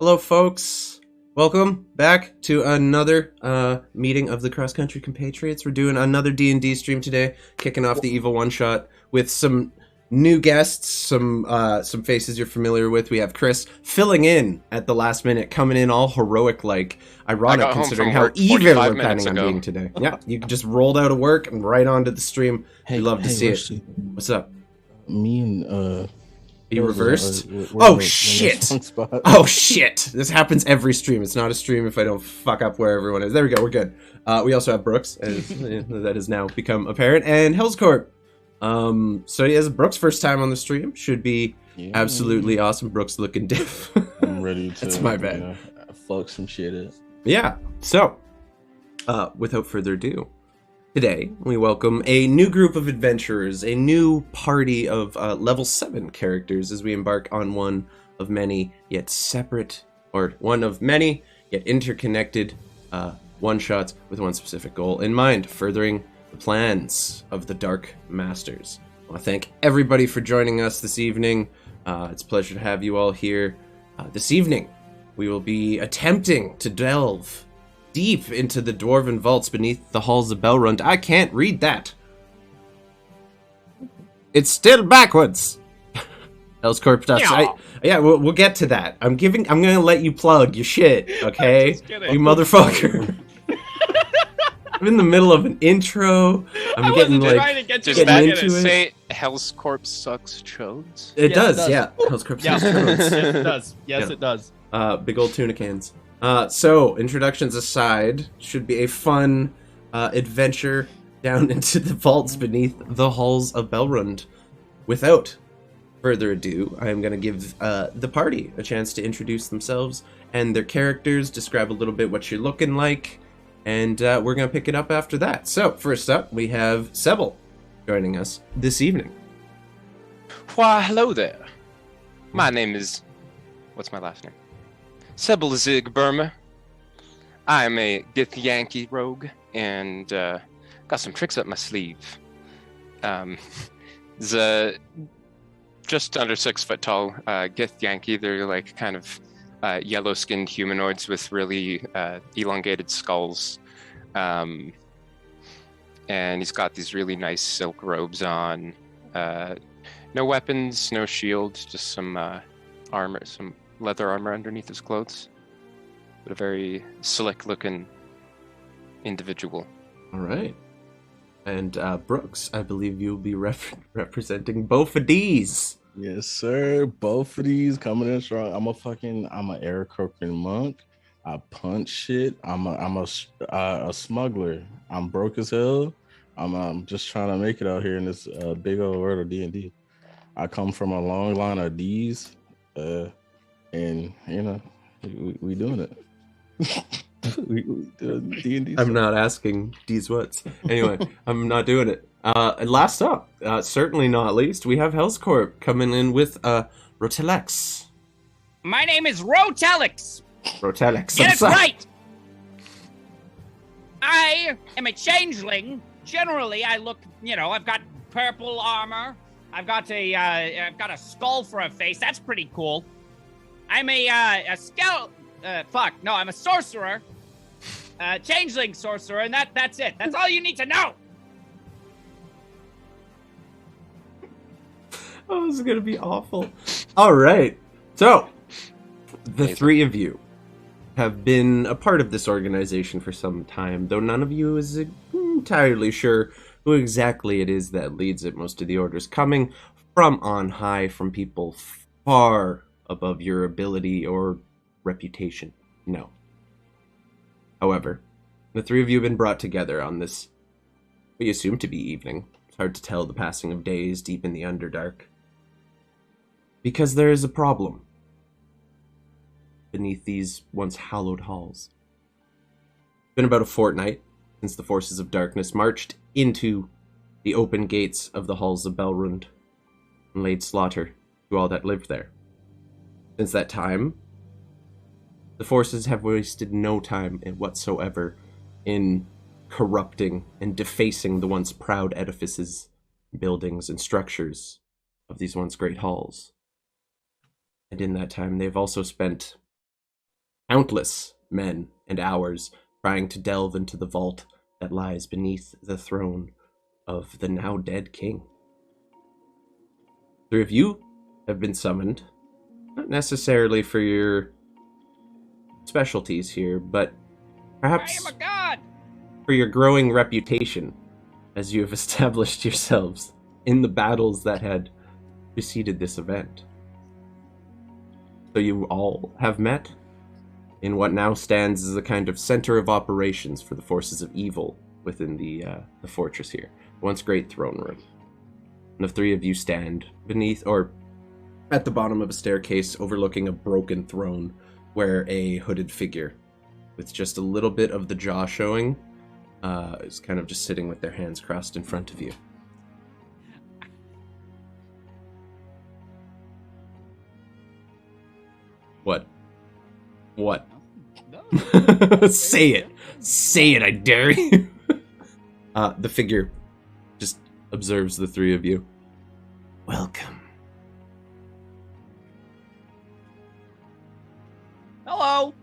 Hello, folks. Welcome back to another meeting of the Cross Country Compatriots. We're doing another D&D stream today, kicking off the Evil One Shot with some new guests, some faces you're familiar with. We have Chris filling in at the last minute, coming in all heroic, like ironic considering how evil we're planning on being today. Yeah, you just rolled out of work and right onto the stream. We love to see it. What's up? Me and You reversed? Oh shit! Oh shit! This happens every stream. It's not a stream if I don't fuck up where everyone is. There we go, we're good. We also have Brooks, as that has now become apparent, and Hell's Corp. So yeah, Brooks' first time on the stream. Should be absolutely awesome. Brooks looking diff. I'm ready to That's my bad. Fuck some shit up. Yeah, so without further ado, today, we welcome a new group of adventurers, a new party of level 7 characters as we embark on one of many yet separate, or one of many yet interconnected one-shots with one specific goal in mind, furthering the plans of the Dark Masters. I want to thank everybody for joining us this evening. It's a pleasure to have you all here. This evening, we will be attempting to delve deep into the dwarven vaults beneath the Halls of Belrund. I can't read that. It's still backwards. Elscorp does. Yeah, we'll get to that. I'm gonna let you plug your shit, okay? You motherfucker. I'm in the middle of an intro. I'm getting like Does that into say Hellscorp sucks chodes? It does, yeah. Hellscorp sucks chodes. Yes, it does. Yes, it does. Big old tuna cans. So, introductions aside, should be a fun adventure down into the vaults beneath the Halls of Belrund. Without further ado, I am going to give the party a chance to introduce themselves and their characters, describe a little bit what you're looking like, and we're going to pick it up after that. So, first up, we have Sebil joining us this evening. Why, hello there. My name is... What's my last name? Sebil Zigburma. I'm a Githyanki rogue, and got some tricks up my sleeve. The just under 6 foot tall Githyanki. They're like kind of yellow-skinned humanoids with really elongated skulls. And he's got these really nice silk robes on. No weapons, no shield, just some armor, some leather armor underneath his clothes, but a very slick looking individual. All right. And Brooks, I believe you'll be representing Bophades. Yes, sir. Bophades coming in strong. I'm a air croaking monk. I punch shit. I'm a smuggler. I'm broke as hell. I'm just trying to make it out here in this big old world of D&D. I come from a long line of D's. And you know, we doing it. we doing D&D. I'm not asking D's what's. Anyway, I'm not doing it. And last up, certainly not least, we have Hellscorp coming in with Roteleks. My name is Roteleks. Roteleks. Get it right. I am a changeling. Generally, I look. I've got purple armor. I've got a skull for a face. That's pretty cool. I'm a I'm a sorcerer, changeling sorcerer, and that's it. That's all you need to know. Oh, this is gonna be awful. All right, so the three of you have been a part of this organization for some time, though none of you is entirely sure who exactly it is that leads it. Most of the orders coming from on high, from people far above your ability or reputation. No. However, the three of you have been brought together on this, we assume to be evening. It's hard to tell the passing of days deep in the Underdark. Because there is a problem beneath these once hallowed halls. It's been about a fortnight since the forces of darkness marched into the open gates of the Halls of Belrund and laid slaughter to all that lived there. Since that time, the forces have wasted no time whatsoever in corrupting and defacing the once proud edifices, buildings, and structures of these once great halls. And in that time, they've also spent countless men and hours trying to delve into the vault that lies beneath the throne of the now dead king. 3 of you have been summoned, not necessarily for your specialties here, but perhaps I am a god! for your growing reputation as you have established yourselves in the battles that had preceded this event. So you all have met in what now stands as a kind of center of operations for the forces of evil within the fortress here, once great throne room. And the 3 of you stand beneath, or at the bottom of a staircase overlooking a broken throne, where a hooded figure with just a little bit of the jaw showing is kind of just sitting with their hands crossed in front of you. What? What? No. Say it! Say it, I dare you! The figure just observes the 3 of you. Welcome. Hello.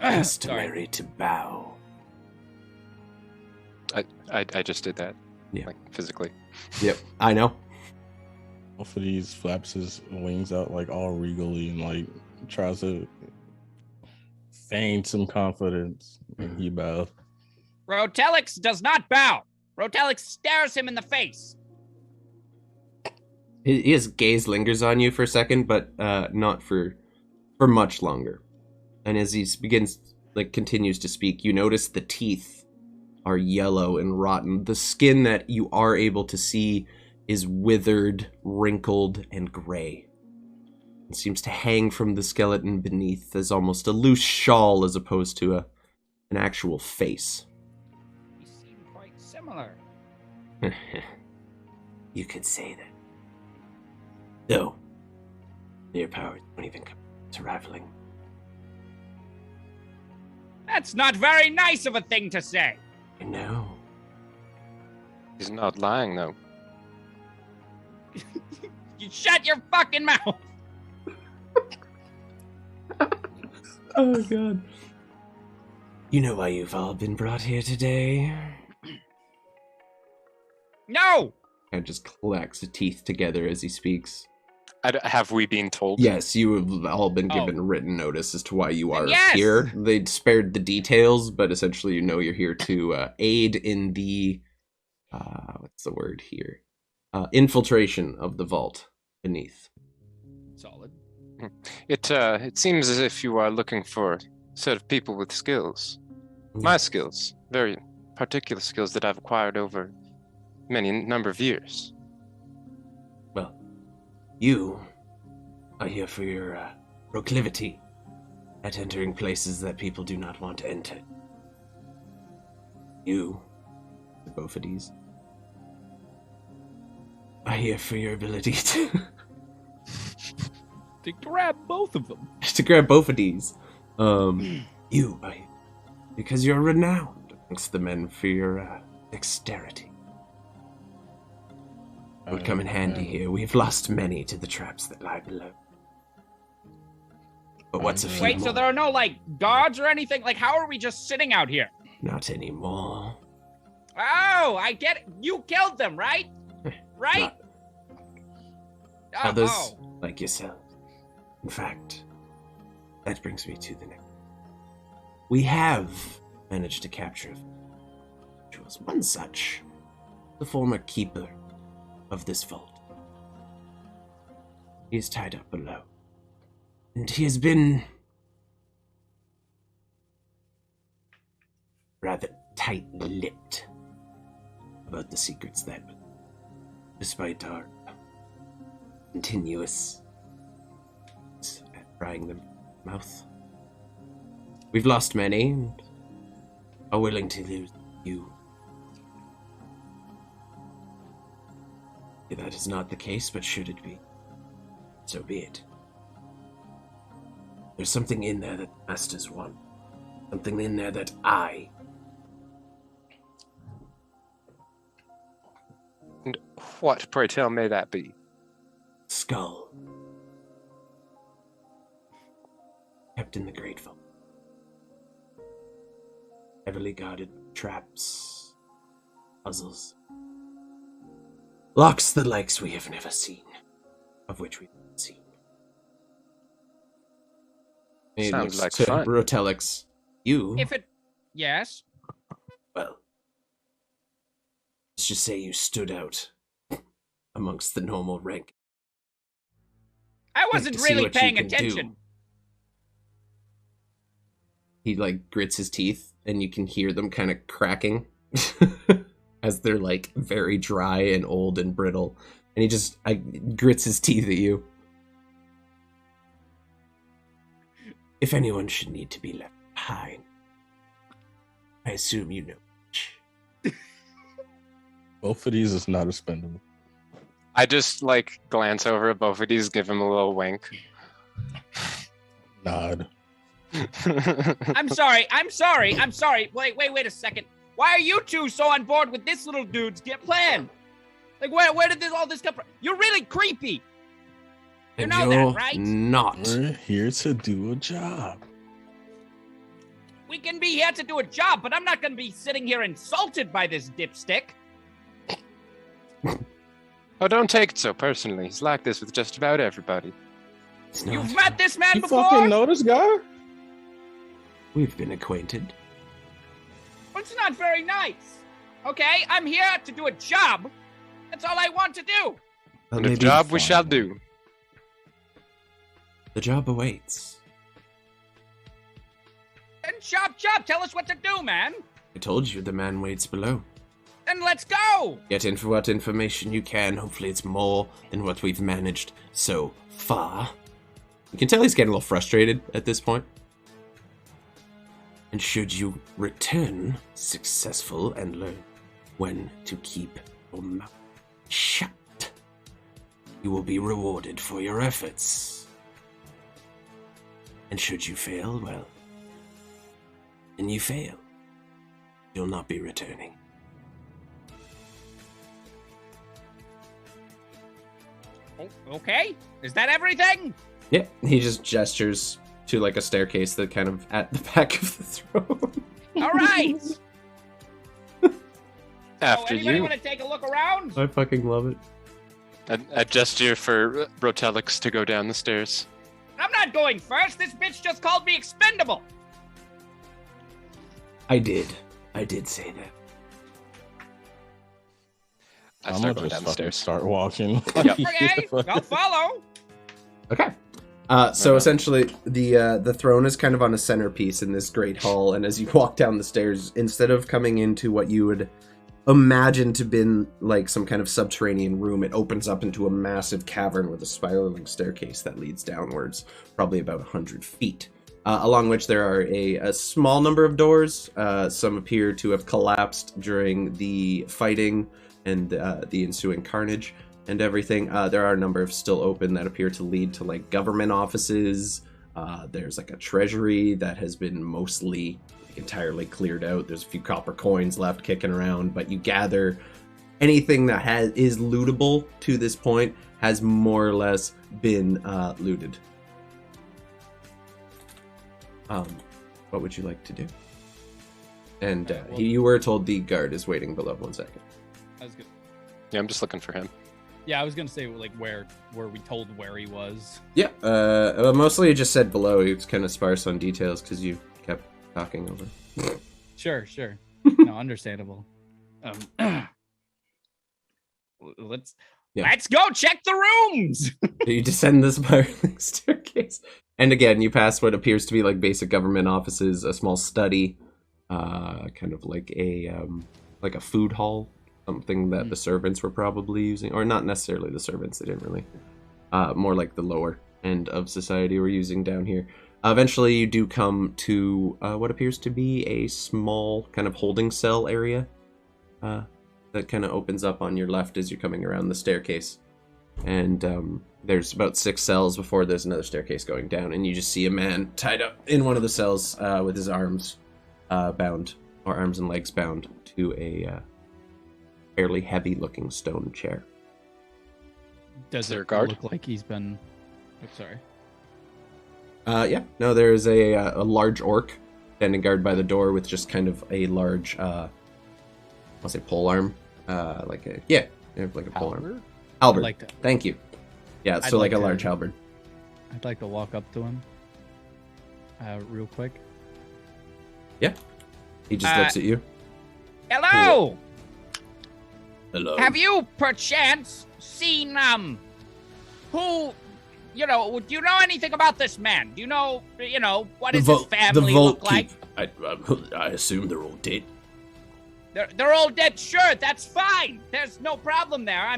Customary to bow. I just did that. Yeah. Like, physically. Yep, I know. Bophades flaps his wings out like all regally and like tries to feign some confidence, and he bows. Roteleks does not bow. Roteleks stares him in the face. His gaze lingers on you for a second, but not for much longer. And as he continues to speak, you notice the teeth are yellow and rotten. The skin that you are able to see is withered, wrinkled, and gray. It seems to hang from the skeleton beneath as almost a loose shawl as opposed to an actual face. You seem quite similar. You could say that. Though, your powers don't even come to rivaling. That's not very nice of a thing to say. I know. He's not lying, though. You shut your fucking mouth. Oh, God. You know why you've all been brought here today? No. And just clacks the teeth together as he speaks. Have we been told? Yes, you have all been given written notice as to why you are Yes! here. They spared the details, but essentially you know you're here to aid in the, what's the word here? Infiltration of the vault beneath. Solid. It seems as if you are looking for a set of people with skills. My skills. Very particular skills that I've acquired over many number of years. Well, you are here for your proclivity at entering places that people do not want to enter. You, the Bophades, are here for your ability to To grab both of them. to grab Bophades. You are here because you're renowned amongst the men for your dexterity. Would come in handy here. We've lost many to the traps that lie below. But what's a few Wait, more? so there are no, like, guards or anything? Like, how are we just sitting out here? Not anymore. Oh, I get it. You killed them, right? Right? Not others Oh. like yourself. In fact, that brings me to the next. We have managed to capture which was one such, the former keeper of this vault. He is tied up below, and he has been rather tight-lipped about the secrets that, despite our continuous at prying them mouth, we've lost many and are willing to lose you. That is not the case, but should it be, so be it. There's something in there that the masters want. Something in there that I... And what, pray tell, may that be? Skull. trapped in the Great Vault. Heavily guarded traps, puzzles. Locks the likes we have never seen, of which we've seen. He Sounds looks like to fun. Roteleks. You, Yes? well, let's just say you stood out amongst the normal rank. I wasn't to see really what you paying can do. attention. He like grits his teeth, and you can hear them kind of cracking as they're like very dry and old and brittle. And he just grits his teeth at you. If anyone should need to be left behind, I assume you know. Both of these is not expendable. I just like glance over at Bophades, give him a little wink. Nod. I'm sorry. Wait a second. Why are you two so on board with this little dude's plan? Like, where did all this come from? You're really creepy. You And know you're that, right? not. We're here to do a job. We can be here to do a job, but I'm not going to be sitting here insulted by this dipstick. Oh, don't take it so personally. He's like this with just about everybody. It's not. You've met this man You before? fucking know this guy? We've been acquainted. Well, it's not very nice. Okay, I'm here to do a job. That's all I want to do. Well, And a maybe job we fine. shall do. The job awaits. Then chop, tell us what to do, man. I told you the man waits below. Then let's go. Get in for what information you can. Hopefully it's more than what we've managed so far. You can tell he's getting a little frustrated at this point. And should you return successful and learn when to keep your mouth shut, you will be rewarded for your efforts. And should you fail, well, then you fail. You'll not be returning. Okay, is that everything? Yeah, he just gestures to like a staircase that kind of at the back of the throne. All right. After anybody you. want to take a look around? I fucking love it. A gesture for Roteleks to go down the stairs. I'm not going first. This bitch just called me expendable. I did say that. I I'm start gonna going just down the fucking stairs. start walking. Yep. Okay, I'll follow. Okay. So essentially, the throne is kind of on a centerpiece in this great hall, and as you walk down the stairs, instead of coming into what you would imagine to been like some kind of subterranean room, it opens up into a massive cavern with a spiraling staircase that leads downwards, probably about 100 feet. Along which there are a small number of doors. Some appear to have collapsed during the fighting and the ensuing carnage and everything. There are a number of still open that appear to lead to like government offices. There's like a treasury that has been mostly entirely cleared out. There's a few copper coins left kicking around, but you gather anything that is lootable to this point has more or less been looted. What would you like to do? And you were told the guard is waiting below. 1 second. I was gonna, Yeah, I'm just looking for him. yeah, I was gonna say like where were we told where he was? Yeah, mostly it just said below. He was kind of sparse on details because you kept talking over. Sure. No, understandable. Let's. Yeah. Let's go check the rooms. You descend the spiraling staircase. And again, you pass what appears to be like basic government offices, a small study, kind of like a food hall, something that the servants were probably using, or not necessarily the servants, they didn't really, more like the lower end of society were using down here. Eventually you do come to what appears to be a small kind of holding cell area that kind of opens up on your left as you're coming around the staircase. And there's about 6 cells before there's another staircase going down, and you just see a man tied up in one of the cells with his arms bound, or arms and legs bound, to a fairly heavy-looking stone chair. Does there it a guard? look like he's been? Oh, sorry. Yeah. No, there is a large orc standing guard by the door with just kind of a large, I'll say pole arm, like a pole arm. Halberd. like to- Thank you. Yeah, I'd so like like a to- large halberd. I'd like to walk up to him, real quick. Yeah. He just looks at you. Hello! Hello. Have you perchance seen, who, do you know anything about this man? Do you know, what does his family look like? I assume they're all dead. They're all dead. Sure, that's fine. There's no problem there.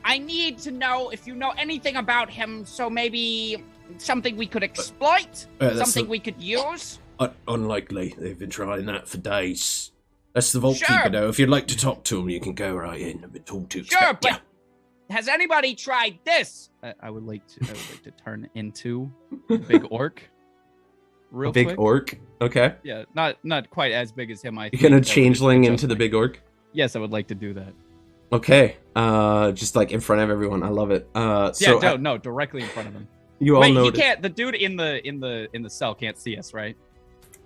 I need to know if you know anything about him, so maybe something we could exploit, something we could use. Unlikely. They've been trying that for days. That's the Vault Sure. Keeper, though. If you'd like to talk to him, you can go right in. I've been told to Sure, expect but ya. has anybody tried this? I would like to turn into a big orc. Real A big quick. orc? Okay. Yeah, not quite as big as him. I You're think. gonna That would changeling adjust into the my- big orc? Yes, I would like to do that. Okay. Just like in front of everyone. I love it. Yeah, no, directly in front of him. You all Wait, know. he can't. The dude in the cell can't see us, right?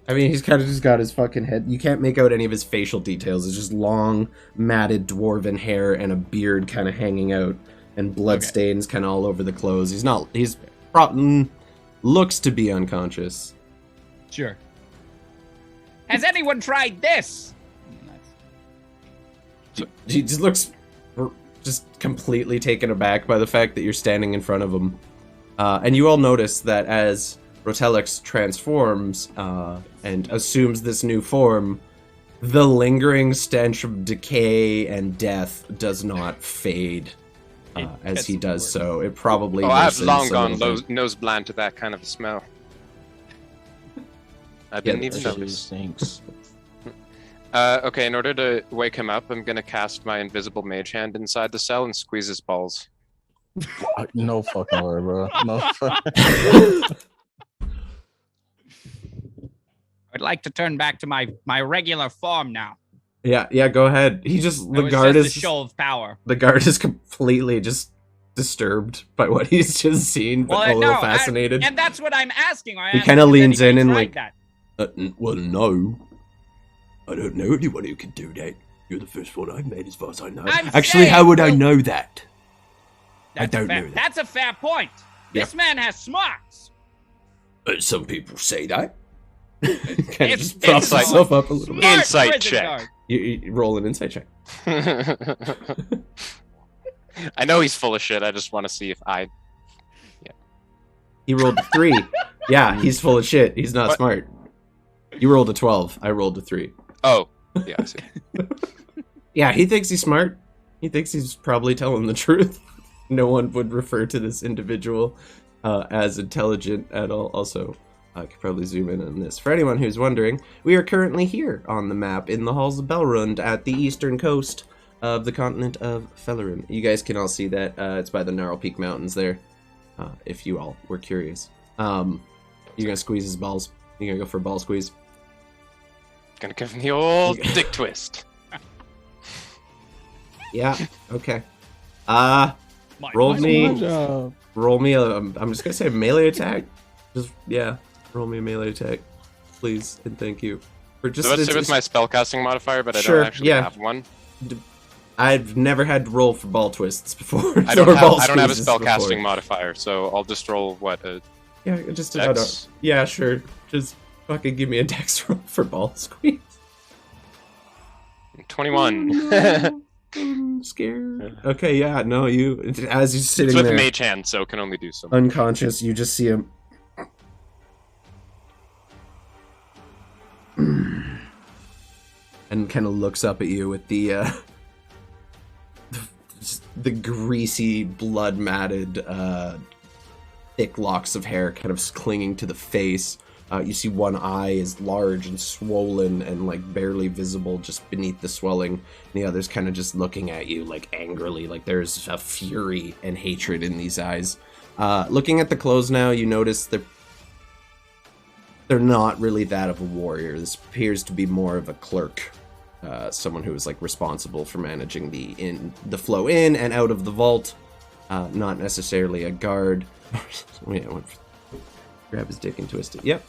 I mean, he's kind of just got his fucking head. You can't make out any of his facial details. It's just long, matted dwarven hair and a beard kind of hanging out, and blood stains kind of all over the clothes. Looks to be unconscious. Sure. Has anyone tried this? He just looks just completely taken aback by the fact that you're standing in front of him. And you all notice that as Roteleks transforms and assumes this new form, the lingering stench of decay and death does not fade as he does so. It probably I've worsens long a gone little bit. nose blind to that kind of a smell. I didn't even That shit notice. stinks. Okay, in order to wake him up, I'm gonna cast my invisible mage hand inside the cell and squeeze his balls. No fucking way, bro. No. I'd like to turn back to my regular form now. Yeah, go ahead. He just It was just a show of power. the guard is completely just disturbed by what he's just seen, but a little fascinated. And that's what I'm asking. He kinda leans in and, like, that? Well, no. I don't know anyone who can do that. You're the first one I've met, as far as I know. I'm Actually, saying- how would I know that? I That's don't fair. know that. That's a fair point. Yeah. This man has smarts. Some people say that. kind of If- just if props it's like- himself up a little bit. Smart Insight prison check. guard. You roll an insight check. I know he's full of shit. I just want to see if I. He rolled a 3. Yeah, he's full of shit. He's not What? smart. You rolled a 12. I rolled a 3. Oh, yeah, I see. Yeah, he thinks he's smart. He thinks he's probably telling the truth. No one would refer to this individual as intelligent at all. Also, I could probably zoom in on this. For anyone who's wondering, we are currently here on the map in the Halls of Belrund at the eastern coast of the continent of Fellerin. You guys can all see that. It's by the Gnarl Peak Mountains there, if you all were curious. You're going to squeeze his balls. You're going to go for a ball squeeze. Gonna give him the old dick twist. Yeah, okay. My- Roll my- me. Good job. Roll me a, I'm just gonna say melee attack. Just, yeah, roll me a melee attack, please, and thank you. For just, So let's it's- say with my spellcasting modifier, but I Sure, don't actually yeah. have one. I've never had to roll for ball twists before. I or don't ball have a squeezes spellcasting before. modifier, so I'll just roll what a Yeah, just Dex? yeah, sure. Just fucking give me a dex roll for ball squeeze. 21 I'm scared. Okay, yeah, no, you as he's sitting It's with there mage hand, so can only do so. unconscious, you just see him. And kind of looks up at you with the greasy, blood matted, thick locks of hair kind of clinging to the face. You see one eye is large and swollen and like barely visible just beneath the swelling. And the other's kind of just looking at you like angrily, like there's a fury and hatred in these eyes. Looking at the clothes now, you notice they're not really that of a warrior. This appears to be more of a clerk. Someone who is like responsible for managing the flow in and out of the vault, not necessarily a guard. Grab his dick and twist it. Yep,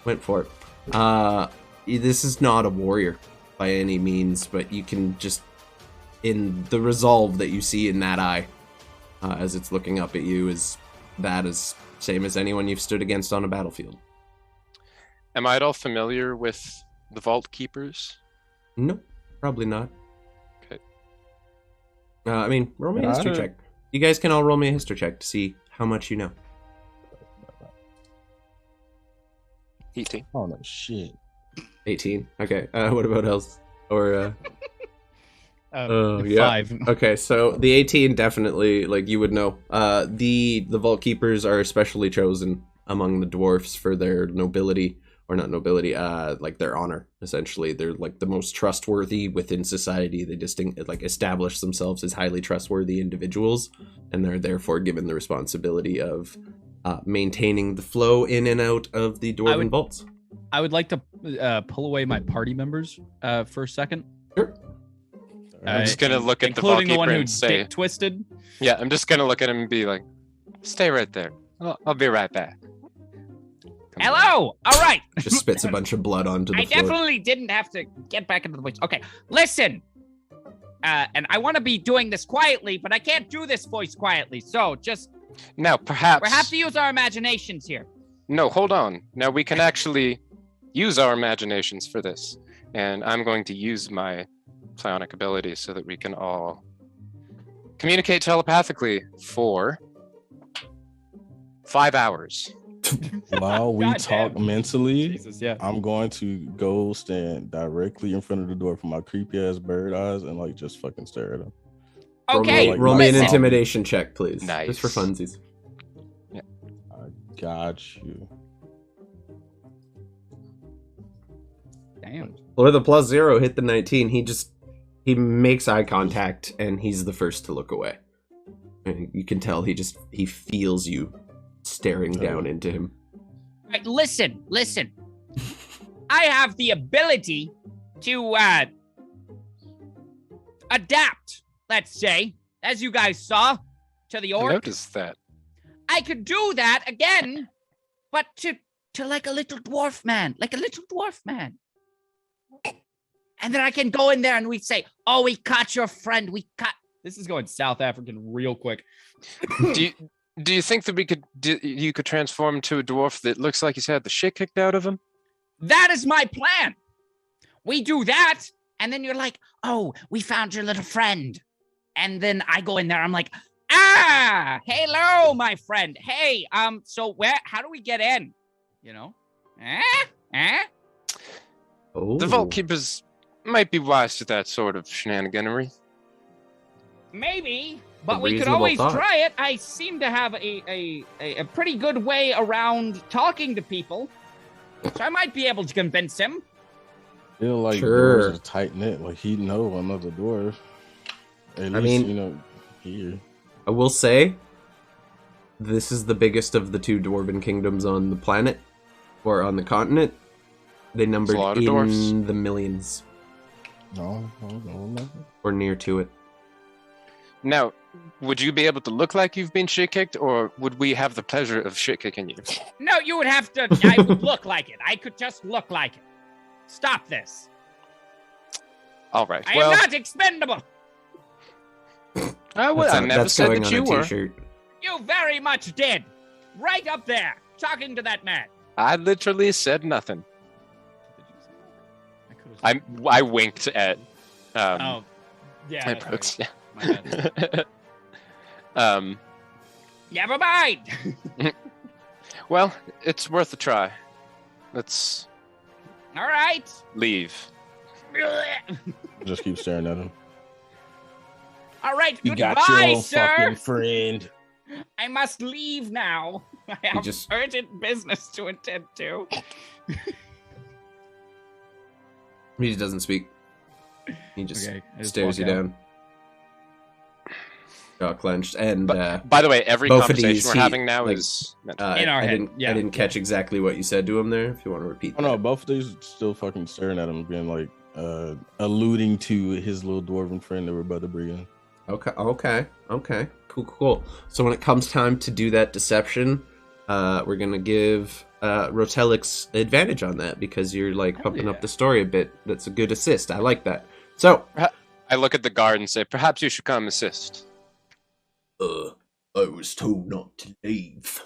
went for it. This is not a warrior by any means, but you can just, in the resolve that you see in that eye, as it's looking up at you, is same as anyone you've stood against on a battlefield. Am I at all familiar with the Vault Keepers? Nope, probably not. Okay. Roll me a history check. You guys can all roll me a history check to see how much you know. 18. Oh no, shit. 18. Okay. What about else? Or yeah. 5. Okay, so the 18 definitely, like, you would know. The Vault Keepers are especially chosen among the dwarfs for their nobility, or not nobility, like their honor. Essentially, they're like the most trustworthy within society. They establish themselves as highly trustworthy individuals, and they're therefore given the responsibility of maintaining the flow in and out of the dwarven vaults. I would like to pull away my party members for a second. Sure. I'm just gonna look at the Vault including Keeper the one who and say, dick twisted. yeah, I'm just gonna look at him and be like, stay right there. I'll be right back. Hello! All right. Just spits a bunch of blood onto the I floor. definitely didn't have to get back into the voice. Okay, listen. And I want to be doing this quietly, but I can't do this voice quietly. So just Now, perhaps... we have to use our imaginations here. No, hold on. Now we can actually use our imaginations for this. And I'm going to use my psionic ability so that we can all communicate telepathically for 5 hours. While we talk mentally, Jesus, yeah. I'm going to go stand directly in front of the door for my creepy ass bird eyes and like just fucking stare at him. Okay, Roll me an listen. intimidation check, please. Nice. Just for funsies. I got you. Damn. Well, with a +0, hit the 19. He makes eye contact, and he's the first to look away. And you can tell he feels you staring down into him. Right, listen. I have the ability to adapt, let's say, as you guys saw, to the I orc. noticed that. I could do that again, but to like a little dwarf man, And then I can go in there and we'd say, oh, we caught your friend. This is going South African real quick. Do you think that you could transform to a dwarf that looks like he's had the shit kicked out of him? That is my plan. We do that, and then you're like, oh, we found your little friend. And then I go in there, I'm like, hello, my friend. Hey, so how do we get in? You know? Oh. The Vault Keepers might be wise to that sort of shenaniganery. Maybe, but A we could reasonable always thought. try it. I seem to have a pretty good way around talking to people. So I might be able to convince him. Feel like Sure. doors are tight knit. Like he'd know another dwarf. At I least, mean- here. I will say, this is the biggest of the two dwarven kingdoms on the planet, or on the continent. They numbered a lot of in dwarfs. the millions, No. or near to it. Now, would you be able to look like you've been shit kicked, or would we have the pleasure of shit kicking you? No, you would have to. I would look like it. I could just look like it. Stop this. All right. I Well, am not expendable. I That's never that's said going that on you a were. t-shirt. You very much did. Right up there, talking to that man. I literally said nothing. I could've- I winked at Oh, yeah. at Brooks. Yeah. My bad. Never mind. Well, it's worth a try. Let's All right. leave. Just keep staring at him. All right. You Goodbye, got your sir. fucking friend. I must leave now. I have just- urgent business to attend to. He just doesn't speak. He just Okay, I just stares you walk out. down. Jaw clenched, and By the way, every Bophades, conversation we're he- having now like, is meant In our I head, didn't. yeah. I didn't catch exactly what you said to him there. If you want to repeat. Oh no, both of these still fucking staring at him, being like alluding to his little dwarven friend that we're about to bring in. Okay. Cool. So when it comes time to do that deception, we're gonna give Roteleks advantage on that because you're like Hell pumping yeah. up the story a bit. That's a good assist. I like that. So, I look at the guard and say, perhaps you should come assist. I was told not to leave.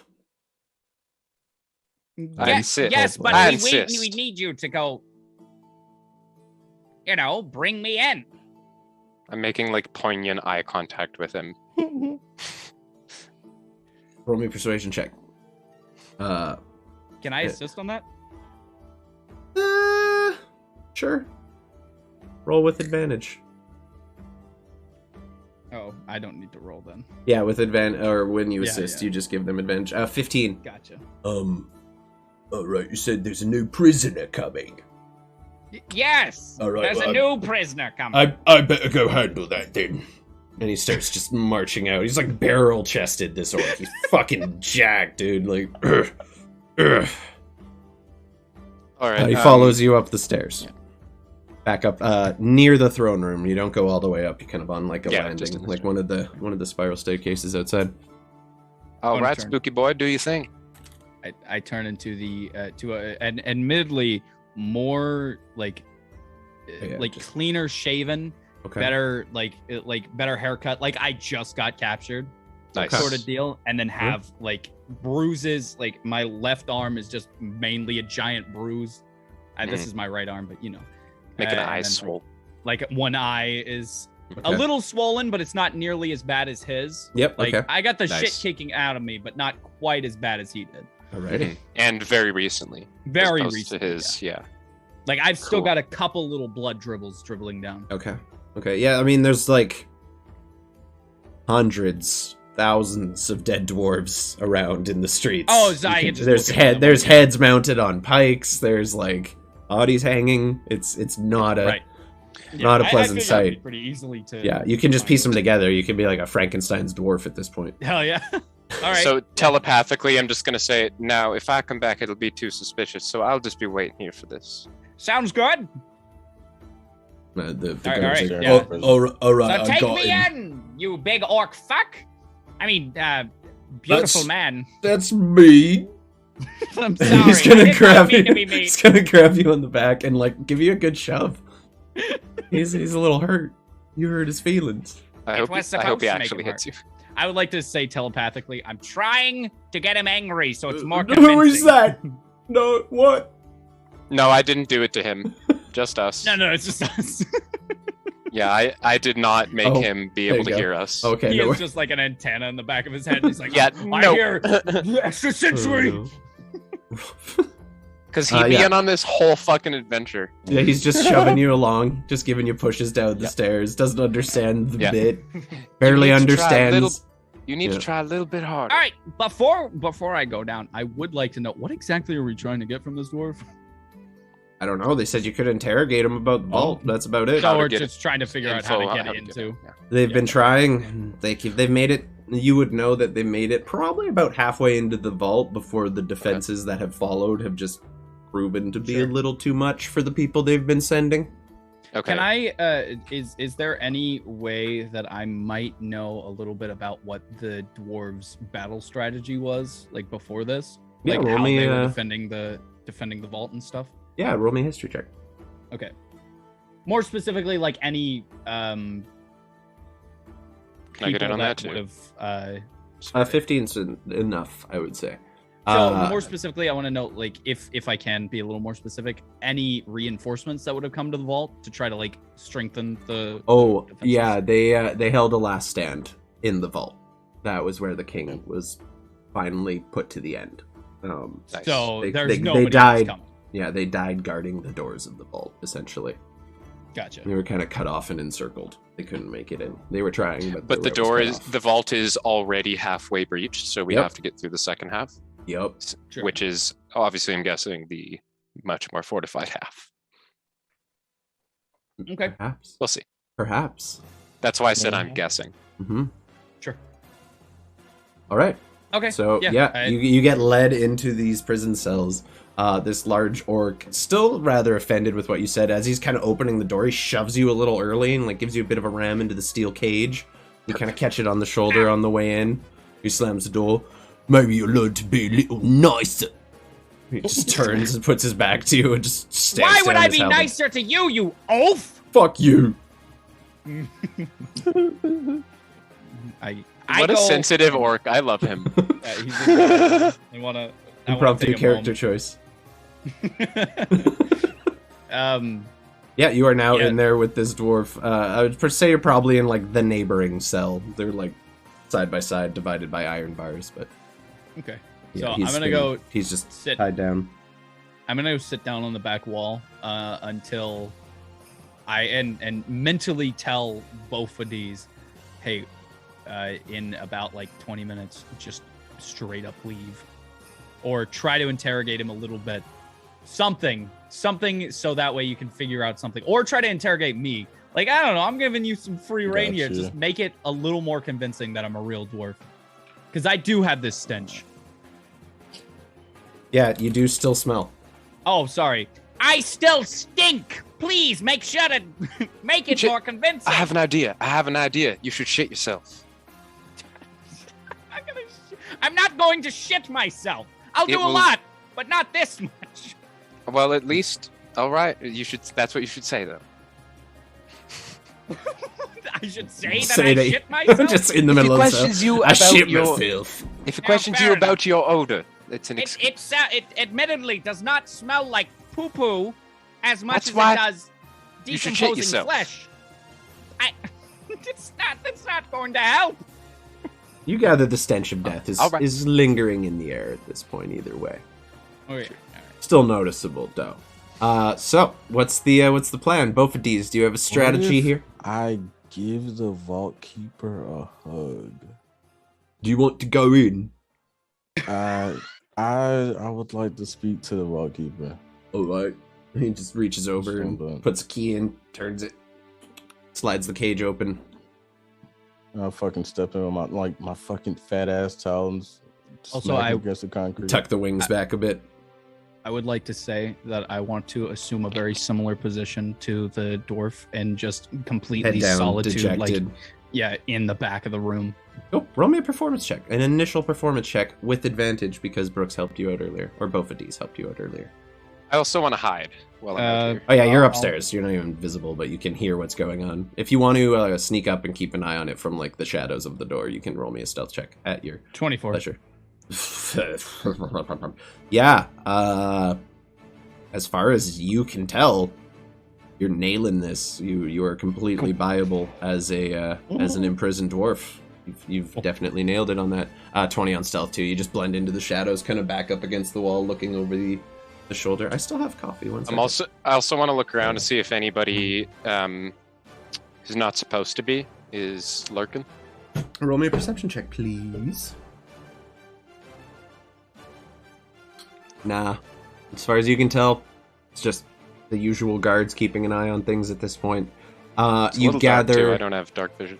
I insist. Yes, but I we insist. need you to go, bring me in. I'm making like poignant eye contact with him. Roll me a persuasion check. Can I assist on that? Sure. Roll with advantage. Oh, I don't need to roll then. Yeah, with advantage, or when you Yeah, assist, yeah. you just give them advantage. 15. Gotcha. Alright, you said there's a new prisoner coming. Yes, All right, there's well, a new prisoner coming. I better go handle that then. And he starts just marching out. He's like barrel-chested, this orc. He's fucking jacked, dude. Like, All right. he follows you up the stairs. Back up, near the throne room. You don't go all the way up. You're kind of on like a Yeah, landing, just in the like one of the spiral staircases outside. All right, turn. spooky boy. Do you think? I turn into the an admittedly more like Yeah, just- cleaner shaven, Okay. better better haircut. Like I just got captured, Nice. sort of deal, and then have like bruises. Like my left arm is just mainly a giant bruise. This is my right arm, but Make an and eye then, swole. Like one eye is a Okay. little swollen, but it's not nearly as bad as his. Yep. Like Okay. I got the Nice. shit kicking out of me, but not quite as bad as he did. Alrighty. And very recently. Very as opposed recent. to his, yeah. Like I've still Cool. got a couple little blood dribbles dribbling down. Okay. Okay. Yeah. I mean, there's like hundreds, thousands of dead dwarves around in the streets. Oh, so You I can- can just there's look at them. there's heads mounted on pikes. There's like bodies hanging. It's not a Right. not a I pleasant figured that'd be sight. pretty easily to. Yeah. You can just piece them together. You can be like a Frankenstein's dwarf at this point. Hell yeah. All right. So telepathically, I'm just going to say, now, if I come back, it'll be too suspicious. So I'll just be waiting here for this. Sounds good. The All right, guards all right, are, yeah. all right, So I take got me him. in, you big orc fuck. I mean, beautiful That's- man. That's me. I'm sorry. He's I gonna did not grab mean you. to be mean. He's gonna grab you on the back and like give you a good shove. He's a little hurt. You hurt his feelings. I It hope, was I hope supposed he to make actually him hits you. I would like to say telepathically, I'm Trying to get him angry, so it's more Who convincing. is that? No, what? No, I didn't do it to him. Just us. no, it's just us. Yeah, I did not make Oh, him be there able you to go. hear us. Okay, He no. is just like an antenna in the back of his head. He's like, Yeah, I no. hear the extrasensory. Because he'd be yeah. in on this whole fucking adventure. Yeah, he's just shoving you along, just giving you pushes down the stairs. Doesn't understand the Yeah. bit. Barely You need to try a little- understands. You need Yeah. to try a little bit harder. All right, Before I go down, I would like to know what exactly are we trying to get from this dwarf? I don't know. They said you could interrogate him about the vault. That's about it. How So to we're get just trying to figure out how info to on get to into. it. Yeah. They've been trying. They've made it. You would know that they made it probably about halfway into the vault before the defenses that have followed have just proven to be a Sure. little too much for the people they've been sending. Okay. Can I? Is there any way that I might know a little bit about what the dwarves' battle strategy was like before this? Yeah, Like roll how me, they were defending the vault and stuff. Yeah, roll me a history check. Okay. More specifically, like any Can I get in people on that too? would have. 15's enough, I would say. So more specifically, I want to know, like, if I can be a little more specific, any reinforcements that would have come to the vault to try to like strengthen the. Oh, defenses? yeah, they held a last stand in the vault. That was where the king was finally put to the end. Nice. So They- there's they nobody else died. coming. Yeah, they died guarding the doors of the vault, essentially. Gotcha. They were kind of cut off and encircled. They couldn't make it in. They were trying, but But the rope was door cut is off. the vault is already halfway breached, so we Yep. have to get through the second half, Yep. Sure. which is obviously, I'm guessing, the much more fortified half. Okay. Perhaps. We'll see. Perhaps. That's why I said I'm Yeah. guessing. Mm-hmm. Sure. All right. Okay. So yeah, you get led into these prison cells. This large orc, still rather offended with what you said, as he's kind of opening the door, he shoves you a little early and like gives you a bit of a ram into the steel cage. You kind of catch it on the shoulder on the way in. He slams the door. Maybe you'll learn to be a little nicer. He just turns and puts his back to you and just stamps Why would down I his be helmet. nicer to you, you oaf? Fuck you. What a sensitive orc. I love him. He's I wanna Impromptu take a character moment. choice. Um, Yeah, you are now Yeah. in there with this dwarf. I would say you're probably in like the neighboring cell. They're like side by side, divided by iron bars. But okay. yeah, So I'm he's gonna been- go He's just sit. tied down. I'm gonna go sit down on the back wall until I and mentally tell Bophades, hey, in about like 20 minutes, just straight up leave, or try to interrogate him a little bit, something, so that way you can figure out something, or try to interrogate me. Like, I don't know, I'm giving you some free reign here. Gotcha. Just make it a little more convincing that I'm a real dwarf, because I do have this stench. Yeah, you do still smell. Oh, sorry. I still stink. Please make sure to make it Shit. more convincing. I have an idea. You should shit yourself. I'm not going to shit myself. I'll do It a will- lot, but not this much. Well, at least, all right. You should. That's what you should say, though. I should say that Say I that- shit myself. just in the If he middle of the questions you I about shit your, myself. if he Yeah, questions fair you enough. about your odor, it's an excuse. It admittedly does not smell like poo-poo as much That's as why it does you should shit decomposing yourself. flesh. That's not going to help. You gather the stench of death all right. is lingering in the air at this point. Either way, Okay. still noticeable though. So what's the plan? Bophades, do you have a strategy if- here? I give the vault keeper a hug. Do you want to go in? I would like to speak to the vault keeper. All right. He just reaches over and Stand up. puts a key in, turns it, slides the cage open. I fucking step in with my fucking fat ass talons. Also, smack I- against the concrete. Tuck the wings back a bit. I would like to say that I want to assume a very similar position to the dwarf and just completely Head down, solitude, dejected. in the back of the room. Oh, roll me a performance check. An initial performance check with advantage because Brooks helped you out earlier. Or Bophades helped you out earlier. I also want to hide while I'm out here. Oh yeah, you're I'll- upstairs. You're not even visible, but you can hear what's going on. If you want to sneak up and keep an eye on it from like the shadows of the door, you can roll me a stealth check at your 24. pleasure. Yeah. As far as you can tell, you're nailing this. You are completely viable as an imprisoned dwarf. You've definitely nailed it on that. 20 on stealth too. You just blend into the shadows, kind of back up against the wall, looking over the shoulder. I still have coffee. One second. I also want to look around to see if anybody who's not supposed to be is lurking. Roll me a perception check, please. Nah. As far as you can tell, it's just the usual guards keeping an eye on things at this point. It's a You little dark, too. gather. I don't have dark vision.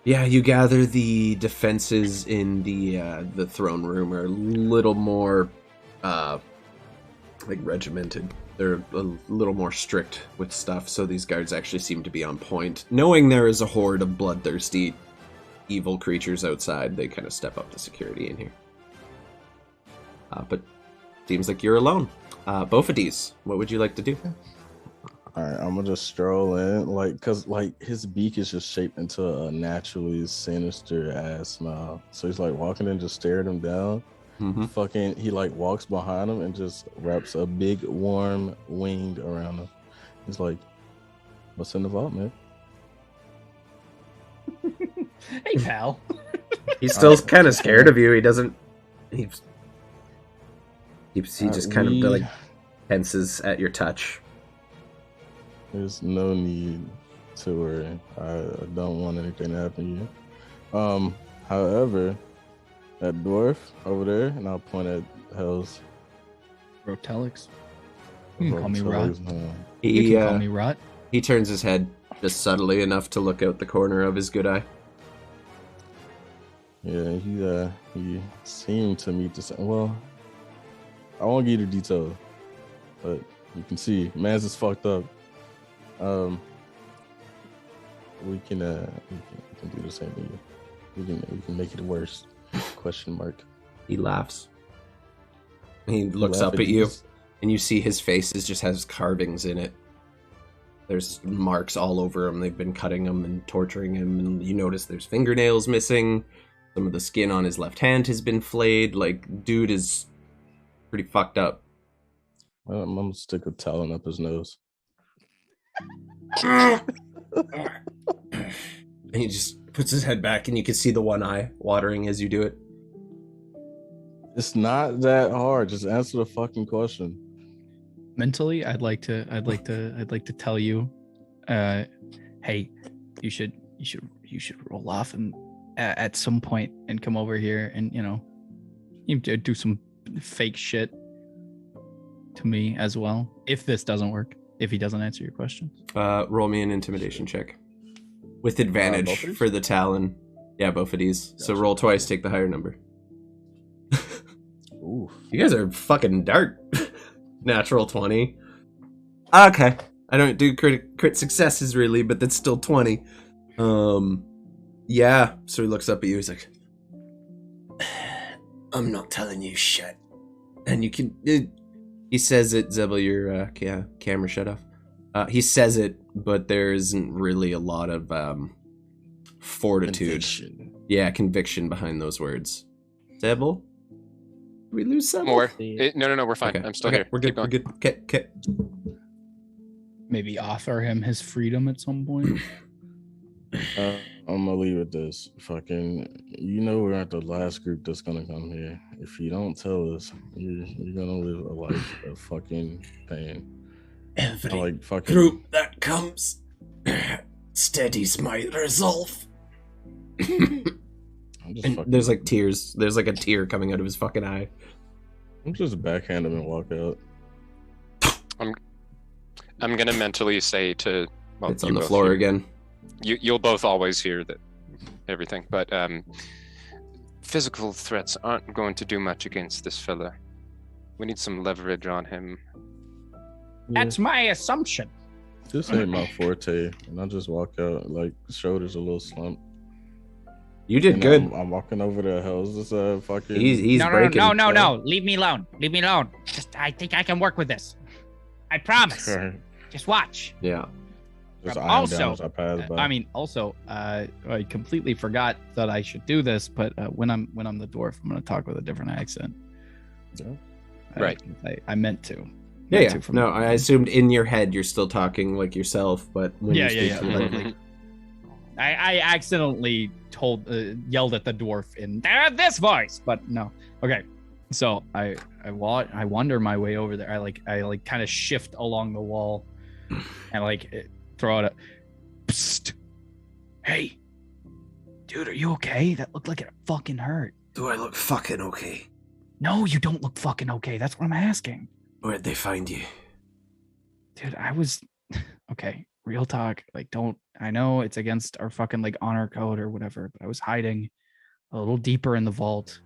Yeah, you gather the defenses in the throne room are a little more like regimented. They're a little more strict with stuff, so these guards actually seem to be on point. Knowing there is a horde of bloodthirsty, evil creatures outside, they kind of step up the security in here. But seems like you're alone. Bophades, what would you like to do? All right, I'm gonna just stroll in, cause his beak is just shaped into a naturally sinister ass smile. So he's like walking in, just staring him down. Mm-hmm. Fucking, he like walks behind him and just wraps a big warm wing around him. He's like, "What's in the vault, man?" Hey, pal. He's still kind of scared of you. He doesn't. He just kind of like tenses at your touch. There's no need to worry. I don't want anything to happen to you. However, that dwarf over there, and I'll point at Hells. Roteleks. You can call me Rot. Roteleks, man. You He can call me Rot. he turns his head just subtly enough to look out the corner of his good eye. Yeah, he seemed to meet the same. Well, I won't give you the details, but you can see, man's is fucked up. We can do the same thing. We can make it worse. Question mark. He laughs. He looks up at you, and you see his face just has carvings in it. There's marks all over him. They've been cutting him and torturing him, and you notice there's fingernails missing. Some of the skin on his left hand has been flayed. Like, dude is pretty fucked up. I'm gonna stick a talon up his nose. And he just puts his head back, and you can see the one eye watering as you do it. It's not that hard. Just answer the fucking question. Mentally, I'd like to tell you, hey, you should roll off and at some point and come over here and you do some fake shit to me as well. If this doesn't work, if he doesn't answer your questions, roll me an intimidation check with advantage for the Talon. Yeah, Bophades. Gotcha. So roll twice, take the higher number. Oof. You guys are fucking dark. Natural 20. Okay. I don't do crit successes really, but that's still 20. Yeah. So he looks up at you. He's like, I'm not telling you shit. And you can... he says it, Sebil, your camera shut off. He says it, but there isn't really a lot of fortitude. Conviction. Yeah, conviction behind those words. Sebil? We lose some more. No, we're fine. Okay. I'm still here. We're good. We're good. Okay. Maybe offer him his freedom at some point. I'm gonna leave with this. Fucking, we're not the last group that's gonna come here. If you don't tell us, you're gonna live a life of fucking pain. Every group that comes steadies my resolve. There's like tears. There's like a tear coming out of his fucking eye. I'm just backhand him and walk out. I'm gonna mentally say to it's on the floor again. You'll both always hear that everything, but physical threats aren't going to do much against this fella. We need some leverage on him. That's my assumption. This ain't my forte, and I just walk out like shoulders a little slump. You did good. I'm walking over to Halls. This fucking. He's breaking. No. Leave me alone. I think I can work with this. I promise. Just watch. Yeah. Also, I completely forgot that I should do this, but when I'm the dwarf, I'm going to talk with a different accent. Yeah. Right. I meant to. Yeah. No, I assumed in your head you're still talking like yourself, but when you speak like I accidentally yelled at the dwarf in this voice, but no. Okay, so I wander my way over there. I kind of shift along the wall, and throw out a, psst, hey, dude, are you okay? That looked like it fucking hurt. Do I look fucking okay? No, you don't look fucking okay. That's what I'm asking. Where'd they find you? Dude, I was okay. Real talk. I know it's against our fucking honor code or whatever, but I was hiding a little deeper in the vault.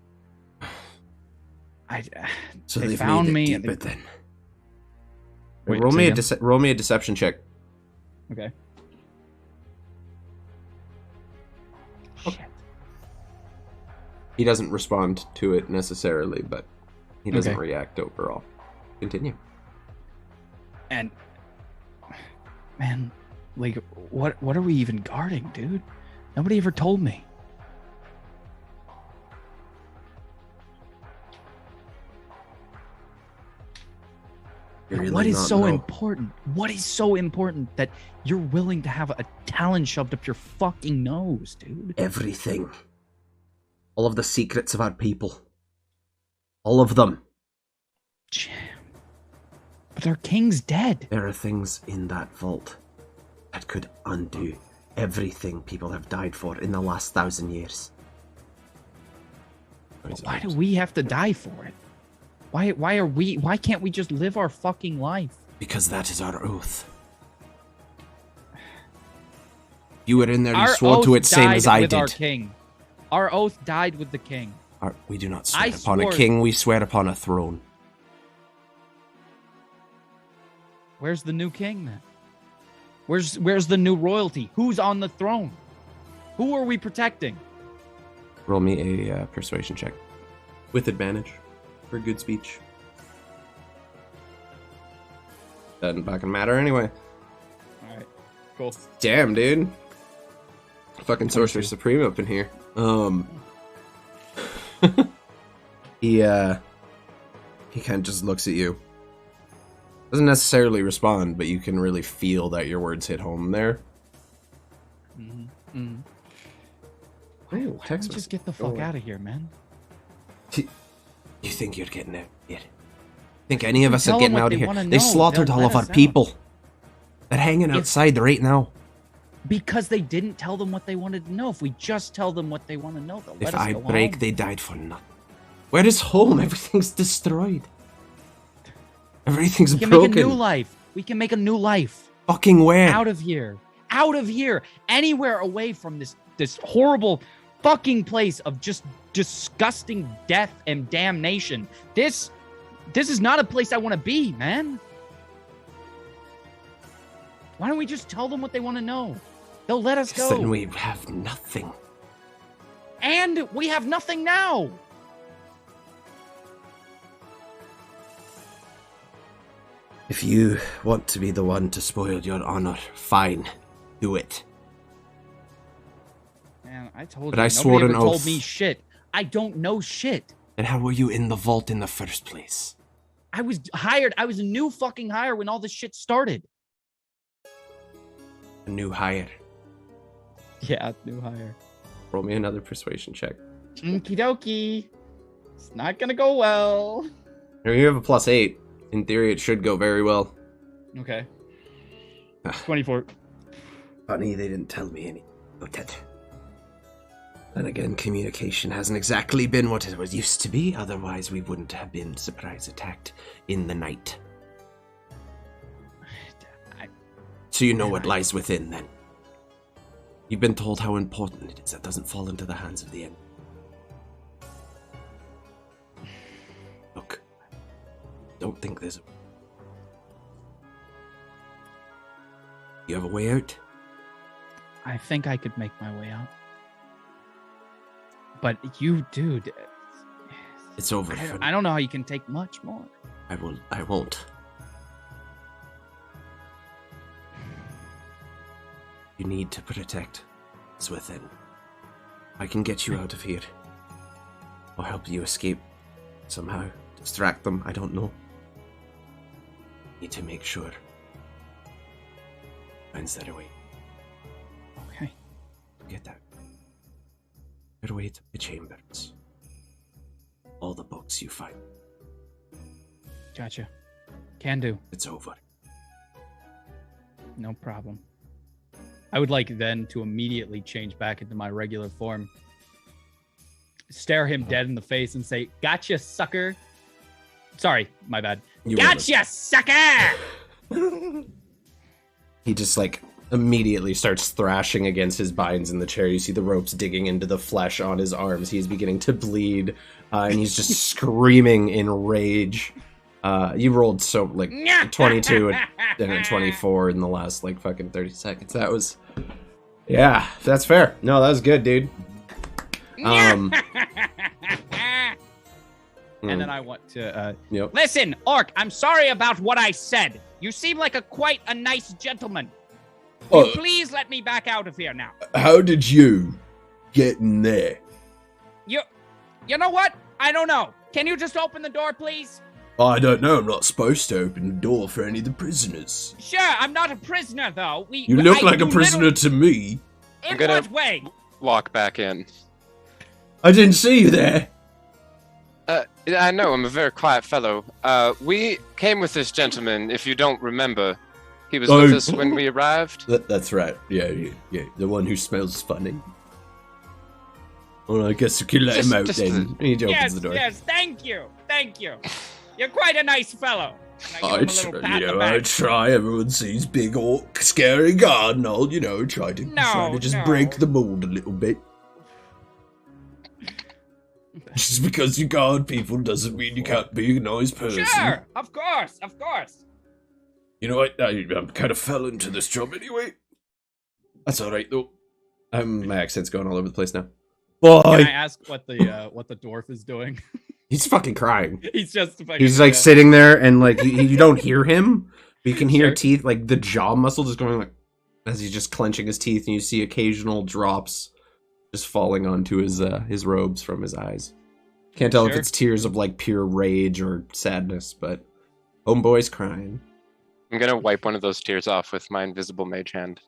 So they found me. Deeper, then. Wait, roll me a deception check. Okay. Shit. He doesn't respond to it necessarily, but he doesn't react overall. Continue. And man, what are we even guarding, dude? Nobody ever told me. What is so important? What is so important that you're willing to have a talon shoved up your fucking nose, dude? Everything. All of the secrets of our people. All of them. But our king's dead. There are things in that vault that could undo everything people have died for in the last 1,000 years. Why do we have to die for it? Why can't we just live our fucking life? Because that is our oath. You were in there, you swore to it same as I did. Our king. Our oath died with the king. We do not swear upon a king, we swear upon a throne. Where's the new king then? Where's the new royalty? Who's on the throne? Who are we protecting? Roll me a persuasion check. With advantage for good speech. Doesn't fucking matter anyway. Alright, cool. Damn, dude. Fucking Sorcerer Supreme up in here. He kind of just looks at you. Doesn't necessarily respond, but you can really feel that your words hit home there. Mm-hmm. Oh, Why don't text we just get the fuck away. out of here, man? You think you're getting out yet? Think any of us tell are them getting what out they of here? wanna They know. slaughtered They'll all let of our us out. people. They're hanging outside right now. Because they didn't tell them what they wanted to know. If we just tell them what they want to know, they'll let If us I go break, home. they died for nothing. Where is home? Everything's destroyed. Everything's We can broken. make a new life. We can make a new life. Fucking where? Out of here. Out of here. Anywhere away from this horrible fucking place of just disgusting death and damnation. This is not a place I want to be, man. Why don't we just tell them what they want to know? They'll let us go. Then we have nothing. And we have nothing now. If you want to be the one to spoil your honor, fine. Do it. Man, I told But you. I Nobody swore ever an told oath. me shit. I don't know shit. Then how were you in the vault in the first place? I was hired. I was a new fucking hire when all this shit started. A new hire. Yeah, new hire. Roll me another persuasion check. Okie dokie. It's not gonna go well. Here, you have a +8. In theory, it should go very well. Okay. 24. Funny, they didn't tell me anything about it. Then again, communication hasn't exactly been what it was used to be. Otherwise, we wouldn't have been surprise attacked in the night. So you know what lies within, then. You've been told how important it is. That doesn't fall into the hands of the enemy. Look, don't think there's a... You have a way out? I think I could make my way out. But you, dude, It's over. I don't know how you can take much more. I won't. You need to protect what's within. I can get you out of here. Or help you escape somehow. Distract them, I don't know. Need to make sure. Finds that away. Okay. Get out. Get away to the chambers. All the books you find. Gotcha. Can do. It's over. No problem. I would like then to immediately change back into my regular form. Stare him dead in the face and say, "Gotcha, sucker." Sorry, my bad. You rolled it. Gotcha, sucker! He just immediately starts thrashing against his binds in the chair. You see the ropes digging into the flesh on his arms. He is beginning to bleed, and he's just screaming in rage. You rolled 22 and a 24 in the last fucking 30 seconds. That was, yeah, that's fair. No, that was good, dude. And then I want to Yep. Listen, Orc, I'm sorry about what I said. You seem like quite a nice gentleman. Will you please let me back out of here now? How did you get in there? You know what? I don't know. Can you just open the door, please? I don't know. I'm not supposed to open the door for any of the prisoners. Sure, I'm not a prisoner, though. You look like a prisoner to me. In gonna- what way? Walk back in. I didn't see you there. I know, I'm a very quiet fellow. We came with this gentleman, if you don't remember. He was with us when we arrived. That's right. Yeah. The one who smells funny. Well, I guess you can let him out then. He opens Yes, the door. yes, thank you. You're quite a nice fellow. And I I give him a little pat in the I back. try. Everyone sees big orc, scary guard, and I'll, try to just break the mold a little bit. Just because you guard people doesn't mean you can't be a nice person. Sure, of course. You know what? I'm kind of fell into this job anyway. That's all right though. My accent's going all over the place now. Can I Bye. ask what the dwarf is doing? He's fucking crying. He's just fucking. He's like sitting there, and like you don't hear him, but you can hear Sure. teeth, like the jaw muscle just going like as he's just clenching his teeth, and you see occasional drops just falling onto his robes from his eyes. Can't tell if Sure. it's tears of like pure rage or sadness, but homeboy's crying. I'm gonna wipe one of those tears off with my invisible mage hand.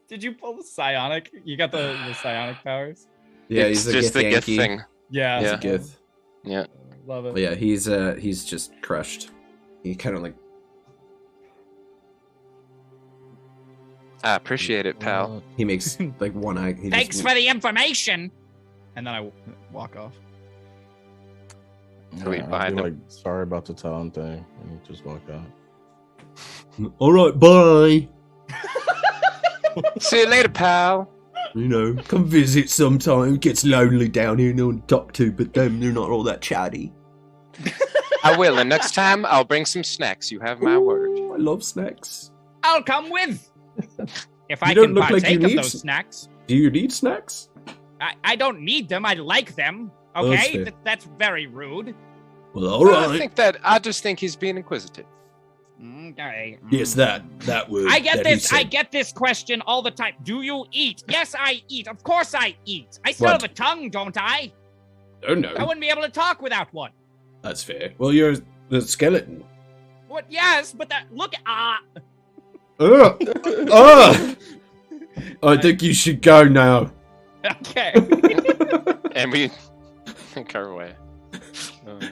Did you pull the psionic? You got the psionic powers? Yeah, It's he's a just Gith the gift Yankee. thing. Yeah. Yeah. Gith. Yeah. Love it. But yeah, he's just crushed. He kind of like I appreciate it, pal. he makes like one eye. He Thanks just, for the information. And then I walk off. Leave I'd behind be him. like, sorry about the talon thing, and just walk out. All right, bye. See you later, pal. You know, come visit sometime. It gets lonely down here, no one to talk to, but them, they're not all that chatty. I will, and next time I'll bring some snacks. You have my word. I love snacks. I'll come with. If I You don't can look like partake you of need those s- snacks. Do you need snacks? I don't need them. I like them. Oh, that's Okay? fair. That's very rude. Well, all I just think he's being inquisitive. Okay. Yes, that word. I get that he this. I said. get this question all the time. Do you eat? Yes, I eat. Of course, I eat. I still What? have a tongue, don't I? Oh no, I wouldn't be able to talk without one. that's fair. Well, you're the skeleton. What? Yes, but that. Look. Ugh. I think you should go now. Okay. And we go away.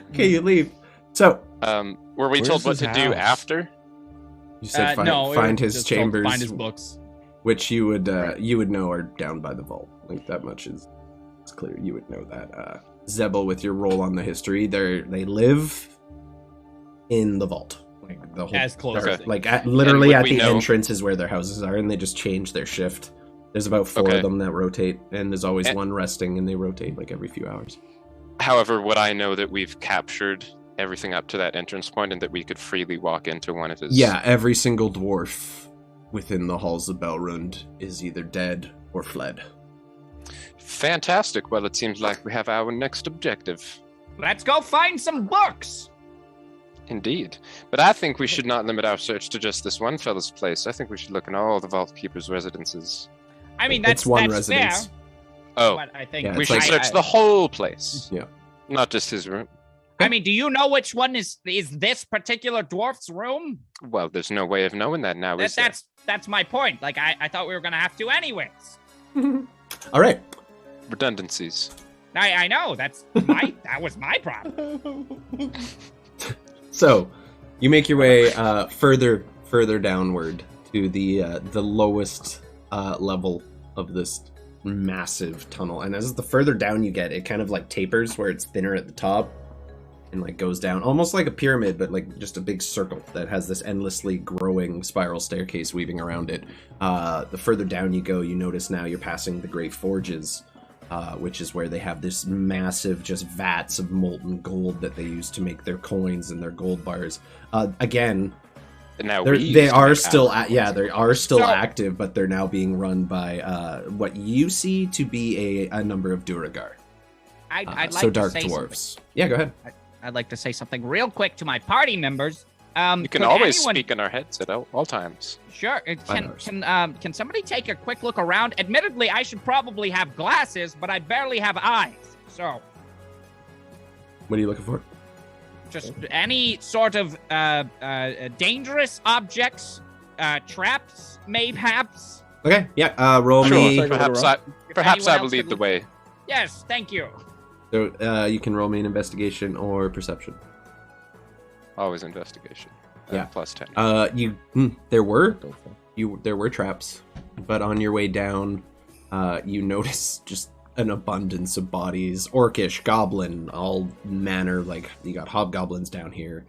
Okay, you leave. So Were we Where's told what his to do house? after? you said No, it find was his just told to chambers, Find his books. which you would know are down by the vault. Like that much is it's clear. You would know that. Sebil, with your roll on the history, they live in the vault. Like the whole As close Okay. as they like can. literally And would at we the know- entrance is where their houses are, and they just change their shift. There's about 4 Okay. of them that rotate, and there's always And- one resting, and they rotate like every few hours. However, would I know that we've captured everything up to that entrance point and that we could freely walk into one of his... Yeah, every single dwarf within the Halls of Belrund is either dead or fled. Fantastic. Well, it seems like we have our next objective. Let's go find some books. Indeed. But I think we should not limit our search to just this one fellow's place. I think we should look in all the Vault Keeper's residences. I mean, It's that's one that's residence. fair. Oh, But I think Yeah, we it's should like- search the whole place. Yeah. Not just his room. I mean, do you know which one is this particular dwarf's room? Well, there's no way of knowing that now, is there? That's my point. Like I thought we were gonna have to anyways. All right. Redundancies. I know that was my problem. So, you make your way further downward to the lowest level of this massive tunnel. And as the further down you get, it kind of like tapers where it's thinner at the top and like goes down almost like a pyramid, but like just a big circle that has this endlessly growing spiral staircase weaving around it. The further down you go, you notice now you're passing the Great Forges, which is where they have this massive just vats of molten gold that they use to make their coins and their gold bars. Again, And now they are still So- active, but they're now being run by what you see to be a number of Duragar. I'd like So to dark say dwarves. Yeah, go ahead. I'd like to say something real quick to my party members. You can could always anyone- speak in our heads at all times. Sure. hours. Can somebody take a quick look around? Admittedly, I should probably have glasses, but I barely have eyes. So, What are you looking for? just any sort of dangerous objects, traps, mayhaps. Okay, yeah. Roll Sure, me. Take a look perhaps around. perhaps I anyone will else lead could- the way. Yes, thank you. So you can roll me an investigation or perception. Always investigation. Yeah. Plus 10. There were traps, but on your way down, you notice just an abundance of bodies, orcish, goblin, all manner. Like you got hobgoblins down here,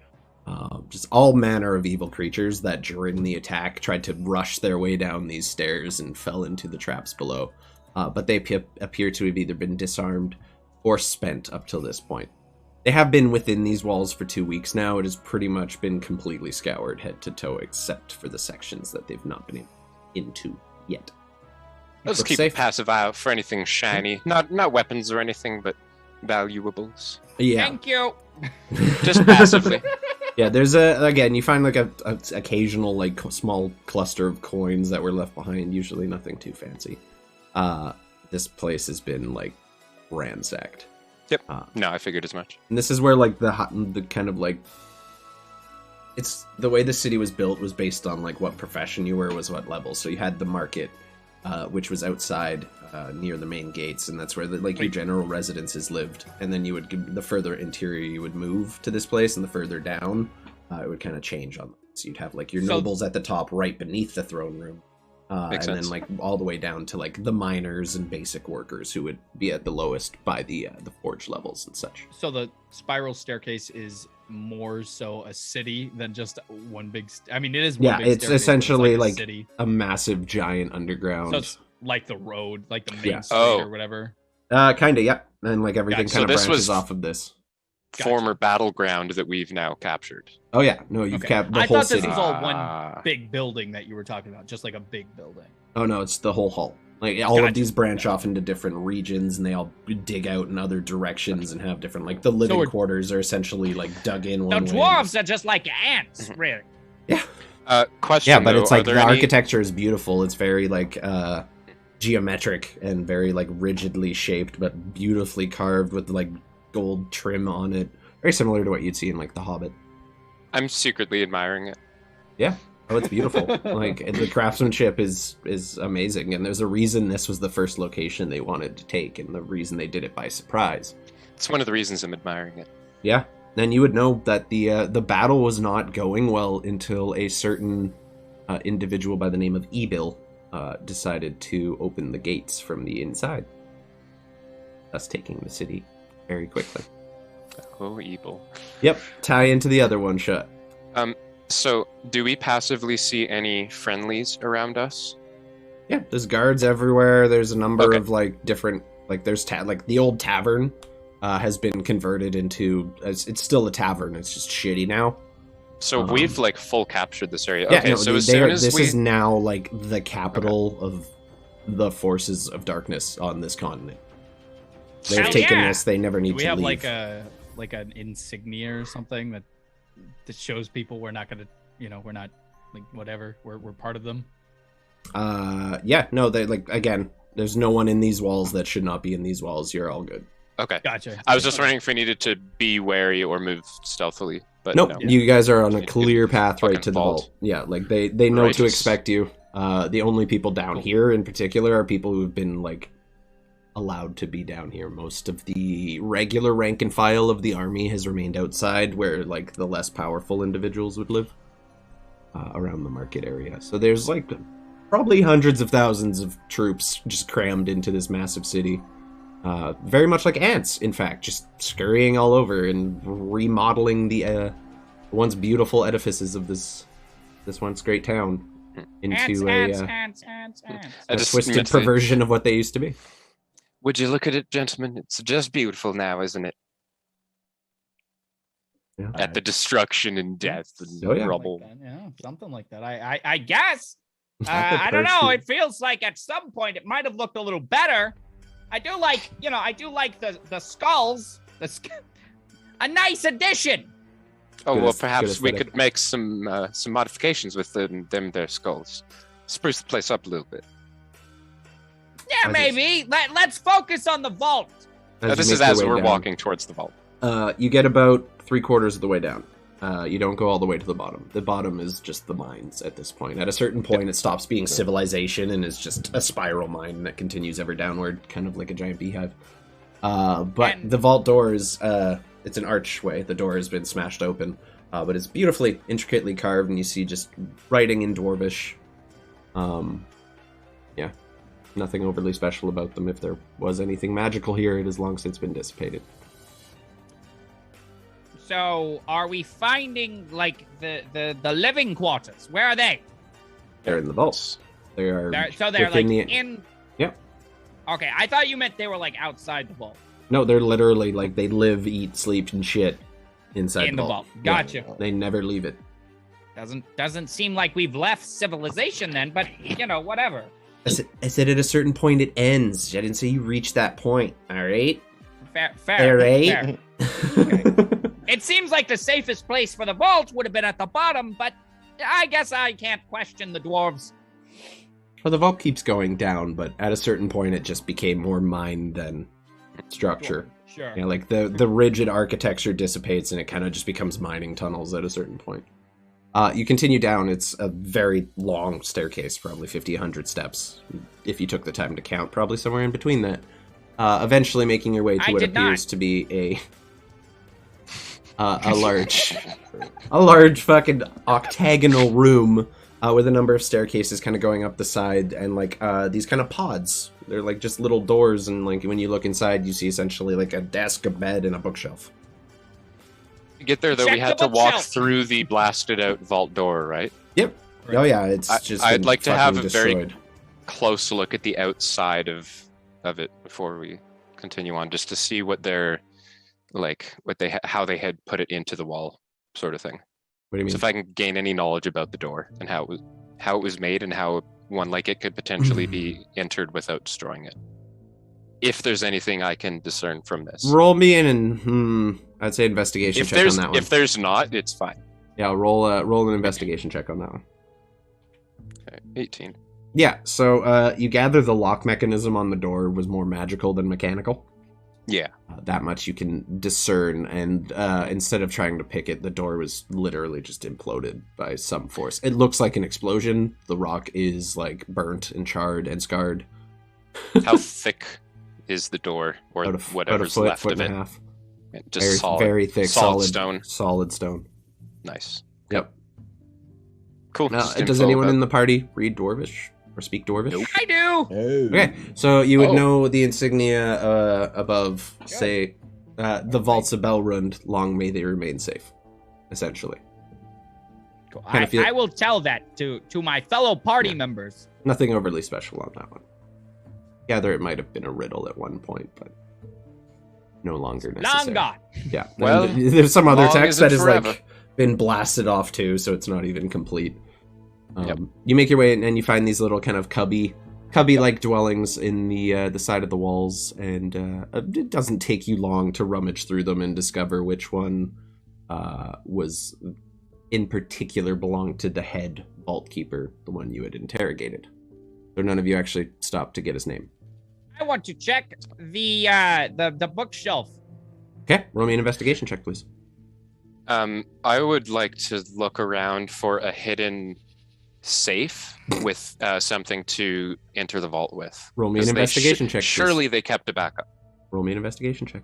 just all manner of evil creatures that during the attack tried to rush their way down these stairs and fell into the traps below. But they appear to have either been disarmed or spent up till this point. They have been within these walls for 2 weeks now. It has pretty much been completely scoured head to toe, except for the sections that they've not been into yet. Let's Look keep safe. a passive eye out for anything shiny. Not weapons or anything, but valuables. Yeah. Thank you. Just passively. Yeah, there's again, you find like a occasional like small cluster of coins that were left behind, usually nothing too fancy. This place has been like ransacked. Yep. No, I figured as much. And this is where like the kind of like it's the way the city was built was based on like what profession you were was what level. So you had the market, which was outside near the main gates, and that's where your general residences lived. And then you would the further interior you would move to this place, and the further down it would kind of change on them. So you'd have like your nobles at the top, right beneath the throne room, and then like all the way down to like the miners and basic workers who would be at the lowest by the forge levels and such. So the spiral staircase is more so a city than just one big. I mean, it is. One big It's staircase, essentially but like it's a city. a massive giant underground. So it's like the road, like the main Yeah. street Oh. or whatever. Kind of, yeah. And like everything Gotcha. kind So of this branches was- off of this. Gotcha. Former battleground that we've now captured. Oh yeah, no, you've Okay. capped the I whole thought this city. was all Ah. one big building that you were talking about, just like a big building. Oh no, it's the whole hall. Like all of Gotcha. these branch off into different regions, and they all dig out in other directions and have different. Like the living we're- quarters are essentially like dug in The one way. dwarves are just like ants, really. Question. Yeah, but though, it's like are the there any- architecture is beautiful. It's very like geometric and very like rigidly shaped, but beautifully carved with like gold trim on it. Very similar to what you'd see in like The Hobbit. I'm secretly admiring it. Oh, it's beautiful. Like the craftsmanship is amazing, and there's a reason this was the first location they wanted to take, and the reason they did it by surprise. It's one of the reasons I'm admiring it. Yeah, then you would know that the battle was not going well until a certain individual by the name of Ebil decided to open the gates from the inside, thus taking the city very quickly. Oh, evil. Yep, tie into the other one shot. So, do we passively see any friendlies around us? Yeah, there's guards everywhere. There's a number Okay. of like different like there's like the old tavern has been converted into it's still a tavern. It's just shitty now. So we've like full captured this area. Yeah, Okay, no, so as they soon are, as this we is now like the capital of the forces of darkness on this continent. They've Hell taken yeah. this. They never need Do we to have leave. like an insignia or something that shows people we're not gonna, we're not like whatever. We're part of them. Yeah, no, they like again. There's no one in these walls that should not be in these walls. You're all good. Okay. Gotcha. I was just wondering if we needed to be wary or move stealthily, but Nope, no. you guys are on a It- clear path right fucking to the vault. vault. Yeah, like they know to Righteous. expect you. The only people down here in particular are people who've been like allowed to be down here. Most of the regular rank and file of the army has remained outside, where like the less powerful individuals would live around the market area. So there's like probably hundreds of thousands of troops just crammed into this massive city. Very much like ants, in fact, just scurrying all over and remodeling the once beautiful edifices of this once great town into Ants. I a just twisted meant to- perversion of what they used to be. Would you look at it, gentlemen? It's just beautiful now, isn't it? Yeah. At the destruction and death and Oh, yeah. rubble. Like that, yeah, something like that. I guess. I don't know. It feels like at some point it might have looked a little better. I do like the skulls. A nice addition. Oh Good well, aes- perhaps good we aesthetic. could make some modifications with their skulls. Spruce the place up a little bit. Yeah, I maybe. Let's focus on the vault. As This you is make your as way we're down, walking towards the vault. You get about 3/4 of the way down. You don't go all the way to the bottom. The bottom is just the mines at this point. At a certain point, it stops being civilization and is just a spiral mine that continues ever downward, kind of like a giant beehive. But And- the vault doors, it's an archway. The door has been smashed open, but it's beautifully, intricately carved, and you see just writing in Dwarvish. Yeah, nothing overly special about them. If there was anything magical here, it has long since been dissipated. So, are we finding like the living quarters? Where are they? They're in the vaults. They are They're within like the... in. Yep. Okay, I thought you meant they were like outside the vault. No, they're literally like they live, eat, sleep, and shit inside In the the vault. vault. Gotcha. They never leave it. Doesn't seem like we've left civilization then, but whatever. I said at a certain point it ends. I didn't say you reach that point. All right. Fair. All right. It seems like the safest place for the vault would have been at the bottom, but I guess I can't question the dwarves. Well, the vault keeps going down, but at a certain point it just became more mine than structure. Sure. Yeah, like the rigid architecture dissipates and it kind of just becomes mining tunnels at a certain point. You continue down. It's a very long staircase, probably 50, 100 steps. If you took the time to count, probably somewhere in between that. Eventually making your way to what appears to be a large fucking octagonal room with a number of staircases kind of going up the side and like these kind of pods. They're like just little doors, and like when you look inside, you see essentially like a desk, a bed, and a bookshelf. To get there, though, we had to walk through the blasted out vault door, right? Yep. Right. Oh yeah, it's just. I'd like to have a destroyed. very close look at the outside of it before we continue on, just to see what they're like, how they had put it into the wall, sort of thing. What do you mean? So if I can gain any knowledge about the door and how it was made and how one like it could potentially be entered without destroying it. If there's anything I can discern from this. Roll me in and I'd say investigation check on that one. If there's not, it's fine. Yeah, roll an investigation check on that one. Okay, 18. Yeah, so you gather the lock mechanism on the door was more magical than mechanical. Yeah. That much you can discern, and instead of trying to pick it, the door was literally just imploded by some force. It looks like an explosion. The rock is like burnt and charred and scarred. How thick is the door, or whatever's left of it? And a half. Just very thick, solid stone. Solid stone. Nice. Yep. Cool. Now, does anyone in the party read Dwarvish or speak Dwarvish? Nope. I do. Okay, so you would know the insignia above, say, the Halls of Belrund, long may they remain safe, essentially. Cool. I will tell that to my fellow party members. Nothing overly special on that one. Gather it might have been a riddle at one point, but no longer necessary. Long gone. Yeah, well, there's some other text that has forever. like been blasted off too, so it's not even complete. Yep. You make your way in and you find these little kind of cubby-like dwellings in the side of the walls, and it doesn't take you long to rummage through them and discover which one was in particular belonged to the head vault keeper, the one you had interrogated. So none of you actually stopped to get his name. I want to check the bookshelf. Okay, roll me an investigation check, please. I would like to look around for a hidden safe with something to enter the vault with. Roll me an investigation check, please. Surely they kept a backup. Roll me an investigation check.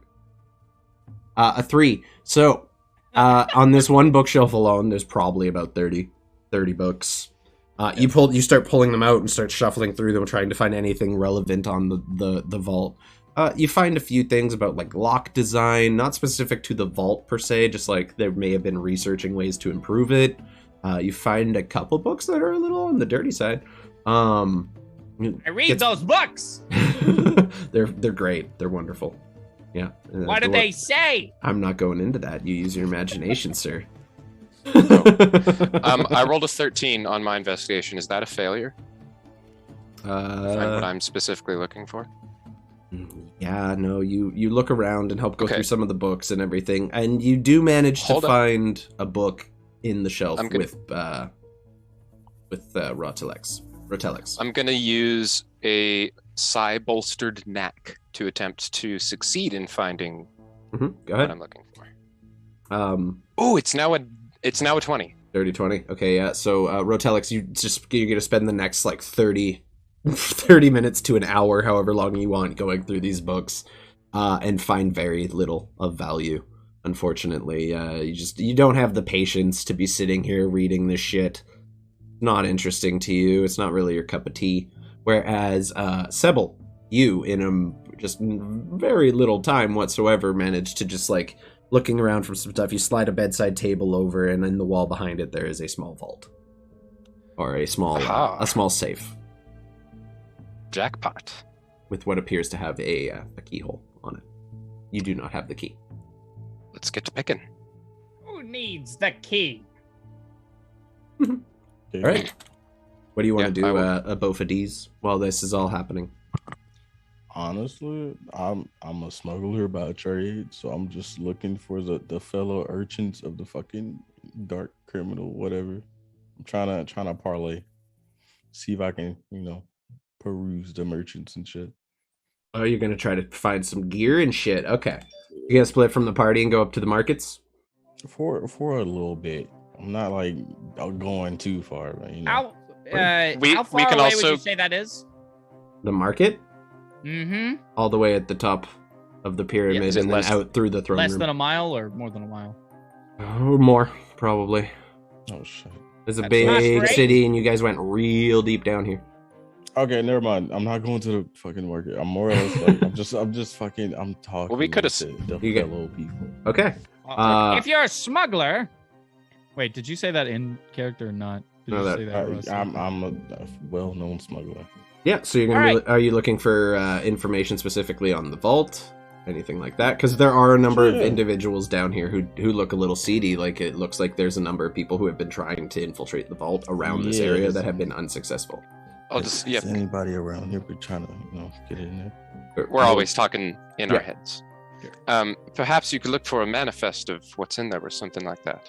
A 3. So, on this one bookshelf alone, there's probably about 30 books. You start pulling them out and start shuffling through them, trying to find anything relevant on the vault. You find a few things about like lock design, not specific to the vault per se, just like there may have been researching ways to improve it. You find a couple books that are a little on the dirty side. I read those books. They're great. They're wonderful. Yeah. What do they say? I'm not going into that. You use your imagination, sir. I rolled a 13 on my investigation. Is that a failure? Find what I'm specifically looking for. Yeah, no, you look around and help go through some of the books and everything, and you do manage to find a book in the shelf with Roteleks. I'm gonna use a psi bolstered knack to attempt to succeed in finding Go what ahead. I'm looking for. It's now a 20. Dirty 20. Okay, yeah. So Roteleks, you're gonna spend the next like 30 minutes to an hour, however long you want, going through these books, and find very little of value. Unfortunately, you don't have the patience to be sitting here reading this shit. Not interesting to you. It's not really your cup of tea. Whereas Sebil, you in just very little time whatsoever managed to just like looking around for some stuff. You slide a bedside table over, and in the wall behind it there is a small vault or a small safe. Jackpot. With what appears to have a keyhole on it. You do not have the key. Let's get to picking. Who needs the key? All right. What do you want Yeah, to I do, will. Bophades, while this is all happening? Honestly, I'm a smuggler by trade, so I'm just looking for the fellow urchins of the fucking dark criminal, whatever. I'm trying to parlay, see if I can, peruse the merchants and shit. Oh, you're gonna try to find some gear and shit. Okay. You gonna split from the party and go up to the markets? For a little bit. I'm not like going too far, but How We- how we far can away would also- you say that is? The market? Mm-hmm. All the way at the top of the pyramid is it and then less- out through the throne Less room. than a mile or more than a mile? Oh, more, probably. oh shit. It's a That's big not great. city and you guys went real deep down here. Okay, never mind. I'm not going to the fucking market. I'm more or less like I'm just fucking I'm talking. Well, we coulda to the You get- fellow people. Okay. If you're a smuggler, Wait, did you say that in character or not? Did No, you that- say that? Russ? I'm a well-known smuggler. Yeah, so you're gonna All be, are you looking for information specifically on the vault? Anything like that? Because there are a number of Sure. individuals down here who look a little seedy. Like it looks like there's a number of people who have been trying to infiltrate the vault around this area Yes. that have been unsuccessful. I'll just, yeah, Is anybody around here be trying to get in there? we're always talking in our Yeah. heads. Perhaps you could look for a manifest of what's in there or something like that.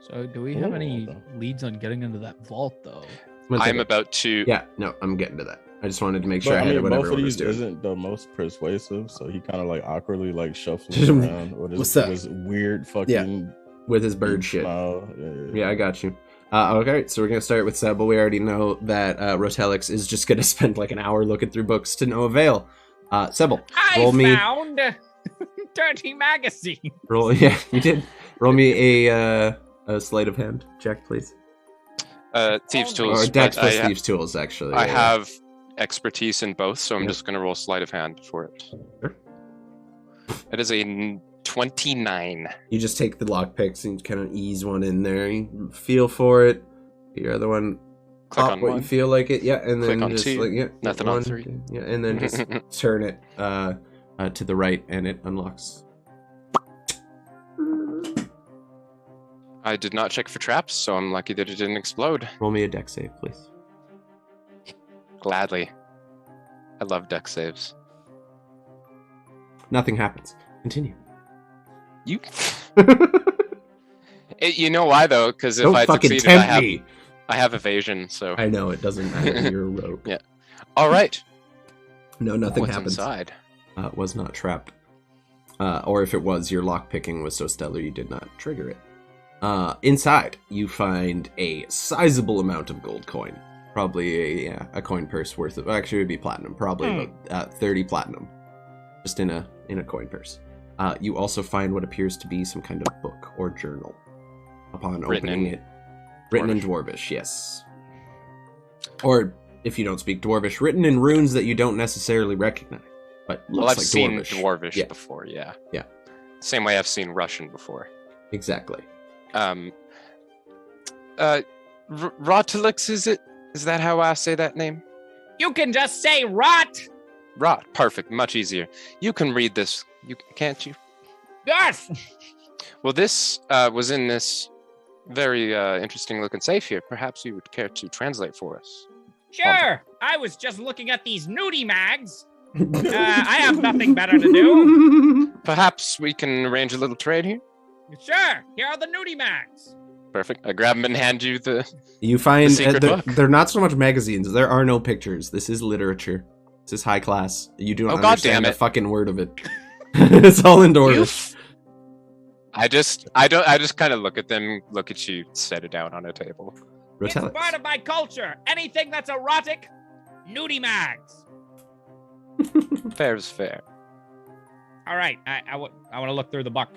So, do we have any Oh. leads on getting into that vault, though? I'm gonna take I'm it. about to. Yeah, no, I'm getting to that. I just wanted to make sure But I I had mean, what both of everyone was these doing. isn't the most persuasive, so he kind of like awkwardly like shuffles around with What's his, that? with his weird fucking With his bird big shit. smile. Yeah, I got you. Okay, so we're gonna start with Sebil. We already know that Roteleks is just gonna spend like an hour looking through books to no avail. Sebil, I roll me. found dirty magazine. Roll, yeah, you did. Roll me a sleight of hand check, please. Thieves' Or tools. Or Dex but plus I, Thieves' Tools, actually. I yeah. have expertise in both, so I'm Yep. just going to roll sleight of hand for it. Sure. It is a 29. You just take the lockpicks and kind of ease one in there. You feel for it. Your other one. Click pop on what one. you feel like it. Yeah, and Click then on just two. like yeah, Nothing on one, three. two, yeah, and then just turn it to the right, and it unlocks. I did not check for traps, so I'm lucky that it didn't explode. Roll me a deck save, please. Gladly. I love deck saves. Nothing happens. Continue. You. You know why though? Because if Don't I fucking succeeded, tempt me. I have evasion. So I know it doesn't matter. You're a rogue. Yeah. all right. No, nothing What's happens. inside? Was not trapped. Or if it was, your lock picking was so stellar you did not trigger it. Inside, you find a sizable amount of gold coin. Probably a coin purse worth of. Actually, it would be platinum. Probably about 30 platinum, just in a coin purse. You also find what appears to be some kind of book or journal. Upon Written opening in it, written in Dwarvish, yes. Or if you don't speak Dwarvish, written in runes that you don't necessarily recognize, but looks Well, I've like seen Dwarvish. Dwarvish Yeah. before. Yeah. Yeah. Same way I've seen Russian before. Exactly. Roteleks, is it? Is that how I say that name? You can just say rot. Rot. Perfect. Much easier. You can read this. Can't you? Yes. Well, this was in this very interesting looking safe here. Perhaps you would care to translate for us. Sure. I was just looking at these nudie mags. I have nothing better to do. Perhaps we can arrange a little trade here. Sure. Here are the nudie mags. Perfect. I grab them and hand you the. You find The secret book. they're not so much magazines. There are no pictures. This is literature. This is high class. You do not Oh, God understand damn a it. fucking word of it. It's all in Dwarvish. I just kind of look at them, look at you, set it down on a table. It's Roteleks. part of my culture. Anything that's erotic, nudie mags. Fair is fair. All right. I want to look through the book.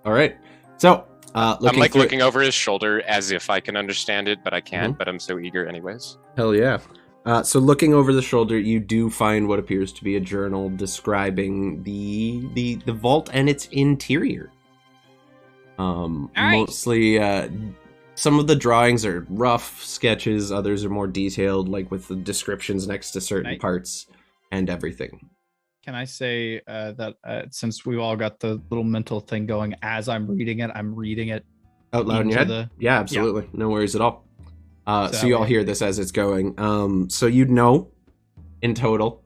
All right. So, I'm like through- looking over his shoulder as if I can understand it, but I can't. Mm-hmm. But I'm so eager, anyways. Hell yeah. So looking over the shoulder, you do find what appears to be a journal describing the vault and its interior. Nice. Mostly, some of the drawings are rough sketches. Others are more detailed, like with the descriptions next to certain Right. parts and everything. Can I say that since we all got the little mental thing going as I'm reading it Out loud in your head? into Yeah, absolutely. No worries at all. So you all hear this as it's going. So you'd know, in total,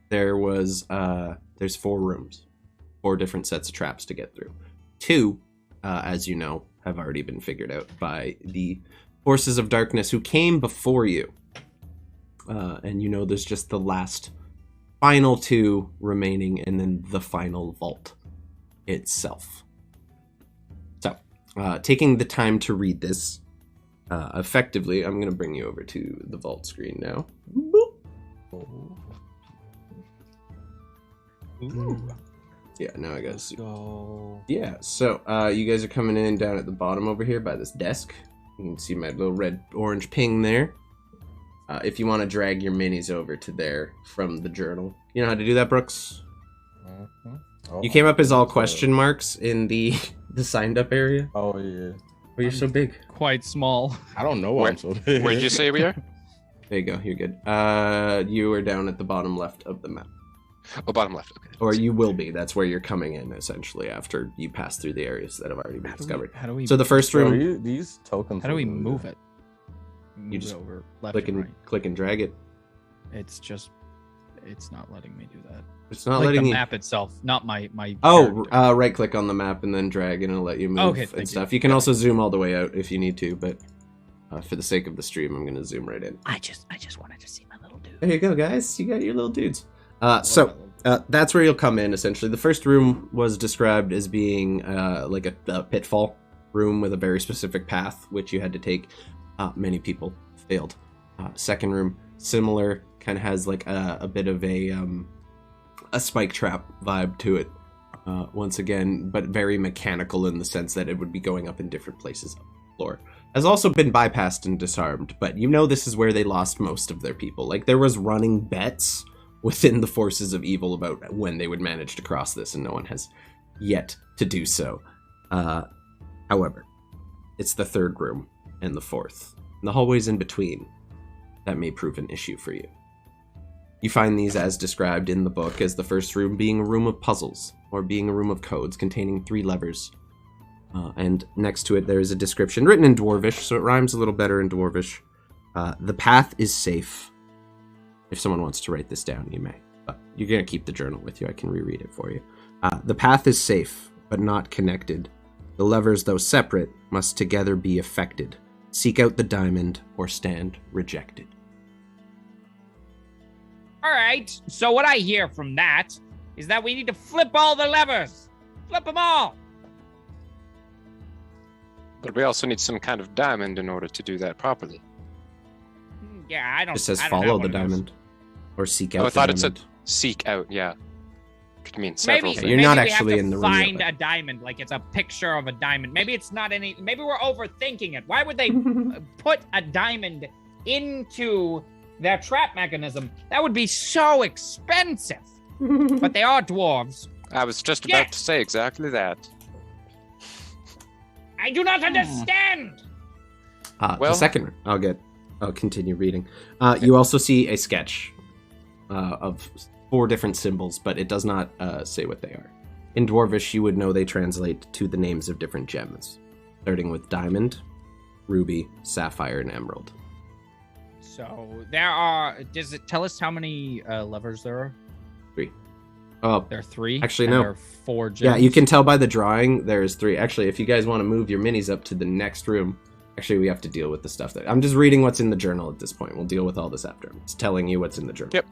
there's 4 rooms, 4 different sets of traps to get through. 2, as you know, have already been figured out by the forces of darkness who came before you. And you know there's just the last final 2 remaining, and then the final vault itself. So, taking the time to read this effectively, I'm going to bring you over to the vault screen now. Yeah, now I got to see. Yeah, so you guys are coming in down at the bottom over here by this desk. You can see my little red-orange ping there. If you want to drag your minis over to there from the journal. You know how to do that, Brooks? Mm-hmm. Oh, You came up as all question marks in the signed up area. Oh, yeah. Oh, you're so big. Quite small. I don't know why I'm so big. Where'd you say we are? There you go. You're good. You are down at the bottom left of the map. Oh, bottom left. Okay. Or you will be. That's where you're coming in, essentially, after you pass through the areas that have already been discovered. How do we? So the first Bro, room, these tokens. How do we are really move good. it? You Move just it over left click and and right. click and drag it. It's not letting me do that. It's not Like letting the you. map itself, not my. Oh, character. right click on the map and then drag, and it'll let you move Okay, and thank stuff. you. You can also zoom all the way out if you need to, but for the sake of the stream, I'm going to zoom right in. I just wanted to see my little dude. There you go, guys. You got your little dudes. That's where you'll come in, essentially. The first room was described as being like a pitfall room with a very specific path, which you had to take. Many people failed. Second room, similar, kind of has like a bit of a spike trap vibe to it. Once again, but very mechanical in the sense that it would be going up in different places on the floor. Has also been bypassed and disarmed, but you know this is where they lost most of their people. Like, there was running bets within the forces of evil about when they would manage to cross this, and no one has yet to do so. However, it's the third room and the fourth, and the hallways in between that may prove an issue for you. You find these as described in the book as the first room being a room of puzzles, or being a room of codes containing 3 levers. And next to it there is a description written in Dwarvish, so it rhymes a little better in Dwarvish. The path is safe. If someone wants to write this down, you may. But you're going to keep the journal with you. I can reread it for you. The path is safe, but not connected. The levers, though separate, must together be affected. Seek out the diamond, or stand rejected. All right. So what I hear from that is that we need to flip all the levers. Flip them all. But we also need some kind of diamond in order to do that properly. Yeah, I don't. It says I don't follow have the one of those. diamond, or seek out Oh, I the thought it diamond. said seek out, yeah. Could mean several Maybe things. You're not maybe we actually have to in the room yet, find but- a diamond, like it's a picture of a diamond. Maybe it's not any. Maybe we're overthinking it. Why would they put a diamond into their trap mechanism? That would be so expensive. But they are dwarves. I was just about Yes! to say exactly that. I do not understand. The Well- second, I'll continue reading. You also see a sketch of 4 different symbols, but it does not say what they are. In Dwarvish, you would know they translate to the names of different gems, starting with diamond, ruby, sapphire, and emerald. So there are. Does it tell us how many levers there are? 3. Oh, There are 3. Actually, and no. There are 4 gems. yeah, you can tell by the drawing there's 3. Actually, if you guys want to move your minis up to the next room, actually, we have to deal with the stuff that... I'm just reading what's in the journal at this point. We'll deal with all this after. I'm just telling you what's in the journal. Yep.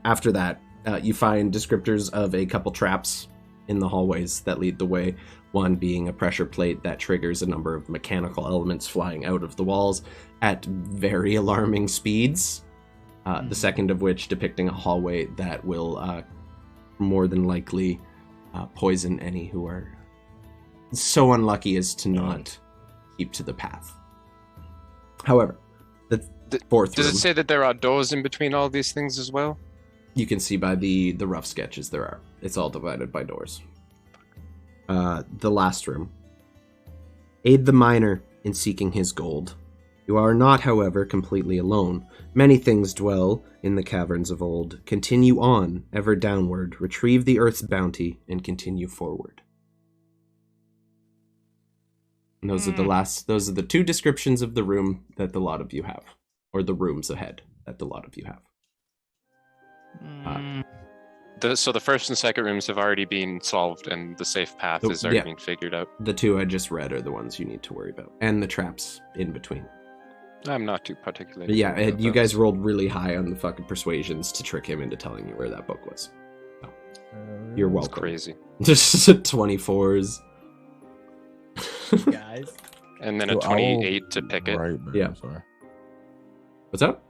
After that, you find descriptors of a couple traps in the hallways that lead the way. One being a pressure plate that triggers a number of mechanical elements flying out of the walls at very alarming speeds. The second of which depicting a hallway that will more than likely poison any who are so unlucky as to not keep to the path. However, the fourth Does room, it say that there are doors in between all these things as well? you can see by the rough sketches there are. It's all divided by doors. The last room. Aid the miner in seeking his gold. You are not, however, completely alone. Many things dwell in the caverns of old. Continue on, ever downward. Retrieve the earth's bounty and continue forward. And those are the last. Those are the two descriptions of the room that the lot of you have, or the rooms ahead that the lot of you have. So the first and second rooms have already been solved, and the safe path is already being figured out. The two I just read are the ones you need to worry about, and the traps in between. I'm not too particular. But yeah, you guys rolled really high on the fucking persuasions to trick him into telling you where that book was. So, you're That's welcome. crazy. Just 24s. Guys. And then a 28 to pick it. Right back. Yeah. I'm sorry. What's up?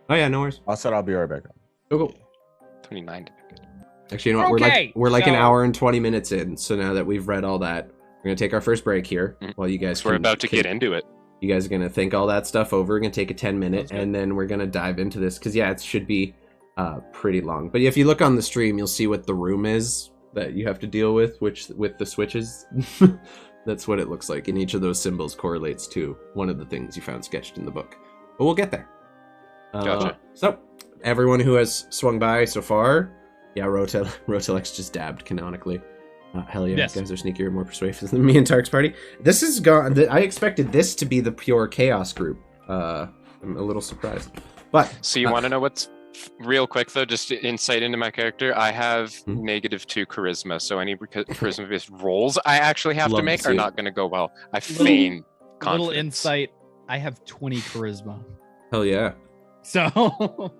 Oh yeah, no worries. I said I'll be right back. Go. 29 to pick it. Actually, you know what? Okay, we're like an so- hour and 20 minutes in. So now that we've read all that, we're gonna take our first break here while you guys. So we're about to get into it. You guys are gonna think all that stuff over. We're gonna take a 10-minute, Sounds good. and then we're gonna dive into this because it should be pretty long. But if you look on the stream, you'll see what the room is that you have to deal with, with the switches. That's what it looks like, and each of those symbols correlates to one of the things you found sketched in the book. But we'll get there. Gotcha. So, everyone who has swung by so far, Roteleks just dabbed canonically. Hell yeah, Yes. you guys are sneakier and more persuasive than me and Tark's party. This is gone. I expected this to be the pure chaos group. I'm a little surprised. But So you want to know what's real quick though? Just insight into my character. I have -2 charisma, so any charisma-based rolls I actually have Love to make to are see not going to go well. I feign confidence. Little insight. I have 20 charisma. hell yeah. So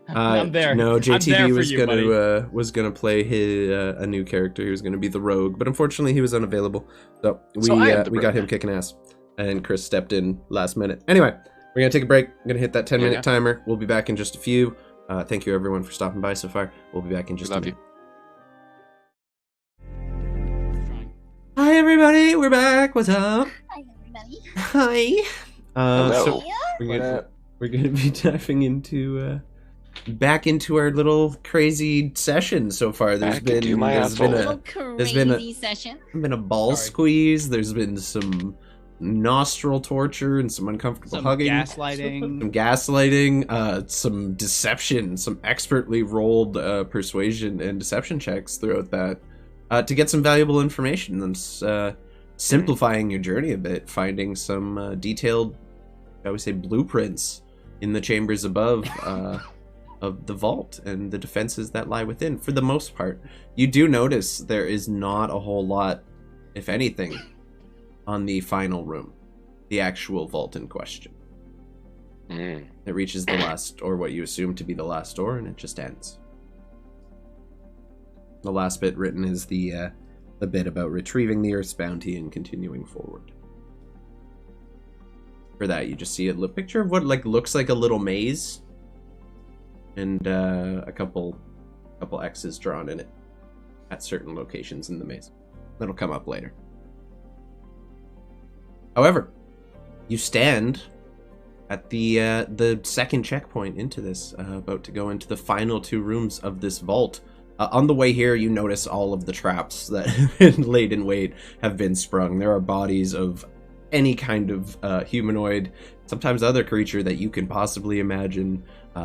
I'm there. No, I'm there JTB for was you, buddy. was gonna play his a new character. He was gonna be the rogue, but unfortunately he was unavailable. So we So I am the we got rogue. him kicking ass, and Chris stepped in last minute. Anyway, we're gonna take a break. I'm gonna hit that 10-minute Yeah. timer. We'll be back in just a few. Thank you everyone for stopping by so far. We'll be back in just a Love minute. you. Hi everybody, we're back. What's up? Hi, everybody. Hi. Hello. So we're gonna be diving into back into our little crazy session so far. There's Back into been my there's been asshole. a Little been a- crazy session. been a ball Sorry. squeeze. There's been some nostril torture and some uncomfortable Some hugging, gaslighting. some gaslighting, some deception, some expertly rolled persuasion and deception checks throughout that to get some valuable information and simplifying your journey a bit, finding some detailed, I would say, blueprints in the chambers above of the vault and the defenses that lie within. For the most part, you do notice there is not a whole lot, if anything, on the final room, the actual vault in question. Mm. It reaches the last, or what you assume to be the last door, and it just ends. The last bit written is the bit about retrieving the Earth's bounty and continuing forward. For that, you just see a picture of what looks like a little maze, and a couple X's drawn in it at certain locations in the maze. That'll come up later. However, you stand at the second checkpoint into this, about to go into the final two rooms of this vault. On the way here, you notice all of the traps that have been laid in wait have been sprung. There are bodies of any kind of humanoid, sometimes other creature that you can possibly imagine,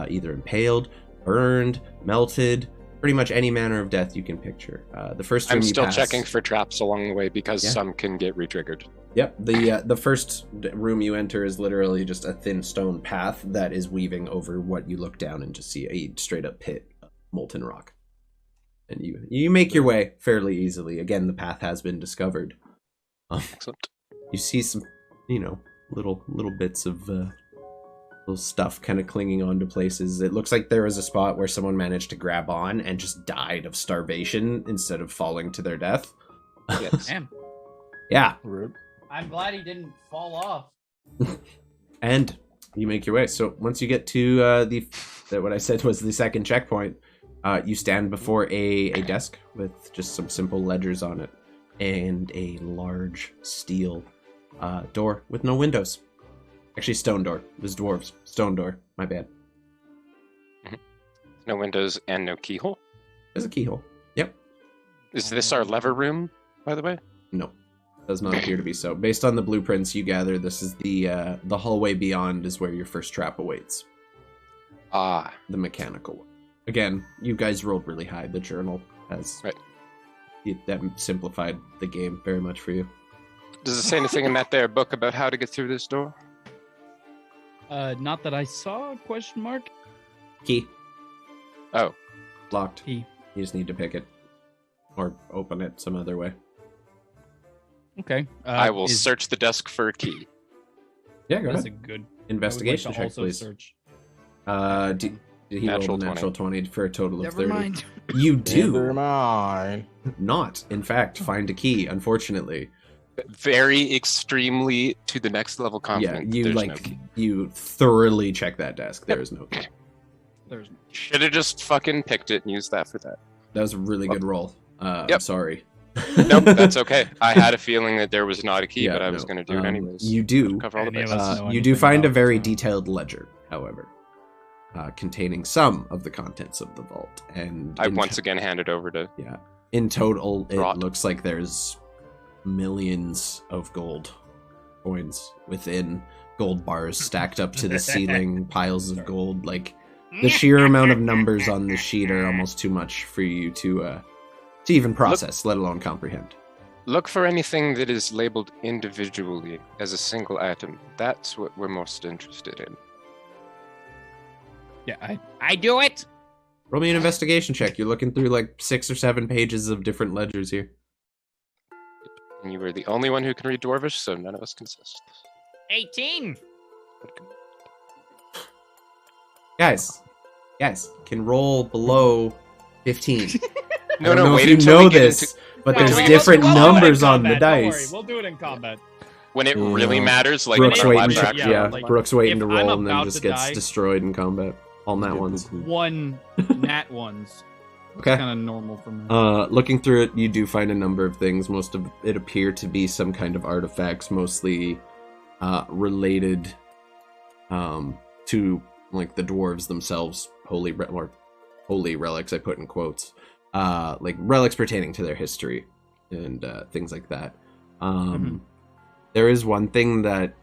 either impaled, burned, melted, pretty much any manner of death you can picture. The first room I'm you still pass- checking for traps along the way because Yeah. some can get re-triggered. Yep, the first room you enter is literally just a thin stone path that is weaving over what you look down and just see a straight up pit of molten rock. And you make your way fairly easily. Again, the path has been discovered. Excellent. You see some, little bits of little stuff kind of clinging onto places. It looks like there was a spot where someone managed to grab on and just died of starvation instead of falling to their death. Yes. Damn. Yeah. Rip. I'm glad he didn't fall off. And you make your way. So once you get to what I said was the second checkpoint, you stand before a desk with just some simple ledgers on it and a large steel door with no windows. Actually, stone door. There's dwarves. Stone door. My bad. No windows and no keyhole. There's a keyhole. Yep. Is this our lever room, by the way? No. Does not appear to be so. Based on the blueprints you gather, this is the hallway beyond is where your first trap awaits. Ah, The mechanical one. Again, you guys rolled really high. The journal has Right. that simplified the game very much for you. Does it say anything in that there book about how to get through this door? Not that I saw? Question mark. Key. Oh, Locked. Key. You just need to pick it. Or open it some other way. Okay. I will search the desk for a key. Yeah, go That's a ahead. good Investigation I would check, like to also please. Search. He Natural rolled a natural 20 for a total of Never 30. mind. You Never do mind. not, in fact, find a key, unfortunately. Very extremely to the next level Yeah, confident. you there's like no key. you thoroughly check that desk. There is no key. There's Should have just fucking picked it and used that for that. That was a really good roll. I'm Yep. sorry. Nope, that's okay. I had a feeling that there was not a key, Yeah, but I was no. going to do it anyways. You do. Cover all the Any of bases. us know You do anything find a about very the- detailed ledger, however, containing some of the contents of the vault. And I in once again handed over to. yeah, in total, it Rot. looks like there's millions of gold coins within gold bars stacked up to the ceiling, piles of gold. Like the sheer amount of numbers on the sheet are almost too much for you to even process, let alone comprehend. Look for anything that is labeled individually as a single item. That's what we're most interested in. Yeah, I do it. Roll me an investigation check. You're looking through like 6 or 7 pages of different ledgers here. And you were the only one who can read Dwarvish, so none of us can assist. 18. Guys, can roll below 15. I No, don't know wait if you until know we get this, but wait there's until we get different into- numbers on the Don't worry, dice. we'll do it in combat. when it Yeah. really matters, like Brooks when our waiting, lives to- are check, actually yeah. on the line. Brooks waiting if to I'm roll and then about just to gets die- destroyed in combat. All nat ones. One nat ones. Okay. Kind of normal for me. Looking through it, you do find a number of things. Most of it appear to be some kind of artifacts, mostly related to like the dwarves themselves, holy relics. I put in quotes, like relics pertaining to their history and things like that. There is one thing that,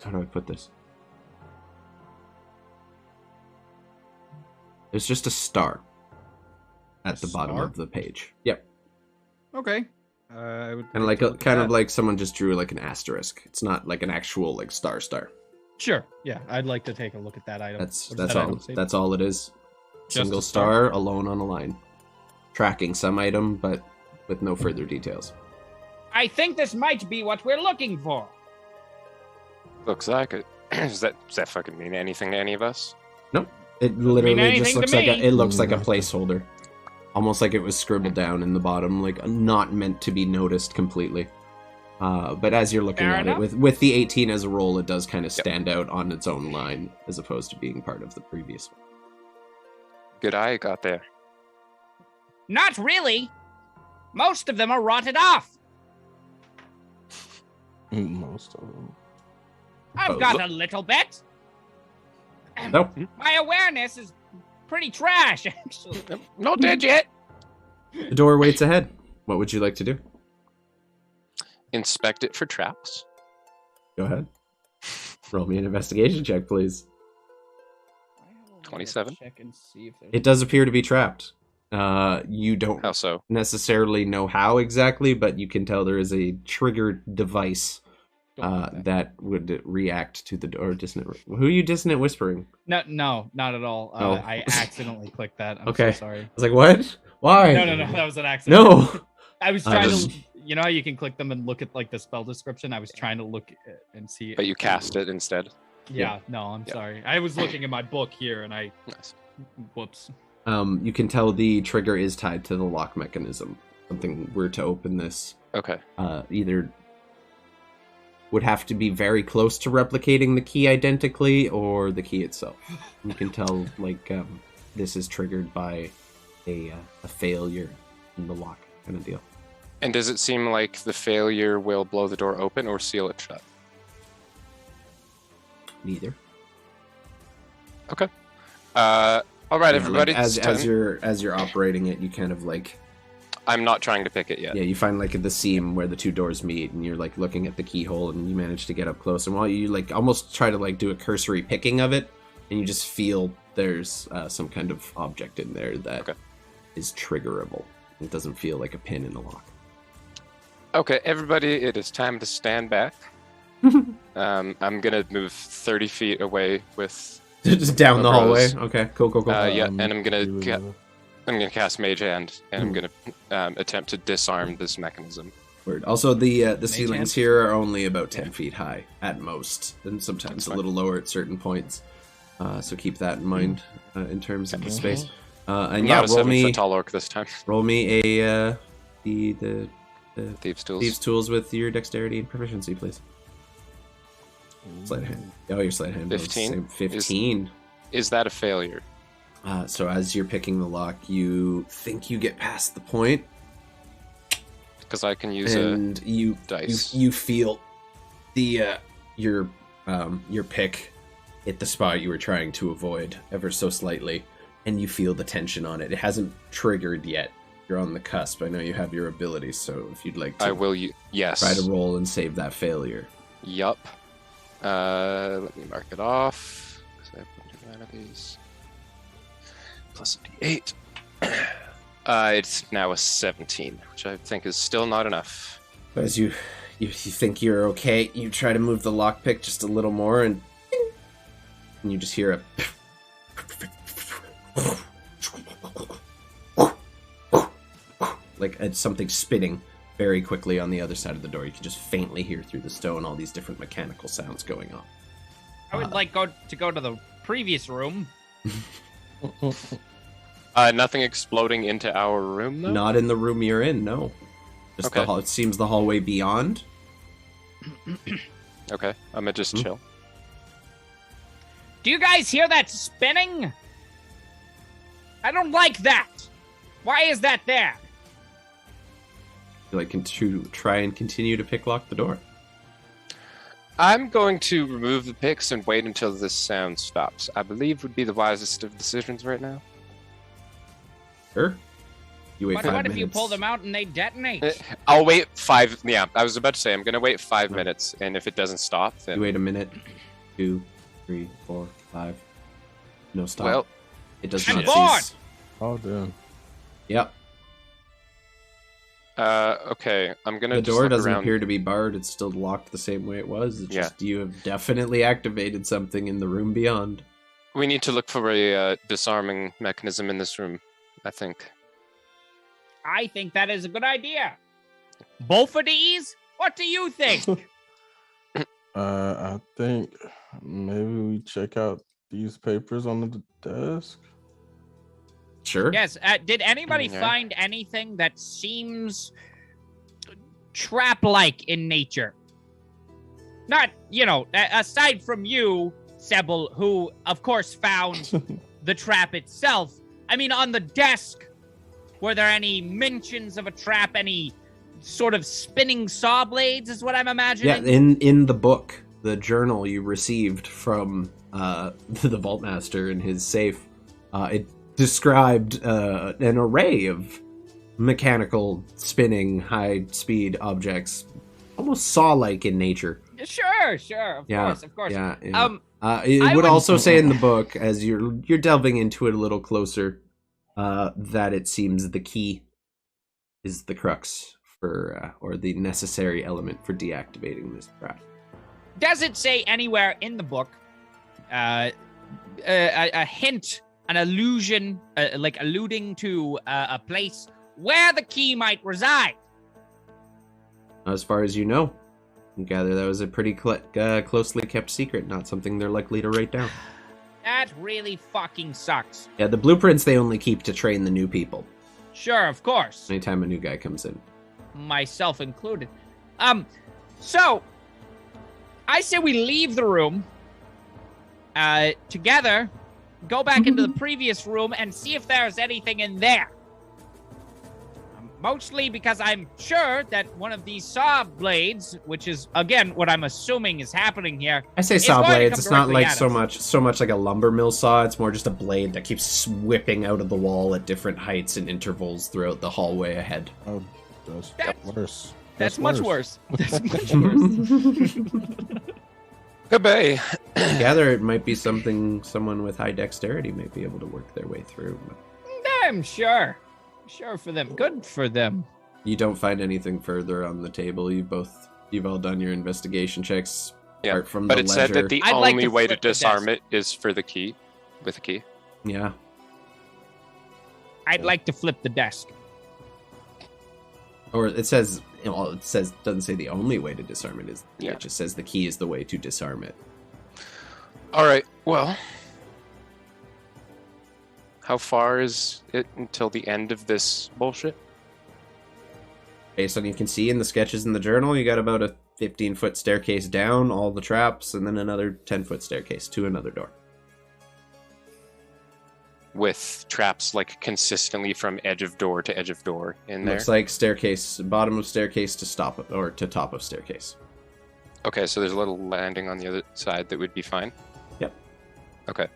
how do I put this? There's just a star at the bottom star? of the page. Yep. Okay. I would And like take a look at kind of that. like someone just drew like an asterisk. It's not like an actual like star. Sure. Yeah, I'd like to take a look at that item. That's What does that's that all. item say? That's all it is. Just Single a star star? alone on a line, tracking some item, but with no further details. I think this might be what we're looking for. Looks like it. Does that fucking mean anything to any of us? It literally just anything to looks like me. it looks like a placeholder, almost like it was scribbled down in the bottom, like not meant to be noticed completely. But as you're looking Fair at enough. it, with the 18 as a roll, it does kind of stand out on its own line as opposed to being part of the previous one. Good eye you got there. Not really. Most of them are rotted off. Most of them. I've got a little bit. No, My awareness is pretty trash, actually. Not dead yet. the door waits ahead. What would you like to do? Inspect it for traps. Go ahead. Roll me an investigation check, please. 27. Check and see if there's... It does appear to be trapped. You don't How so? necessarily know how exactly, but you can tell there is a trigger device that would react to the door. Who are you dissonant whispering? No, not at all. Oh. I accidentally clicked that. I'm Okay. so sorry. I was like, what? Why? No, that was an accident. No. I was I trying was- to. You know how you can click them and look at like the spell description? I was trying to look and see. But you cast it instead. Yeah. No, I'm Yeah. sorry. I was looking at my book here and I. Nice. Whoops. You can tell the trigger is tied to the lock mechanism. Something were to open this, Okay. either would have to be very close to replicating the key identically, or the key itself. You can tell, like, this is triggered by a failure in the lock kind of deal. And does it seem like the failure will blow the door open or seal it shut? Neither. All right, Yeah, everybody. like, as it's time. as you're operating it, you kind of like I'm not trying to pick it yet. yeah, you find like the seam where the two doors meet, and you're like looking at the keyhole, and you manage to get up close. And while you like almost try to like do a cursory picking of it, and you just feel there's some kind of object in there that is Okay. triggerable. It doesn't feel like a pin in the lock. Okay, everybody, it is time to stand back. I'm gonna move 30 feet away with. Just down the hallway. Rose. Okay, cool. Yeah, and I'm gonna cast Mage Hand, and I'm gonna attempt to disarm this mechanism. Word. Also, the ceilings hand? here are only about 10 feet high at most, and sometimes That's a fine. little lower at certain points. So keep that in mind in terms of the space. And Not a roll 7-foot me tall orc this time. roll me a the Thieves' tools. thieves tools with your dexterity and proficiency, please. Sleight of hand. Oh, your sleight of hand. 15? 15. Is that a failure? So as you're picking the lock, you think you get past the point, Because I can use and you dice. you feel the your pick hit the spot you were trying to avoid ever so slightly, and you feel the tension on it. It hasn't triggered yet. You're on the cusp. I know you have your abilities, so if you'd like to I will. Yes. try to roll and save that failure. Yup. Let me mark it off. Because I have humanities. Plus a d8. It's now a 17, which I think is still not enough. But as you think you're okay, you try to move the lockpick just a little more, and you just hear a like something spinning very quickly on the other side of the door. You can just faintly hear through the stone all these different mechanical sounds going on. I would like to go to the previous room. Nothing exploding into our room, though? Not in the room you're in, no. Just Okay. the hall. It seems the hallway beyond. Okay, I'm gonna just chill. Do you guys hear that spinning? I don't like that. Why is that there? You like to try and continue to pick lock the door. I'm going to remove the picks and wait until this sound stops. I believe would be the wisest of decisions right now. Sure. You wait But 5 what minutes. if you pull them out and they detonate? I'll wait 5. Yeah, I was about to say I'm gonna wait 5 minutes, and if it doesn't stop, then You wait a minute, 2, 3, 4, 5. No stop. well, it does I'm not bored. cease. Oh damn. Yep. okay. I'm gonna The just door look doesn't around. appear to be barred. It's still locked the same way it was. It's Yeah. just you have definitely activated something in the room beyond. We need to look for a disarming mechanism in this room. I think. I think that is a good idea. Bophades? What do you think? I think maybe we check out these papers on the desk. Sure. Yes. Did anybody Yeah. find anything that seems trap-like in nature? Not, aside from you, Sebil, who, of course, found the trap itself. I mean, on the desk, were there any mentions of a trap? Any sort of spinning saw blades is what I'm Yeah, imagining? in the book, the journal you received from the Vault Master in his safe, it described an array of mechanical, spinning, high-speed objects, almost saw-like in nature. Sure. Of Yeah, course. Yeah. yeah. I It would would- also say in the book, as you're delving into it a little closer, that it seems the key is the crux for, or the necessary element for deactivating this trap. Does it say anywhere in the book a hint, an allusion, like alluding to a place where the key might reside? As far as you know, you gather that was a pretty closely kept secret, not something they're likely to write down. That really fucking sucks. Yeah, the blueprints they only keep to train the new people. Sure, of course. Anytime a new guy comes in. Myself included. So I say we leave the room together, go back into the previous room and see if there's anything in there. Mostly because I'm sure that one of these saw blades, which is again what I'm assuming is happening here. I say It's saw going to blades. come It's not directly like at so much like a lumber mill saw. It's more just a blade that keeps whipping out of the wall at different heights and intervals throughout the hallway ahead. Oh, that's That's- worse. That's much worse. That's much worse. Goodbye. Gather it might be something someone with high dexterity might be able to work their way through. I'm sure. Sure for them. Good for them. You don't find anything further on the table. You've all done your investigation checks. Yeah, Apart from but the it said ledger. that the I'd like only to way to flip the disarm desk. it is for the key, with a key. Yeah. I'd like to flip the desk. Or it says, doesn't say the only way to disarm it is. Yeah. It just says the key is the way to disarm it. All right. Well, how far is it until the end of this bullshit? Based on you can see in the sketches in the journal, you got about a 15-foot staircase down, all the traps, and then another 10-foot staircase to another door. With traps like consistently from edge of door to edge of door in there. Looks like staircase, bottom of staircase to stop or to top of staircase. Okay, so there's a little landing on the other side that would be fine. Yep. Okay.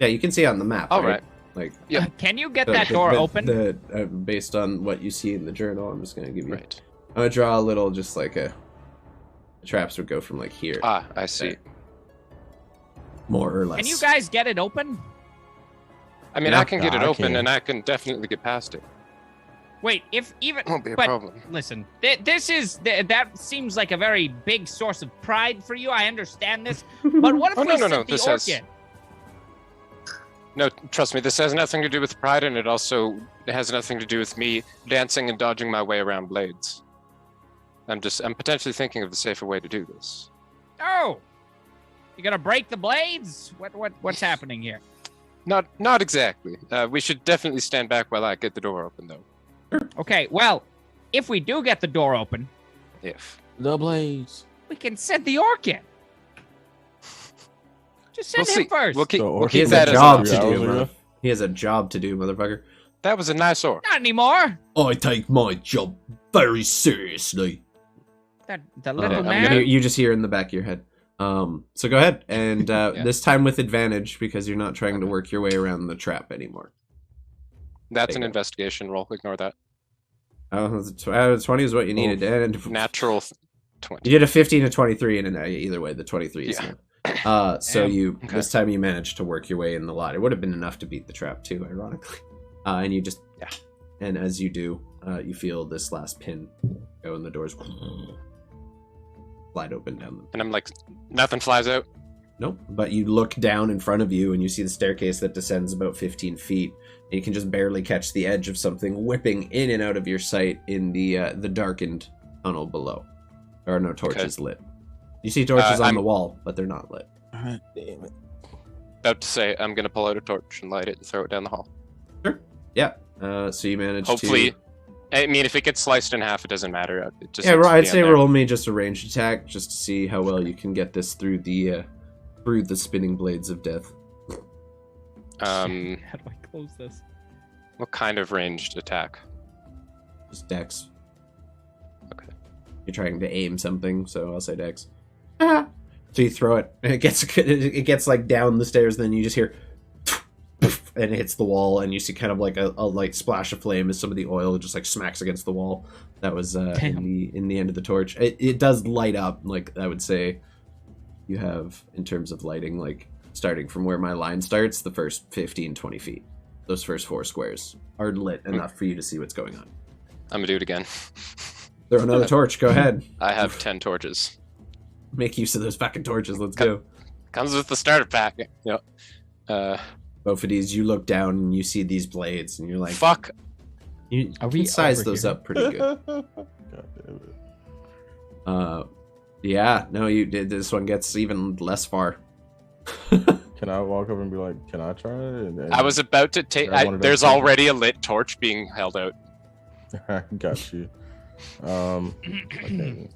Yeah, you can see on the map. All right? right. Like Yeah. Can you get that door open? Based on what you see in the journal, I'm just gonna give you. Right. I'm gonna draw a little, just like the traps would go from like here, Ah, I see. more or less. Can you guys get it open? I mean, Yeah. I can get it I open, can. and I can definitely get past it. Wait, if even Won't be a but problem. listen, that seems like a very big source of pride for you. I understand this, but what if Oh, we no, sent no, the this orc has- in? No, trust me, this has nothing to do with pride, and it has nothing to do with me dancing and dodging my way around blades. I'm potentially thinking of the safer way to do this. Oh, you gonna break the blades? What's happening here? Not exactly. We should definitely stand back while I get the door open, though. Okay, well, if we do get the door open, If. The blades. we can send the orc in. Just We'll send him see. first. We'll keep, So, we'll or He keep has that a as job an to option. do, 3 hours bro. ago? He has a job to do, motherfucker. That was a nice orc. Not anymore. I take my job very seriously. The little I'm man. You just hear in the back of your head. So go ahead, and this time with advantage because you're not trying to work your way around the trap anymore. That's an There you go. investigation roll. Ignore that. 20 is what you needed, and Natural 20. you did a 15 to 23, and either way, the 23 is Yeah. now. So Damn. Okay. this time you managed to work your way in the lot. It would have been enough to beat the trap too, ironically. And you just and as you do, you feel this last pin go, and the doors slide open down. And I'm like, nothing flies out. Nope. But you look down in front of you, and you see the staircase that descends about 15 feet. And you can just barely catch the edge of something whipping in and out of your sight in the darkened tunnel below. There are no torches lit. You see torches on I'm- the wall, but they're not lit. God damn it. About to say, I'm going to pull out a torch and light it and throw it down the hall. Yeah. So you managed Hopefully, to... I mean, if it gets sliced in half, it doesn't matter. It just Yeah, needs to I'd be say on there. roll me just a ranged attack, just to see how well you can get this through the spinning blades of death. How do I close this? What kind of ranged attack? Just dex. Okay. You're trying to aim something, so I'll say dex. So you throw it, and it gets like down the stairs, and then you just hear, and it hits the wall, and you see kind of like a light splash of flame as some of the oil just like smacks against the wall. That was in the end of the torch. It does light up, like I would say. You have in terms of lighting, like starting from where my line starts, the first 15-20 feet. Those first 4 squares are lit enough for you to see what's going on. I'm going to do it again. Throw another torch. Go ahead. I have 10 torches. Make use of those fucking torches. Let's go. Comes with the starter pack. Yep. Bophades, you look down and you see these blades, and you're like, Fuck. You Are can we size over those here? up pretty good. God damn it. Yeah, no, you did. This one gets even less far. Can I walk up and be like, can I try it? And I was about to take. Grab one of those There's torches. already a lit torch being held out. got you. Okay.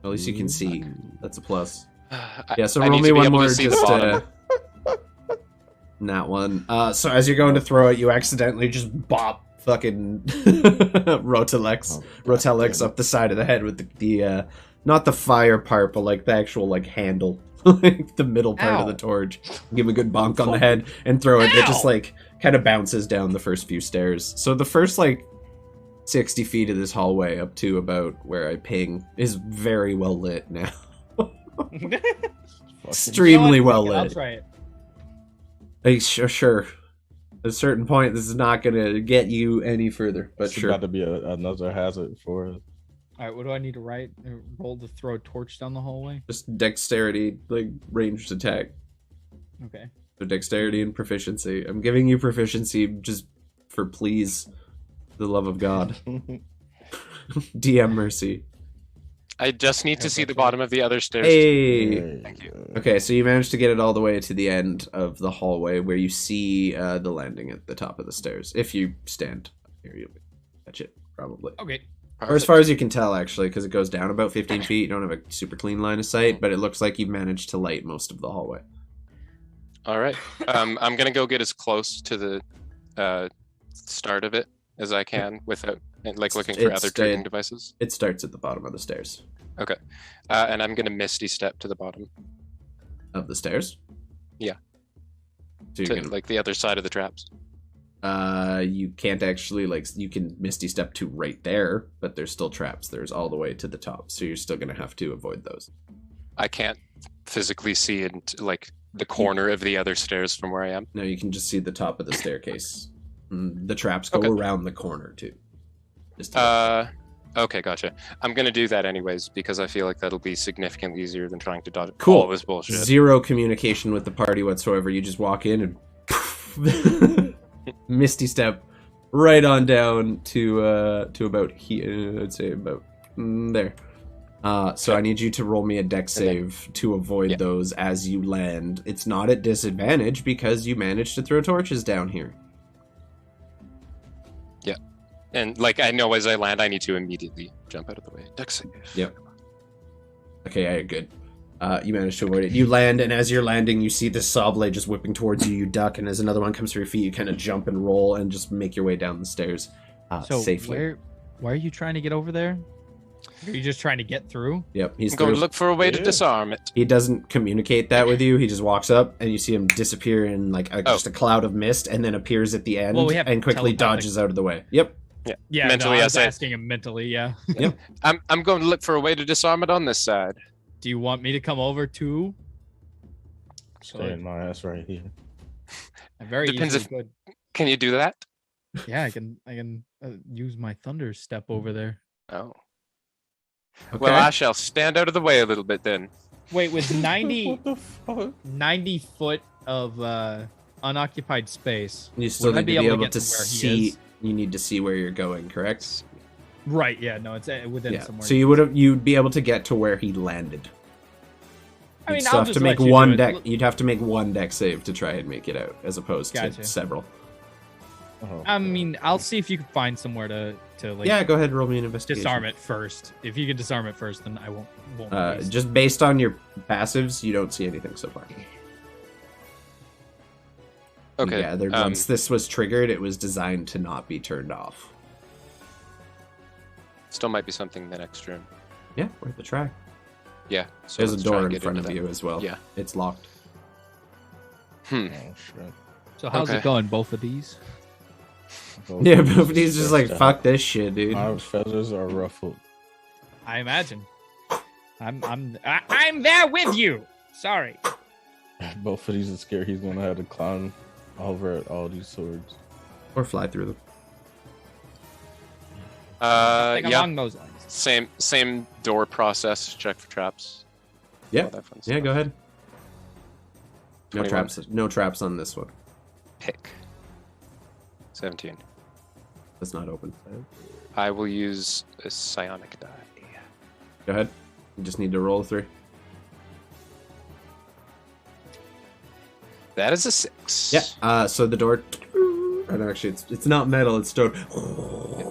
At least you can see. That's a plus. I- Yeah, so I roll need me to be one able more. to see the Just bottom. not one. So as you're going to throw it, you accidentally just bop fucking Roteleks, Oh, Roteleks damn. up the side of the head with the not the fire part, but like the actual like handle, like the middle part of Ow. the torch. Give him a good bonk on the head and throw it. It just Ow. like kind of bounces down the first few stairs. So the first like 60 feet of this hallway up to about where I ping is very well lit now. Extremely well I'll lit. try it. Hey, sure. At a certain point, this is not going to get you any further. But It's sure. about to be another hazard for us. All right, what do I need to write? Roll to throw a torch down the hallway. Just dexterity, like ranged attack. Okay. So dexterity and proficiency. I'm giving you proficiency just for please, the love of God. DM mercy. I just need to see the bottom of the other stairs. Hey. Thank you. Okay, so you managed to get it all the way to the end of the hallway where you see the landing at the top of the stairs. If you stand here, you'll catch it, probably. Okay. Or as far as you can tell, actually, because it goes down about 15 feet. You don't have a super clean line of sight, but it looks like you've managed to light most of the hallway. All right. I'm going to go get as close to the start of it as I can without looking for other trading devices. It starts at the bottom of the stairs. Okay. And I'm going to Misty Step to the bottom. Of the stairs? Yeah. So you're To, gonna, like the other side of the traps. you can't actually, you can Misty Step to right there, but there's still traps. There's all the way to the top, so you're still going to have to avoid those. I can't physically see the corner of the other stairs from where I am. No, you can just see the top of the staircase. The traps go Okay. around the corner, too. Just to Okay, gotcha. I'm going to do that anyways because I feel like that'll be significantly easier than trying to dodge Cool. all this bullshit. Zero communication with the party whatsoever. You just walk in and Misty Step right on down to about here. I'd say about there. So I need you to roll me a dex save to avoid those as you land. It's not at disadvantage because you managed to throw torches down here. Yeah. And I know as I land, I need to immediately jump out of the way. Dex save. Yep. Okay, yeah, you're good. You managed to avoid it. You land, and as you're landing, you see this saw blade just whipping towards you. You duck, and as another one comes to your feet, you kind of jump and roll and just make your way down the stairs So safely. why are you trying to get over there? Are you just trying to get through? Yep, he's I'm going through. to look for a way to disarm it. He doesn't communicate that with you. He just walks up, and you see him disappear in just a cloud of mist, and then appears at the end Well, we have and quickly telepathic- dodges out of the way. Yep. Yeah, Mentally, no, I I was say- asking him mentally. Yeah. I'm going to look for a way to disarm it on this side. Do you want me to come over too? Staying my ass right here. I very Depends easily could. Can you do that? Yeah, I can use my thunder step over there. Oh. Okay. Well, I shall stand out of the way a little bit then. Wait, with 90 What the fuck? 90 foot of unoccupied space. you still would I need to be be able to able get to to where he see. is? You need to see where you're going, correct? Right, yeah, no, it's within Yeah. somewhere. So you'd be able to get to where he landed. I mean, You'd I'll still have just to make let you one do it. deck. You'd have to make one deck save to try and make it out, as opposed Gotcha. to several. Oh, I mean, I'll see if you can find somewhere to Yeah, go ahead, roll me an investigation. disarm it first. If you can disarm it first, then I won't waste. Just based on your passives, you don't see anything so far. Okay. Yeah, once this was triggered, it was designed to not be turned off. Still might be something in the next room. Yeah, worth a try. Yeah. So There's a let's try door and in get front into of that. you as well. Yeah. It's locked. Hmm. oh shit. So how's okay. it going, both of these? Yeah, but he's just like, fuck this shit, dude. My feathers are ruffled. I imagine. I'm there with you. Sorry. Both of these are scared he's gonna have to climb over at all these swords. Or fly through them. Like Yeah. along those lines. Same door process. Check for traps. Yeah. All that fun Yeah, stuff. go ahead. No 21. traps. No traps on this one. Pick. 17. That's not open. I will use a psionic die. Go ahead. You just need to roll 3. That is a 6. Yeah. So the door. And actually, it's not metal. It's stone.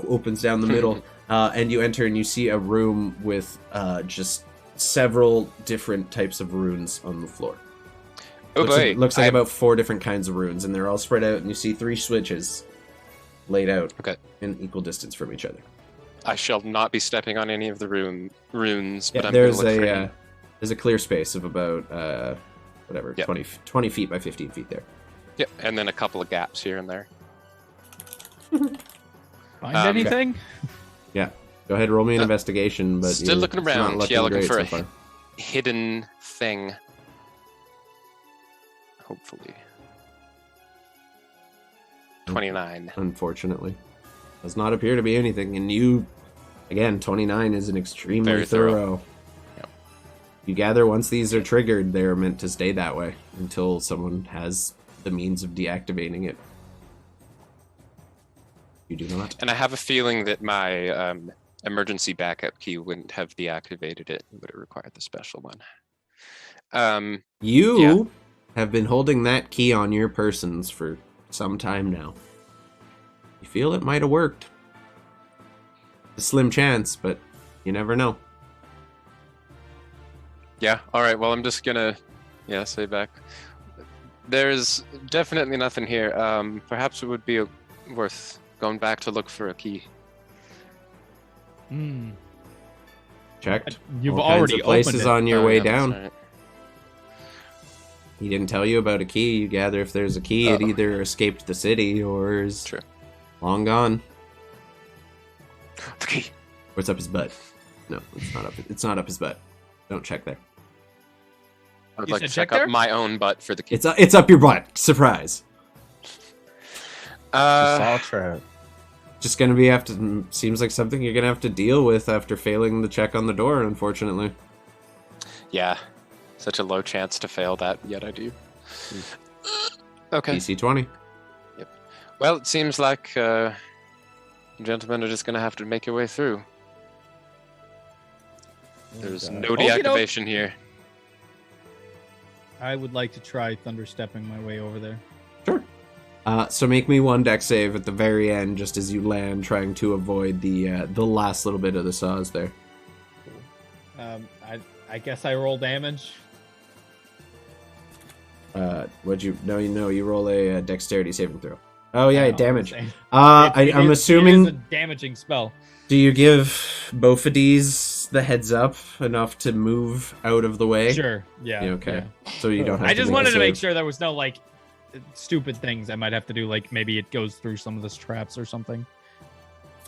Opens down the middle, and you enter, and you see a room with just several different types of runes on the floor. Oh boy. Looks like about 4 different kinds of runes, and they're all spread out, and you see 3 switches laid out in equal distance from each other. I shall not be stepping on any of the runes, but Yeah, I'm there's going to look for there's a clear space of about whatever, Yep. 20 feet by 15 feet there. Yep, and then a couple of gaps here and there. Find Okay. anything? Yeah. Go ahead, roll me an investigation, but still looking it's not around. looking Yeah, looking great for so a far. hidden thing. Hopefully. 29. Unfortunately. Does not appear to be anything. And you, again, 29 is an extremely Very thorough. Yep. You gather once these are triggered, they're meant to stay that way until someone has the means of deactivating it. You do not. And I have a feeling that my emergency backup key wouldn't have deactivated it. It would have required the special one. You have been holding that key on your persons for some time now. You feel it might have worked. A slim chance, but you never know. Yeah, alright, well, I'm just gonna, say back. There's definitely nothing here. Perhaps it would be worth going back to look for a key. Checked. You've All kinds already of places opened it. on your way Yeah, that's down. right. He didn't tell you about a key. You gather if there's a key, it either escaped the city or is True. long gone. The key. Or it's up his butt. No, it's not up. It's not up his butt. Don't check there. I would You like said to check check there? up my own butt for the key. It's up your butt. Surprise. Saw trap. Just gonna be seems like something you're gonna have to deal with after failing the check on the door, unfortunately. Yeah. Such a low chance to fail that, yet I do. Okay. DC 20. Well, it seems like gentlemen are just going to have to make your way through. There's no deactivation here. I would like to try thunderstepping my way over there. Sure. So make me one deck save at the very end, just as you land, trying to avoid the last little bit of the saws there. I guess I roll damage. You roll a dexterity saving throw. Oh yeah, I damage. understand. I'm assuming. it is a damaging spell. Do you give Bophades the heads up enough to move out of the way? Sure. Yeah. Okay. yeah. So you don't have. I to just make wanted a to make save. sure there was no like stupid things I might have to do. Like maybe it goes through some of the traps or something.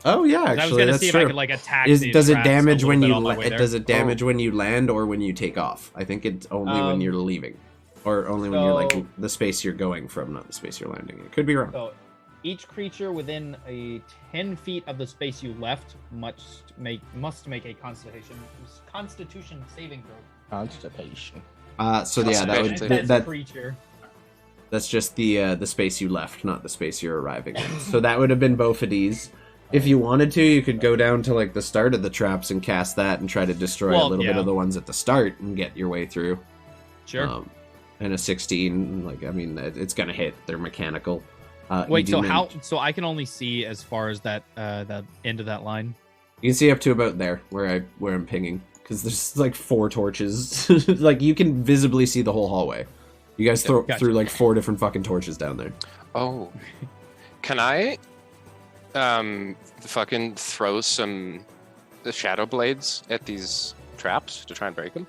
Oh yeah, I was actually, gonna that's see true. if I could like attack. Does it damage when you Does damage when you land or when you take off? I think it's only when you're leaving, or only when you're like so- the space you're going from, not the space you're landing in. Could be wrong. So each creature within a 10 feet of the space you left must make a Constitution saving throw. Constipation. So yeah, that would Constitution. that creature. that's just the space you left, not the space you're arriving in. So that would have been Bophades. If you wanted to, you could go down to like the start of the traps and cast that and try to destroy a little bit of the ones at the start and get your way through. Sure. And a 16, like I mean, it's gonna hit. They're mechanical. Wait, so how? So I can only see as far as that end of that line. You can see up to about there where I'm pinging, because there's like 4 torches. Like you can visibly see the whole hallway. You guys threw like 4 different fucking torches down there. Oh. Can I fucking throw some shadow blades at these traps to try and break them?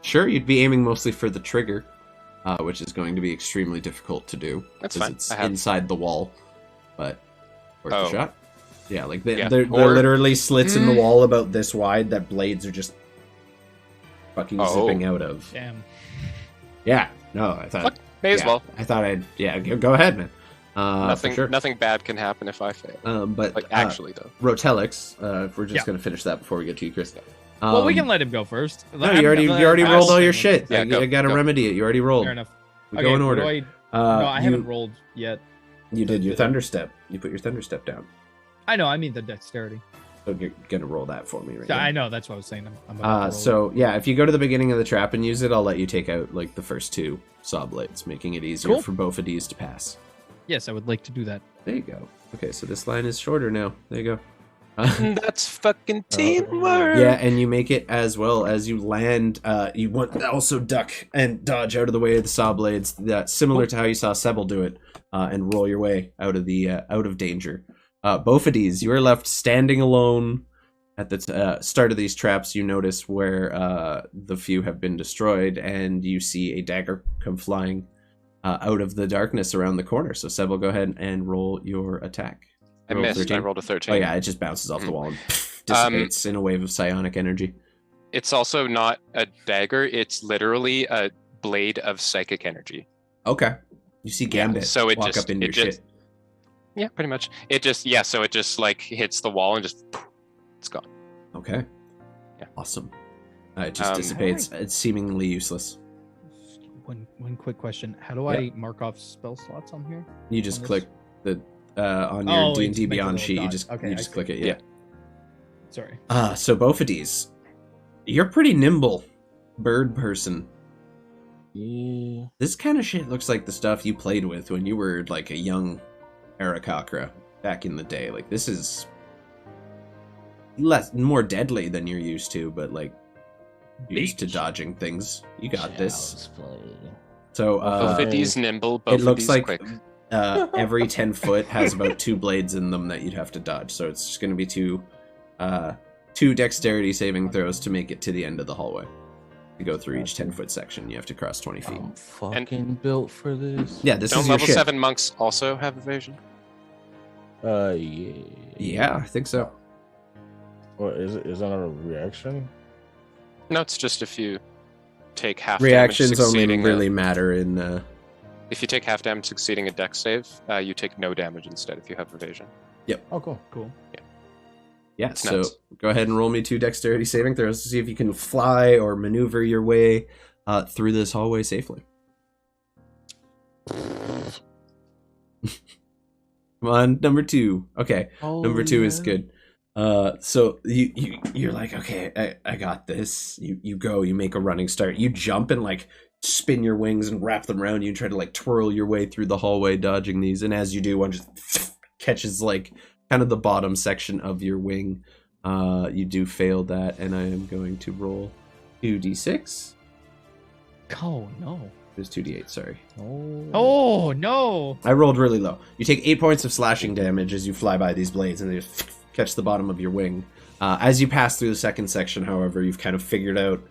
Sure, you'd be aiming mostly for the trigger, which is going to be extremely difficult to do. That's 'cause fine. It's inside the wall, but worth a shot. Yeah, like they're Or- literally slits in the wall about this wide that blades are just fucking zipping out of. Damn. Yeah, no, I thought. May as well. I thought go ahead, man. Nothing, for sure. nothing bad can happen if I fail. But Like actually, though. Roteleks, if we're just Yeah. gonna finish that before we get to you, Chris. Well, we can let him go first. No, you already rolled all your shit. Yeah, you gotta go. remedy it. You already rolled. Fair enough. We go in what order. do no, I haven't rolled yet. You did your thunderstep. You put your thunderstep down. I know. I mean the dexterity. So you're gonna roll that for me, right? Yeah, now. I know. That's what I was saying. I'm about to roll So yeah, if you go to the beginning of the trap and use it, I'll let you take out like the first 2 saw blades, making it easier Cool. for both of these to pass. it. Yes, I would like to do that. There you go. Okay, so this line is shorter now. There you go. That's fucking teamwork. Yeah, and you make it as well as you land. You want to also duck and dodge out of the way of the saw blades. That's similar to how you saw Sebil do it, and roll your way out of danger. Bophades, you are left standing alone at the start of these traps. You notice where the few have been destroyed, and you see a dagger come flying out of the darkness around the corner. So Sebil, go ahead and roll your attack. I Roll missed. 13. I rolled a 13. Oh yeah, it just bounces off the wall and dissipates in a wave of psionic energy. It's also not a dagger. It's literally a blade of psychic energy. Okay. You see Gambit so it walk just- up into it your just- shit. Yeah, pretty much. So it just like hits the wall and just it's gone. Okay. Yeah. Awesome. It just dissipates. It's seemingly useless. One quick question. How do Yeah. I mark off spell slots on here? You just On click the on your Oh, it D&D just makes a Beyond little sheet. You dot. just Okay, I see. click it. Yeah. Sorry. So Bophades, you're pretty nimble, bird person. Yeah. This kind of shit looks like the stuff you played with when you were like a young Aarakocra back in the day. Like this is more deadly than you're used to, but like you're used to dodging things. You got this. Child's play. So Bophades nimble, it looks Bophades like quick. every 10 foot has about 2 blades in them that you'd have to dodge. So it's just going to be two dexterity saving throws to make it to the end of the hallway. To go through each 10-foot section, you have to cross 20 feet. I'm fucking built for this. Yeah, this Don't is your level shit. 7 monks also have evasion? Yeah. Yeah, I think so. Or is that a reaction? No, it's just if you take half Reactions damage only succeeding really matter in. if you take half damage succeeding a dex save, you take no damage instead if you have evasion. Oh, cool. Cool. Yeah, It's so nuts. go ahead and roll me 2 dexterity saving throws to see if you can fly or maneuver your way through this hallway safely. Come on, number 2. Okay, number 2 is good. So you're like, okay, I got this. You go, you make a running start. You jump and like spin your wings and wrap them around you and try to like twirl your way through the hallway dodging these. And as you do, one just catches like kind of the bottom section of your wing. You do fail that, and I am going to roll 2d6. Oh no. It was 2d8, sorry. Oh no. I rolled really low. You take 8 points of slashing damage as you fly by these blades, and they just catch the bottom of your wing. As you pass through the second section, however, you've kind of figured out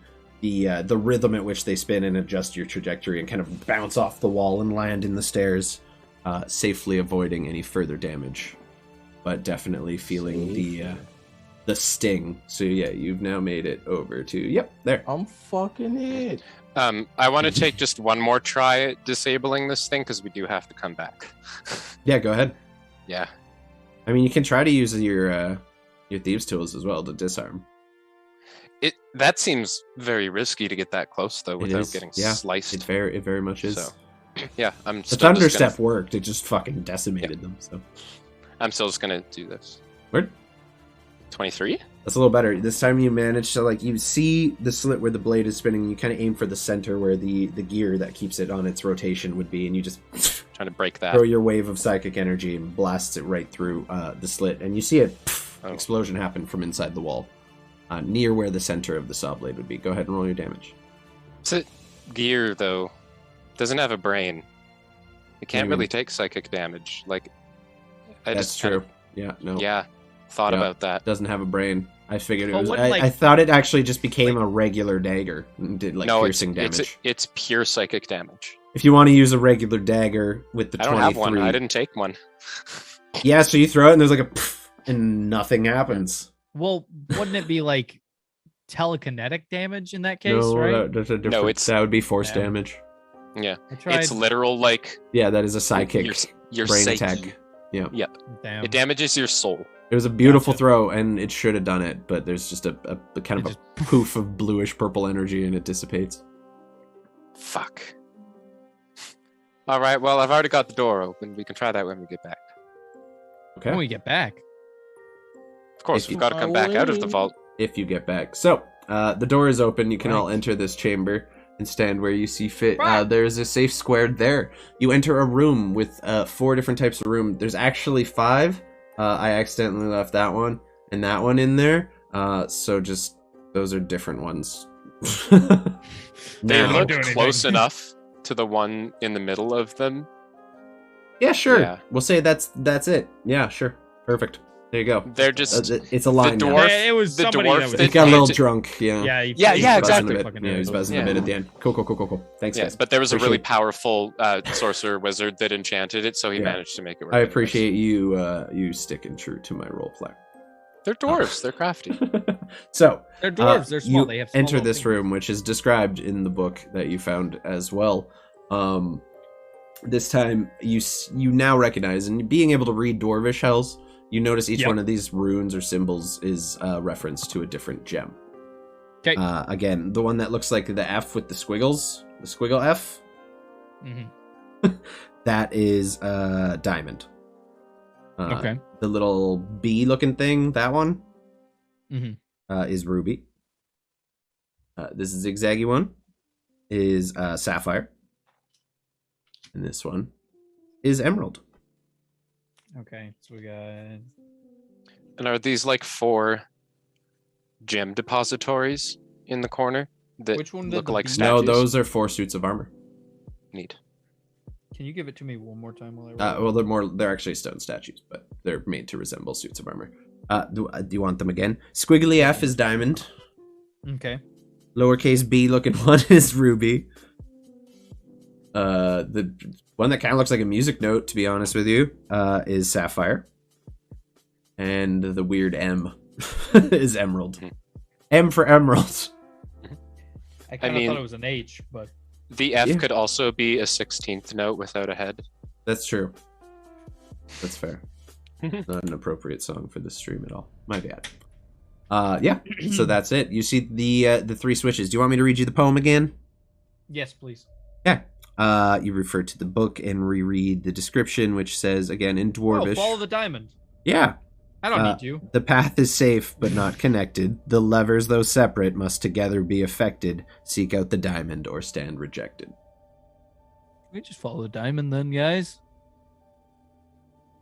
the rhythm at which they spin and adjust your trajectory and kind of bounce off the wall and land in the stairs, safely avoiding any further damage. But definitely feeling the sting. So yeah, you've now made it over to, yep, there. I'm fucking it. I want to take just one more try at disabling this thing because we do have to come back. Yeah, go ahead. Yeah. I mean, you can try to use your thieves' tools as well to disarm. That seems very risky to get that close though without getting sliced. It very much is. So, yeah, I'm The still thunder just gonna, step worked. It just fucking decimated them. So I'm still just gonna do this. Word? 23? That's a little better. This time you manage to, like, you see the slit where the blade is spinning. You kind of aim for the center where the gear that keeps it on its rotation would be, and you just Trying to break that. throw your wave of psychic energy and blasts it right through the slit. And you see a explosion happen from inside the wall, near where the center of the saw blade would be. Go ahead and roll your damage. It's a gear though. Doesn't have a brain. It can't mean? really take psychic damage. Like, That's true. Yeah, no. Yeah, thought Yeah. about that. Doesn't have a brain. I figured it Oh, was. what, I like- thought it actually just became a regular dagger and did like No, piercing damage. it's pure psychic damage. If you want to use a regular dagger with the I don't 23, have one. I didn't take one. yeah. So you throw it and there's like a and nothing happens. Well, wouldn't it be like telekinetic damage in that case, no, right? that's a different. it's- that would be force Yeah. damage. Yeah, I tried. it's literal like Yeah, that is a psychic your brain psyche. attack. Yeah, Damn. It damages your soul. it was a beautiful Gotcha. throw, and it should have done it, but there's just a kind of It a poof of bluish purple energy, and it dissipates. Fuck. All right. Well, I've already got the door open. We can try that when we get back. Okay, When we get back. Of course, If we've you- got to come back out of the vault. if you get back. So the door is open. You can all Right. enter this chamber and stand where you see fit. Right. There's a safe squared there. You enter a room with 4 different types of room. There's actually 5. I accidentally left that one and that one in there. So just those are different ones. They Now- look do anything. close enough to the one in the middle of them. Yeah, sure. Yeah. We'll say that's it. Yeah, sure. Perfect. There you go. They're just It's a line now. dwarf- it was the somebody dwarf that was. that- It got a little It- drunk. Yeah. Yeah, Yeah, He yeah, was buzzing exactly. a bit. Yeah, he was buzzing a bit at the end. Cool. Thanks, yeah, guys. but there was a really Appreciate- powerful sorcerer wizard that enchanted it, so he Yeah. managed to make it work. I anyways. appreciate you sticking true to my role play. They're dwarves. They're crafty. They're So dwarves. They're small. you They have small enter little this fingers. room, which is described in the book that you found as well. This time, you now recognize, and being able to read Dwarvish, Hells, you notice each one of these runes or symbols is a reference to a different gem. Okay. Again, the one that looks like the F with the squiggles, the squiggle F, that is diamond. Okay. The little bee-looking thing, that one, is ruby. This zigzaggy one is sapphire. And this one is emerald. Okay, so we got... And are these like 4 gem depositories in the corner that Which one did look the like bee- statues? No, those are 4 suits of armor. Neat. Can you give it to me one more time while I roll? Well, they're actually stone statues, but they're made to resemble suits of armor. Do you want them again? Squiggly F is diamond. Okay. Lowercase b looking one is ruby. The one that kind of looks like a music note, to be honest with you, is sapphire. And the weird M is emerald. M for emerald. I kind of mean- thought it was an H, but... The F Yeah. could also be a 16th note without a head. That's true. That's fair. Not an appropriate song for this stream at all. My bad. Yeah. So that's it. You see the 3 switches. Do you want me to read you the poem again? Yes, please. Yeah. You refer to the book and reread the description, which says again in Oh, Dwarvish. follow the diamond. Yeah. I don't need you. The path is safe, but not connected. The levers, though separate, must together be affected. Seek out the diamond or stand rejected. We just follow the diamond then, guys.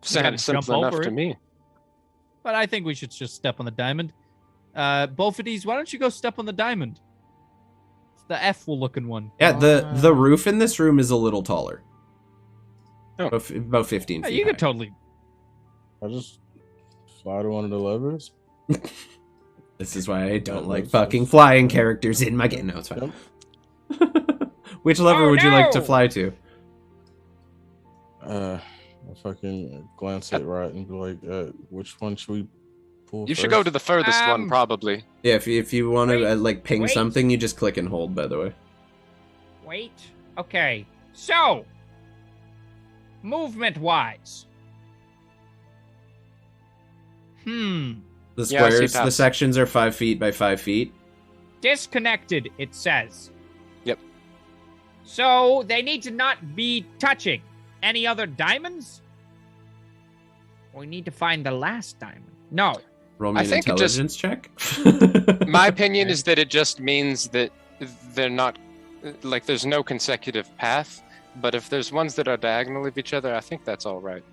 gotta Sounds jump simple enough over to it. me. But I think we should just step on the diamond. Bophades, why don't you go step on the diamond? It's the F-looking one. Yeah, the roof in this room is a little taller. Oh. About 15 Yeah, feet you high. could totally... I just fly to one of the levers. This is why I don't That like makes fucking sense. flying characters in my game. No, it's fine. Which lever Oh, would you like to no! fly to? I fucking glance at right and be like, which one should we pull You should go to first? the furthest one, probably. Yeah, if you want to Wait, like ping wait. something, you just click and hold. By the way. Wait. Okay. So, movement-wise. The Yeah, I see squares, the paths. sections are 5 feet by 5 feet. Disconnected, it says. Yep. So, they need to not be touching. Any other diamonds? We need to find the last diamond. No. Roll me I an think it just- intelligence check. My opinion is that it just means that they're not, like, there's no consecutive path. But if there's ones that are diagonal of each other, I think that's all right,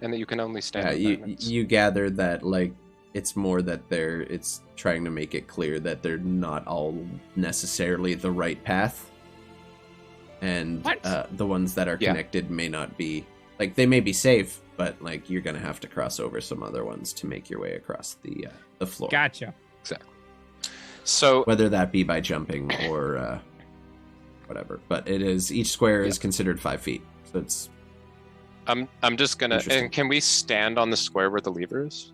and that you can only stand Yeah, on you diamonds. you gather that like it's more that it's trying to make it clear that they're not all necessarily the right path, and What? the ones that are Yeah. connected may not be like they may be safe, but like you're gonna have to cross over some other ones to make your way across the floor, Gotcha. So whether that be by jumping or whatever. But it is each square is considered 5 feet, so it's I'm just gonna. Interesting. And can we stand on the square where the lever is?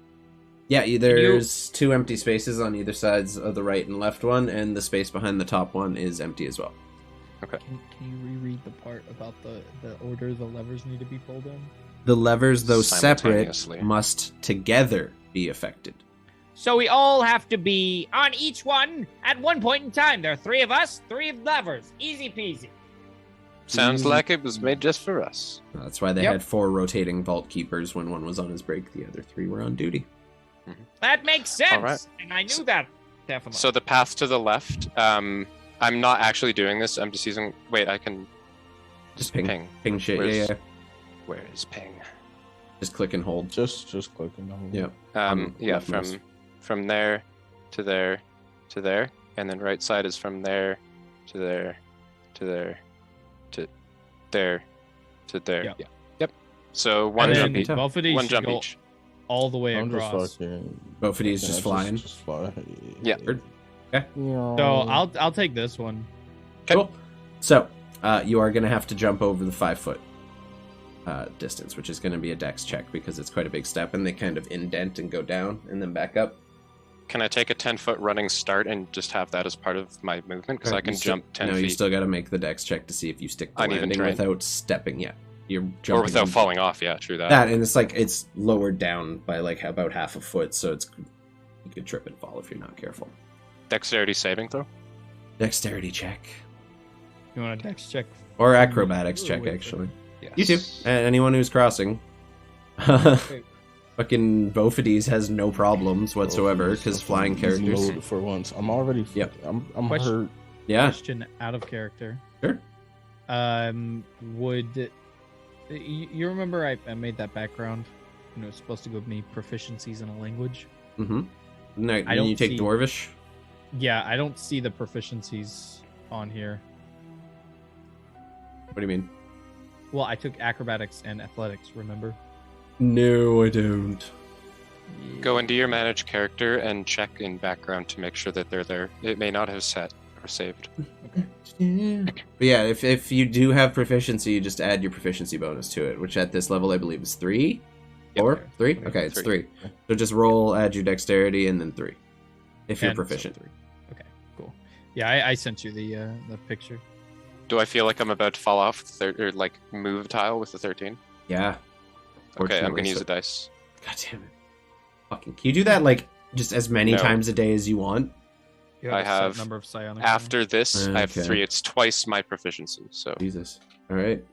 yeah. There's 2 empty spaces on either sides of the right and left one, and the space behind the top one is empty as well. Can you reread the part about the order the levers need to be pulled in? The levers, though separate, Simultaneously. must together be affected. So we all have to be on each one at one point in time. There are 3 of us, 3 levers. Easy peasy. Sounds like it was made just for us. That's why they Yep. had 4 rotating vault keepers. When one was on his break, the other 3 were on duty. That makes sense. All right. And I knew that. Definitely. So the path to the left. I'm not actually doing this. I'm just using. Wait, I can Just ping, ping. ping shit. Where's- Yeah. Where is ping? Just click and hold. Just clicking on it. Yep. Yeah, left mouse. from there to there to there, and then right side is from there to there to there to there to there. Yep. Yeah. Yep. So one And jump then each. Both of these One should jump go each. all the way I'm across. just fucking. Both of these just flying. Just fly. Yeah. Okay. So I'll take this one. Okay. Cool. So you are going to have to jump over the 5 foot distance, which is going to be a dex check because it's quite a big step, and they kind of indent and go down and then back up. Can I take a 10-foot running start and just have that as part of my movement? Because I You can still- jump 10 no, feet. you still got to make the dex check to see if you stick the Uneven landing terrain. without stepping yet. you're jumping Or without in- falling off, yeah, true that. That, and it's like it's lowered down by like about half a foot, so it's you could trip and fall if you're not careful. Dexterity saving throw? Dexterity check You want a dex check? or acrobatics Ooh, check, wait, actually. Yes. You too, and anyone who's crossing. Fucking Bophades has no problems whatsoever because flying He's characters. loaded for once. I'm already. Yep. I'm Question. hurt. Yeah, Question out of character. sure. Would you remember I made that background? You know, it's supposed to give me proficiencies in a language. Mm-hmm. No, I when don't you take see- Dwarvish. Yeah, I don't see the proficiencies on here. What do you mean? Well, I took acrobatics and athletics. Remember? No, I don't. Go into your managed character and check in background to make sure that they're there. It may not have set or saved. But yeah, if you do have proficiency, you just add your proficiency bonus to it, which at this level I believe is 3? Yep. 4? 3? Okay, it's 3. So just roll, add your dexterity, and then 3. If you're And so proficient. 3. Okay, cool. Yeah, I sent you the picture. Do I feel like I'm about to fall off or like move a tile with the 13? Yeah. Okay, I'm Fortunately, gonna use so- a dice. God damn it. Fucking, can you do that like just as many No. times a day as you want? You I a set have- number of psionic After this, I have Okay. 3. It's twice my proficiency. So Jesus. Alright.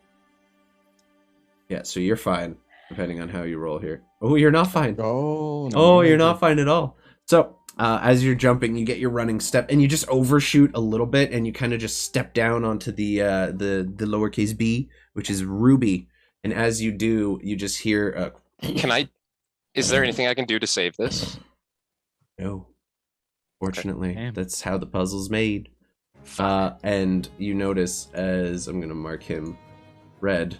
Yeah, so you're fine, depending on how you roll here. Oh, you're not fine. Oh. Oh, you're not fine at all. So, as you're jumping, you get your running step, and you just overshoot a little bit, and you kind of just step down onto the lowercase b, which is Ruby. And as you do, you just hear can I? Is there anything I can do to save this? no. Fortunately, Damn. that's how the puzzle's made. And you notice as I'm gonna mark him red,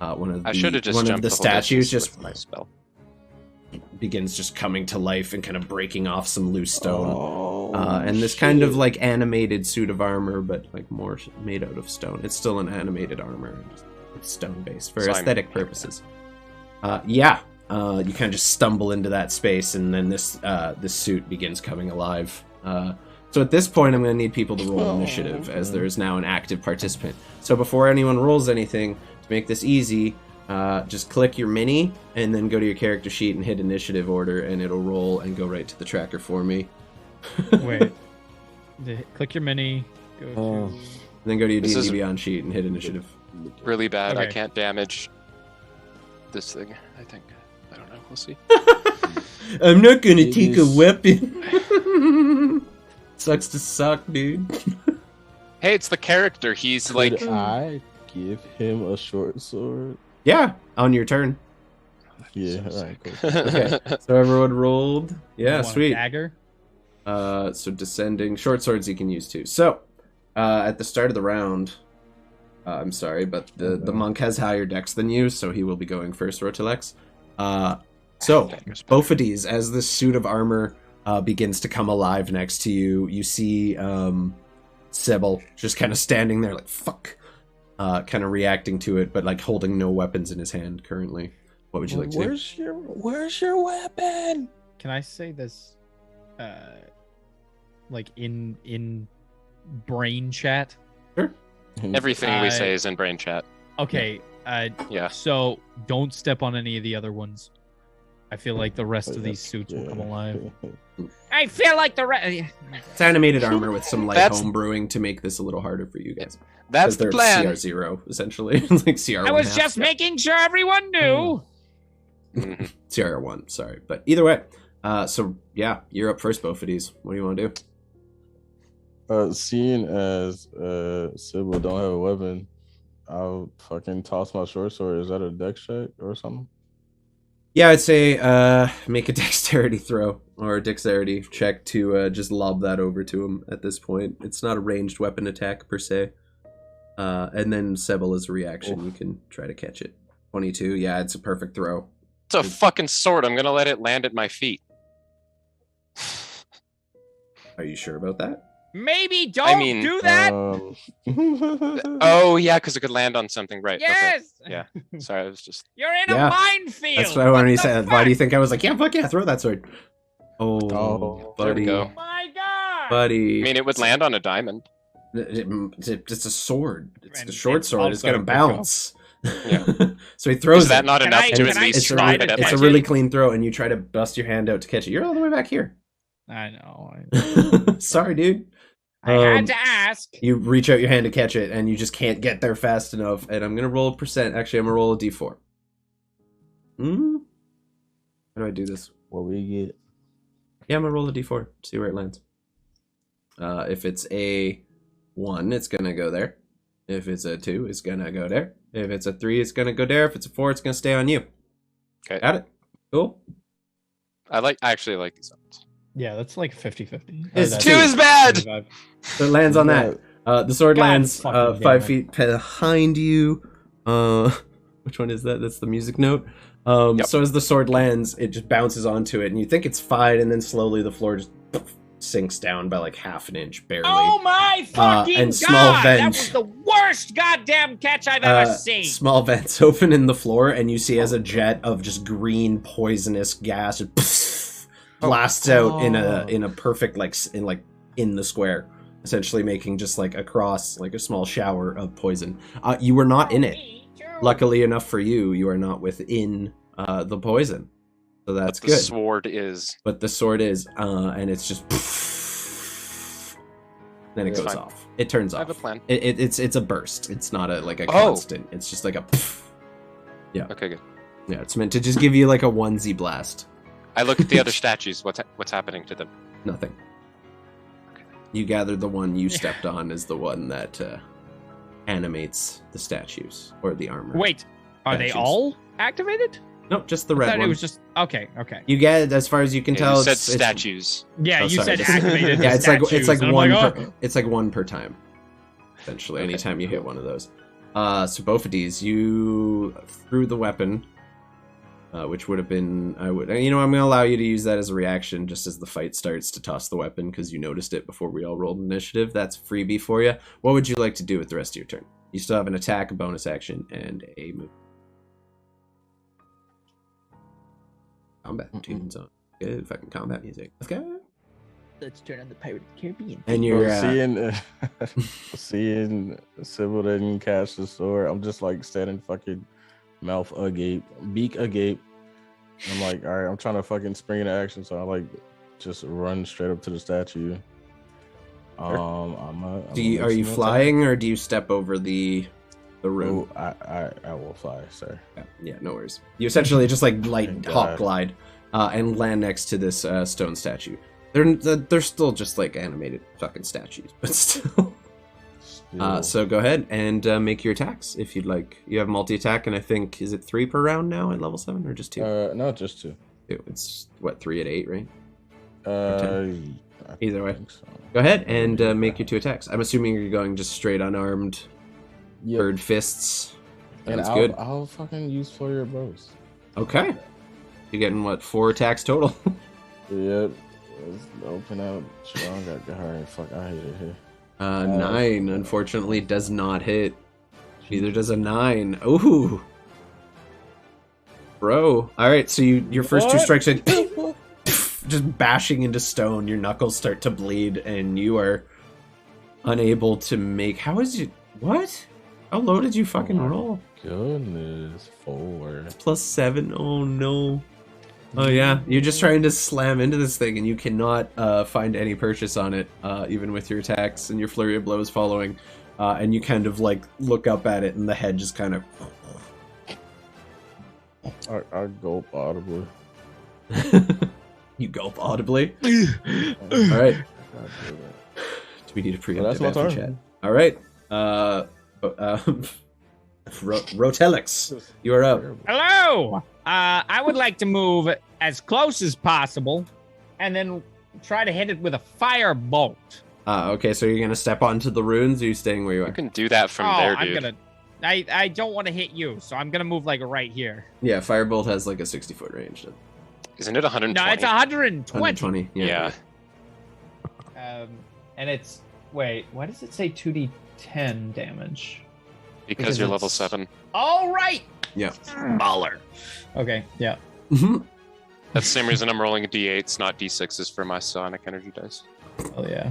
one I should have just of jumped the whole statues distance just with my spell. begins just coming to life and kind of breaking off some loose stone. Oh, And this kind of like animated suit of armor, but like more made out of stone. It's still an animated armor, just it's stone based for So I'm- aesthetic purposes. You kind of just stumble into that space, and then this suit begins coming alive. So at this point, I'm going to need people to roll initiative, as there is now an active participant. So before anyone rolls anything, to make this easy, just click your mini, and then go to your character sheet and hit initiative order, and it'll roll and go right to the tracker for me. Wait. Click your mini. Go Oh. to. Then go to your This D&D is- Beyond sheet and hit initiative. Really bad. I Okay. can't damage this thing. I think. I don't know. We'll see. I'm not gonna It take a is- weapon. Sucks to suck, dude. Hey, it's the character. He's like. Could I give him a short sword? Yeah, on your turn. Yeah. So Alright, sick. cool. Okay, so everyone rolled. You Yeah, want a sweet. Dagger. So descending short swords you can use too. So at the start of the round, I'm sorry, but the monk has higher dex than you, so he will be going first. Roteleks. So Dagger's better. Bophades, as this suit of armor begins to come alive next to you, you see Sebil just kind of standing there like fuck, kind of reacting to it, but like holding no weapons in his hand currently. What would you like to do? Where's your weapon? Can I say this? Like in brain chat. Everything we I- say is in brain chat. Okay. Yeah. So don't step on any of the other ones. I feel like the rest of these suits will come alive. I feel like the It's animated armor with some light That's- home brewing to make this a little harder for you guys. That's the they're plan. CR0 essentially. It's like CR1. I was half. just making sure everyone knew. Mhm. CR1. Sorry, but either way. So yeah, you're up first, Bophades. What do you want to do? Seeing as Sybil don't have a weapon, I'll fucking toss my short sword. Is that a dex check or something? Yeah, I'd say make a dexterity throw or a dexterity check to just lob that over to him at this point. It's not a ranged weapon attack per se. And then Sebil as a reaction, Oof. you can try to catch it. 22, yeah, it's a perfect throw. It's a fucking sword. I'm gonna let it land at my feet. Are you sure about that? Maybe don't do that. Oh yeah, because it could land on something, right? Yes. Okay. Yeah. Sorry, I was just. You're in Yeah. a minefield. That's what I wanted to the say. Why fuck? do you think I was like, yeah, fuck yeah, throw that sword? Oh, Oh, there we buddy. go. My God. Buddy. I mean, it would land on a diamond. It's a sword. It's And the short it's sword. It's also gonna a book. bounce. Yeah. So he throws Is that it. not Can enough I- to can at I least It's, try drop to it at it's my a catch really it? clean throw, and you try to bust your hand out to catch it. You're all the way back here. I know. Sorry, dude. I had to ask. You reach out your hand to catch it, and you just can't get there fast enough. And I'm gonna roll a percent. Actually, I'm gonna roll a d4. How do I do this? What we get? Yeah, I'm gonna roll a d4. See where it lands. If it's a 1, it's gonna go there. If it's a 2, it's gonna go there. If it's a 3, it's gonna go there. If it's a 4, it's gonna stay on you. Okay. Got it? Cool. I actually like these odds. Yeah, that's like 50-50. It's Two is bad! So it lands on that. The sword God lands fucking 5 damn feet behind you. Which one is that? That's the music note. Yep. So as the sword lands, it just bounces onto it, and you think it's fine, and then slowly the floor just sinks down by like half an inch, barely. Oh my fucking and god! small That vent. was the worst goddamn catch I've ever seen. Small vents open in the floor, and you see as a jet of just green poisonous gas just blasts out in a perfect in the square, essentially making just like across like a small shower of poison. You were not in it. Me too. Luckily enough for you, you are not within the poison, so that's The good. sword is. But the sword is, and it's just then it It's goes fine. off. It turns I off. have a plan. It's a burst. It's not a Oh. constant. It's just like a. Okay, good. Yeah, it's meant to just give you like a onesie blast. I look at the other statues. What's happening to them? Nothing. You gather the one you stepped on is the one that animates the statues or the armor. Wait, are they Statues. all activated? Nope, just the I red thought one. it was just okay. You get, as far as you can Yeah, tell, you said it's- statues. Yeah, Oh, you sorry, said just- activated. Yeah, it's like statues, and I'm one like, per, oh. it's like one per time. Essentially, Okay, anytime you hit one of those. So Bophades, you threw the weapon, which would have been I'm gonna allow you to use that as a reaction just as the fight starts to toss the weapon because you noticed it before we all rolled initiative. That's freebie for you. What would you like to do with the rest of your turn? You still have an attack, a bonus action, and a move. Combat tunes on. Good fucking combat music. Let's go. Let's turn on the Pirate of the Caribbean. And you're seeing Sebil didn't catch the sword. I'm just like standing fucking mouth agape, beak agape. I'm like, all right, I'm trying to fucking spring into action, so I like just run straight up to the statue. are you flying or do you step over the room? Oh, I will fly, sir. Yeah, no worries. You essentially just like light Thank hop God. glide and land next to this stone statue. They're still just like animated fucking statues, but still. So go ahead and make your attacks if you'd like. You have multi-attack, and I think is it 3 per round now at level 7 or just 2? No, just 2. 2. It's what 3 at 8, right? I Either way. think so. Go ahead and make your 2 attacks. I'm assuming you're going just straight unarmed, Yep. bird fists. And That's I'll, good. I'll fucking use Flurry of Blows. Okay. You're getting what 4 attacks total? Yep. Let's open out. Strong. Alright, fuck. I hate it here. 9 unfortunately does not hit. Neither does a 9. Ooh. Bro. Alright, so your first 2 strikes are just bashing into stone. Your knuckles start to bleed and you are unable to make... How is you... What? How low did you fucking roll? Goodness, 4. +7? Oh no. Oh yeah, you're just trying to slam into this thing and you cannot find any purchase on it, even with your attacks and your flurry of blows following. And you kind of like look up at it and the head just kind of... I gulp audibly. You gulp audibly. Alright, God damn it. do we need a Well, that's preemptive my after turn. chat? Alright, Roteleks, you are up. Hello. I would like to move as close as possible, and then try to hit it with a fire bolt. Okay, so you're gonna step onto the runes or are you staying where you You are? can do that from there, dude. I don't want to hit you, so I'm gonna move like right here. Yeah, Firebolt has like a 60-foot range. Isn't it 120? No, it's 120. 120, Yeah. And it's wait, why does it say 2d10 damage? Because you're level it's- 7. All right. Yeah. Baller. Okay, yeah. Mhm. That's the same reason I'm rolling d8s, not d6s for my sonic energy dice. Oh yeah.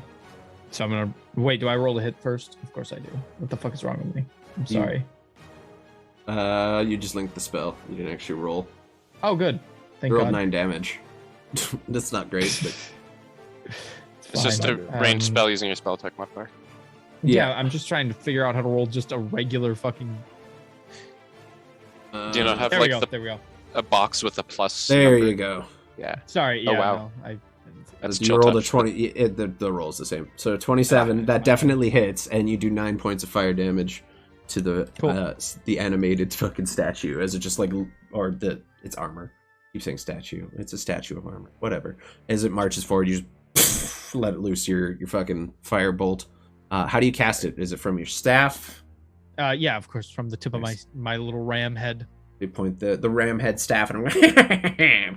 So I'm gonna wait. Do I roll the hit first? Of course I do. What the fuck is wrong with me? I'm sorry. You just linked the spell. You didn't actually roll. Oh, good. Thank You rolled God. 9 damage. That's not great, but It's just a fine. ranged spell using your spell attack modifier. Yeah, I'm just trying to figure out how to roll just a regular fucking. Do you not have There we like go. There we go. a box with a plus? there number? you go. Yeah. Sorry. Oh, Yeah. wow. No, That's You chill rolled touch, a 20. The roll's the same. So 27. That definitely hits, and you do 9 points of fire damage to the animated fucking statue. As it just like, or it's armor. Keep saying statue. It's a statue of armor. Whatever. As it marches forward, you just let it loose your fucking firebolt. How do you cast it? Is it from your staff? Yeah, of course, from the tip of my little ram head. You point the ram head staff, and there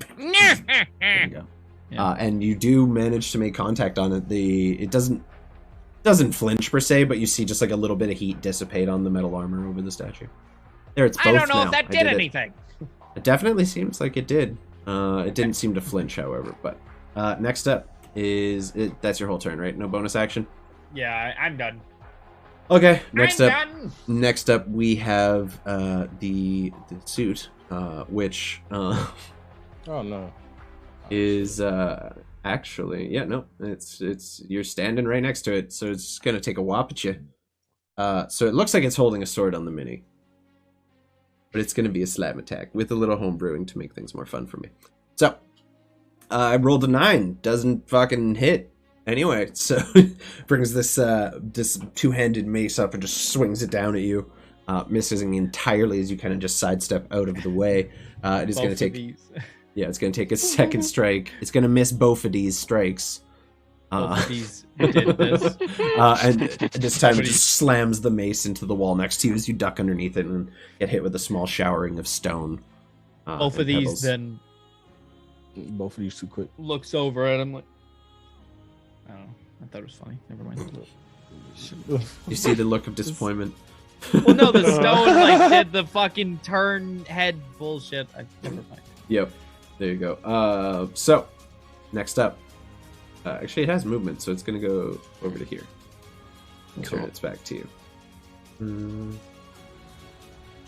you go. Yeah. And you do manage to make contact on it. It doesn't flinch per se, but you see just like a little bit of heat dissipate on the metal armor over the statue. There, it's both I don't know now. if that I did it. anything. It definitely seems like it did. It didn't seem to flinch, however. But next up is that's your whole turn, right? No bonus action. Yeah, I'm done. Okay. Done. Next up, we have the suit, which Oh no. is actually it's you're standing right next to it, so it's gonna take a whop at you. So it looks like it's holding a sword on the mini, but it's gonna be a slam attack with a little home brewing to make things more fun for me. So I rolled a 9, doesn't fucking hit anyway. So brings this two-handed mace up and just swings it down at you, missing entirely as you kind of just sidestep out of the way. It is gonna take. Yeah, it's going to take a second strike. It's going to miss both of these strikes. Both of these did this. And this time it just slams the mace into the wall next to you as you duck underneath it and get hit with a small showering of stone. Both of and these pebbles. then Both of these too quick. looks over at him like, I don't know. I thought it was funny. Never mind. You see the look of disappointment. Well, no, the stone like did the fucking turn head bullshit. Never mind. Yep. There you go. So, next up. Actually, it has movement, so it's going to go over to here. Turn its back to you.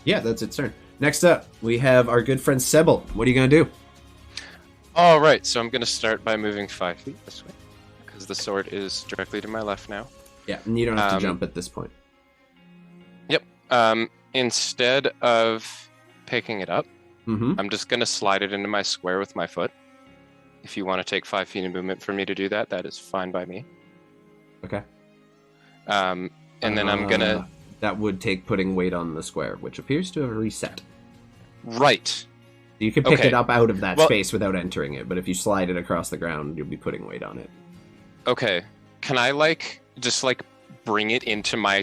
Yeah, that's its turn. Next up, we have our good friend Sebil. What are you going to do? All right, so I'm going to start by moving 5 feet this way, because the sword is directly to my left now. Yeah, and you don't have to jump at this point. Yep. Instead of picking it up, Mm-hmm. I'm just going to slide it into my square with my foot. If you want to take 5 feet of movement for me to do that, that is fine by me. Okay. And then I'm going to... That would take putting weight on the square, which appears to have reset. Right. You can pick Okay. it up out of that Well- space without entering it, but if you slide it across the ground, you'll be putting weight on it. Okay. Can I, just bring it into my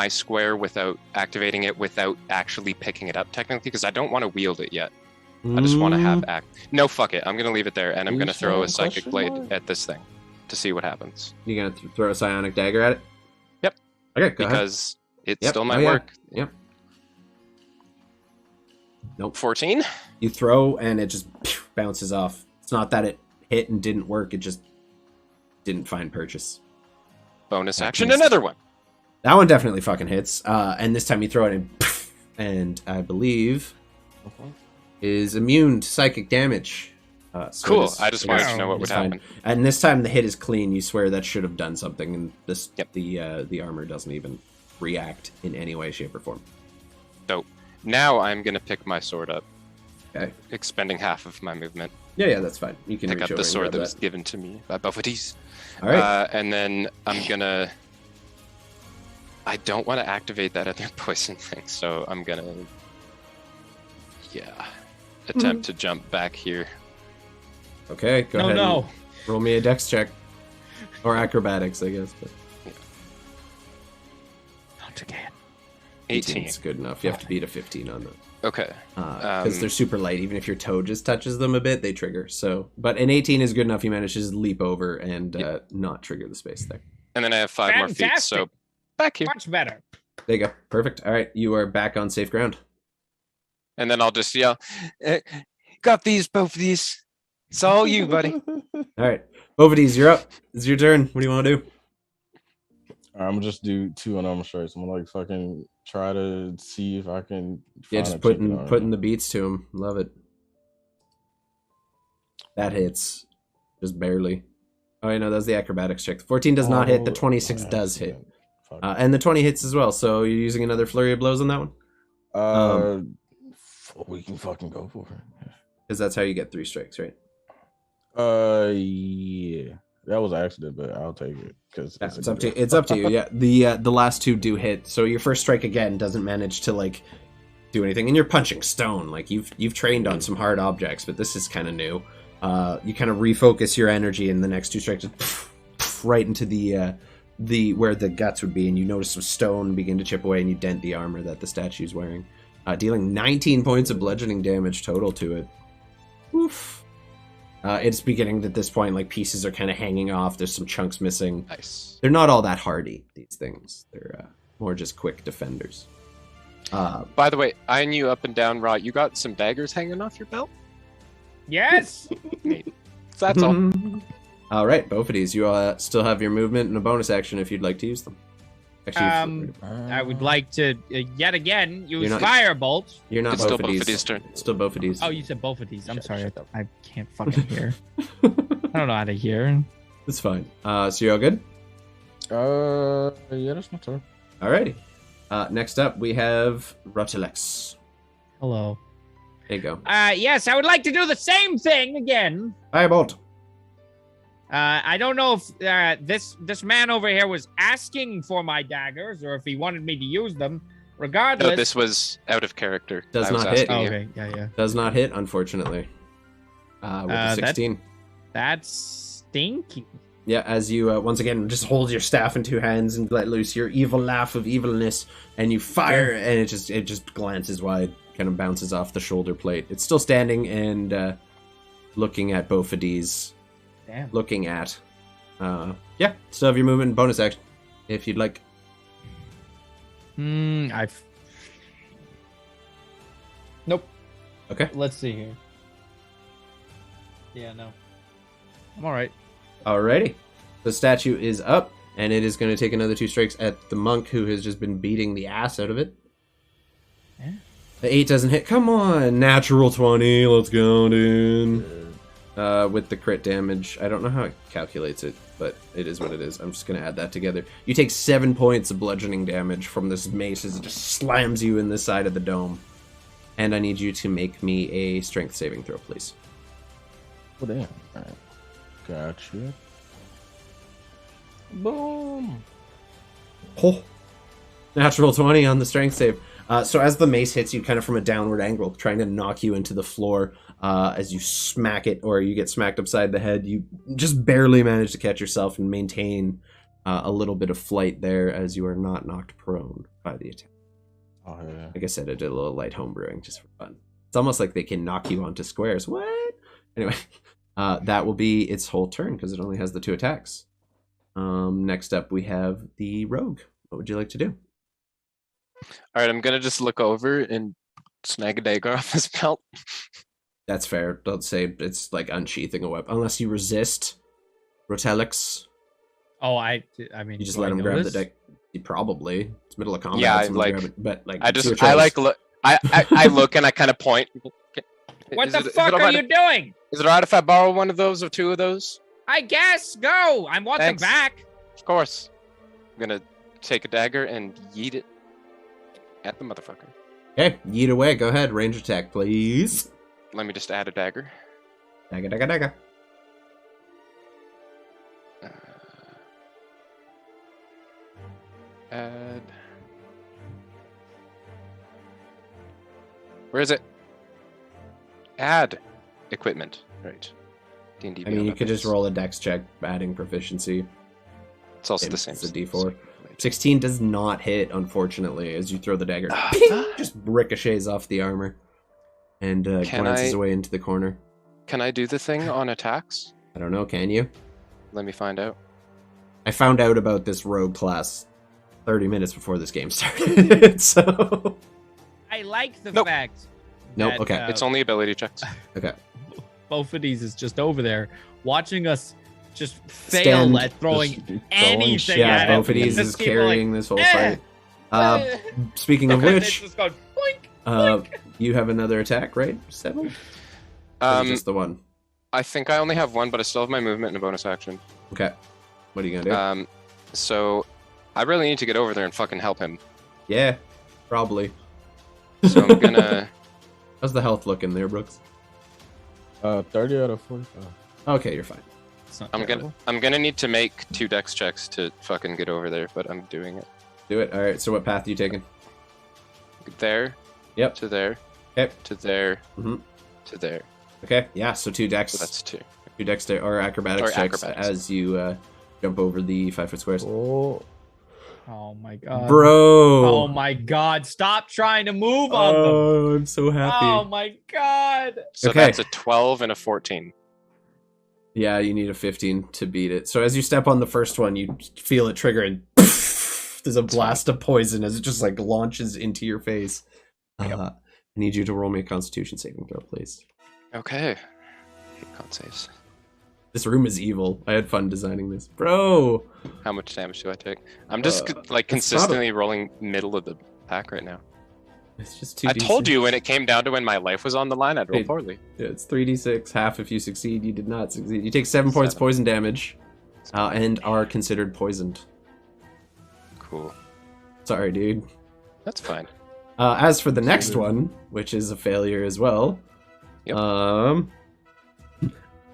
square without activating it, without actually picking it up, technically? Because I don't want to wield it yet. I just want to have act. No, fuck it. I'm going to leave it there, and I'm Are going you to throw a saying psychic question blade mark? at this thing to see what happens. You gonna throw a psionic dagger at it? Yep. Okay, go ahead. Because it Yep. still Oh, might yeah. work. Yep. Nope. 14? You throw, and it just bounces off. It's not that it hit and didn't work, it just didn't find purchase. Bonus That action, missed. another one. That one definitely fucking hits. And this time you throw it in, and I believe is immune to psychic damage. So Cool. it is- I just it wanted is- to know what it would is fine. happen. And this time the hit is clean. You swear that should have done something, and this Yep. the armor doesn't even react in any way, shape, or form. Dope. Now I'm going to pick my sword up, Okay. expending half of my movement. Yeah, that's fine. You can Pick reach up over the and sword grab that was given to me by Bophades. All right. And then I'm going to... I don't want to activate that other poison thing, so I'm going to... Yeah. Attempt to jump back here. Okay, go No, ahead. no. And roll me a dex check. Or acrobatics, I guess. But Not again. 18. is good enough. You have to beat a 15 on that. Okay. Because they're super light. Even if your toe just touches them a bit, they trigger. So, but an 18 is good enough. You manage to just leap over and not trigger the space there. And then I have 5 more feet, so Fantastic. back here. Much better. There you go. Perfect. All right, you are back on safe ground. And then I'll just yell, got these, both of these. It's all you, buddy. All right, Bophades, you're up. It's your turn. What do you want to do? I'm gonna just do 2 unarmored strikes. I'm gonna like fucking try to see if I can. Yeah, find just a chicken armor. putting the beats to him. Love it. That hits. Just barely. Oh, I know, that's the acrobatics check. The 14 does not hit. The 26 does hit. Fuck. And the 20 hits as well. So you're using another flurry of blows on that one? We can fucking go for it. Because that's how you get 3 strikes, right? Yeah, that was an accident, but I'll take it because Yeah, it's up to you. Yeah, the last 2 do hit. So your first strike again doesn't manage to like do anything, and you're punching stone. Like you've trained on some hard objects, but this is kind of new. You kind of refocus your energy, and the next 2 strikes just right into the where the guts would be, and you notice some stone begin to chip away, and you dent the armor that the statue's wearing, dealing 19 points of bludgeoning damage total to it. Oof. It's beginning at this point, like pieces are kind of hanging off. There's some chunks missing. Nice. They're not all that hardy, these things. They're more just quick defenders. By the way, eyeing you up and down, Rot, you got some daggers hanging off your belt? Yes. Neat. So that's all. All right, Bophades, you still have your movement and a bonus action if you'd like to use them. Actually, I would like to yet again use You're not- firebolt. you're not It's still Bophades. Bophades' turn. It's still Bophades. Oh, you said both of these. I'm sorry. shut up. I can't fucking hear. I don't know how to hear. It's fine. So you're all good? Yeah, that's my turn. Alrighty. Next up, we have Roteleks. Hello. There you go. Yes, I would like to do the same thing again. Firebolt. I don't know if this man over here was asking for my daggers or if he wanted me to use them. Regardless, No, this was out of character. Does I was not hit. asking Oh, you. okay. Yeah. Does not hit, unfortunately. With a 16. that's stinky. Yeah, as you once again just hold your staff in 2 hands and let loose your evil laugh of evilness, and you fire, and it just glances wide, kind of bounces off the shoulder plate. It's still standing and looking at Bophades. Damn. Looking at, yeah, still have your movement and bonus action if you'd like. Nope. Okay. Let's see here. Yeah, no. I'm all right. Alrighty. The statue is up, and it is going to take another 2 strikes at the monk who has just been beating the ass out of it. Yeah. The 8 doesn't hit. Come on, natural 20. Let's go, dude. With the crit damage. I don't know how it calculates it, but it is what it is. I'm just going to add that together. You take 7 points of bludgeoning damage from this mace as it just slams you in the side of the dome. And I need you to make me a strength saving throw, please. Oh, damn. All right. Gotcha. Boom. Oh. Natural 20 on the strength save. So as the mace hits you kind of from a downward angle, trying to knock you into the floor, as you smack it or you get smacked upside the head, you just barely manage to catch yourself and maintain a little bit of flight there as you are not knocked prone by the attack. Oh, yeah. Like I said, I did a little light homebrewing just for fun. It's almost like they can knock you onto squares. What? Anyway, that will be its whole turn because it only has the 2 attacks. Next up, we have the rogue. What would you like to do? All right, I'm gonna just look over and snag a dagger off his belt. That's fair. Don't say it's like unsheathing a weapon. Unless you resist Roteleks, Oh, I mean, you just do let I him know grab the this? deck. Probably. It's middle of combat. Yeah, so like, grab it, but like I it's just your I choice. like look. I look and I kind of point. What Is the it- is fuck it are alright- you doing? Is it alright if I borrow one of those or 2 of those? I guess. Go. I want Thanks. them back. Of course. I'm gonna take a dagger and yeet it at the motherfucker. Okay, yeet away. Go ahead. Range attack, please. Let me just add a dagger. Dagger, dagger, dagger. Add. Where is it? Add equipment. Right. D&D. I mean, you could just roll a dex check, adding proficiency. It's also the same. It's a D4. 16 does not hit, unfortunately, as you throw the dagger. Ping! Just ricochets off the armor and glances away into the corner. Can I do the thing on attacks? I don't know, can you? Let me find out. I found out about this rogue class 30 minutes before this game started, so... I like the Nope. fact. Nope, that, okay. It's only ability checks. Okay. Both of these is just over there watching us just fail Stand- at throwing Just throwing anything shit. Yeah, at him. Bophades Just is keep, carrying like, this whole eh, fight. Speaking of It's which, just going boink. you have another attack, right, Sebil? Or just the one? I think I only have one, but I still have my movement and a bonus action. Okay. What are you gonna do? So I really need to get over there and fucking help him. Yeah, probably. So I'm gonna. How's the health looking there, Brooks? 30 out of 45. Okay, you're fine. It's not I'm terrible. gonna need to make 2 dex checks to fucking get over there, but I'm doing it. Do it. All right. So what path are you taking? There. Yep. To there. Okay. To there. Mhm. To there. Okay. Yeah. So 2 dex. So that's 2. 2 dex or acrobatics Or checks acrobatics. as you jump over the 5-foot squares. Oh, Oh my god. Bro. Oh my god. Stop trying to move on them. Oh, I'm so happy. Oh my god. So Okay. that's a 12 and a 14. Yeah, you need a 15 to beat it. So as you step on the first one, you feel it trigger and there's a blast of poison as it just like launches into your face. I need you to roll me a Constitution saving throw, please. Okay. Con saves. This room is evil. I had fun designing this, bro. How much damage do I take? I'm just like it's not consistently rolling middle of the pack right now. It's just 2d6. I told you when it came down to when my life was on the line, I'd roll Hey. poorly. Yeah, it's 3d6. Half if you succeed. You did not succeed. You take 7 points 7. poison damage, and are considered poisoned. Cool. Sorry, dude. That's fine. As for the next one, which is a failure as well. Yep.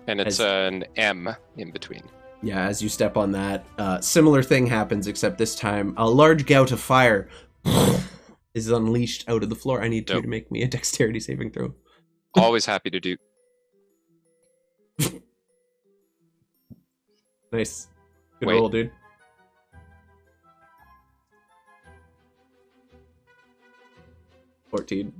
And it's an M in between. Yeah, as you step on that, similar thing happens, except this time a large gout of fire is unleashed out of the floor. I need you Dope. to make me a dexterity saving throw. Always happy to do. Nice. Good Wait. roll, dude. $14.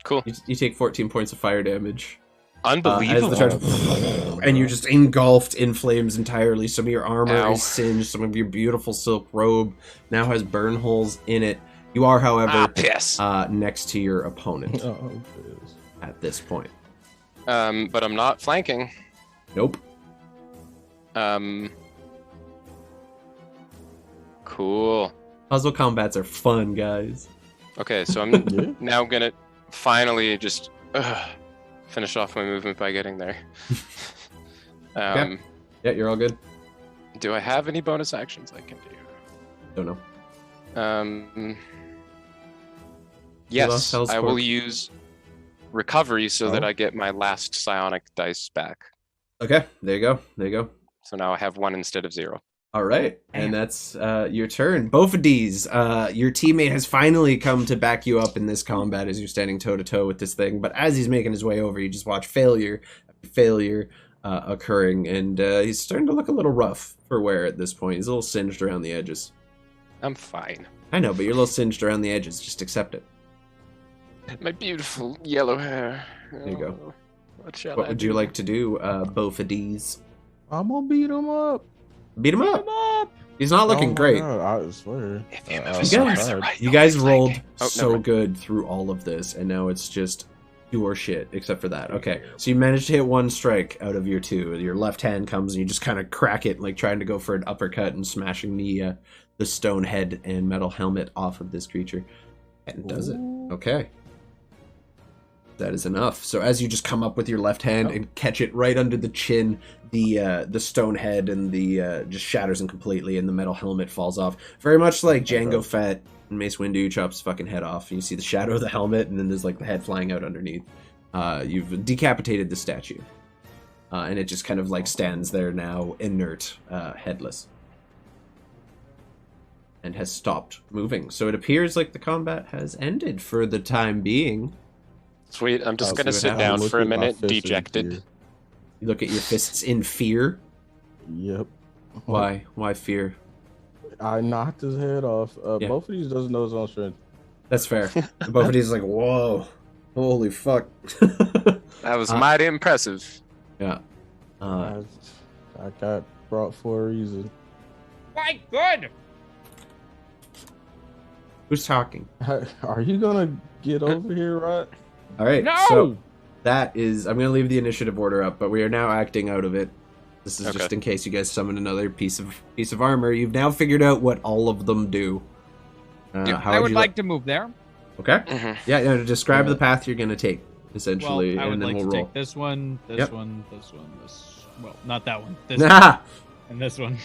Cool. You take 14 points of fire damage. As Unbelievable. the charge, and you're just engulfed in flames entirely. Some of your armor Ow. is singed. Some of your beautiful silk robe now has burn holes in it. You are, however, Piss. next to your opponent oh, yes. at this point. But I'm not flanking. Nope. Cool. Puzzle combats are fun, guys. Okay, so I'm Yeah. now gonna finally just finish off my movement by getting there. Yeah, you're all good. Do I have any bonus actions I can do? Don't know. Lost Yes, I Hell's will Court. use recovery so that Oh. I get my last psionic dice back. Okay, there you go. There you go. So now I have 1 instead of 0. All right, and that's your turn. Bophades, your teammate has finally come to back you up in this combat as you're standing toe to toe with this thing. But as he's making his way over, you just watch failure after failure occurring, and he's starting to look a little rough for wear at this point. He's a little singed around the edges. I'm fine. I know, but you're a little singed around the edges. Just accept it. My beautiful yellow hair. There you go. Oh, what shall What I would do? you like to do, Bophades? I'm gonna beat him up. Beat him up. He's not looking Oh my great. God, I swear. If you Uh, move uh, as you far guys- as the right, You you'll guys be rolled flanking. Oh, never so mind. good through all of this, and now it's just pure shit, except for that. Okay, so you managed to hit 1 strike out of your 2. Your left hand comes and you just kind of crack it, like trying to go for an uppercut and smashing the stone head and metal helmet off of this creature. And it does it. Okay. That is enough. So as you just come up with your left hand and catch it right under the chin, the stone head and the just shatters him completely, and the metal helmet falls off. Very much like Django Fett and Mace Windu chops his fucking head off. You see the shadow of the helmet, and then there's like the head flying out underneath. You've decapitated the statue, and it just kind of like stands there now, inert, headless, and has stopped moving. So it appears like the combat has ended for the time being. Sweet. I'm just I'll gonna see sit what down happens. for a Look at my minute, fist in dejected. fear. You look at your fists in fear. Yep. Why? Why fear? I knocked his head off. Yeah. Both of these doesn't know his own strength. That's fair. Both of these like, whoa, holy fuck. That was mighty impressive. Yeah. I got brought for a reason. Quite good. Who's talking? Are you gonna get over here, right? All right. No. So that is. I'm gonna leave the initiative order up, but we are now acting out of it. This is just in case you guys summon another piece of armor. You've now figured out what all of them do. I would like to move there. Okay. Yeah, describe the path you're going to take, essentially, Well, I would and then like we'll to roll. take this one, this Yep. one, this one, this. Well, not that one. This one, and this one.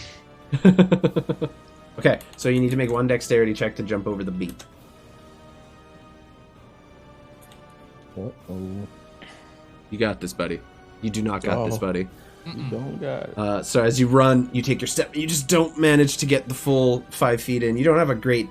Okay, so you need to make one dexterity check to jump over the beat. Uh-oh. You got this, buddy. You do not got this, buddy. You don't got it. So as you run, you take your step, you just don't manage to get the full 5 feet in. You don't have a great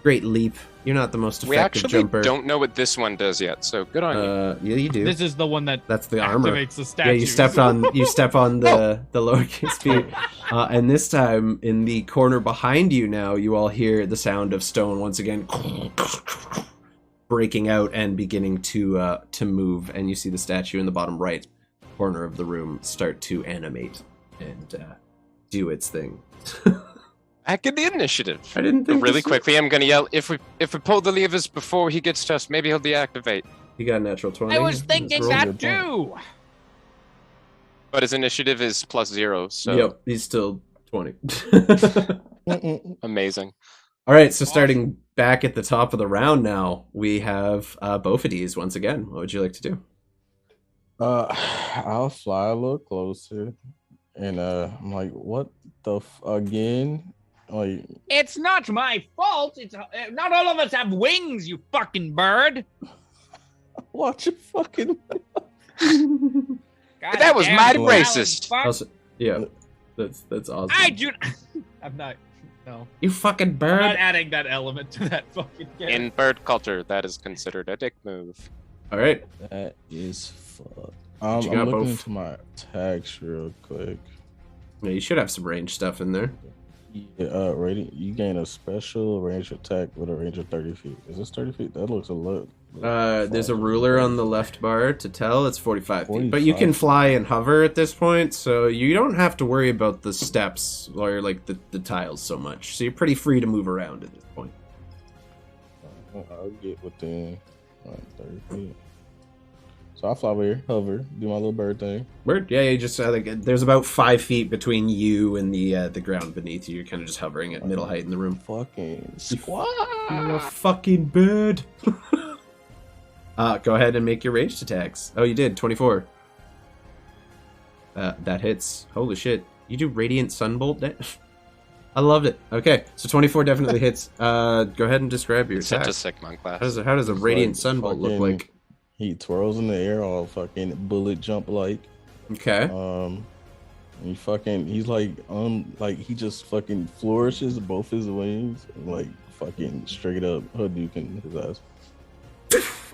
leap. You're not the most effective We actually jumper. don't know what this one does yet, so good on you. Yeah, you do. This is the one that's the armor. activates the statue. Yeah, you step on the lowercase feet, and this time in the corner behind you now, you all hear the sound of stone once again breaking out and beginning to move, and you see the statue in the bottom right corner of the room start to animate and do its thing. Back in the initiative. I didn't think Really this was- quickly, I'm gonna yell, if we pull the levers before he gets to us, maybe he'll deactivate. You got a natural 20. I was thinking roll that your too. But his initiative is +0, so Yep, he's still 20. amazing. All right, so starting back at the top of the round now, we have Bophades once again. What would you like to do? I'll fly a little closer, and I'm like, what the again? Like, It's not my fault. It's not all of us have wings, you fucking bird. watch it fucking. God That was damn mighty you, Alan, racist. fuck. Also, yeah, that's awesome. I do. I'm not. No. You fucking I'm not bird. adding that element to that fucking game. In bird culture, that is considered a dick move. All right, That is fuck. What you I'm got, looking Boph? into my attacks real quick. yeah, you should have some range stuff in there. Yeah, rating. You gain a special range attack with a range of 30 feet. Is this 30 feet? That looks a lot. There's a ruler on the left bar to tell it's 45 feet, but you 45. can fly and hover at this point, so you don't have to worry about the steps or like the tiles so much. So you're pretty free to move around at this point. I'll get within 30 feet. So I'll fly over here, hover, do my little bird thing. Word? Yeah, you just like there's about 5 feet between you and the ground beneath you. You're kind of just hovering at middle height in the room. Fucking You're squad. a fucking bird. Go ahead and make your ranged attacks. Oh, you did 24. That hits. Holy shit! You do radiant sunbolt. I loved it. Okay, so 24 definitely hits. Go ahead and describe your It's attack. such a sick monk class. How does a radiant Like sunbolt look fucking- like? He twirls in the air all fucking bullet jump like. Okay. He's like he just fucking flourishes both his wings, and like fucking straight up Hadouken his ass.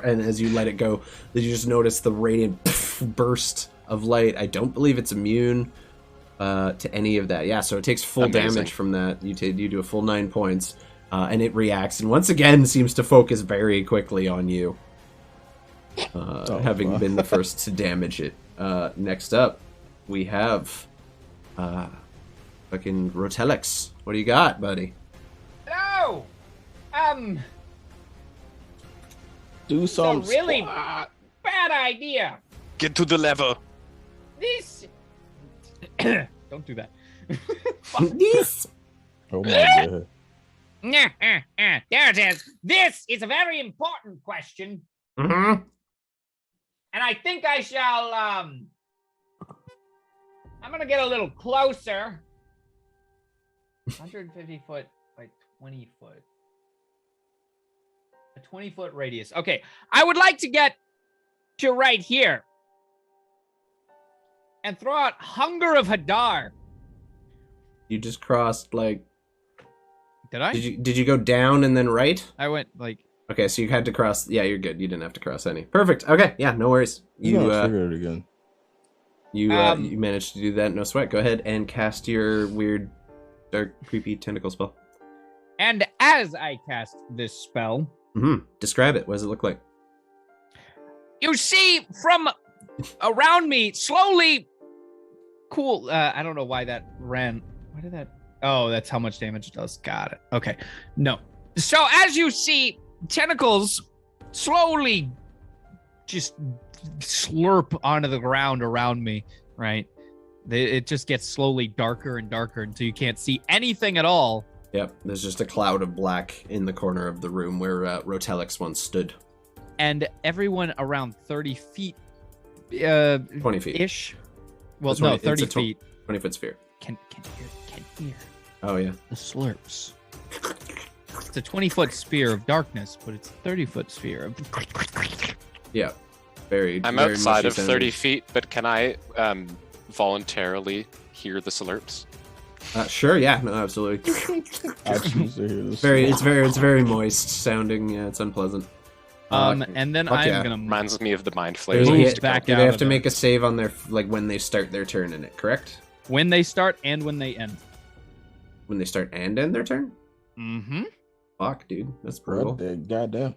And as you let it go, you just notice the radiant burst of light. I don't believe it's immune to any of that. Yeah, so it takes full Amazing. damage from that. You do a full 9 points, and it reacts, and once again seems to focus very quickly on you, having wow. been the first to damage it. Next up, we have fucking Roteleks. What do you got, buddy? No. Do It's a some really squat. bad idea. Get to the lever. This. Don't do that. This. Oh my god. There it is. This is a very important question, Mm-hmm. and I think I shall. I'm gonna get a little closer. 150 foot by 20 foot. A 20-foot radius. Okay, I would like to get to right here and throw out Hunger of Hadar. You just crossed like. Did I? Did you go down and then right? I went like. Okay, so you had to cross. Yeah, you're good. You didn't have to cross any. Perfect. Okay, yeah, no worries. You You figure it again. you managed to do that. No sweat. Go ahead and cast your weird, dark, creepy tentacle spell. And as I cast this spell, Describe it. What does it look like? you see from around me slowly. Cool. I don't know why that ran. Why did that? Oh, that's how much damage it does. Got it. Okay. No. So as you see, tentacles slowly Just slurp onto the ground around me. Right. It just gets slowly darker and darker until you can't see anything at all. Yep, there's just a cloud of black in the corner of the room where Roteleks once stood. And everyone around 30 feet 20 feet. ish. Well, That's no, right, it's 30 a feet. 20-foot sphere. Can hear Oh, yeah. the slurps. It's a 20-foot sphere of darkness, but it's a 30-foot sphere of... Yeah. Very, I'm very outside mushy of sounding. 30 feet, but can I voluntarily hear the slurps? Sure, yeah, no, absolutely. I choose to hear this. It's very moist sounding. Yeah, it's unpleasant. and then fuck I'm yeah. gonna Reminds me of the mind Do flayers. Move I used to back kill. out they have of to it. make a save on their when they start their turn in it, correct? when they start and when they end. When they start and end their turn? Mm-hmm. Fuck, dude, that's What brutal. the goddamn?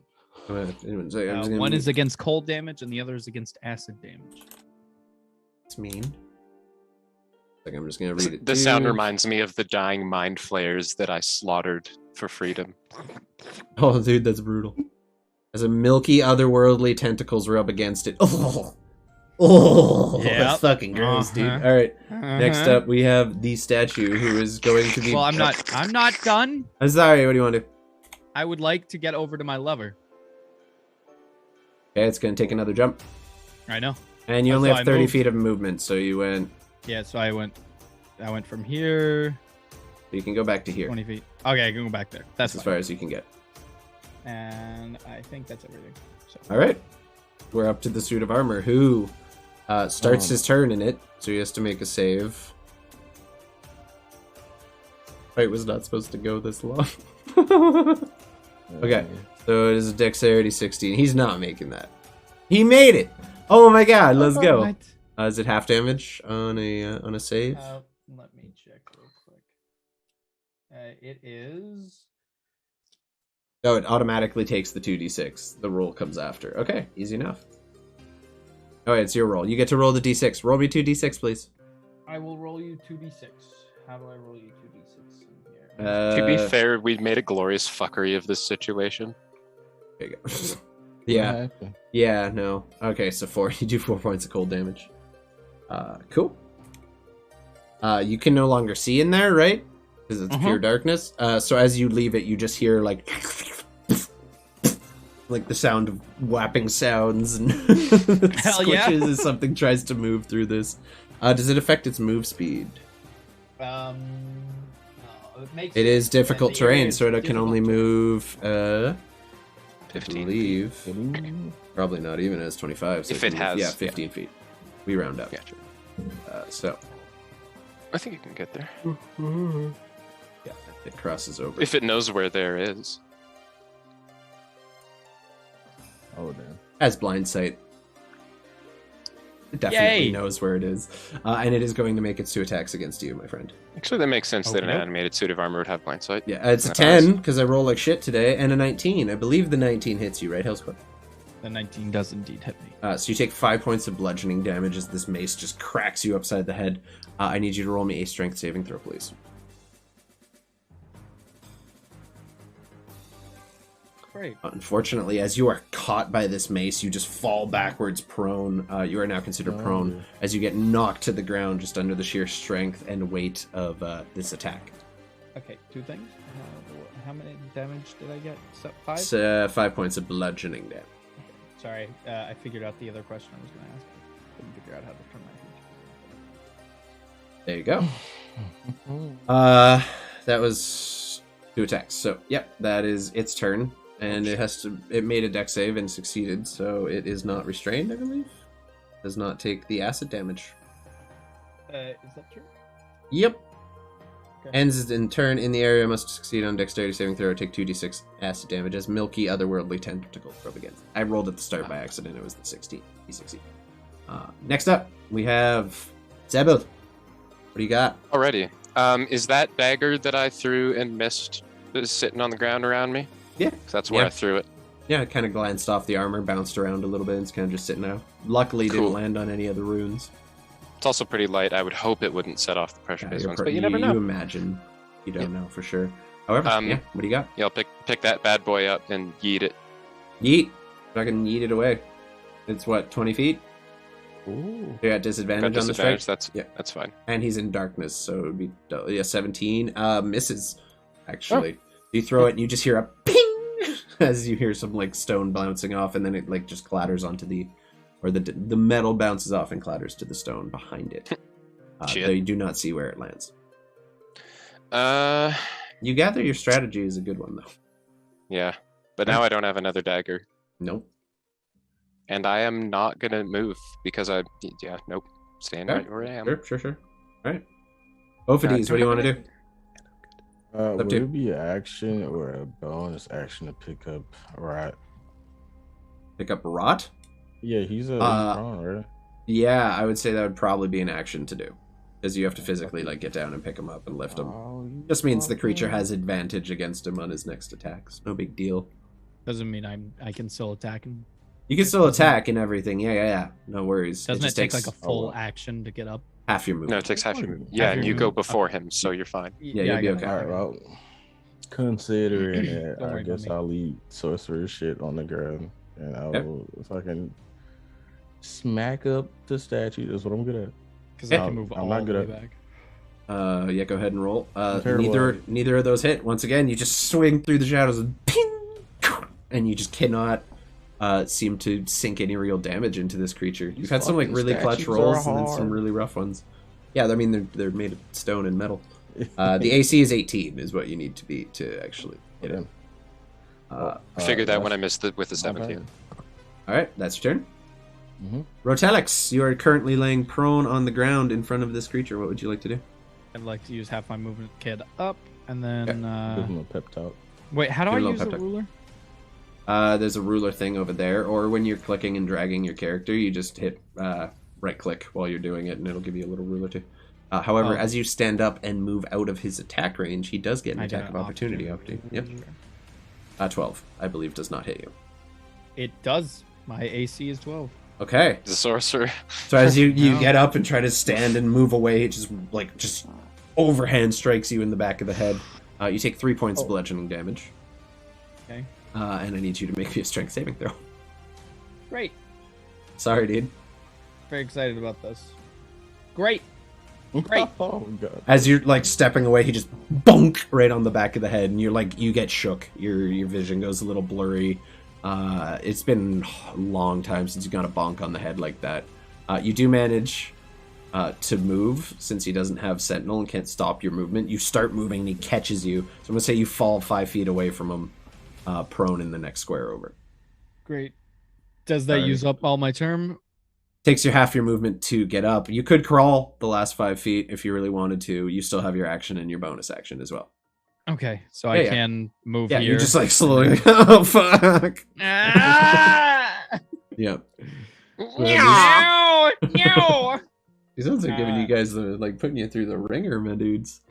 I'm just gonna One is against cold damage and the other is against acid damage. It's mean. Like I'm just gonna read it. The sound too. reminds me of the dying mind flayers that I slaughtered for freedom. Oh, dude, that's brutal. As a milky, otherworldly tentacles rub against it. Oh, Yep. that's fucking gross, dude. Uh-huh. All right, next up we have the statue who is going to be. Well, I'm not done. I'm sorry. What do you want to do? I would like to get over to my lover. Okay, it's gonna take another jump, I know. and you That's only why have I 30 moved. feet of movement, so you went. Yeah, so I went from here You can go back to here. 20 feet. Okay, I can go back there. That's As fine. far as you can get. And I think that's everything. So All right, we're up to the suit of armor. Who starts his turn in it, so he has to make a save. Fight was not supposed to go this long. Okay, so it is a dexterity 16. He's not making that. He made it. Oh my god, let's go. What? Is it half damage on a save? Let me check real quick. It is. Oh, it automatically takes the 2d6. The roll comes after. Okay, easy enough. Oh, it's your roll. You get to roll the d6. Roll me 2d6, please. I will roll you 2d6. How do I roll you 2d6 in here? To be fair, we made a glorious fuckery of this situation. There you go. Yeah. Yeah, no. Okay, so 4. You do 4 points of cold damage. Cool. You can no longer see in there, right? Because it's pure darkness. So as you leave it, you just hear like the sound of whapping sounds and Hell yeah. squishes as something tries to move through this. Does it affect its move speed? No, it makes It is difficult the area terrain, is so it can only difficult move. 15 I believe. Probably not even as 25. So If can it move- has, yeah, 15 feet. We round up. Gotcha. So I think you can get there. yeah, it crosses over. If it knows where there is. Oh damn. Has blind sight. It definitely Yay. knows where it is, and it is going to make its 2 attacks against you, my friend. Actually, that makes sense that an Okey-doke. animated suit of armor would have blind sight. Yeah, it's a That 10 because I roll like shit today, and a 19. I believe the 19 hits you, right, Hellsquare? The 19 does indeed hit me. So you take 5 points of bludgeoning damage as this mace just cracks you upside the head. I need you to roll me a strength saving throw, please. Great. Unfortunately, as you are caught by this mace, you just fall backwards prone. You are now considered prone as you get knocked to the ground just under the sheer strength and weight of this attack. Okay, 2 things. How many damage did I get? 5? It's 5 points of bludgeoning damage. Sorry, I figured out the other question I was going to ask. Couldn't figure out how to turn my There you go. That was 2 attacks. So, yep, that is its turn. And it made a dex save and succeeded, so it is not restrained, I believe. Does not take the acid damage. Is that true? Yep. Okay. Ends in turn in the area must succeed on dexterity saving throw or take 2d6 acid damage as milky otherworldly tentacles rub against. I rolled at the start by accident. It was the 16. He succeeded. Next up, we have Sebil. What do you got? Already. Is that dagger that I threw and missed that is sitting on the ground around me? Yeah. 'Cause that's where Yeah. I threw it. Yeah, it kind of glanced off the armor, bounced around a little bit, and it's kind of just sitting there. Luckily, didn't Cool. land on any of the runes. It's also pretty light. I would hope it wouldn't set off the pressure-based You're ones, but you never know. You imagine. You don't know for sure. However, yeah, what do you got? Yeah, I'll pick that bad boy up and yeet it. Yeet. Fucking yeet it away. It's what, 20 feet? Ooh. You're at disadvantage Got on the strike. disadvantage. That's fine. And he's in darkness, so it would be 17. Misses, actually. You throw it, and you just hear a ping as you hear some like stone bouncing off, and then it like just clatters onto the metal bounces off and clatters to the stone behind it. Though you do not see where it lands. You gather your strategy is a good one though. Yeah, but now I don't have another dagger, Nope. and I am not gonna move because nope, staying Okay. right where I am. Sure. All right. Bophades, what do you want to do? Would to- it be an action or a bonus action to pick up Rat? Pick up rot? Yeah, he's a prone, right? Yeah, I would say that would probably be an action to do, because you have to physically like get down and pick him up and lift him. Oh, Just means the creature has advantage against him on his next attacks. No big deal. Doesn't mean I can still attack him. You can still attack and everything. Yeah. No worries. Doesn't it just take takes like a full action to get up? half your movement. No, it takes half your movement. Yeah, and your you go movement. before him, so you're fine. Yeah, you'll I be got okay. it. All right, well, considering it, Don't I worry about guess me. I'll leave sorcerer shit on the ground, and I Okay. will, if I can smack up the statue, that's what I'm good at. Because I No, can move I'm all not the good way at- back. Yeah, go ahead and roll. Terrible. Neither of those hit. Once again, you just swing through the shadows and ping, and you just cannot seem to sink any real damage into this creature. You've had some like fucking really clutch statues rolls are and then some hard. really rough ones. Yeah, I mean they're made of stone and metal. The AC is 18 is what you need to be to actually hit it. I figured that when I missed it with the 17. All right, that's your turn. Mhm. Roteleks, you are currently laying prone on the ground in front of this creature. What would you like to do? I'd like to use half my movement kid up, and then Give him a pep talk. wait. How do Give I a little use the pep talk. ruler? There's a ruler thing over there, or when you're clicking and dragging your character, you just hit right click while you're doing it, and it'll give you a little ruler too. However, Oh. as you stand up and move out of his attack range, he does get an I get attack of an opportunity after you. Yep. 12, I believe, does not hit you. It does. My AC is 12. Okay. The sorcerer. So as you No. get up and try to stand and move away, it just overhand strikes you in the back of the head. You take 3 points of bludgeoning damage. Okay. And I need you to make me a strength saving throw. Great. Sorry, dude. Very excited about this. Great. Great. Oh god. As you're like stepping away, he just bonk right on the back of the head, and you get shook. Your vision goes a little blurry. It's been a long time since you got a bonk on the head like that. You do manage to move since he doesn't have Sentinel and can't stop your movement. You start moving, and he catches you. So I'm gonna say you fall 5 feet away from him, prone in the next square over. Great. Does that Alright. use up all my term? Takes you half your movement to get up. You could crawl the last 5 feet if you really wanted to. You still have your action and your bonus action as well. Okay, so Yeah, I yeah. can move Yeah, here. you're just like slowly like, oh fuck. Ah! Yep. No, no. He sounds like giving you guys the like putting you through the ringer, my dudes.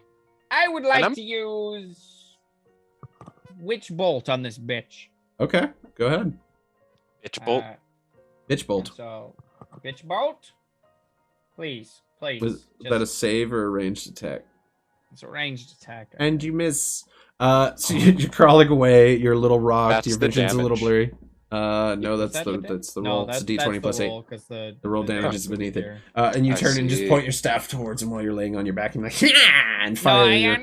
I would And like I'm- to use Witch Bolt on this bitch. Okay, go ahead. Bitch bolt. Bitch bolt. So, Witch Bolt? Please. Was that a save or a ranged attack? It's a ranged attack. And you miss. So you're crawling away. You're a little rocked. That's Your the vision's a little damage. blurry. No, Is that's that the No, roll. It's a D20 plus 8. The The roll damage is damage beneath it. here. And you I turn and just see. point your staff towards him while you're laying on your back and like, yeah, and fire your,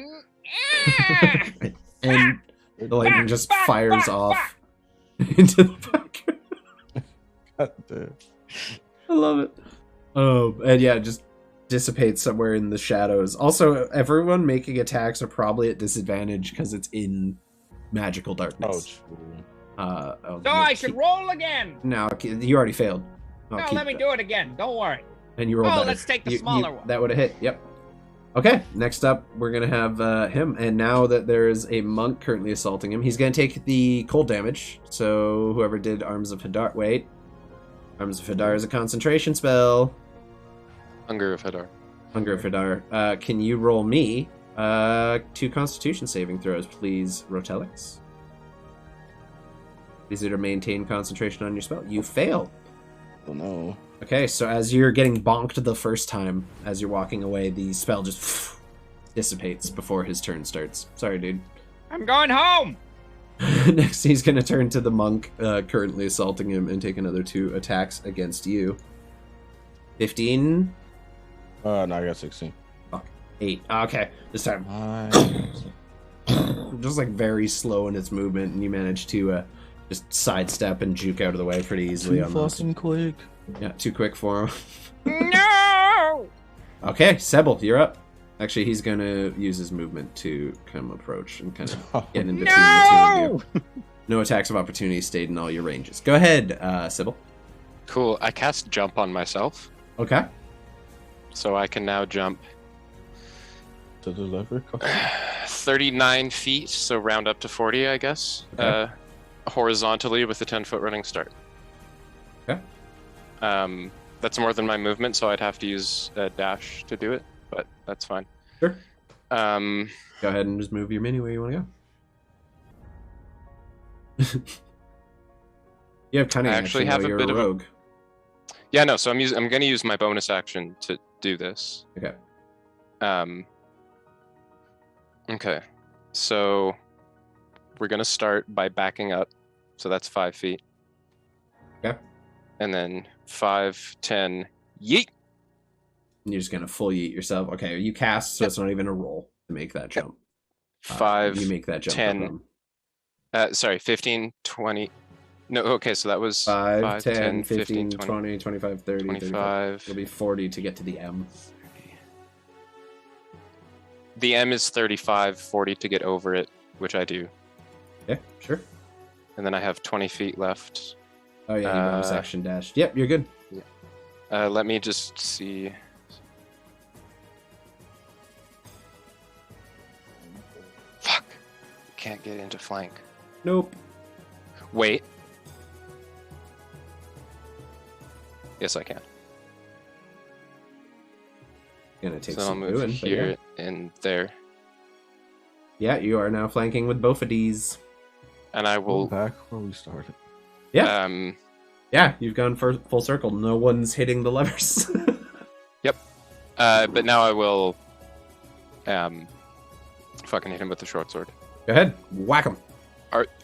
and the lightning just fires off into the back. God damn. I love it. And yeah, it just dissipates somewhere in the shadows. Also, everyone making attacks are probably at disadvantage because it's in magical Oh, darkness. true. So I should roll again. No, you already failed. No, let me do it again. Don't worry. And you roll Oh, better. let's take the smaller one. That would have hit. Yep. Okay, next up, we're going to have him. And now that there is a monk currently assaulting him, he's going to take the cold damage. So whoever did Arms of Hadar... Wait. Arms of Hadar is a concentration spell. Hunger of Hadar. Hunger of Hadar. Can you roll me 2 Constitution saving throws, please, Roteleks? These are to maintain concentration on your spell. You fail. Oh no. Okay, so as you're getting bonked the first time, as you're walking away, the spell just dissipates before his turn starts. Sorry, dude. I'm going home. Next, he's going to turn to the monk currently assaulting him and take another 2 attacks against you. 15. No, I got 16. Fuck. 8. Okay, this time. Nice. Just like very slow in its movement, and you manage to just sidestep and juke out of the way pretty easily Too on those. fucking quick. Yeah, too quick for him. No! Okay, Sebil, you're up. Actually, he's gonna use his movement to come approach and kind of get in between the two of you. No attacks of opportunity stayed in all your ranges. Go ahead, Sebil. Cool. I cast jump on myself, Okay. so I can now jump To the lever. 39 feet, so round up to 40, I guess. Okay. Horizontally with a 10-foot running start. Okay. That's more than my movement, so I'd have to use a dash to do it, but that's fine. Sure. Um, Go ahead and just move your mini where you want to go. You have cunning I actually action, have though, a you're bit of a- rogue. yeah, no, so I'm going to use my bonus action to do this. Okay. Okay, so we're going to start by backing up, so that's 5 feet. Okay. And then 5, 10, yeet! And you're just gonna full yeet yourself. Okay, you cast, so it's not even a roll to make that jump. 5, You make that jump. 10, sorry, 15, 20. No, okay, so that was 5, 10, 10, 15, 20, 20, 25, 30, 35. 25. It'll be 40 to get to the M. The M is 35, 40 to get over it, which I do. Yeah, sure. And then I have 20 feet left. Oh yeah, you bonus action dashed. Yep, you're good. Let me just see. Fuck. Can't get into flank. Nope. Wait. Yes, I can. Gonna take So I'll some move doing, but here and there. Yeah, you are now flanking with Bophades. And I will... Back where we started. Yeah. Yeah. You've gone full circle. No one's hitting the levers. But now I will... fucking hit him with the short sword. Go ahead, whack him.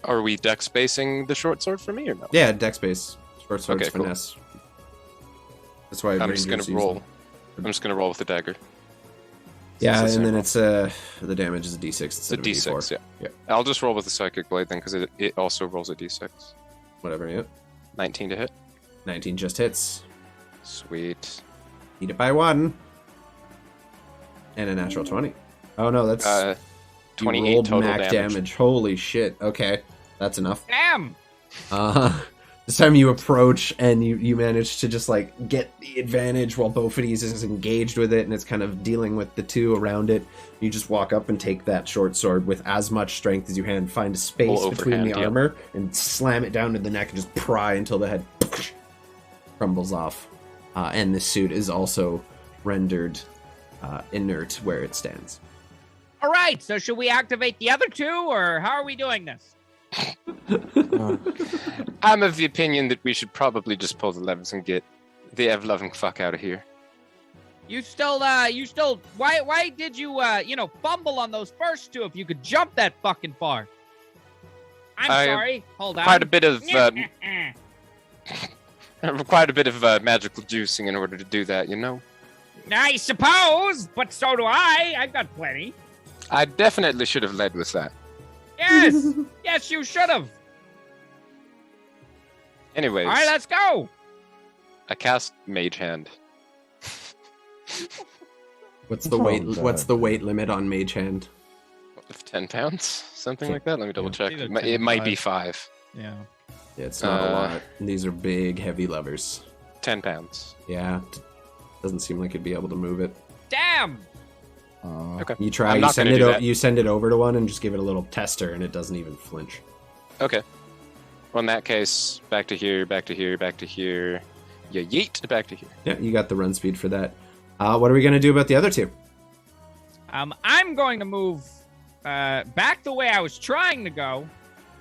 Are we deck spacing the short sword for me or no? Yeah, deck space. Short sword's Okay, cool. finesse. That's why I'm just Rangers gonna use roll. them. I'm just gonna roll with the dagger. Yeah, It's the and same then roll. it's the damage is a d6 It's a instead of a d6, d4. yeah. Yeah. I'll just roll with the psychic blade then, because it also rolls a d6. Whatever. Yep. 19 to hit. 19 just hits. Sweet. Eat it by 1. And a natural 20. Oh no, that's you 28 rolled total max damage. Holy shit. Okay, that's enough. Damn! This time you approach and you manage to just like get the advantage while Bophades is engaged with it and it's kind of dealing with the two around it. You just walk up and take that short sword with as much strength as you can, find a space Full between the overhand, armor and slam it down to the neck and just pry until the head crumbles off. And this suit is also rendered inert where it stands. All right, so should we activate the other two, or how are we doing this? I'm of the opinion that we should probably just pull the levers and get the ever-loving fuck out of here. You still, why did you, fumble on those first two if you could jump that fucking far? I'm sorry, hold on. Quite a bit of, required a bit of magical juicing in order to do that, you know? I suppose, but so do I. I've got plenty. I definitely should have led with that. Yes, yes, you should have. Anyways, All right, let's go. I cast Mage Hand. What's the weight limit on Mage Hand? Of 10 pounds? Something like that? Let me double check. Either It 10 it or might be 5. 5. Yeah. Yeah, it's not a Uh, lot. These are big, heavy levers. 10 pounds. Yeah, doesn't seem like you'd be able to move it. Damn. Okay. You try, I'm you not send gonna it, do that. you send it over to one and just give it a little tester, and it doesn't even flinch. Okay. Well, in that case, back to here, back to here, back to here. Yeah, yeet, back to here. Yeah, you got the run speed for that. What are we gonna do about the other two? I'm going to move back the way I was trying to go.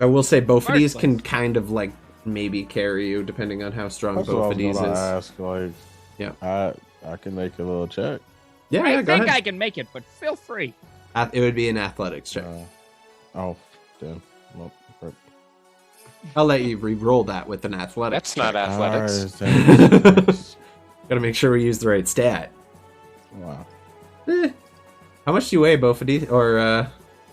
I will say both of these First can place. kind of like maybe carry you depending on how strong That's what I both was of these gonna is. ask. Like, Yeah. I can make a little check. Yeah, I yeah, go think ahead. I can make it, but feel free. It would be an athletics check. Oh, damn. Well, crap. I'll let you re-roll that with an athletics. That's not check. athletics. Alright, thanks. Gotta make sure we use the right stat. Wow. How much do you weigh, Bophades or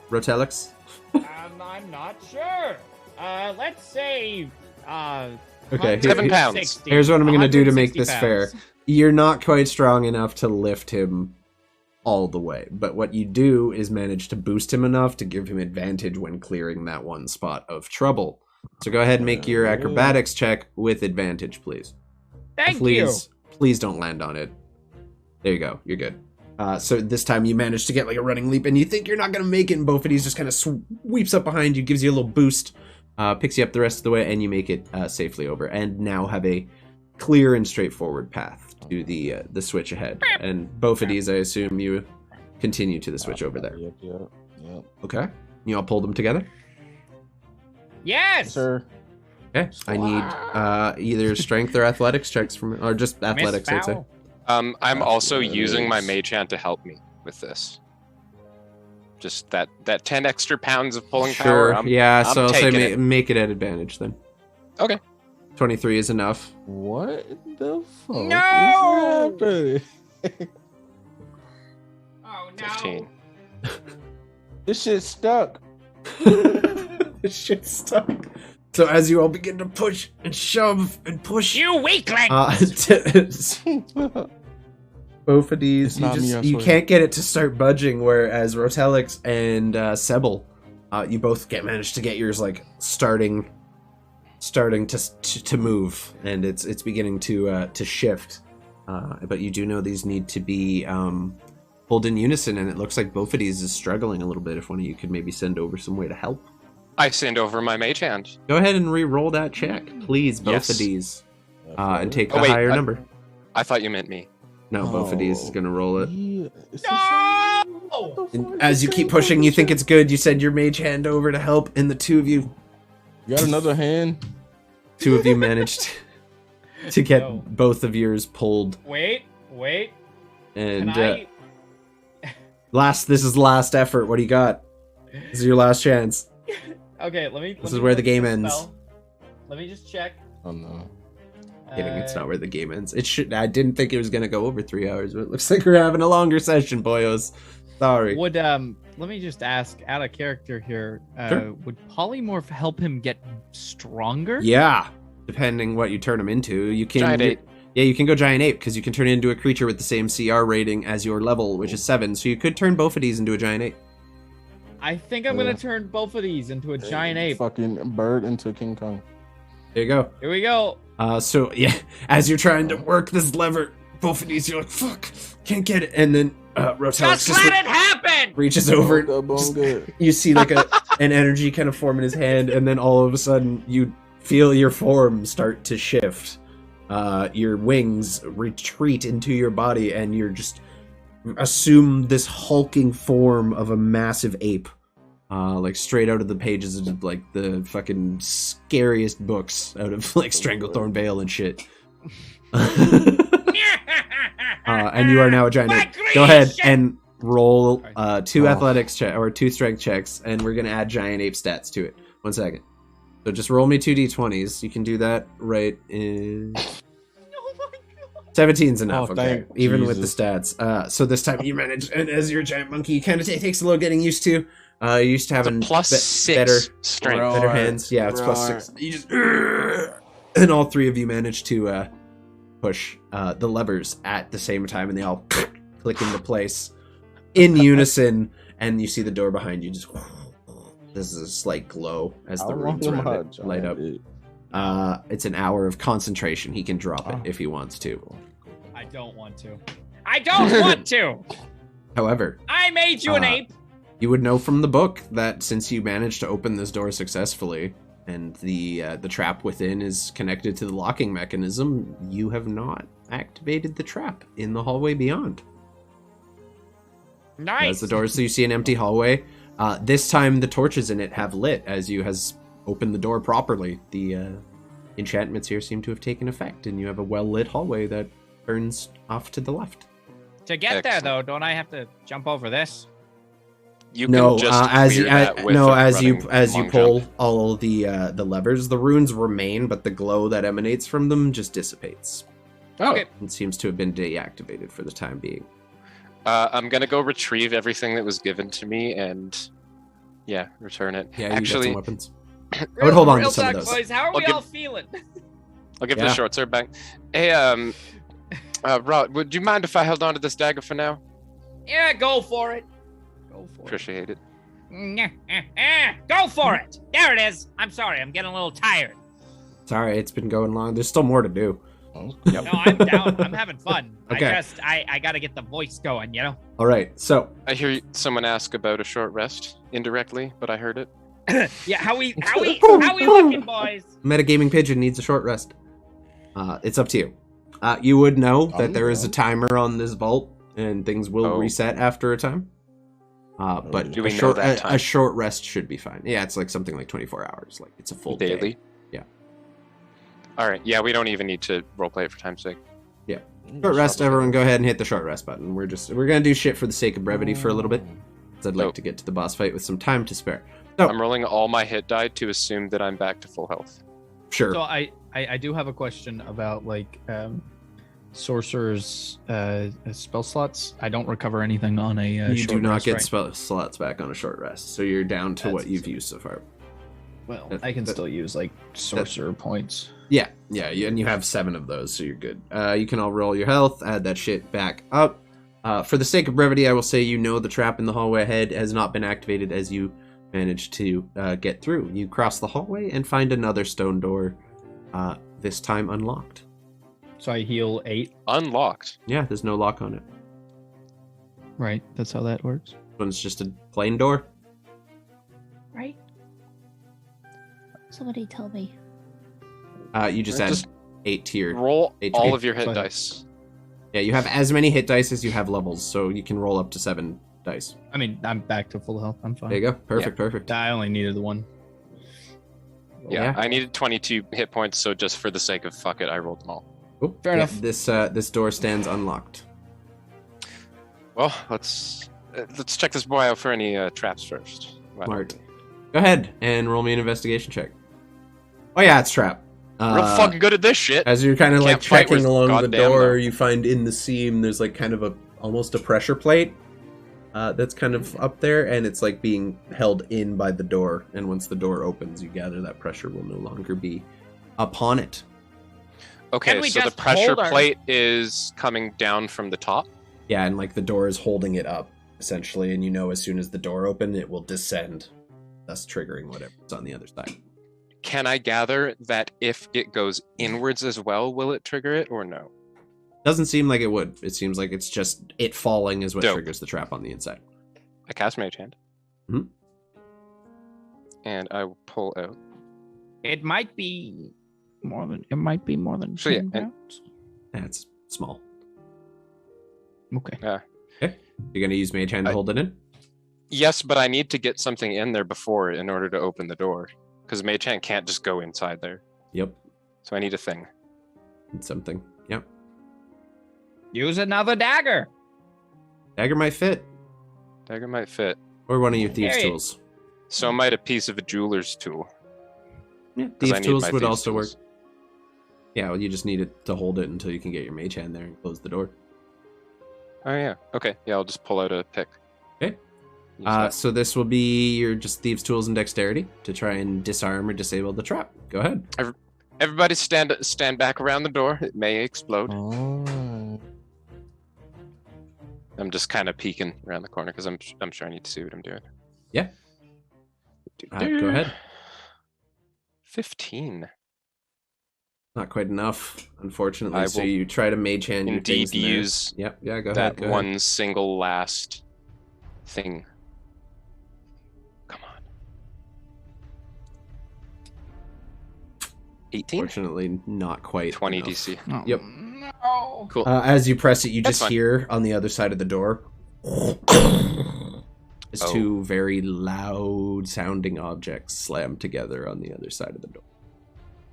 Roteleks? I'm not sure. Let's say, Okay, 7 pounds. 160. Here's what I'm gonna do to make 160 this pounds. fair. You're not quite strong enough to lift him all the way, but what you do is manage to boost him enough to give him advantage when clearing that one spot of trouble. So go ahead and make your acrobatics check with advantage, please. Thank Please, please don't land on it. There you go. You're good. So this time you manage to get like a running leap, and you think you're not going to make it, and Bophades just kind of sweeps up behind you, gives you a little boost, picks you up the rest of the way, and you make it safely over, and now have a clear and straightforward path to the switch ahead. And Bophades, I assume you continue to the switch over there. Yep. Okay. You all pulled them together? you. Yes. Sir. Okay. I need either strength or athletics checks from, or just athletics, I'd say. Fowl. I'm also using my mage hand to help me with this. Just that 10 extra pounds of pulling power. Sure. Yeah. I'm So I'll say taking it. make it at advantage then. Okay. 23 is enough. What the fuck? No! Is happening? Oh no. 15. This shit's stuck. This shit's stuck. So as you all begin to push and shove and push, You weakling. Bophades, not me, I you swear. can't get it to start budging. Whereas Roteleks and Sebil, you both manage to get yours like starting to move, and it's beginning to shift. But you do know these need to be pulled in unison, and it looks like Bophades is struggling a little bit. If one of you could maybe send over some way to help. I send over my mage hand. Go ahead and re-roll that check, please, Yes. Bophades, and take the Oh, wait, higher number. I thought you meant me. No, Bophades is gonna roll it. Yeah, it's the No! same- And as you keep pushing, you think it's good. You send your mage hand over to help, and the two of you You got another hand? managed to get No. both of yours pulled. Wait. And Can I? this is last effort. What do you got? This is your last chance. Okay, let me. This is where the game ends. Let me just check. Oh no. Kidding, it's not where the game ends. It should. I didn't think it was gonna go over 3 hours, but it looks like we're having a longer session, boyos. Sorry. Would let me just ask, out of character here, Sure. would polymorph help him get stronger? Yeah, depending what you turn him into, you can. Giant ape. Yeah, you can go giant ape because you can turn it into a creature with the same CR rating as your level, which is 7. So you could turn both of these into a giant ape. I think I'm gonna turn both of these into a giant ape. Fucking bird into King Kong. There you go. Here we go. So yeah, as you're trying to work this lever, both of these, you're like, "Fuck, can't get it," and then Roteleks Just let it happen. reaches over. Bonga, bonga. You see like an energy kind of form in his hand, and then all of a sudden you feel your form start to shift. Your wings retreat into your body, and you're just assume this hulking form of a massive ape, like straight out of the pages of like the fucking scariest books out of like Stranglethorn Vale and shit. And you are now a giant My ape. Go ahead creation! and roll 2 Oh. athletics or 2 strength checks, and we're gonna add giant ape stats to it. 1 second. So just roll me 2 d20s. You can do that right in. 17's enough, Oh, okay. thank Even with the Jesus. stats. So this time you manage, and as your giant monkey, kind of takes a little getting used to. You're used to It's a having plus 6 better, strength. better Roar. hands. Yeah, it's Roar. +6. You just, and all 3 of you manage to push the levers at the same time, and they all click into place in unison. And you see the door behind you just. This is a slight glow as the runes around it light up. It's an hour of concentration. He can drop it if he wants to. I don't want to. I don't want to. However, I made you an ape. you would know from the book that since you managed to open this door successfully, and the trap within is connected to the locking mechanism, you have not activated the trap in the hallway beyond. As Nice. the door, so you see an empty hallway. This time, the torches in it have lit as you has opened the door properly. The enchantments here seem to have taken effect, and you have a well-lit hallway that burns off to the left. To get there, Excellent. though, don't I have to jump over this? You No, can just as clear you that with a as you running as you long pull jump. all the levers, the runes remain, but the glow that emanates from them just dissipates. Oh, Okay. It seems to have been deactivated for the time being. I'm gonna go retrieve everything that was given to me and, yeah, return it. Yeah, you got Actually, some weapons. I would hold on to Real some of talk, those. boys. How are I'll we give- all feeling? I'll give Yeah. the short sword back. Hey, Rod, would you mind if I held on to this dagger for now? Yeah, go for it. Go for Appreciate it. it. Go for it. There it is. I'm sorry. I'm getting a little tired. Sorry, it's been going long. There's still more to do. No, I'm down. I'm having fun. Okay. I gotta get the voice going, you know? All right, so I hear someone ask about a short rest indirectly, but I heard it. Yeah, how we looking, boys? Metagaming Pigeon needs a short rest. It's up to you. You would know that there is a timer on this vault, and things will Oh. reset after a time. But Do a we know short, that a time? short rest should be fine. Yeah, it's like something like 24 hours. Like it's a full Daily. day. Yeah. All right. Yeah, we don't even need to roleplay it for time's sake. Short rest. Everyone, go ahead and hit the short rest button. We're gonna do shit for the sake of brevity for a little bit, because I'd like Oh. to get to the boss fight with some time to spare. So I'm rolling all my hit die to assume that I'm back to full health. sure. So I do have a question about like sorcerer's spell slots. I don't recover anything on a you short do not rest, get right? spell slots back on a short rest, so you're down to That's what you've insane. used so far. Well, that- I can that- still use like sorcerer points. Yeah, and you have 7 of those, so you're good. You can all roll your health, add that shit back up. For the sake of brevity, I will say the trap in the hallway ahead has not been activated as you manage to get through. You cross the hallway and find another stone door, this time unlocked. So I heal 8. Unlocked. Yeah, there's no lock on it. Right, that's how that works. This one's just a plain door. Right? Somebody tell me. You just Right, add just 8 to your... Roll HP. all of your hit Fine. dice. Yeah, you have as many hit dice as you have levels, so you can roll up to 7 dice. I mean, I'm back to full health. I'm fine. There you go. Perfect. I only needed the one. Yeah, Yeah. I needed 22 hit points, so just for the sake of fuck it, I rolled them all. Cool. Fair enough. This door stands unlocked. Well, let's check this boy out for any traps first. Why don't Smart. we? Go ahead and roll me an investigation check. Oh yeah, it's trap. Real fucking good at this shit. As you're kind of like Can't fight checking with along the goddamn door, though. you find in the seam there's like kind of almost a pressure plate that's kind of up there, and it's like being held in by the door. And once the door opens, you gather that pressure will no longer be upon it. Okay, Can we so the just pressure hold our- plate is coming down from the top. Yeah, and like the door is holding it up essentially, and you know as soon as the door opens, it will descend, thus triggering whatever's on the other side. Can I gather that if it goes inwards as well, will it trigger it or no? Doesn't seem like it would. It seems like it's just it falling is what Dope. triggers the trap on the inside. I cast Mage Hand. Mhm. And I will pull out. It might be More than 10 So, yeah, and- pounds. That's small. Okay. You're gonna use Mage Hand to I- hold it in? Yes, but I need to get something in there before in order to open the door. Because Mage Hand can't just go inside there. Yep. So I need a thing. It's something. Yep. use another dagger. Dagger might fit. Dagger might fit. Or one of your thieves' Hey. tools. So might a piece of a jeweler's tool. Yeah, 'cause I thieves' need tools my would thieves' also work. tools. Yeah, well, you just need it to hold it until you can get your Mage Hand there and close the door. Oh yeah. Okay. Yeah, I'll just pull out a pick. Okay. Use that. So this will be your just thieves' tools and dexterity to try and disarm or disable the trap. Go ahead. Everybody stand back around the door. It may explode. Oh. I'm just kind of peeking around the corner because I'm sure I need to see what I'm doing. Yeah. Go ahead. 15. Not quite enough, unfortunately. I So will you try to Mage Hand your Indeed, things in there. use Yep. Yeah. Go that ahead. Go one ahead. single last thing. Come on. 18? Unfortunately, not quite. 20 enough. DC. Yep. No. Cool. As you press it, you That's just fine. hear on the other side of the door. As Oh. two very loud sounding objects slam together on the other side of the door.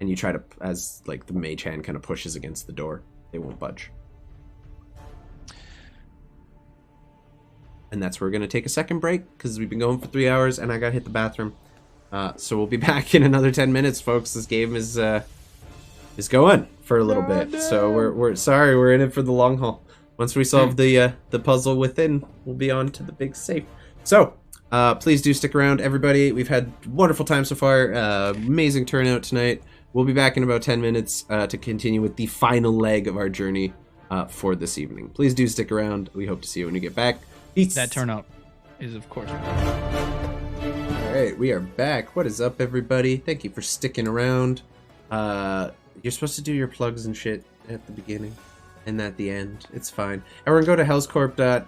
And you try to, as like the mage hand kind of pushes against the door, they won't budge. And that's where we're going to take a second break because we've been going for 3 hours and I got to hit the bathroom. So we'll be back in another 10 minutes, folks. This game is is going for a little bit. So we're sorry, we're in it for the long haul. Once we solve the puzzle within, we'll be on to the big safe. So please do stick around, everybody. We've had wonderful time so far. Amazing turnout tonight. We'll be back in about 10 minutes to continue with the final leg of our journey for this evening. Please do stick around. We hope to see you when you get back. Peace. That turnout is, of course. All right, we are back. What is up, everybody? Thank you for sticking around. You're supposed to do your plugs and shit at the beginning and at the end. It's fine. Everyone go to hellscorp.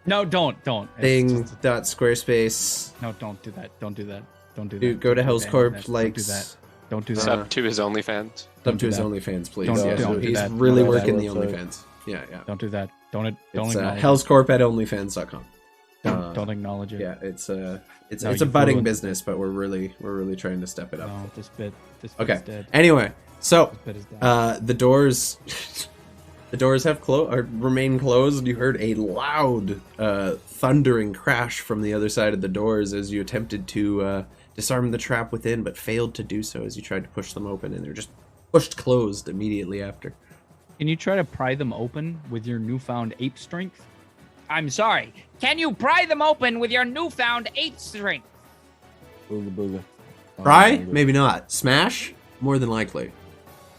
No, don't. Thing.squarespace. No, don't do that. Don't do that. Don't do that. Dude, go to Hellscorp, Don't do that. Don't do that. Sub to his OnlyFans. Sub to his OnlyFans, please. Don't do He's that. really Don't do working that the website. OnlyFans. Yeah. Don't do that. Don't It's acknowledge it. hellscorp@onlyfans.com. Don't acknowledge it. Yeah, it's No, a you've budding ruined- business, but we're really trying to step it up. No, this bit Okay. is dead. Anyway, so This bit is dead. the doors have remain closed. You heard a loud thundering crash from the other side of the doors as you attempted to disarm the trap within, but failed to do so as you tried to push them open, and they're just pushed closed immediately after. Can you try to pry them open with your newfound ape strength? I'm sorry. Can you pry them open with your newfound 8 strength? Booga. Pry? Maybe not. Smash? More than likely.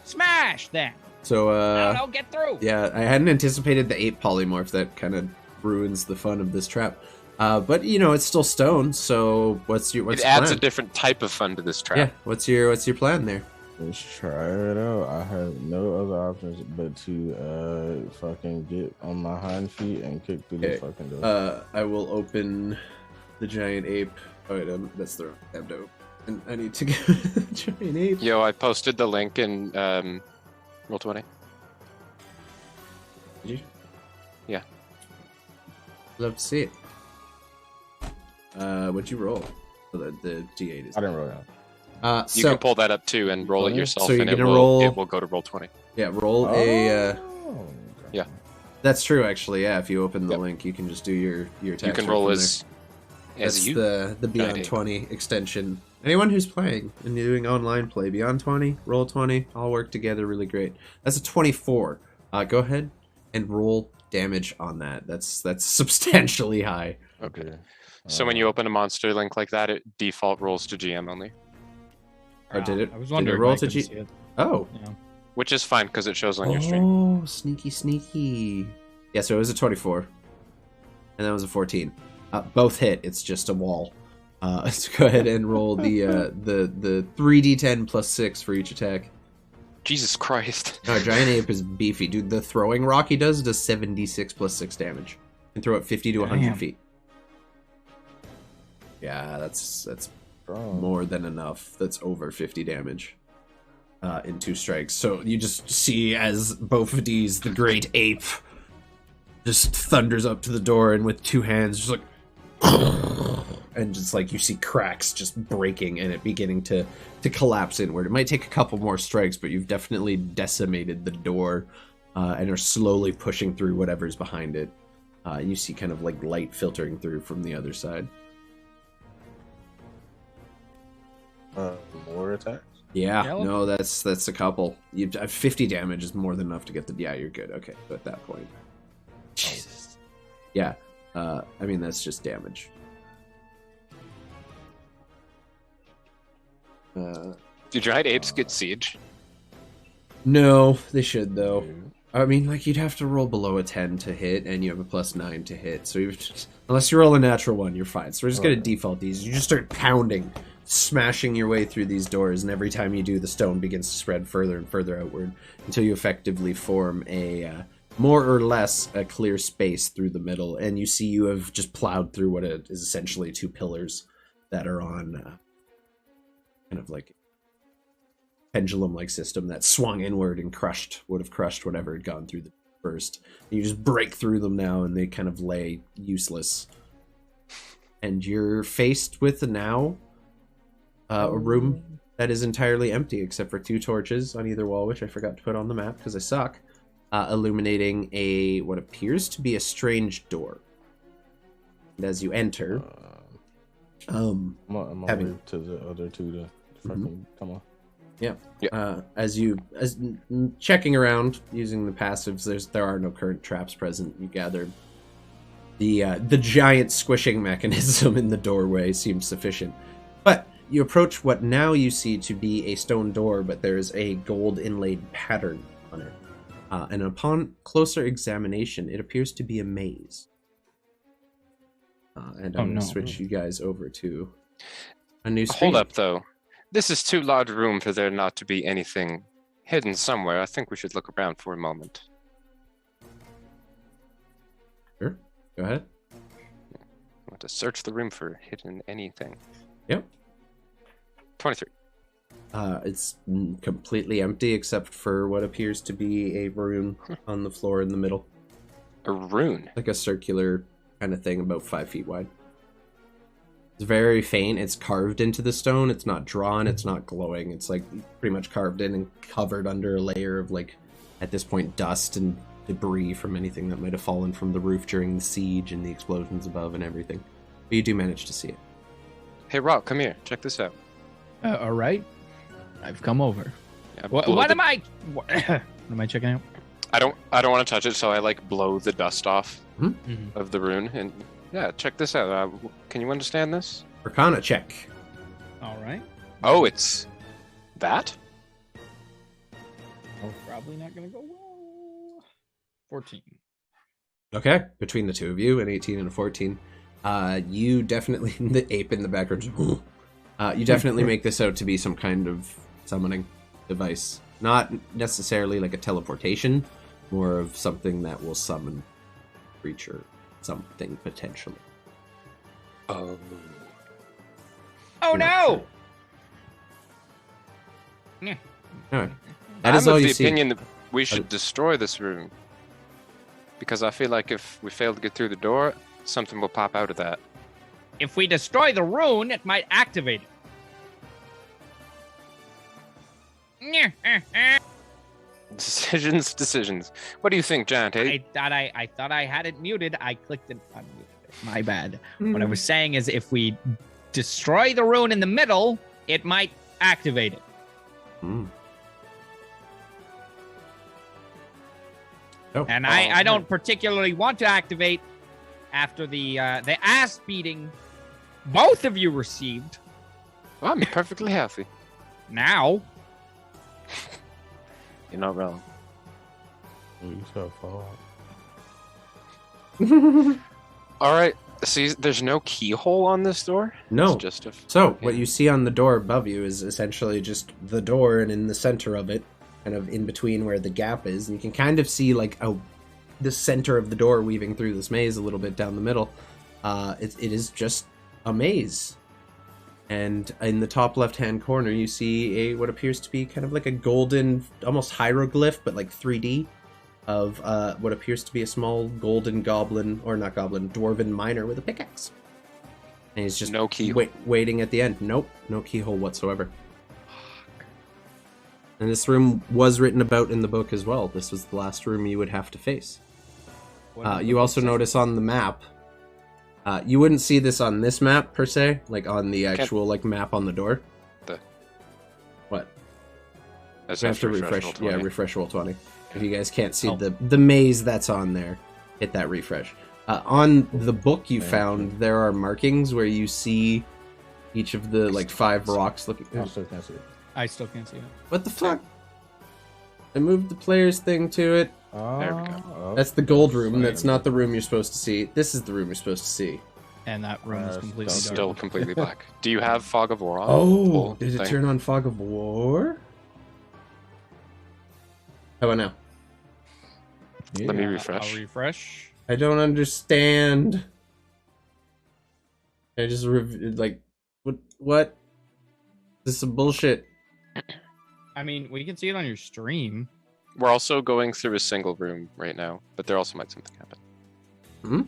Smash then. So I don't know, get through. yeah, I hadn't anticipated the ape polymorph. That kind of ruins the fun of this trap. But you know, it's still stone. So what's your It plan? adds a different type of fun to this trap. Yeah, what's your plan there? Let's try it out. I have no other options but to fucking get on my hind feet and kick through Okay. the fucking door. I will open the giant ape item. That's the wrong tab to open. And I need to get the giant ape. Yo, I posted the link in Roll20. Did you? Yeah. Love to see it. What'd you roll? Oh, the D8 is. I didn't roll it out. You So can pull that up too and roll it yourself, So you're and it gonna will roll- it will go to Roll20. yeah, roll a. Okay. yeah. That's true, actually. Yeah, if you open the Yep. link, you can just do your attacks. You can right roll from as there. That's you. the Beyond Ape. 20 extension. Anyone who's playing and doing online play, Beyond 20, Roll 20, all work together really great. That's a 24. Go ahead and roll damage on that. That's substantially high. Okay. So when you open a monster link like that, it default rolls to GM only, Or did it? I was did it wondering. roll I to couldn't G? see it. Oh. Yeah. which is fine because it shows on your stream. Oh, sneaky. Yeah, so it was a 24. And that was a 14. Both hit. It's just a wall. So go ahead and roll the 3d10 plus 6 for each attack. Jesus Christ. No, Giant Ape is beefy. Dude, the throwing rock he does 76 plus 6 damage. You can throw it 50 to 100 Damn. feet. Yeah, that's Strong. more than enough. That's over 50 damage in 2 strikes. So you just see as Bophades, the great ape, just thunders up to the door and with 2 hands just like and just like you see cracks just breaking and it beginning to collapse inward. It might take a couple more strikes, but you've definitely decimated the door and are slowly pushing through whatever's behind it. You see kind of like light filtering through from the other side. More attacks? Yeah, Yeah, well- no, that's a couple. You 50 damage is more than enough to get the. Yeah, you're good. Okay, so at that point, Jesus. Yeah, I mean that's just damage. Do giant apes get siege? No, they should though. I mean, like you'd have to roll below a 10 to hit, and you have a +9 to hit. So unless you roll a natural 1, you're fine. So we're just gonna default these. You just start pounding, smashing your way through these doors, and every time you do, the stone begins to spread further and further outward until you effectively form a more or less a clear space through the middle. And you see you have just plowed through what is essentially 2 pillars that are on kind of like pendulum-like system that swung inward and would have crushed whatever had gone through the first. And you just break through them now, and they kind of lay useless. And you're faced with now a room that is entirely empty, except for 2 torches on either wall, which I forgot to put on the map because I suck, illuminating what appears to be a strange door. And as you enter, I'm on having- way to the other 2 to fucking come on. Yeah. Yeah. As checking around using the passives, there are no current traps present. You gather the giant squishing mechanism in the doorway seems sufficient, but you approach what now you see to be a stone door, but there is a gold inlaid pattern on it. And upon closer examination, it appears to be a maze. And I'm going to switch you guys over to a new screen. Hold up, though. This is too large a room for there not to be anything hidden somewhere. I think we should look around for a moment. Sure. Go ahead. I want to search the room for hidden anything. Yep. 23. It's completely empty except for what appears to be a rune on the floor in the middle. A rune? Like a circular kind of thing about 5 feet wide. It's very faint. It's carved into the stone. It's not drawn. It's not glowing. It's like pretty much carved in and covered under a layer of, like, at this point, dust and debris from anything that might have fallen from the roof during the siege and the explosions above and everything. But you do manage to see it. Hey, Rock, come here. Check this out. All right. I've come over. Yeah, What am I? What am I checking out? I don't want to touch it, so I like blow the dust off Mm-hmm. of the rune. And yeah, check this out. Can you understand this? Arcana check. All right. Oh, it's that? Oh, probably not going to go well. 14. Okay, between the two of you, an 18 and a 14, you definitely, the ape in the background, you definitely make this out to be some kind of summoning device. Not necessarily like a teleportation, more of something that will summon a creature, something potentially. Oh. Oh no! Alright. That is I'm all of you the see. opinion that we should destroy this room. Because I feel like if we fail to get through the door, something will pop out of that. If we destroy the rune, it might activate it. Decisions. What do you think, Giant? I thought I had it muted. I clicked it. My bad. What I was saying is, if we destroy the rune in the middle, it might activate it. Mm. And I don't particularly want to activate after the ass beating both of you received. I'm perfectly healthy. Now, You're not wrong. You so far. All right. See, there's no keyhole on this door? No. It's just a... So, what you see on the door above you is essentially just the door, and in the center of it, kind of in between where the gap is, and you can kind of see like the center of the door weaving through this maze a little bit down the middle. It is just a maze. And in the top left-hand corner, you see what appears to be kind of like a golden, almost hieroglyph, but like 3D, of what appears to be a small golden goblin, or not goblin, dwarven miner with a pickaxe. And he's just No keyhole. waiting at the end. Nope, no keyhole whatsoever. And this room was written about in the book as well. This was the last room you would have to face. You also notice on the map, you wouldn't see this on this map per se, like on the actual like map on the door. What? I just You have to refresh. Roll20. Yeah, refresh roll 20. If you guys can't see the maze that's on there, hit that refresh. On the book you found, there are markings where you see each of the like 5 rocks looking. I still can't see it. I still can't see it. What the fuck? I moved the player's thing to it. There we go. Oh, That's the gold room. That's not the room you're supposed to see. This is the room you're supposed to see. And that room is completely dark. Still completely black. Do you have Fog of War on? Oh, Full did it thing? turn on Fog of War? How about now? Let me Yeah. refresh. I'll refresh. I don't understand. I just like what? This is some bullshit. I mean, we can see it on your stream. We're also going through a single room right now, but there also might something happen. What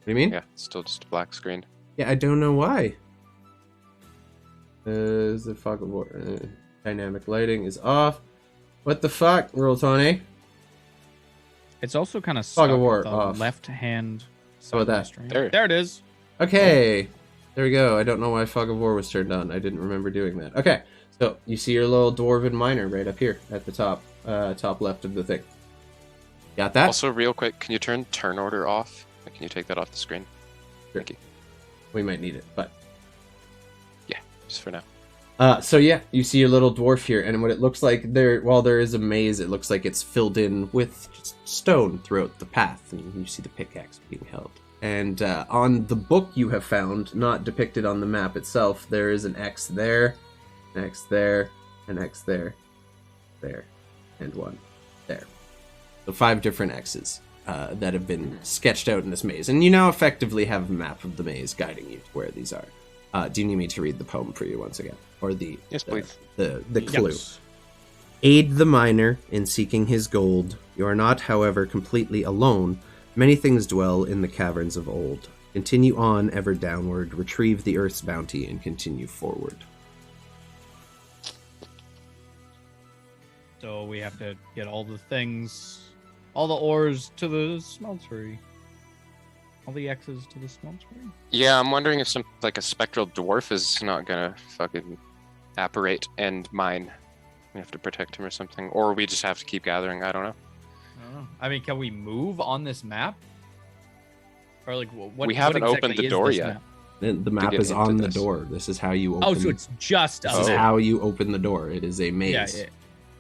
do you mean? Yeah, it's still just a black screen. Yeah, I don't know why. Is the Fog of War? Dynamic lighting is off. What the fuck, Roll Tony? It's also kind of Fog stuck of War with the off. left hand How about side of the that? stream. There. There it is. Okay. There we go. I don't know why Fog of War was turned on. I didn't remember doing that. Okay, so you see your little dwarven miner right up here at the top left of the thing. Got that? Also, real quick, can you turn turn order off? Can you take that off the screen? Sure. Thank you. We might need it, but yeah, just for now. So yeah, you see your little dwarf here, and what it looks like while there is a maze, it looks like it's filled in with just stone throughout the path, and you see the pickaxe being held. And on the book you have found, not depicted on the map itself, there is an X there, an X there, an X there, there, and one there. So 5 different X's that have been sketched out in this maze, and you now effectively have a map of the maze guiding you to where these are. Do you need me to read the poem for you once again? Or yes, please. The clue. Yes. Aid the miner in seeking his gold. You are not, however, completely alone. Many things dwell in the caverns of old. Continue on, ever downward. Retrieve the earth's bounty and continue forward. So we have to get all the things, all the ores to the smeltery. All the X's to the smeltery. Yeah, I'm wondering if some like a spectral dwarf is not gonna fucking apparate and mine. We have to protect him or something, or we just have to keep gathering. I don't know. I mean, can we move on this map? Or like, what? We haven't what opened exactly the is door this yet. map? The map get is on into the this. door. This is how you open. Oh, so it's just This is how you open the door. It is a maze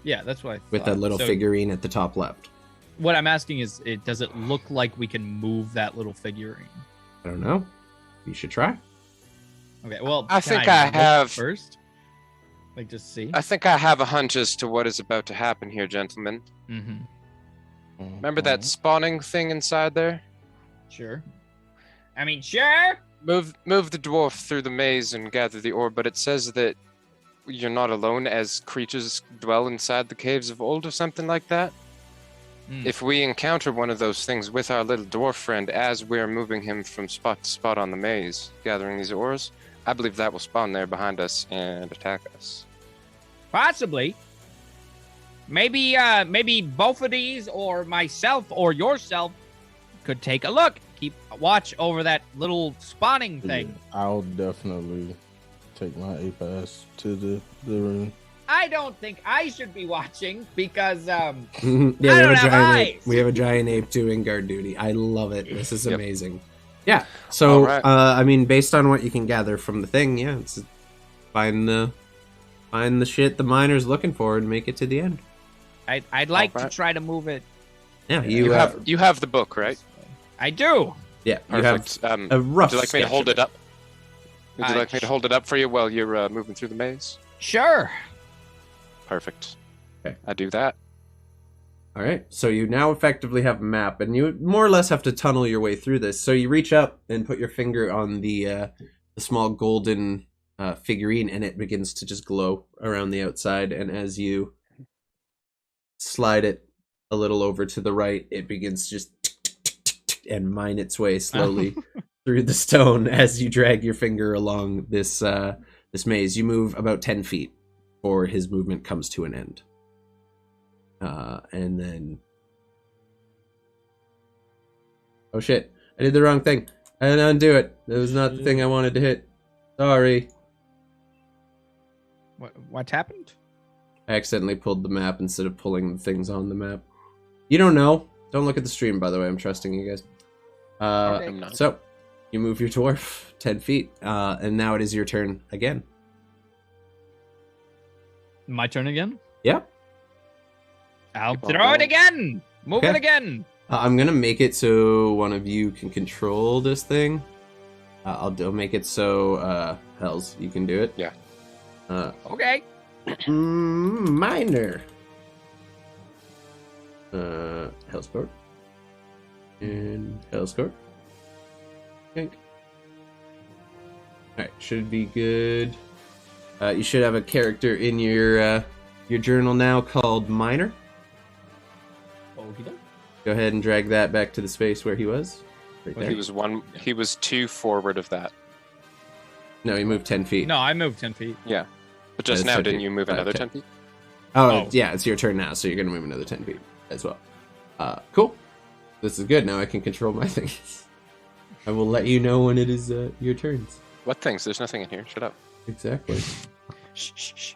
yeah, that's what I thought. with that little So figurine at the top left. What I'm asking is, does it look like we can move that little figurine? I don't know. You should try. Okay, well, I can think I look have- first. Like, just see. I think I have a hunch as to what is about to happen here, gentlemen. Mm-hmm. Remember that spawning thing inside there? Sure. I mean, sure. Move the dwarf through the maze and gather the ore, but it says that you're not alone as creatures dwell inside the caves of old or something like that. Mm. If we encounter one of those things with our little dwarf friend as we're moving him from spot to spot on the maze, gathering these ores, I believe that will spawn there behind us and attack us. Possibly. Maybe Bophades or myself or yourself could take a look. Keep watch over that little spawning thing. Yeah, I'll definitely take my ape ass to the room. I don't think I should be watching because Yeah, we I have don't a have giant eyes. ape. We have a giant ape doing guard duty. I love it. This is Yep. amazing. Yeah. So, All right. I mean, based on what you can gather from the thing, yeah, it's find the shit the miner's looking for and make it to the end. I'd like Alright. to try to move it. Yeah, You have the book, right? I do. yeah, you have Perfect. a rough. Would you like me to sketch hold of it up? Would you like me to hold it up for you while you're moving through the maze? Sure. Perfect. Okay. I do that. All right, so you now effectively have a map, and you more or less have to tunnel your way through this. So you reach up and put your finger on the small golden figurine, and it begins to just glow around the outside. And as you slide it a little over to the right, it begins to just and mine its way slowly through the stone as you drag your finger along this maze. You move about 10 feet before his movement comes to an end. And then... Oh shit, I did the wrong thing. I didn't undo it. That was not the thing I wanted to hit. Sorry. What happened? I accidentally pulled the map instead of pulling the things on the map. You don't know. Don't look at the stream, by the way. I'm trusting you guys. Okay. I'm not. So, you move your dwarf 10 feet, and now it is your turn again. My turn again? Yep. I'll Keep on Throw it going. again. Move Okay. it again. I'm gonna make it so one of you can control this thing. I'll make it so, Hells, you can do it. Yeah. Okay. Minor. Hellscourt. And Hellscourt. Okay. Alright, should be good. You should have a character in your journal now called Minor. Okey doke. Go ahead and drag that back to the space where he was. Right Well, there. he was 2 forward of that. No, he moved 10 feet. No, I moved 10 feet. Yeah. But just That's now, 10 didn't feet. you move another Okay. 10 feet? Oh, Oh. yeah, it's your turn now, so you're gonna move another 10 feet as well. Cool. This is good. Now I can control my things. I will let you know when it is your turns. What things? There's nothing in here. Shut up. Exactly. Shh, shh, shh.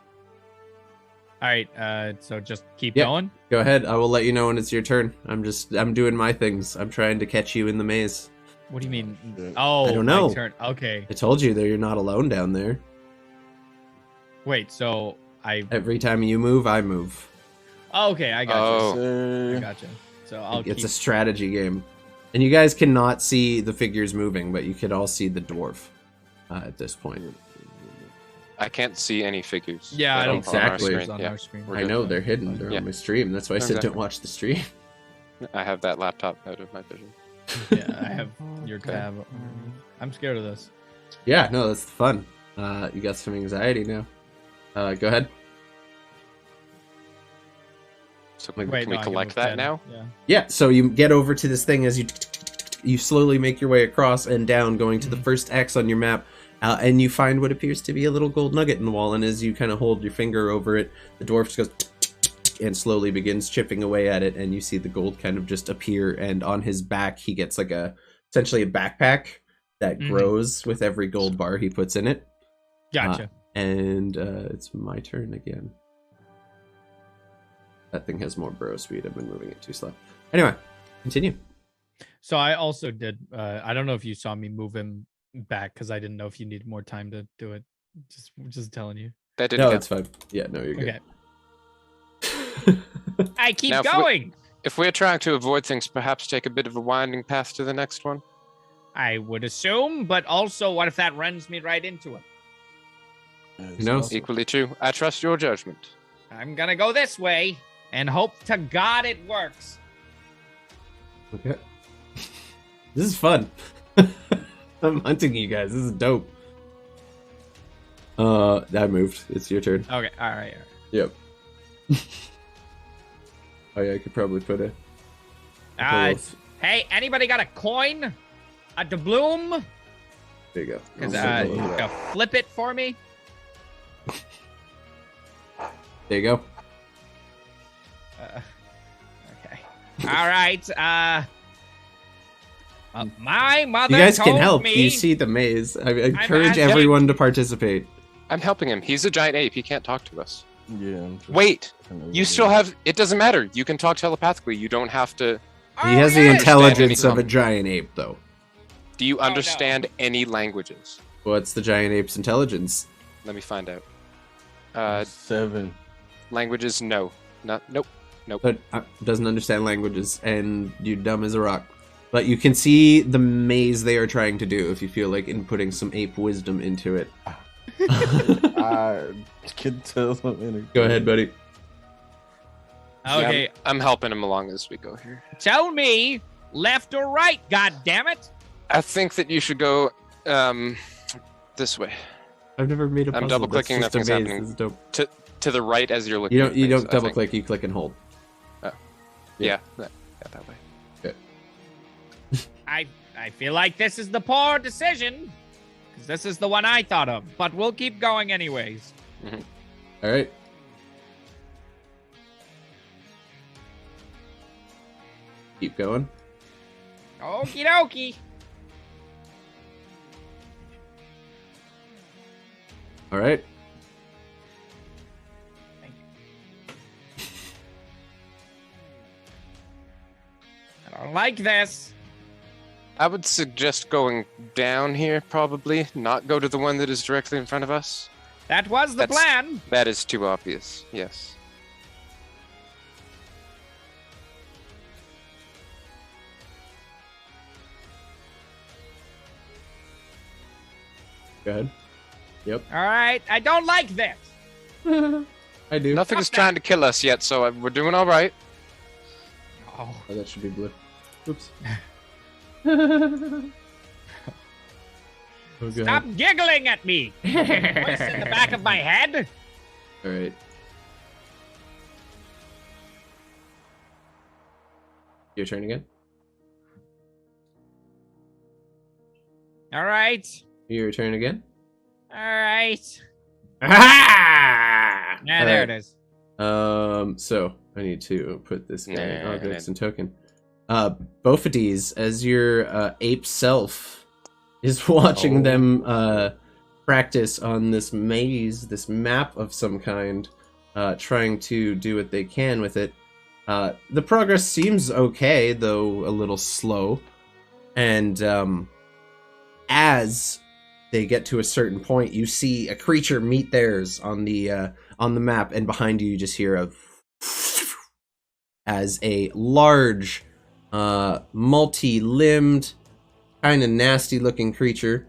All right. So just keep Yeah. going. Go ahead. I will let you know when it's your turn. I'm doing my things. I'm trying to catch you in the maze. What do you mean? shit. Oh, I don't know. My turn. Okay. I told you that you're not alone down there. Wait. So Every time you move, I move. Oh, okay. I got Oh. you. Sir. I got you. So I'll It's keep. a strategy game. And you guys cannot see the figures moving, but you can all see the dwarf at this point. I can't see any figures. Yeah, I don't see Exactly. figures on Yeah. our screen. We're I good. know, they're hidden. They're Yeah. on my stream. That's why I said Exactly. don't watch the stream. I have that laptop out of my vision. Yeah, I have your Okay. tab. I'm scared of this. Yeah, no, that's fun. You got some anxiety now. Go ahead. So Wait, can we no, I collect move that 10. now? Yeah. Yeah, so you get over to this thing as you slowly make your way across and down, going to the first X on your map, and you find what appears to be a little gold nugget in the wall. And as you kind of hold your finger over it, the dwarf just goes and slowly begins chipping away at it, and you see the gold kind of just appear. And on his back, he gets like essentially a backpack that Mhm. grows with every gold bar he puts in it. Gotcha. And it's my turn again. That thing has more bro speed. I've been moving it too slow. Anyway, continue. So I also did. I don't know if you saw me move him back because I didn't know if you needed more time to do it. Just telling you. That didn't No, count. it's fine. Yeah, no, you're good. Okay. I keep Now, if we- going. If we're trying to avoid things, perhaps take a bit of a winding path to the next one. I would assume, but also, what if that runs me right into it? Who knows? Equally true. I trust your judgment. I'm gonna go this way and hope to God it works. Okay. This is fun. I'm hunting you guys. This is dope. I moved. It's your turn. Okay. All right. Yep. Oh yeah, I could probably put a Hey, anybody got a coin? A doubloon? there you go. Because I'll you send it. can flip it for me. There you go. Okay. All right. My mother You guys told can help. me. You see the maze. I encourage asking- everyone to participate. I'm helping him. He's a giant ape. He can't talk to us. Yeah. I'm just Wait, kinda you still looking. have. It doesn't matter. You can talk telepathically. You don't have to. Oh, He has the yes. intelligence of a anything. giant ape, though. Do you no. understand any languages? What's the giant ape's intelligence? Let me find out. 7. Languages, no. Nope. But doesn't understand languages, and you're dumb as a rock. But you can see the maze they are trying to do if you feel like inputting some ape wisdom into it. I can tell them anything. Go ahead, buddy. Okay. Yeah, I'm helping him along as we go here. Tell me, left or right? God damn it! I think that you should go this way. I've never made a puzzle. I'm double-clicking, That's just a nothing's maze. happening. This is dope. To the right as you're looking. You at don't. You things, don't I double think. click. You click and hold. Yeah, that way. I feel like this is the poor decision, because this is the one I thought of. But we'll keep going anyways. All right. Keep going. Okie dokie. All right. I don't like this. I would suggest going down here, probably. Not go to the one that is directly in front of us. That was the That's- plan. That is too obvious. Yes. Go ahead. All right. I don't like this. I do. Nothing's Fuck that. trying to kill us yet, so we're doing all right. Oh, Oh, that should be blue. Oops. Oh, God. stop giggling at me. Voice in the back of my head. All right. Your turn again. All right. Your turn again. All right. Ah! Yeah, there it is. So I need to put this guy in Nah, objects and token. Bophades, as your ape self is watching them practice on this maze, this map of some kind, trying to do what they can with it. The progress seems okay, though a little slow. And as they get to a certain point, you see a creature meet theirs on the map, and behind you, you just hear a as a large, multi-limbed, kind of nasty-looking creature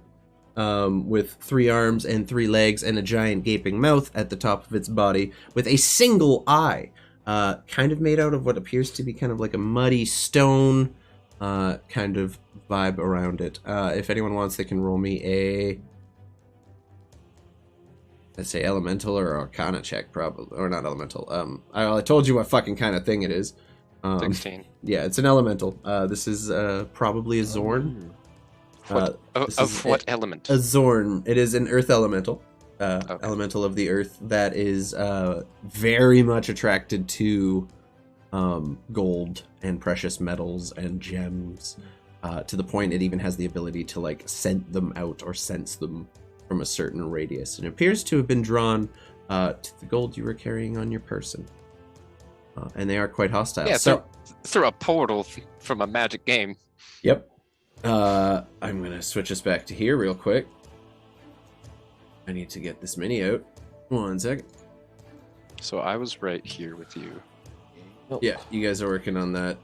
with 3 arms and 3 legs and a giant gaping mouth at the top of its body, with a single eye, kind of made out of what appears to be kind of like a muddy stone kind of vibe around it. If anyone wants, they can roll me a, let's say, elemental or arcana check, probably, or not elemental. I told you what fucking kind of thing it is. 16. Yeah, it's an elemental. This is probably a Zorn. What element? A Zorn. It is an earth elemental. Elemental of the earth that is very much attracted to gold and precious metals and gems, to the point it even has the ability to like scent them out or sense them from a certain radius. And it appears to have been drawn to the gold you were carrying on your person. And they are quite hostile. Yeah, so through a portal from a magic game. Yep. I'm gonna switch us back to here real quick. I need to get this mini out. 1 second. So I was right here with you. Yeah, you guys are working on that.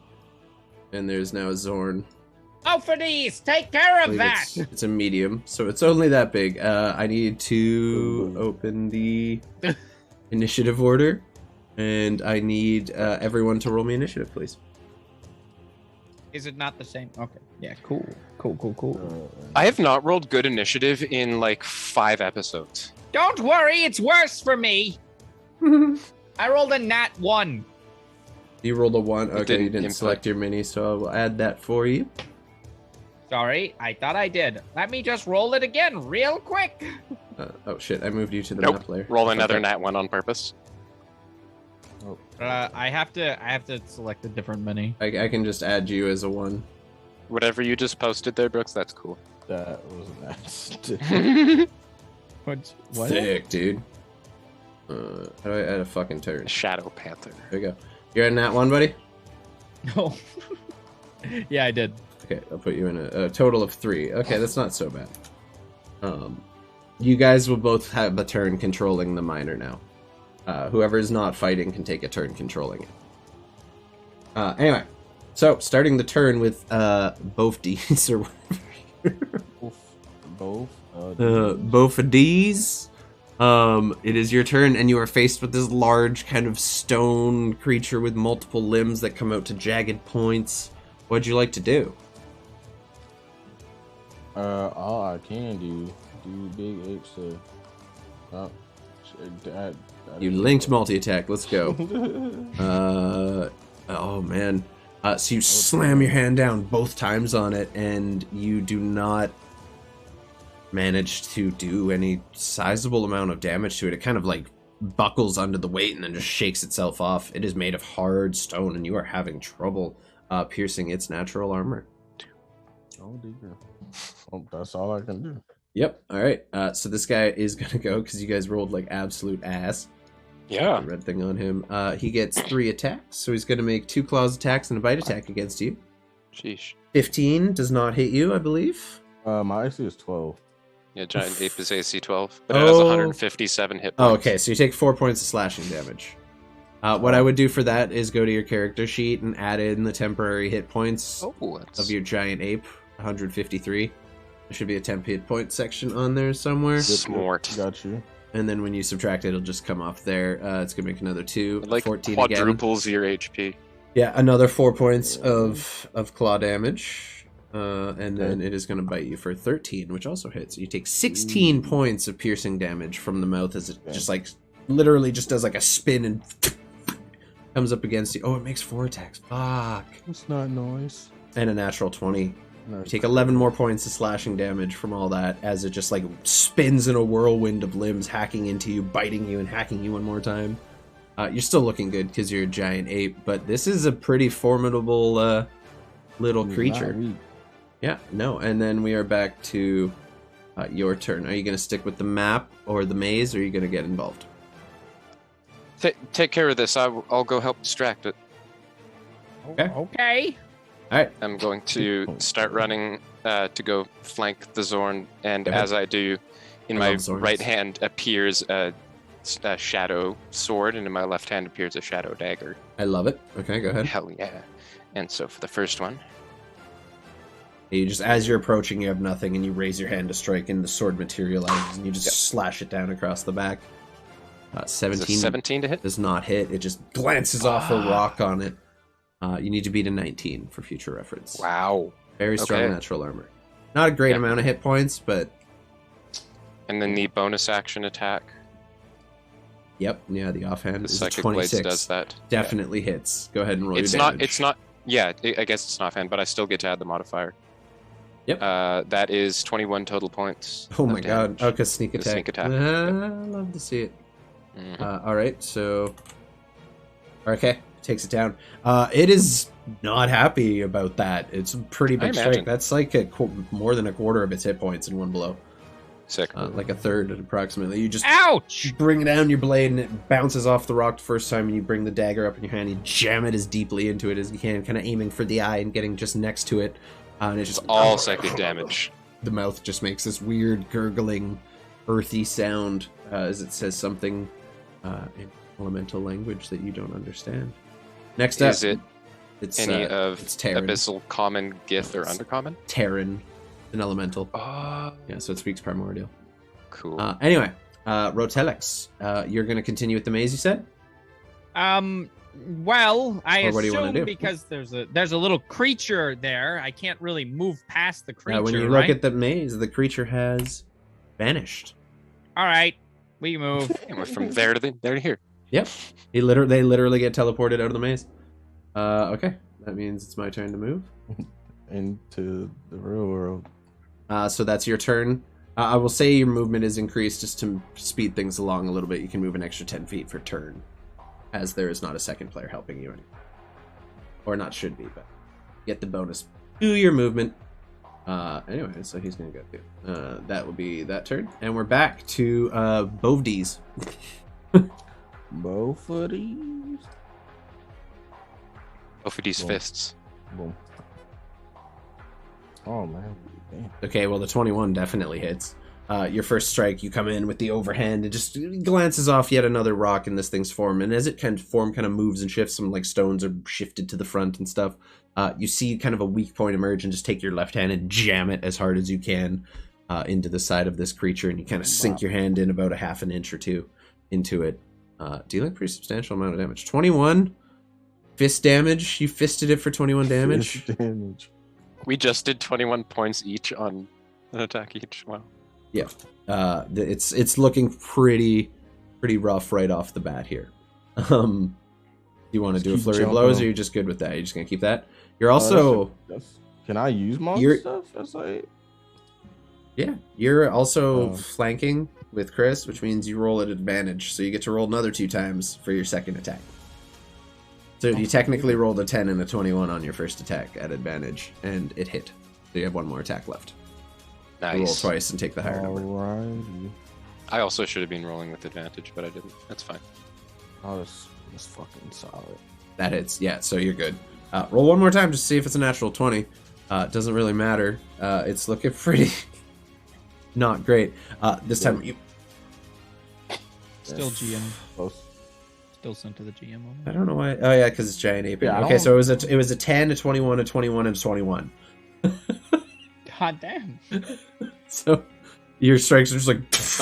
And there's now a Zorn. Bophades, take care of that. It's a medium, so it's only that big. I need to open the initiative order, and I need everyone to roll me initiative, please. Is it not the same? Okay. Yeah, cool. I have not rolled good initiative in like 5 episodes. Don't worry, it's worse for me. I rolled a nat 1. You rolled a 1. Okay, you didn't input. select your mini, so I will add that for you. Sorry, I thought I did. Let me just roll it again real quick. Oh shit, I moved you to the Nope. map layer. Roll another Okay. nat 1 on purpose. I have to select a different mini. I can just add you as a 1. Whatever you just posted there, Brooks, that's cool. That was nasty. What? Sick, dude. How do I add a fucking turn? Shadow Panther. There we go. You're in that one, buddy? No. Yeah, I did. Okay, I'll put you in a total of 3. Okay, that's not so bad. You guys will both have a turn controlling the miner now. Whoever is not fighting can take a turn controlling it. Anyway, so starting the turn with Bophades or Both. Bophades. It is your turn, and you are faced with this large kind of stone creature with multiple limbs that come out to jagged points. What'd you like to do? All I can do big H to. You linked multi-attack. Let's go. Oh man. So you slam your hand down both times on it, and you do not manage to do any sizable amount of damage to it. It kind of like buckles under the weight and then just shakes itself off. It is made of hard stone, and you are having trouble piercing its natural armor. Oh dear. Well, that's all I can do. Yep. All right. So this guy is gonna go because you guys rolled like absolute ass. Yeah. The red thing on him. He gets 3 attacks, so he's gonna make 2 claws attacks and a bite attack against you. Sheesh. 15 does not hit you, I believe. My AC is 12. Yeah, Giant Ape is AC 12, but it has 157 hit points. Oh, okay. So you take 4 points of slashing damage. What I would do for that is go to your character sheet and add in the temporary hit points of your giant ape. 153. There should be a temp hit point section on there somewhere. Smart. Got you. And then when you subtract it, it'll just come off there. It's gonna make another 2. It, like 14 again. quadruples your HP. Yeah, another 4 points of claw damage. And then it is going to bite you for 13, which also hits. You take 16 points of piercing damage from the mouth as it just like literally just does like a spin and comes up against you. Oh, it makes 4 attacks. Fuck. It's not nice. And a natural 20. No, You take 11 more points of slashing damage from all that as it just like spins in a whirlwind of limbs, hacking into you, biting you, and hacking you one more time. You're still looking good because you're a giant ape, but this is a pretty formidable little He's creature. not weak. Yeah, no. And then we are back to your turn. Are you going to stick with the map or the maze, or are you going to get involved? Take care of this. I'll go help distract it. Okay. Okay. All right. I'm going to start running to go flank the Zorn, and Go ahead. as I do, in I my love Zorns. right hand appears a shadow sword, and in my left hand appears a shadow dagger. I love it. Okay, go ahead. Hell yeah. And so for the first one, You just, as you're approaching, you have nothing, and you raise your hand to strike, and the sword materializes, and you just Yep. slash it down across the back. is 17 it 17 to hit? does not hit. It just glances off a rock on it. You need to beat a 19 for future reference. Wow. Very strong Okay. natural armor. Not a great Yep. amount of hit points, but And then the bonus action attack. yep, yeah, the offhand The is a Psychic Blades 26. does that. Definitely hits. Go ahead and roll It's your not. damage. It's not. Yeah, I guess it's not offhand, but I still get to add the modifier. Yep. That is 21 total points. Oh of my god. damage. Oh, because sneak The attack. sneak attack. I love to see it. Mhm. All right, so okay, takes it down. It is not happy about that. It's a pretty big strike. imagine. That's like more than a quarter of its hit points in one blow. Sick. Like a third approximately. You just Ouch! bring down your blade and it bounces off the rock the first time, and you bring the dagger up in your hand. You jam it as deeply into it as you can, kind of aiming for the eye and getting just next to it. And it's It's just all psychic damage. The mouth just makes this weird gurgling, earthy sound as it says something in elemental language that you don't understand. Next up, Is it it's any of it's Terran. abyssal, common, Gith, or It's- undercommon? Terran, an elemental. Oh, Yeah, so it speaks primordial. cool. Anyway, Roteleks, you're going to continue with the maze, you said? Well, I Or what do you wanna assume do? because there's a little creature there, I can't really move past the creature. When you right? look at the maze, the creature has vanished. All right, we move. And we're from there to here. Yep. They literally get teleported out of the maze. Okay. That means it's my turn to move. Into the real world. So that's your turn. I will say your movement is increased just to speed things along a little bit. You can move an extra 10 feet for turn, as there is not a second player helping you anymore. Or not should be, but get the bonus to your movement. Anyway, so he's going to go through. That will be that turn. And we're back to Bophades. Both of these. Both of these Cool. fists. Boom. Oh man. Damn. Okay, well, the 21 definitely hits. Your first strike, you come in with the overhand. It just glances off yet another rock in this thing's form. And as it kind of moves and shifts, some like stones are shifted to the front and stuff. You see kind of a weak point emerge and just take your left hand and jam it as hard as you can into the side of this creature. And you kind of sink your hand in about a half an inch or two into it, dealing a pretty substantial amount of damage. 21 fist damage. You fisted it for 21 damage. Fist damage. We just did 21 points each on an attack each. Wow. Yeah, it's looking pretty rough right off the bat here. You want to Just do a keep flurry of jumping blows, or on. you're just good with that? You're just gonna keep that. You're also Can I use my You're- stuff? That's like you're also Oh. flanking with Chris, which means you roll at advantage, so you get to roll another 2 times for your second attack. So you technically rolled a 10 and a 21 on your first attack at advantage, and it hit. So you have one more attack left. You roll Nice. twice and take the higher number. alrighty. I also should have been rolling with advantage, but I didn't. That's fine. Oh, that's fucking solid. That hits. Yeah, so you're good. Roll one more time just to see if it's a natural 20. It doesn't really matter. It's looking pretty not great. This time you... Still GM. Close. Still sent to the GM on I it. don't know why. Oh yeah, because it's giant ape. Yeah, I Okay, don't- so it was a 10, a 21, a 21, and a 21. God damn. So your strikes are just like...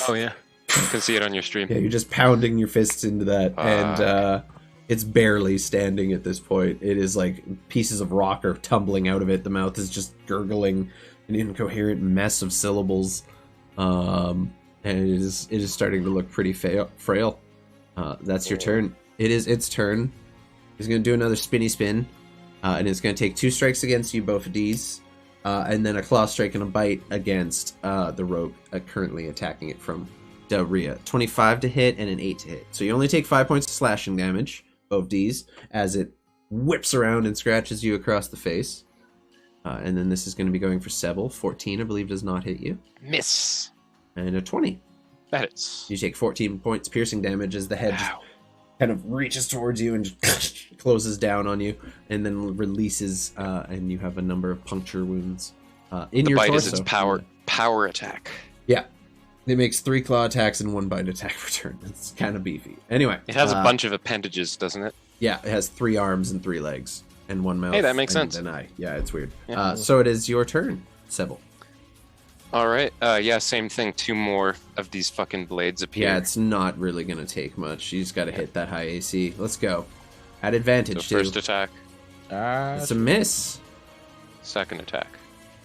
Oh yeah, I can see it on your stream. Yeah, you're just pounding your fists into that, and Fuck. it's barely standing at this point. It is like pieces of rock are tumbling out of it. The mouth is just gurgling an incoherent mess of syllables, and it is starting to look pretty frail. That's your turn. It is its turn. He's going to do another spinny spin, and it's going to take 2 strikes against you, both of these, and then a claw strike and a bite against the rogue currently attacking it from Del Ria. 25 to hit and an 8 to hit. So you only take 5 points of slashing damage, both D's, as it whips around and scratches you across the face. And then this is going to be going for Sebil. 14, I believe, does not hit you. Miss. And a 20. That is. You take 14 points piercing damage as the head just Wow. kind of reaches towards you and just closes down on you, and then releases, and you have a number of puncture wounds in The your bite torso. is its power attack. Yeah. It makes 3 claw attacks and 1 bite attack per turn. It's kind of beefy. Anyway. It has a bunch of appendages, doesn't it? Yeah, it has 3 arms and 3 legs. And 1 mouth. Hey, that makes and sense. an eye. Yeah, it's weird. Yeah. So it is your turn, Sebil. All right. Yeah, same thing. 2 more of these fucking blades appear. Yeah, it's not really going to take much. You just got to hit that high AC. Let's go. At advantage, So first too. attack, It's a miss. second attack.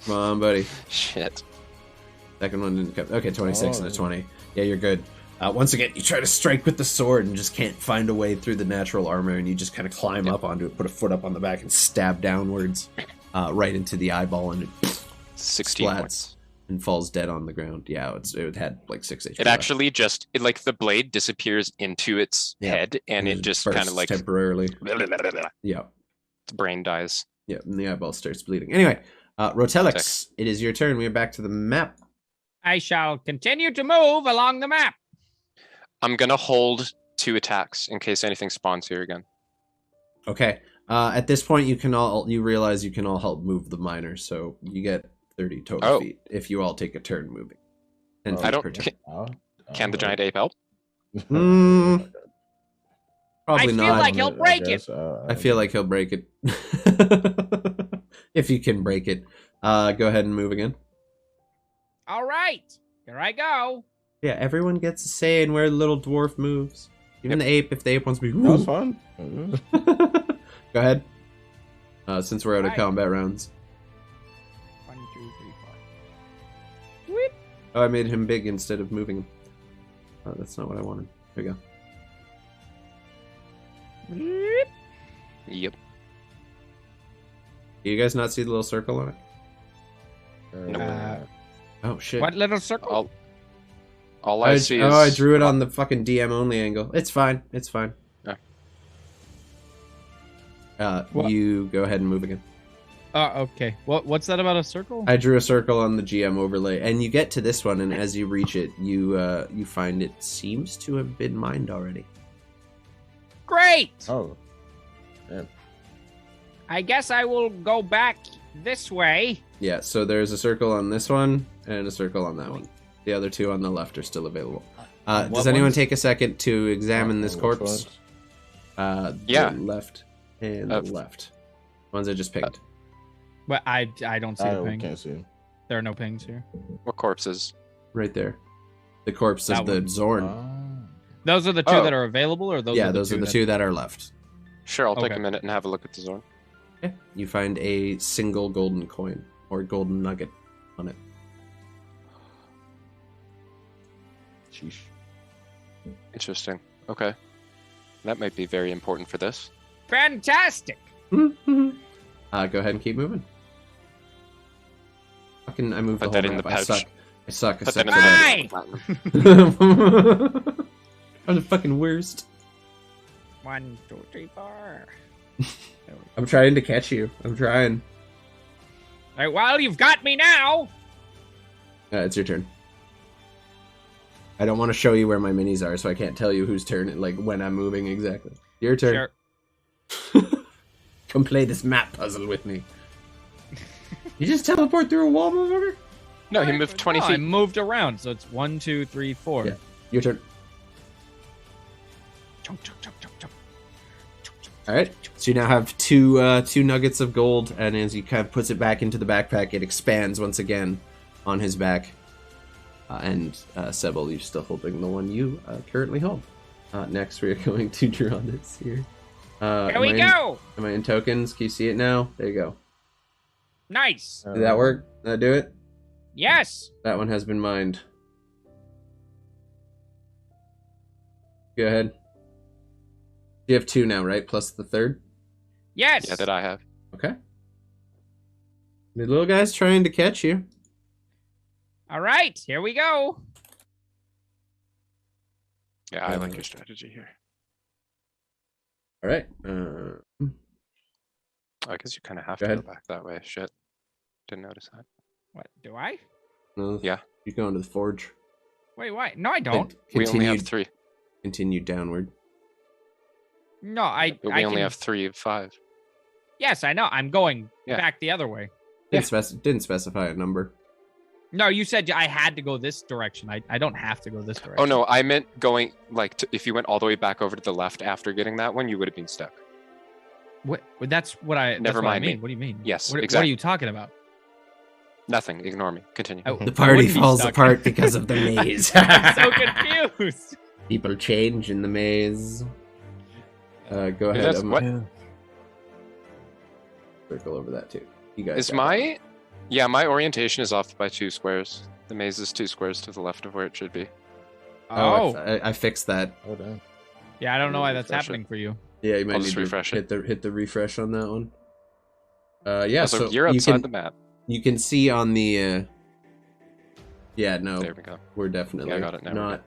Come on, buddy. Shit. Second one didn't come. Okay, 26 and a Oh. 20. Yeah, you're good. Once again, you try to strike with the sword and just can't find a way through the natural armor, and you just kind of climb up onto it, put a foot up on the back, and stab downwards right into the eyeball, and it 16 splats points. and falls dead on the ground. Yeah, it had like 6 HP. It actually just, like the blade disappears into its Yeah. head, and it just kind of bursts like, temporarily. its Yeah, brain dies. yeah, and the eyeball starts bleeding. Anyway, Roteleks, it is your turn. We are back to the map. I shall continue to move along the map. I'm gonna hold 2 attacks in case anything spawns here again. Okay. At this point, you realize you can all help move the miners, so you get 30 total Oh. feet if you all take a turn moving. 10 Oh. feet I don't. per turn. Can the giant ape help? Hmm. Probably I feel not. like he'll break it. I feel like he'll break it. If you can break it. Go ahead and move again. All right, here I go. Yeah, everyone gets a say in where the little dwarf moves. Even the ape, if the ape wants to be. That was fun. Go ahead. Since we're out of Right. combat rounds. 1, 2, 3, 4. Whip. Oh, I made him big instead of moving him. Oh, that's not what I wanted. There we go. Whip. Yep. Do you guys not see the little circle on it? Oh shit! What little circle? All I see is. I drew it on the fucking DM only angle. It's fine. It's fine. Yeah. What? You go ahead and move again. Okay. What's that about a circle? I drew a circle on the GM overlay, and you get to this one, and as you reach it, you find it seems to have been mined already. Great. Oh, I guess I will go back this way. Yeah. So there's a circle on this one and a circle on that one. The other 2 on the left are still available. What Does anyone ones? take a second to examine this which corpse? ones? Yeah. The left and Uh, the left. Ones I just picked. But I don't see the I ping. can't see. There are no pings here. What corpses? Right there. The corpse of That the one. Zorn. Oh. Those are the two Oh. that are available, or those? Yeah, are the those two are the that- 2 that are left. Sure, I'll take Okay. a minute and have a look at the zone. Yeah. You find a single golden coin or golden nugget on it. Sheesh. Interesting. Okay. That might be very important for this. Fantastic. Go ahead and keep moving. Fucking, I moved Put the that whole in the map. pouch. I suck. I Put suck. that in I the Why? suck. I'm the fucking worst. 1, 2, 3, 4. I'm trying to catch you. I'm trying. All right, well, you've got me now. It's your turn. I don't want to show you where my minis are, so I can't tell you whose turn, like when I'm moving exactly. Your turn. Sure. Come play this map puzzle with me. You just teleport through a wall, motherfucker? No, he moved 20 No, I feet. moved around, so it's 1, 2, 3, 4. Yeah. Your turn. Chunk, chunk, chunk, chunk, chunk. All right. So you now have two nuggets of gold, and as he kind of puts it back into the backpack, it expands once again on his back. And Sebil, you're still holding the one you currently hold. Next, we are going to draw this here. Here we go. Am I in tokens? Can you see it now? There you go. Nice. Did that work? Did I do it? Yes. That one has been mined. Go ahead. You have 2 now, right? Plus the third? Yes. Yeah, that I have. Okay. The little guy's trying to catch you. All right, here we go. Yeah, I like your strategy here. All right. I guess you kind of have Go to ahead. go back that way. Shit. Didn't notice that. What, do I? No, Yeah. You go into the forge. Wait, what? No, I don't. We only have 3. Continue downward. No, I But I we only can- have 3 of 5. Yes, I know. I'm going Yeah. back the other way. Didn't specify a number. No, you said I had to go this direction. I don't have to go this direction. Oh no, I meant going like if you went all the way back over to the left after getting that one, you would have been stuck. What? That's what I. Never that's what I mind me. mean. What do you mean? Yes, What are exactly. you talking about? Nothing. Ignore me. Continue. The party wouldn't be falls stuck. apart because of the maze. I'm so confused. People change in the maze. Go ahead. That's what? Circle over that too. You guys. Is my my orientation is off by 2 squares. The maze is 2 squares to the left of where it should be. Oh, I fixed that. Oh damn. yeah. I don't know why that's Refresh it. happening for you. Yeah, you might I'll need just to refresh it. hit the refresh on that one. Yeah, So so you're you outside can, the map. you can see on the. Yeah, no, There we go. we're definitely Yeah, I got it now.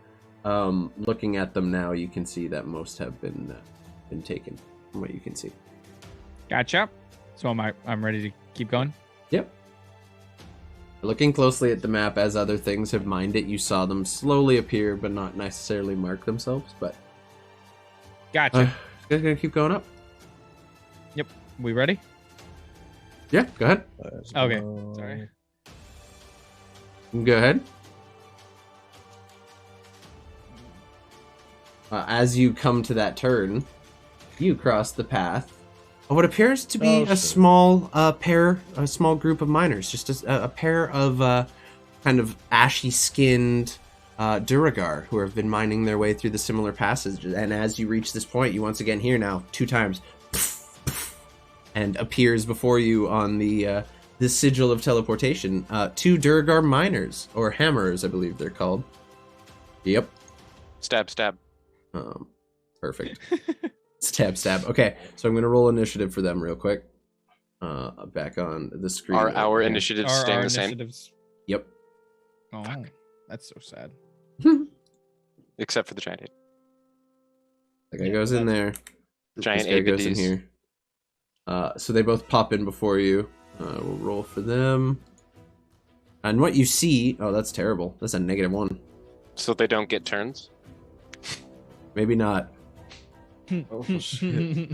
not. Looking at them now, you can see that most have been taken. From what you can see. Gotcha. So I'm ready to keep going. Yep. Looking closely at the map as other things have mined it, you saw them slowly appear, but not necessarily mark themselves. But Gotcha. gonna keep going up. We ready? Yeah, go ahead. Okay. Sorry. Go ahead. As you come to that turn, you cross the path of what appears to be a small small group of miners, just a pair of kind of ashy-skinned Duragar who have been mining their way through the similar passages. And as you reach this point, you once again hear now 2 times, and appears before you on the sigil of teleportation. 2 Duragar miners, or hammerers, I believe they're called. Yep. Stab. Perfect. Stab. Okay, so I'm gonna roll initiative for them real quick. Back on the screen. Are our Okay. initiatives Our staying the same? initiatives. Yep. Oh, that's so sad. Except for the giant ape. That guy goes in there. Giant This guy goes in ABDs. here. So they both pop in before you. We'll roll for them. And what you see... Oh, that's terrible. That's a -1. So they don't get turns? Maybe not. Oh shit.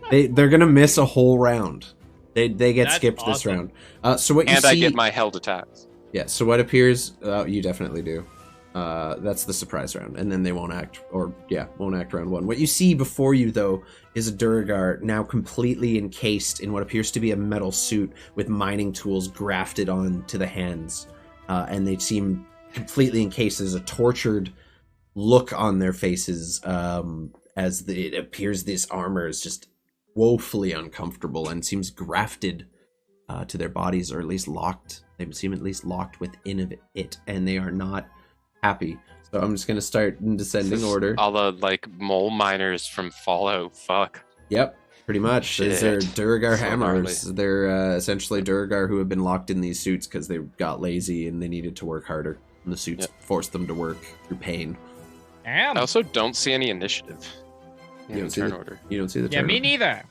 They're gonna miss a whole round. They get That's skipped this awesome. round. So what you And see... I get my held attacks. Yeah, so what appears... you definitely do. That's the surprise round, and then they won't act round 1. What you see before you, though, is a Duragar now completely encased in what appears to be a metal suit with mining tools grafted onto the hands, and they seem completely encased. There's a tortured look on their faces as it appears this armor is just woefully uncomfortable and seems grafted to their bodies, or at least locked. They seem at least locked within it, and they are not happy. So I'm just gonna start in descending order. All the like mole miners from Fallout. Fuck. Yep, pretty much. These are Shit. Duragar So hammers. They're essentially Duragar who have been locked in these suits because they got lazy and they needed to work harder. And the suits forced them to work through pain. I also don't see any initiative in don't see turn the- order. You don't see the Yeah, turn. me neither.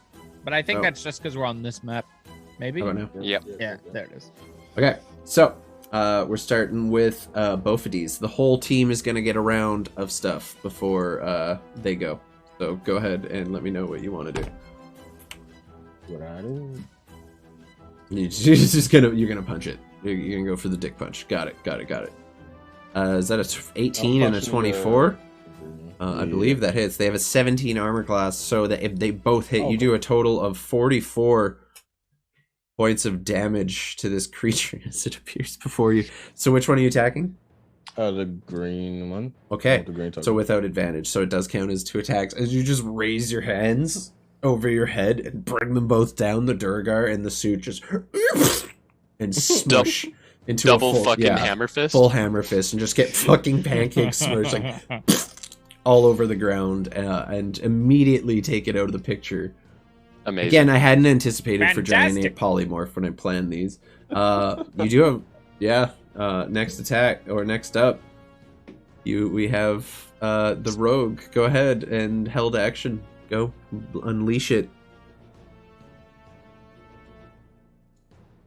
But I think Oh. that's just because we're on this map. Maybe. How about now? Yep. Yeah, there it is. Okay, so we're starting with Bophades. The whole team is gonna get a round of stuff before they go. So go ahead and let me know what you want to do. What I do? You're gonna punch it. You're gonna go for the dick punch. Got it. Is that a 18 and a 24? I believe that hits. They have a 17 armor class, so that if they both hit, you do a total of 44 points of damage to this creature as it appears before you. So which one are you attacking? The green one. Okay, The green so without advantage, so it does count as 2 attacks. As you just raise your hands over your head and bring them both down, the Duragar and the suit just and smush into Double a full, fucking hammer fist. full hammer fist and just get fucking pancakes smushed like all over the ground and immediately take it out of the picture. Amazing. Again, I hadn't anticipated for giant Fantastic. ape polymorph when I planned these. You do have next attack or next up. We have the rogue. Go ahead and held action. Go unleash it.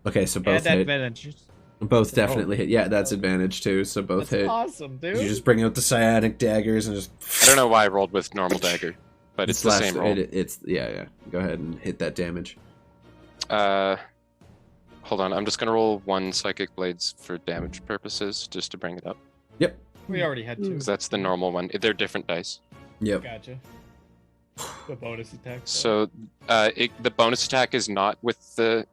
Okay, so both And hit. advantage. Both definitely hit. Yeah, that's advantage too. So both That's hit. awesome, dude. You just bring out the psionic daggers and just. I don't know why I rolled with normal dagger, but it's the same roll. It's yeah. Go ahead and hit that damage. Hold on. I'm just gonna roll 1 psychic blades for damage purposes, just to bring it up. Yep. We already had 2. Because that's the normal one. They're different dice. Yep. Gotcha. The bonus attack. So the bonus attack is not with the.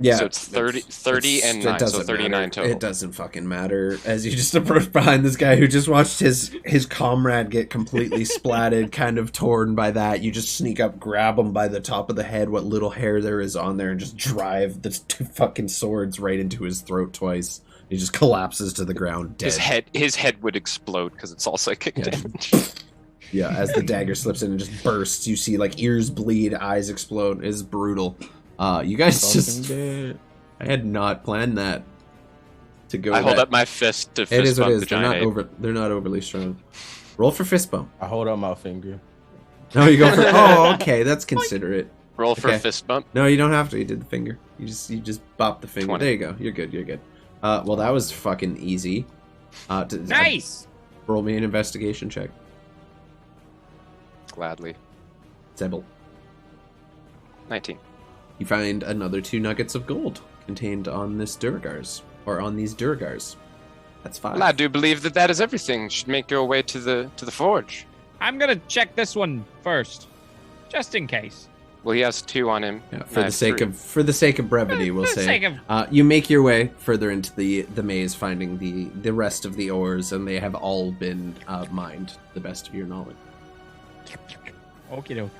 Yeah. So it's 30 and 9, so 39 matter. total. It doesn't fucking matter. As you just approach behind this guy who just watched his comrade get completely splatted, kind of torn by that, you just sneak up, grab him by the top of the head, what little hair there is on there, and just drive the 2 fucking swords right into his throat twice. He just collapses to the ground, dead. His head would explode because it's all psychic Yeah. damage. Yeah, as the dagger slips in and just bursts, you see like ears bleed, eyes explode. It's brutal. You guys just... I had not planned that. To go. I hold up my fist to It fist is what bump it the is. giant ape. They're not overly strong. Roll for fist bump. I hold up my finger. No, you go for... Oh, okay, that's considerate. Roll for Okay. a fist bump. No, you don't have to. You did the finger. You just bop the finger. 20. There you go. You're good. Well, that was fucking easy. Nice. Roll me an investigation check. Gladly. Sebil. 19. You find another 2 nuggets of gold contained on this Durgars, or on these Durgars. That's 5. Well, I do believe that is everything. Should make your way to the forge. I'm gonna check this one first, just in case. Well, he has 2 on him. Yeah, I for have the sake of brevity, we'll For the say. sake of- You make your way further into the maze, finding the rest of the ores, and they have all been mined, to the best of your knowledge. Okie doke.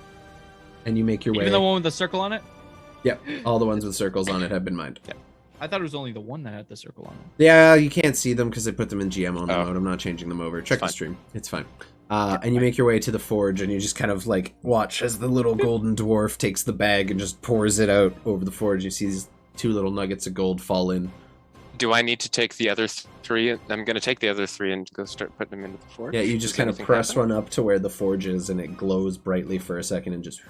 And you make your way. Even the one with the circle on it? Yep, all the ones with circles on it have been mined. I thought it was only the one that had the circle on it. Yeah, you can't see them because they put them in GM only Oh. mode. I'm not changing them over. Check the fine. stream. It's fine. And you make your way to the forge, and you just kind of like watch as the little golden dwarf takes the bag and just pours it out over the forge. You see these 2 little nuggets of gold fall in. Do I need to take the other 3? I'm going to take the other 3 and go start putting them into the forge. Yeah, you just Does kind of anything press happen? one up to where the forge is, and it glows brightly for a second and just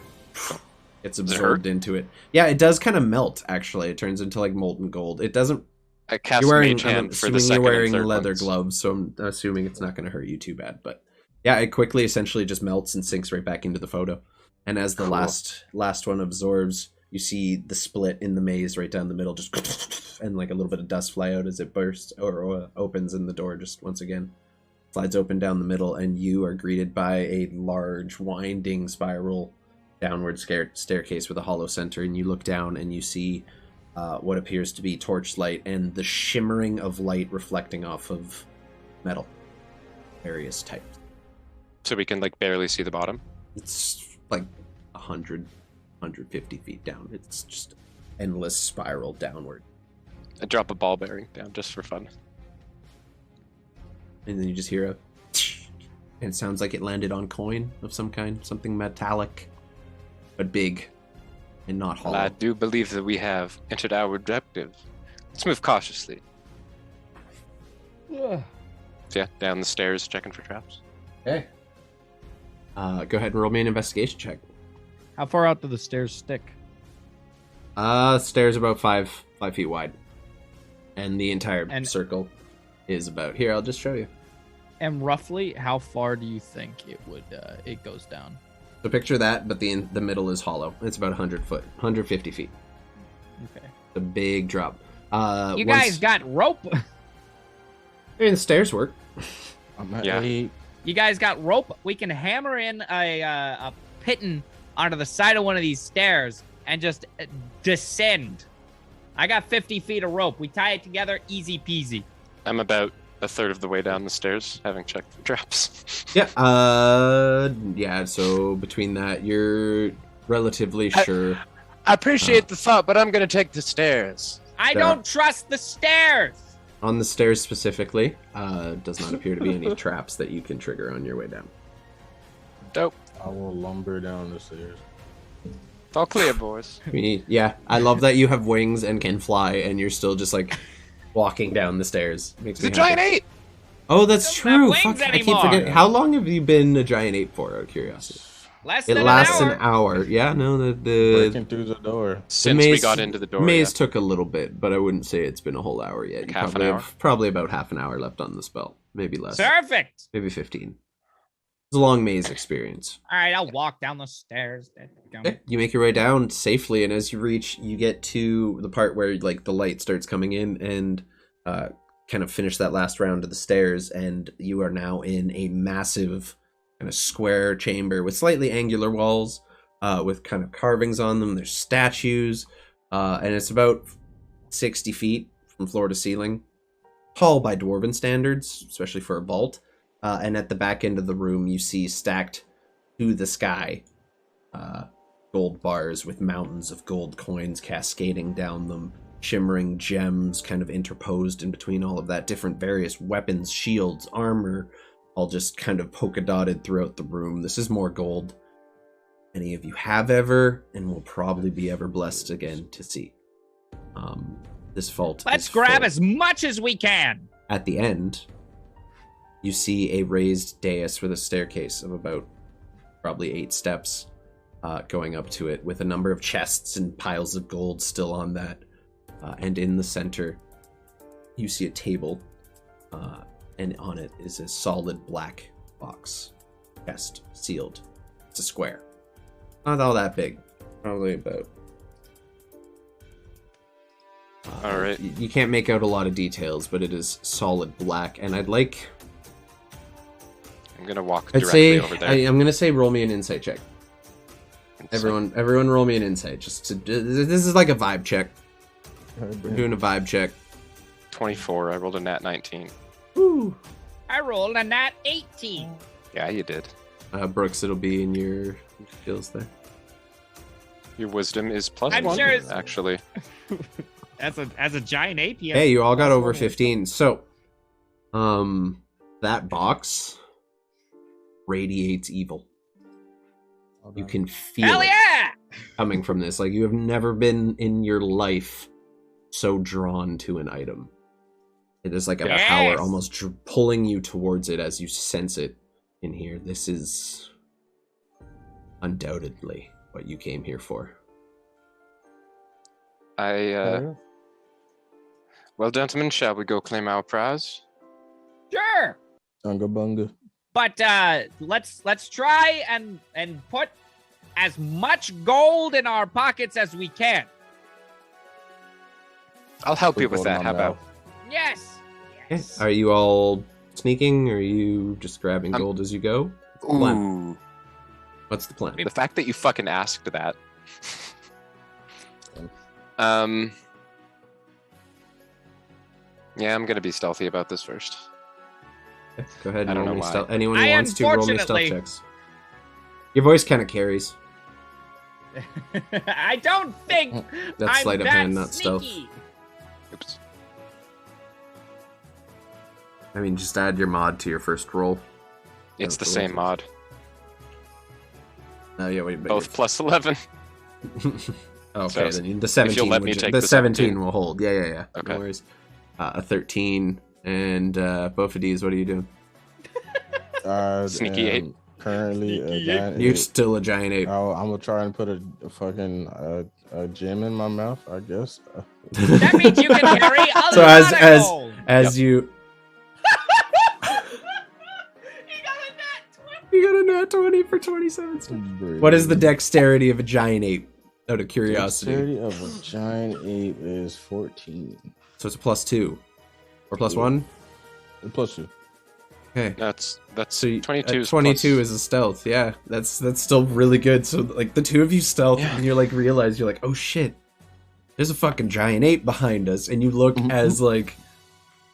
gets it absorbed into it. Yeah, it does kind of melt, actually. It turns into like molten gold. It doesn't... I cast You're wearing, Mage Hand I'm for the assuming second you're wearing and third leather ones. gloves, so I'm assuming it's not going to hurt you too bad. But yeah, it quickly essentially just melts and sinks right back into the photo. And as the Cool. last one absorbs, you see the split in the maze right down the middle, just and like a little bit of dust fly out as it bursts or opens, and the door just once again slides open down the middle, and you are greeted by a large winding spiral downward staircase with a hollow center, and you look down and you see what appears to be torchlight and the shimmering of light reflecting off of metal, various types. So we can like barely see the bottom. It's like 150 feet down. It's just endless spiral downward. I drop a ball bearing down just for fun. And then you just hear a and it sounds like it landed on coin of some kind, something metallic, but big and not hollow. Well, I do believe that we have entered our objective. Let's move cautiously. So yeah, down the stairs, checking for traps. Okay. Go ahead and roll me an investigation check. How far out do the stairs stick? Stairs about 5 feet wide, and the entire And- circle is about here. I'll just show you. And roughly, how far do you think it goes down? So picture that, but the middle is hollow. It's about 150 feet. Okay. It's a big drop. You guys got rope? I mean, the stairs work. I'm at Yeah. 8. You guys got rope? We can hammer in a pitton onto the side of one of these stairs and just descend. I got 50 feet of rope. We tie it together, easy peasy. I'm about a third of the way down the stairs, having checked for traps. Yeah. Yeah. So between that, you're relatively sure. I appreciate the thought, but I'm gonna take the stairs. I Yeah. don't trust the stairs. On the stairs specifically, does not appear to be any traps that you can trigger on your way down. Dope. I will lumber down the stairs. It's all clear, boys. Yeah, I love that you have wings and can fly, and you're still just like walking down the stairs. Makes It's a me giant happy. ape. Oh, that's Doesn't have true. wings Fuck, I keep anymore. forgetting. How long have you been a giant ape for? Out of curiosity. Less It than lasts an an hour. hour. Yeah, no, the Breaking through the door. Since we got into the door, maze yeah. took a little bit, but I wouldn't say it's been a whole hour yet. Like You half an probably hour? have probably about half an hour left on the spell, maybe less, Perfect. maybe 15. It's a long maze experience. All right, I'll walk down the stairs. Okay, you make your way down safely, and as you reach, you get to the part where like the light starts coming in, and kind of finish that last round of the stairs, and you are now in a massive kind of square chamber with slightly angular walls, with kind of carvings on them. There's statues, and it's about 60 feet from floor to ceiling. Tall by dwarven standards, especially for a vault. And at the back end of the room, you see stacked to the sky gold bars with mountains of gold coins cascading down them, shimmering gems kind of interposed in between all of that, different various weapons, shields, armor, all just kind of polka dotted throughout the room. This is more gold any of you have ever and will probably be ever blessed again to see. This vault Let's is grab full. as much as we can. At the end, you see a raised dais with a staircase of about probably 8 steps going up to it, with a number of chests and piles of gold still on that. And in the center, you see a table, and on it is a solid black box, chest, sealed. It's a square. Not all that big. Probably about... All right. You can't make out a lot of details, but it is solid black, and I'd like... I'm gonna walk I'd directly say over there. I'm gonna say roll me an insight check. Insight. Everyone, roll me an insight. Just to, this is like a vibe check. We're doing a vibe check. 24. I rolled a nat 19. Woo. I rolled a nat 18. Yeah, you did. Brooks, it'll be in your skills there. Your wisdom is plus I'm 1, sure it's- actually. As a giant ape, yes. Hey, you all got over 15. So, that box radiates evil. You can feel Hell it yeah! coming from this. Like, you have never been in your life so drawn to an item. It is like a Yes! power almost pulling you towards it as you sense it in here. This is undoubtedly what you came here for. Well, gentlemen, shall we go claim our prize? Sure. Unga bunga. But let's try and put as much gold in our pockets as we can. I'll help you with Put gold that. in How my about? mouth. Yes. Yes. Are you all sneaking, or are you just grabbing gold as you go? Plan. Ooh, What's the plan? the fact that you fucking asked that. Yeah, I'm gonna be stealthy about this first. Okay, go ahead I and don't roll know me why. stealth. Anyone who I wants to roll me stealth unfortunately- checks. Your voice kind of carries. I don't think That's I'm sleight of that hand, not stealth. sneaky. Oops. I mean, just add your mod to your first roll. It's the That's same mod. Oh yeah, wait. But Both plus 11. okay, So, then the 17. let me would take the the 17 will hold. Yeah. Okay. No worries. A 13 and Bophades, what are you doing? Sneaky ape. Currently a Sneaky giant You're ape. still a giant ape. I'm gonna try and put a fucking a gem in my mouth, I guess. That means you can carry a So lot as- of as- gold. As you You got a nat 20. you got a nat 20 for 27. What is the dexterity of a giant ape? Out of curiosity. Dexterity of a giant ape is 14. So it's a +2 or +1. +2. Okay. That's So 22 is 22 plus. is a stealth. Yeah, that's still really good. So like the two of you stealth, Yeah. and you're like realize you're like, oh shit, there's a fucking giant ape behind us, and you look as like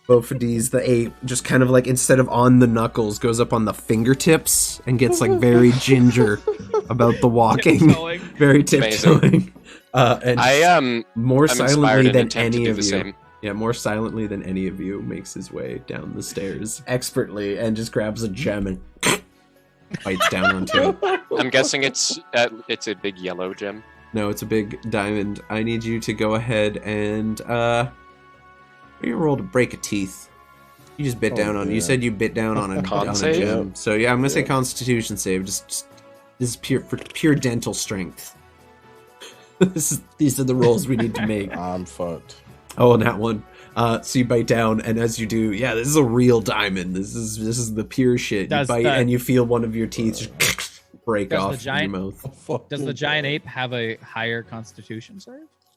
Bophades the ape just kind of like instead of on the knuckles goes up on the fingertips and gets like very ginger about the walking, Tiptoeing. very Amazing. tiptoeing, and I more I'm inspired silently and than intend to any do of the you. same. Yeah, more silently than any of you makes his way down the stairs expertly and just grabs a gem and bites down onto it. I'm guessing it's a big yellow gem. No, it's a big diamond. I need you to go ahead and you roll to break a teeth. You just bit Oh, down on. You yeah. said you bit down on a Con on a save? gem. So yeah, I'm gonna say Yeah. Constitution save. Just This is pure dental strength. These are the rolls we need to make. I'm fucked. Oh, and that one. So you bite down, and as you do, yeah, this is a real diamond. This is the pure shit. You bite, and you feel one of your teeth just break off in your mouth. Does the giant ape have a higher constitution save?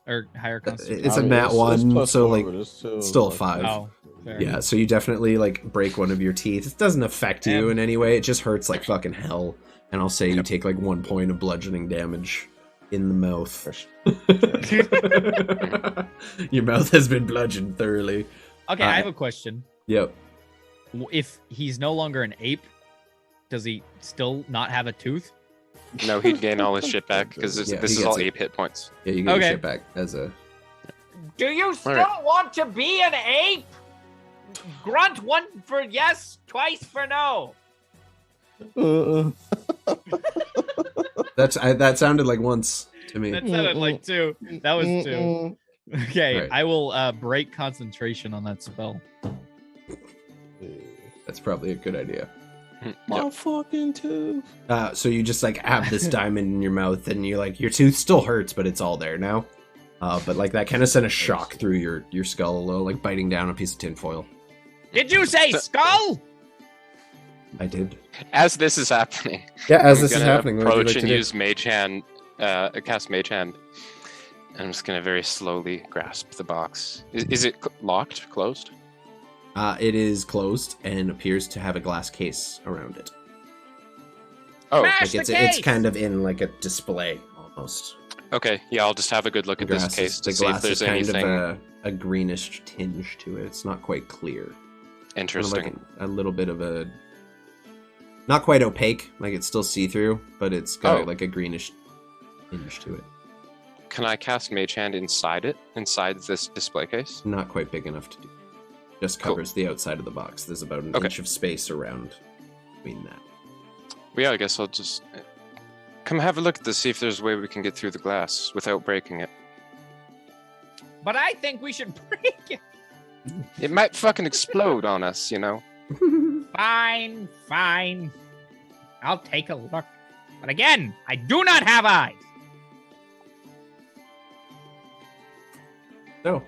Or higher constitution? It's a nat 1, so like it's still a 5. Oh, fair. Yeah, so you definitely like break one of your teeth. It doesn't affect you in any way. It just hurts like fucking hell. And I'll say you take like 1 point of bludgeoning damage in the mouth. Your mouth has been bludgeoned thoroughly. Okay, I have a question. Yep. If he's no longer an ape, does he still not have a tooth? No, he'd gain all his shit back because this is all it. ape hit points. Yeah, you get your shit back as a... Do you still want to be an ape? Grunt 1 for yes, twice for no. That sounded like once to me. That sounded like 2. That was 2. Okay, Right. I will break concentration on that spell. That's probably a good idea. My fucking tooth. So you just like have this diamond in your mouth, and you like your tooth still hurts, but it's all there now. But like that kind of sent a shock through your skull a little, like biting down a piece of tinfoil. Did you say skull? I did. As this is happening, Yeah, as I'm this is gonna happening, what would you approach like to and do? use Mage Hand, cast Mage Hand. I'm just gonna very slowly grasp the box. Is it locked, closed? It is closed and appears to have a glass case around it. Oh, Smash Like the it's case! kind of in like a display almost. okay. Yeah, I'll just have a good look at The this glass case is, to the see if glass is there's kind anything of a greenish tinge to it. It's not quite clear. Kind of interesting. like a little bit of a, not quite opaque, like it's still see-through, but it's got like a greenish tinge to it. Can I cast Mage Hand inside this display case? Not quite big enough to do. Just Cool. covers the outside of the box. There's about an Okay. inch of space around between that. Well, yeah, I guess I'll just come have a look at this, see if there's a way we can get through the glass without breaking it. But I think we should break it. It might fucking explode on us, you know? Fine, fine. I'll take a look. But again, I do not have eyes. So,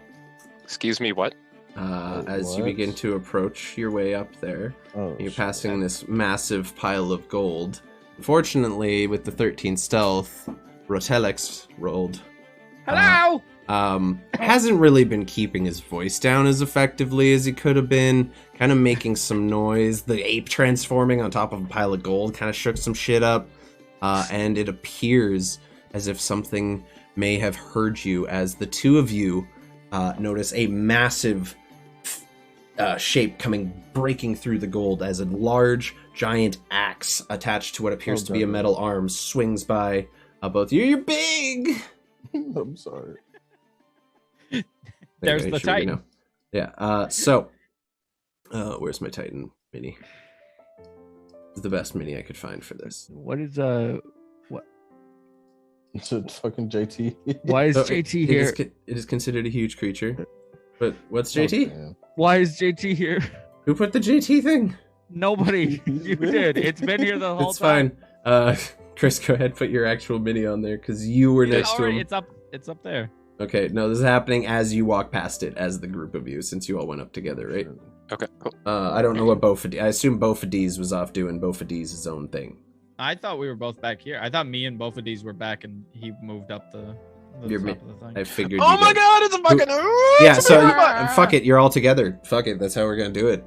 Excuse me, what? as you what? begin to approach your way up there, Oh, you're passing this massive pile of gold. Unfortunately, with the 13 stealth, Roteleks rolled. Hello? Hasn't really been keeping his voice down as effectively as he could have been, kind of making some noise. The ape transforming on top of a pile of gold kind of shook some shit up, and it appears as if something may have heard you as the two of you notice a massive shape breaking through the gold as a large giant axe attached to what appears to be a metal arm swings by both you. You're big! I'm sorry. There's Anyway, the sure we Titan. know. Yeah, so where's my Titan mini? It's the best mini I could find for this. What is It's a fucking JT. why is So JT it here? is it is considered a huge creature. But what's JT? Okay. Why is JT here? Who put the JT thing? Nobody. You did. It's been here the whole It's time. fine. Chris, go ahead, put your actual mini on there because you were next to him. It's up there. Okay, no, this is happening as you walk past it, as the group of you, since you all went up together, right? Okay, cool. I don't know what Bophades. I assume Bophades was off doing Bophades' own thing. I thought we were both back here. I thought me and Bophades were back, and he moved up the You're top me- of the thing. I figured. Oh you my guys- god, it's a fucking. Yeah, so fuck it, you're all together. Fuck it, that's how we're gonna do it.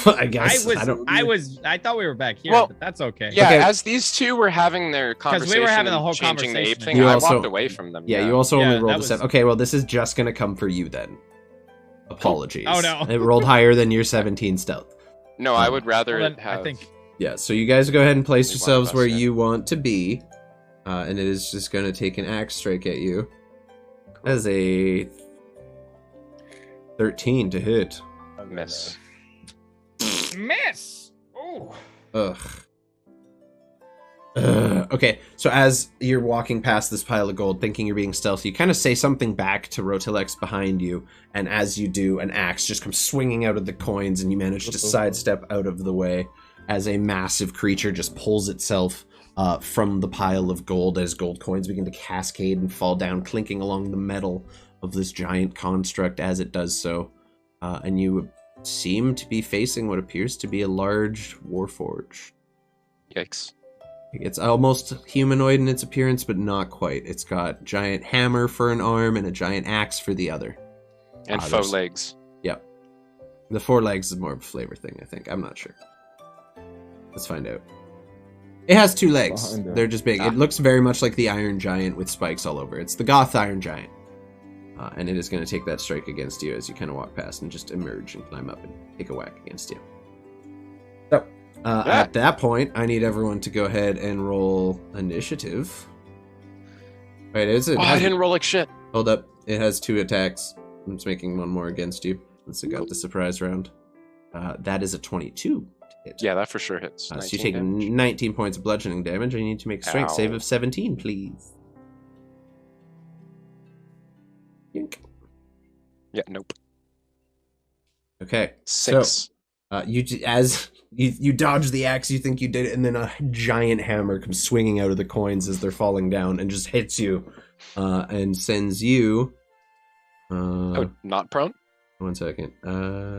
I guess. I thought we were back here, Well, but that's okay. Yeah, Okay. as these two were having their conversation, we were having the and whole changing the ape conversation. thing, You I also- walked away from them. Yeah, you also Yeah, only that rolled a was- 7. Okay, well, this is just gonna come for you then. Apologies. Oh, no. It rolled higher than your 17 stealth. No, I would rather Well, then, have. I think Yeah, so you guys go ahead and place Only one of yourselves us, where yeah. you want to be. And it is just gonna take an axe strike at you. As a 13 to hit. miss. Miss. Ooh. Ugh. Okay, so as you're walking past this pile of gold, thinking you're being stealthy, you kind of say something back to Roteleks behind you, and as you do, an axe just comes swinging out of the coins, and you manage to sidestep out of the way as a massive creature just pulls itself from the pile of gold as gold coins begin to cascade and fall down, clinking along the metal of this giant construct as it does so. And you seem to be facing what appears to be a large warforge. Yikes. It's almost humanoid in its appearance, but not quite. It's got giant hammer for an arm and a giant axe for the other. And faux legs. Yep. The 4 legs is more of a flavor thing, I think. I'm not sure. Let's find out. It has 2 legs. They're just big. It looks very much like the Iron Giant with spikes all over. It's the Goth Iron Giant. And it is going to take that strike against you as you kind of walk past and just emerge and climb up and take a whack against you. So, at that point, I need everyone to go ahead and roll initiative. Right, is it? I didn't roll like shit. Hold up. It has 2 attacks. I'm just making 1 more against you. Since it got the surprise round. That is a 22 to hit. Yeah, that for sure hits. So you take 19 points of bludgeoning damage, and you need to make a strength save of 17, please. Yink. Yeah, nope. Okay. 6. So, you dodge the axe, you think you did it, and then a giant hammer comes swinging out of the coins as they're falling down and just hits you and sends you... not prone? 1 second.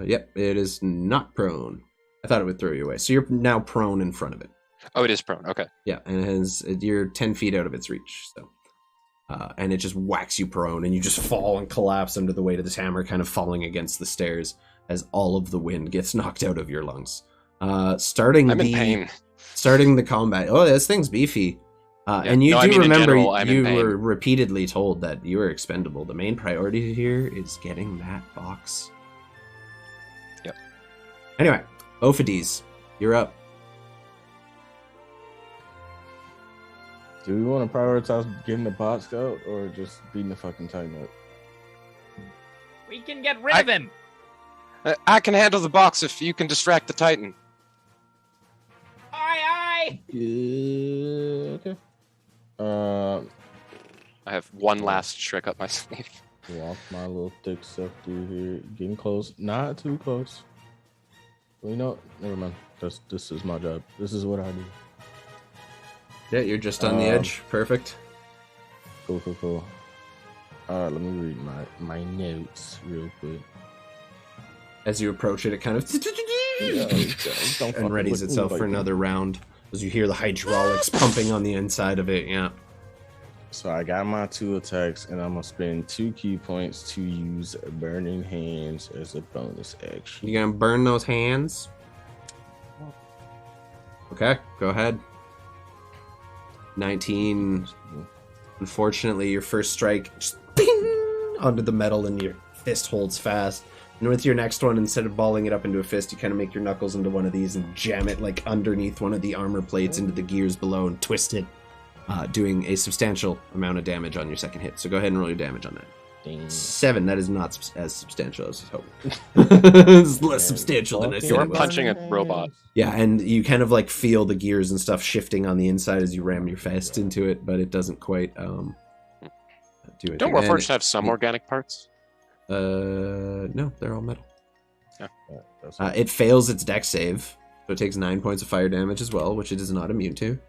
Yep, it is not prone. I thought it would throw you away. So you're now prone in front of it. Oh, it is prone. Okay. Yeah, and you're 10 feet out of its reach. So, and it just whacks you prone, and you just fall and collapse under the weight of this hammer, kind of falling against the stairs as all of the wind gets knocked out of your lungs. I'm in pain. Starting the combat. Oh, this thing's beefy. And you remember you were repeatedly told that you are expendable. The main priority here is getting that box. Yep. Anyway, Bophades, you're up. Do we want to prioritize getting the box out or just beating the fucking Titan up? We can get rid of him. I can handle the box if you can distract the Titan. Aye. Yeah, okay. I have 1 last trick up my sleeve. Walk my little thick stuff through here. Getting close. Not too close. Well, you know, never mind. This is my job. This is what I do. Yeah, you're just on the edge. Perfect. Cool. Alright, let me read my notes real quick. As you approach it, it kind of and readies itself for another round. As you hear the hydraulics pumping on the inside of it, yeah. So I got my 2 attacks, and I'm gonna spend 2 key points to use Burning Hands as a bonus action. You gonna burn those hands? Okay, go ahead. 19. Unfortunately, your first strike just ping onto the metal, and your fist holds fast. And with your next one, instead of balling it up into a fist, you kind of make your knuckles into one of these and jam it like underneath one of the armor plates into the gears below and twist it, doing a substantial amount of damage on your second hit. So go ahead and roll your damage on that. Dang. 7. That is not as substantial as I was hoping. It's less substantial than I said. You're punching a robot. Yeah, and you kind of like feel the gears and stuff shifting on the inside as you ram your fist into it, but it doesn't quite do it. Don't Warforged have some organic parts? No, they're all metal. Yeah. It fails its dex save, so it takes 9 points of fire damage as well, which it is not immune to.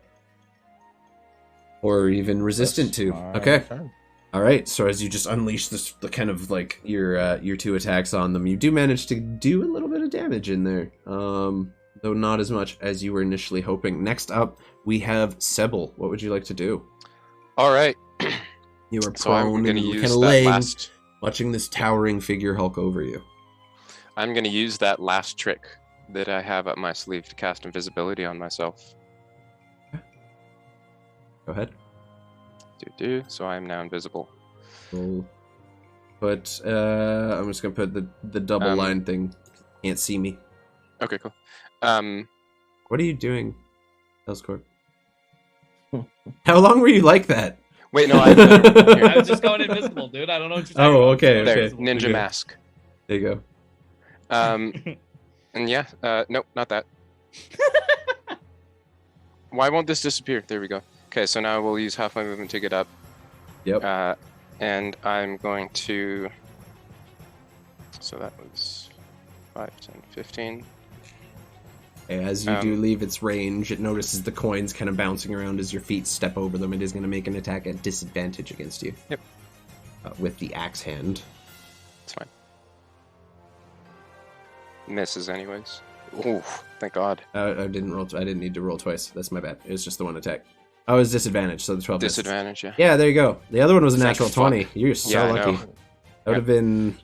Or even resistant to. Okay. All right, so as you just unleash the kind of like your 2 attacks on them, you do manage to do a little bit of damage in there, though not as much as you were initially hoping. Next up, we have Sebil. What would you like to do? All right. You are prone and kind of laying, watching this towering figure hulk over you. I'm going to use that last trick that I have up my sleeve to cast invisibility on myself. Go ahead. So I am now invisible. Cool. But I'm just gonna put the double line thing. Can't see me. Okay, cool. What are you doing, Elscorp? How long were you like that? Wait, no, I was just going invisible, dude. I don't know what you're talking about. Okay. There, ninja mask. There you go. And yeah, nope, not that. Why won't this disappear? There we go. Okay, so now we'll use half my movement to get up. Yep. And I'm going to... So that was 5, 10, 15. As you do leave its range, it notices the coins kind of bouncing around as your feet step over them. It is going to make an attack at disadvantage against you. Yep. With the axe hand. It's fine. Misses anyways. Ooh, thank God. I didn't roll. I didn't need to roll twice. That's my bad. It was just the one attack. Oh, it was disadvantage, so the 12 misses. Disadvantage, yeah. Yeah, there you go. The other one was a Thank natural fuck. 20. You're so Yeah, I lucky. know. That would have been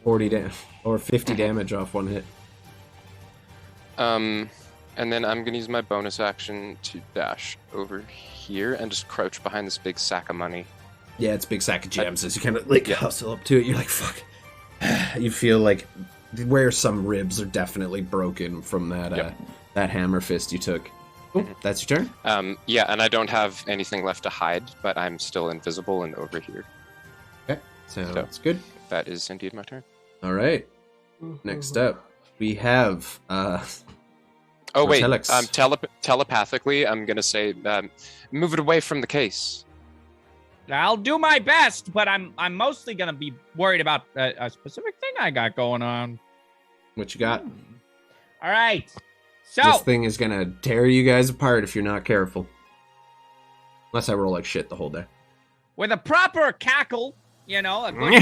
40 or 50 damage off one hit. And then I'm gonna use my bonus action to dash over here and just crouch behind this big sack of money. Yeah, it's a big sack of gems. As you kind of like hustle up to it, you're like, fuck. You feel like where some ribs are definitely broken from that that hammer fist you took. Oh, that's your turn? Yeah, and I don't have anything left to hide, but I'm still invisible and over here. Okay, so that's good. That is indeed my turn. All right. Next up, we have Oh wait, Roteleks. Telepathically, I'm gonna say, move it away from the case. I'll do my best, but I'm mostly gonna be worried about a specific thing I got going on. What you got? All right. So This thing is gonna tear you guys apart if you're not careful. Unless I roll like shit the whole day. with a proper cackle, you know, a good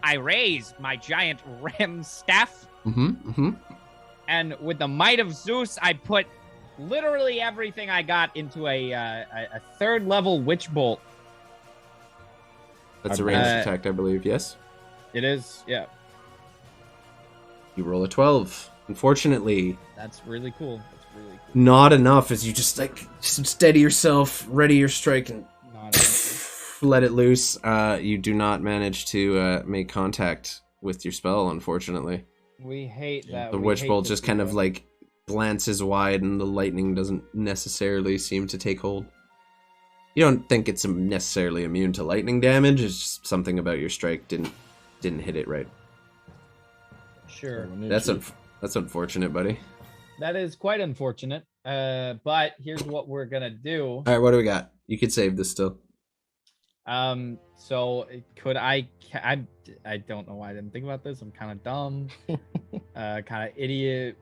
I raise my giant ram staff, and with the might of Zeus, I put literally everything I got into a third level witch bolt. That's a ranged attack, I believe. Yes. It is, yeah. You roll a 12. Unfortunately, That's really cool. That's really cool. not enough as you just like steady yourself, ready your strike, and let it loose. You do not manage to make contact with your spell, unfortunately. We hate that. The witch bolt just kind of like glances wide, and the lightning doesn't necessarily seem to take hold. You don't think it's necessarily immune to lightning damage. It's just something about your strike didn't hit it right. Sure. That's unfortunate, buddy. That is quite unfortunate. But here's what we're gonna do. All right, what do we got? You could save this still. So could I don't know why I didn't think about this. I'm kind of dumb, kind of idiot,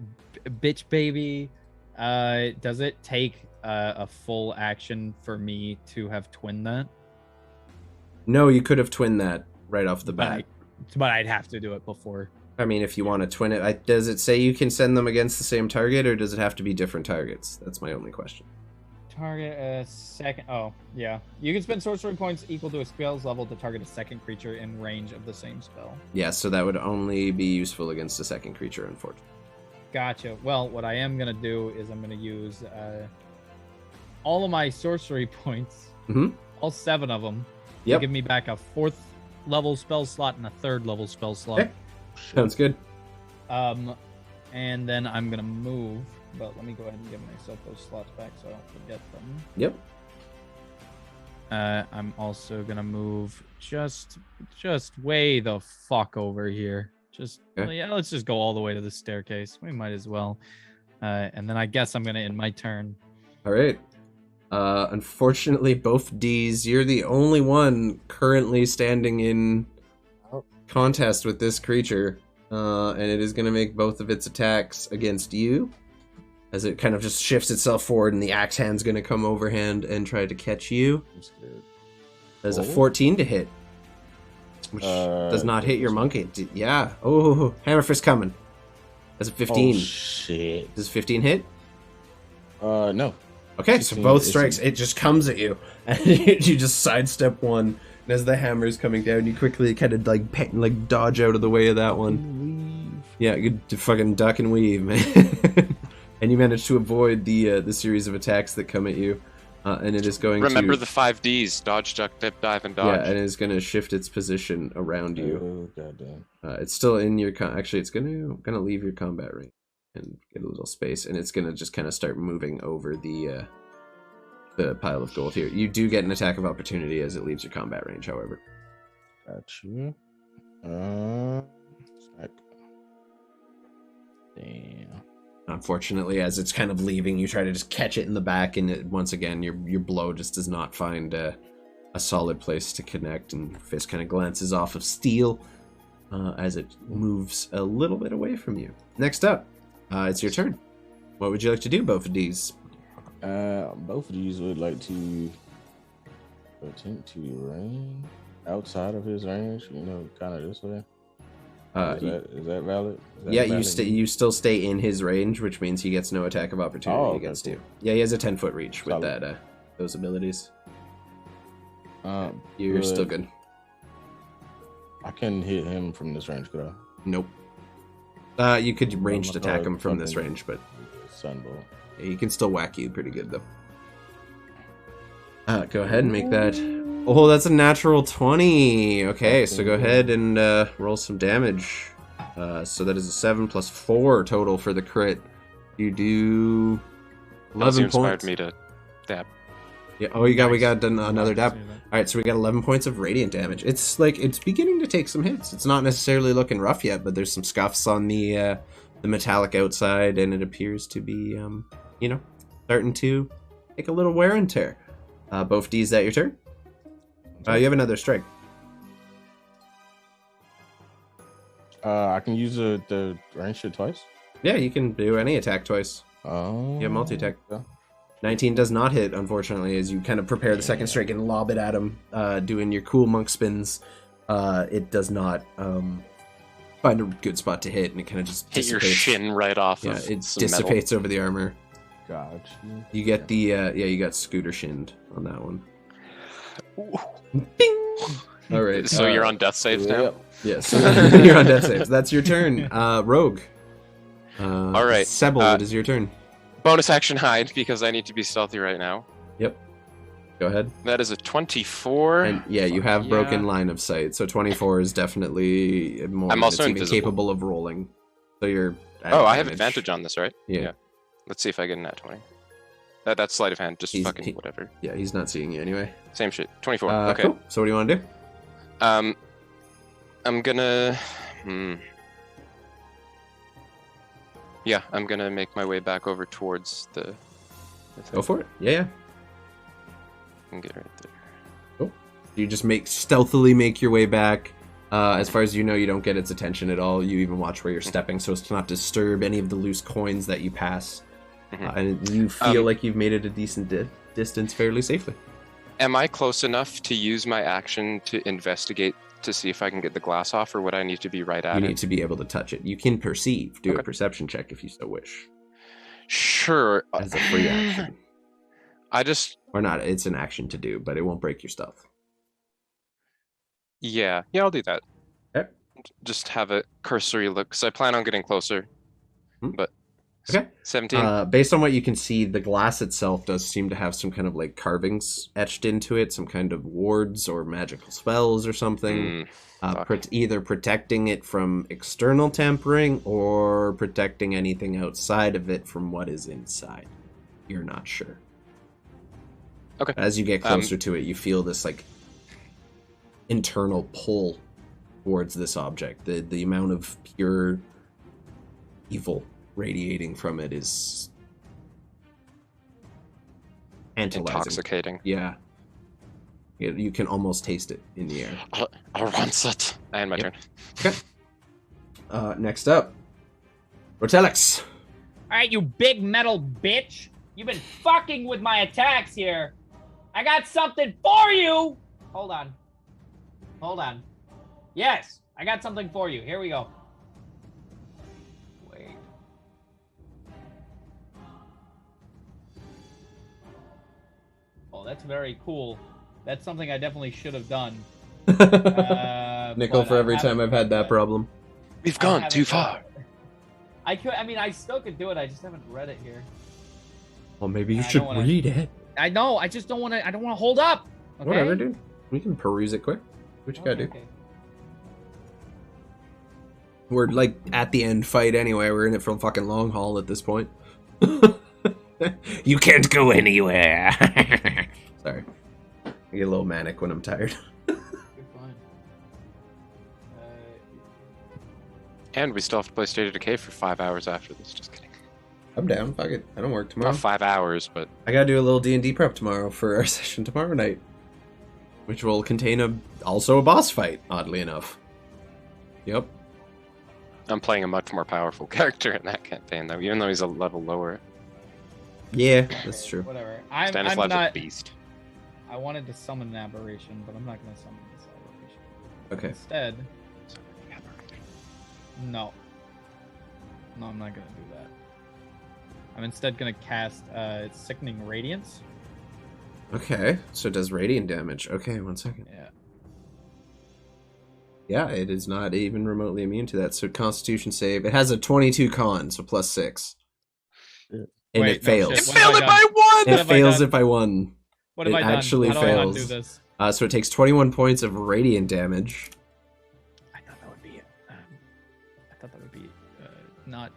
bitch baby. Does it take a full action for me to have twinned that? No, you could have twinned that right off the bat. But I'd have to do it before. I mean, if you want to twin it, does it say you can send them against the same target, or does it have to be different targets? That's my only question. Target a second. Oh, yeah. You can spend sorcery points equal to a spell's level to target a second creature in range of the same spell. Yeah, so that would only be useful against a second creature, unfortunately. Gotcha. Well, what I am going to do is I'm going to use all of my sorcery points, all 7 of them, to give me back a 4th level spell slot and a 3rd level spell slot. Okay. Sounds good. And then I'm going to move, but let me go ahead and give myself those slots back so I don't forget them. Yep. I'm also going to move just way the fuck over here. Let's just go all the way to the staircase. We might as well. And then I guess I'm going to end my turn. All right. Unfortunately, Bophades, you're the only one currently standing in contest with this creature, and it is going to make both of its attacks against you as it kind of just shifts itself forward, and the axe hand's going to come overhand and try to catch you. There's a 14 to hit, which does not hit your monkey. Yeah. Oh, hammer fist coming. That's a 15. Oh, shit. Does 15 hit? No. Okay, so both strikes, it just comes at you, and you just sidestep one. And as the hammer's coming down, you quickly kind of like dodge out of the way of that one. Yeah, you fucking duck and weave, man. And you manage to avoid the series of attacks that come at you. And it is going Remember to... the 5 Ds. Dodge, duck, dip, dive, and dodge. Yeah, and it's going to shift its position around you. Oh, goddamn. It's still in your... Actually, it's going to leave your combat range and get a little space. And it's going to just kind of start moving over the pile of gold here. You do get an attack of opportunity as it leaves your combat range, however. Got you. Damn. Unfortunately, as it's kind of leaving, you try to just catch it in the back, and once again, your blow just does not find a solid place to connect, and your fist kind of glances off of steel. as it moves a little bit away from you. Next up, it's your turn. What would you like to do, Bophades? Both of these would like to attempt to range outside of his range, kind of this way. Is that valid? You still stay in his range, which means he gets no attack of opportunity against you. Yeah, he has a 10-foot reach with those abilities. You're still good. I can hit him from this range, could I? Nope. You could ranged attack him from this range, but Sunbolt. Yeah, he can still whack you pretty good though. Go ahead and make that. Oh, that's a natural 20. Okay, so go ahead and roll some damage. So that is a 7 plus 4 total for the crit. You do 11 points. Inspired me to dab. Yeah. Oh, we got done another dab. All right, so we got 11 points of radiant damage. It's beginning to take some hits. It's not necessarily looking rough yet, but there's some scuffs on the metallic outside, and it appears to be, starting to take a little wear and tear. Both D's, that your turn? You have another strike. I can use the range shit twice? Yeah, you can do any attack twice. Oh. You have multi-attack. Yeah. 19 does not hit, unfortunately, as you kind of prepare the second strike and lob it at him, doing your cool monk spins. It does not find a good spot to hit, and it kind of just hit your dissipates. shin right off. Yeah, of it some dissipates over the armor. Gotcha. You get you got scooter shinned on that one. Bing! All right. So you're on death saves now? Yes. You're on death saves. That's your turn. Rogue. All right. Sebil, it is your turn. Bonus action hide, because I need to be stealthy right now. Yep. Go ahead. That is a 24. And yeah, you have broken line of sight, so 24 is definitely more. I'm also it's even invisible. capable of rolling. So you're. I have advantage on this, right? Yeah. Let's see if I get a nat 20. That's sleight of hand, just fucking whatever. Yeah, he's not seeing you anyway. Same shit. 24. Okay. Cool. So what do you want to do? I'm gonna. Yeah, I'm gonna make my way back over towards the Go for it. Yeah. I can get right there. Cool. You just stealthily make your way back. As far as you know, you don't get its attention at all. You even watch where you're stepping so as to not disturb any of the loose coins that you pass. And you feel like you've made it a decent distance fairly safely. Am I close enough to use my action to investigate to see if I can get the glass off, or would I need to be right at it? You need to be able to touch it. You can perceive. Do a perception check if you so wish. Sure. As a free action. Or not, it's an action to do, but it won't break your stealth. Yeah, I'll do that. Okay. Just have a cursory look, because I plan on getting closer. But okay. 17. Based on what you can see, the glass itself does seem to have some kind of like carvings etched into it, some kind of wards or magical spells or something. Either protecting it from external tampering or protecting anything outside of it from what is inside. You're not sure. Okay. As you get closer to it, you feel this like internal pull towards this object. The amount of pure evil radiating from it is tantalizing. Intoxicating. Yeah. You can almost taste it in the air. I want it. And my turn. Okay. Next up, Roteleks. All right, you big metal bitch. You've been fucking with my attacks here. I got something for you. Hold on. Yes, I got something for you. Here we go. Wait. Oh, that's very cool. That's something I definitely should have done. Nickel for every time I've had that problem. We've gone too far. I still could do it. I just haven't read it here. Well, maybe you should read it. I know. I just don't want to. I don't want to hold up. Okay? Whatever, dude. We can peruse it quick. What you gotta do? Okay. We're like at the end fight anyway. We're in it for a fucking long haul at this point. You can't go anywhere. Sorry. I get a little manic when I'm tired. You're fine. And we still have to play State of Decay for 5 hours after this. Just kidding. I'm down. Fuck it. I don't work tomorrow. Not 5 hours, but I gotta do a little D&D prep tomorrow for our session tomorrow night, which will contain also a boss fight, oddly enough. Yep. I'm playing a much more powerful character in that campaign, though, even though he's a level lower. Yeah, that's true. Whatever. I'm Stanislav's not. a beast. I wanted to summon an aberration, but I'm not going to summon this aberration. Okay. Instead, no. No, I'm not going to do that. I'm instead going to cast Sickening Radiance. Okay, so it does radiant damage. Okay, 1 second. Yeah. Yeah, it is not even remotely immune to that. So Constitution save. It has a 22 con, so +6. And Wait, it no fails. shit. It failed it by 1! It fails it by 1. What have It I done? actually How do I fails. undo this? So it takes 21 points of radiant damage. I thought that would be not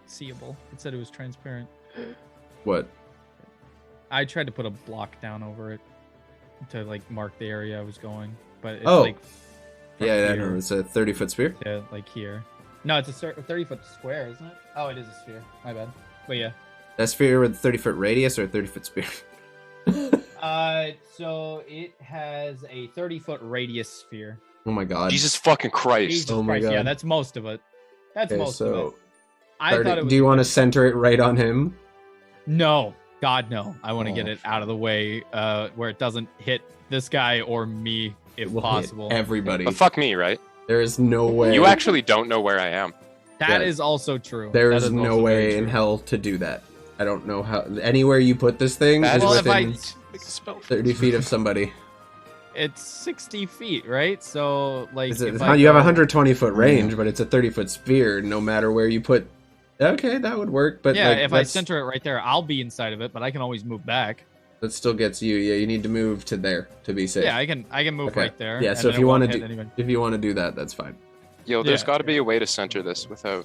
seeable. It said it was transparent. What? I tried to put a block down over it to like mark the area I was going, but it's Oh. like from Yeah, here no, it's a 30-foot spear. to like here. No, it's a 30-foot square, isn't it? Oh, it is a sphere. My bad. But yeah. That sphere with a 30-foot radius or a 30-foot spear? So it has a 30-foot radius sphere. Oh my god. Jesus fucking Christ. Jesus Oh my Christ, yeah, God. that's most of it. That's Okay, most of so it. I thought it was. do you want to center it right on him? No, God, no. I want to Oh. get it out of the way, where it doesn't hit this guy or me, if It will hit possible. everybody. But fuck me, right? There is no way. You actually don't know where I am. That Yeah. is also true. There That is no also very way in true. hell to do that. I don't know how. Anywhere you put this thing That is Well, if I- within Make a spell. 30 feet of somebody. It's 60 feet, right? So, like, Is it, if I you have a go- 120-foot range, but it's a 30-foot spear. No matter where you put. Okay, that would work. But yeah, like, if I center it right there, I'll be inside of it, but I can always move back. that still gets you. Yeah, you need to move to there to be safe. Yeah, I can move Okay. right there. Yeah, and so then if it you won't want to hit anyone. if you want to do that, that's fine. Yo, there's Yeah. got to be a way to center this without.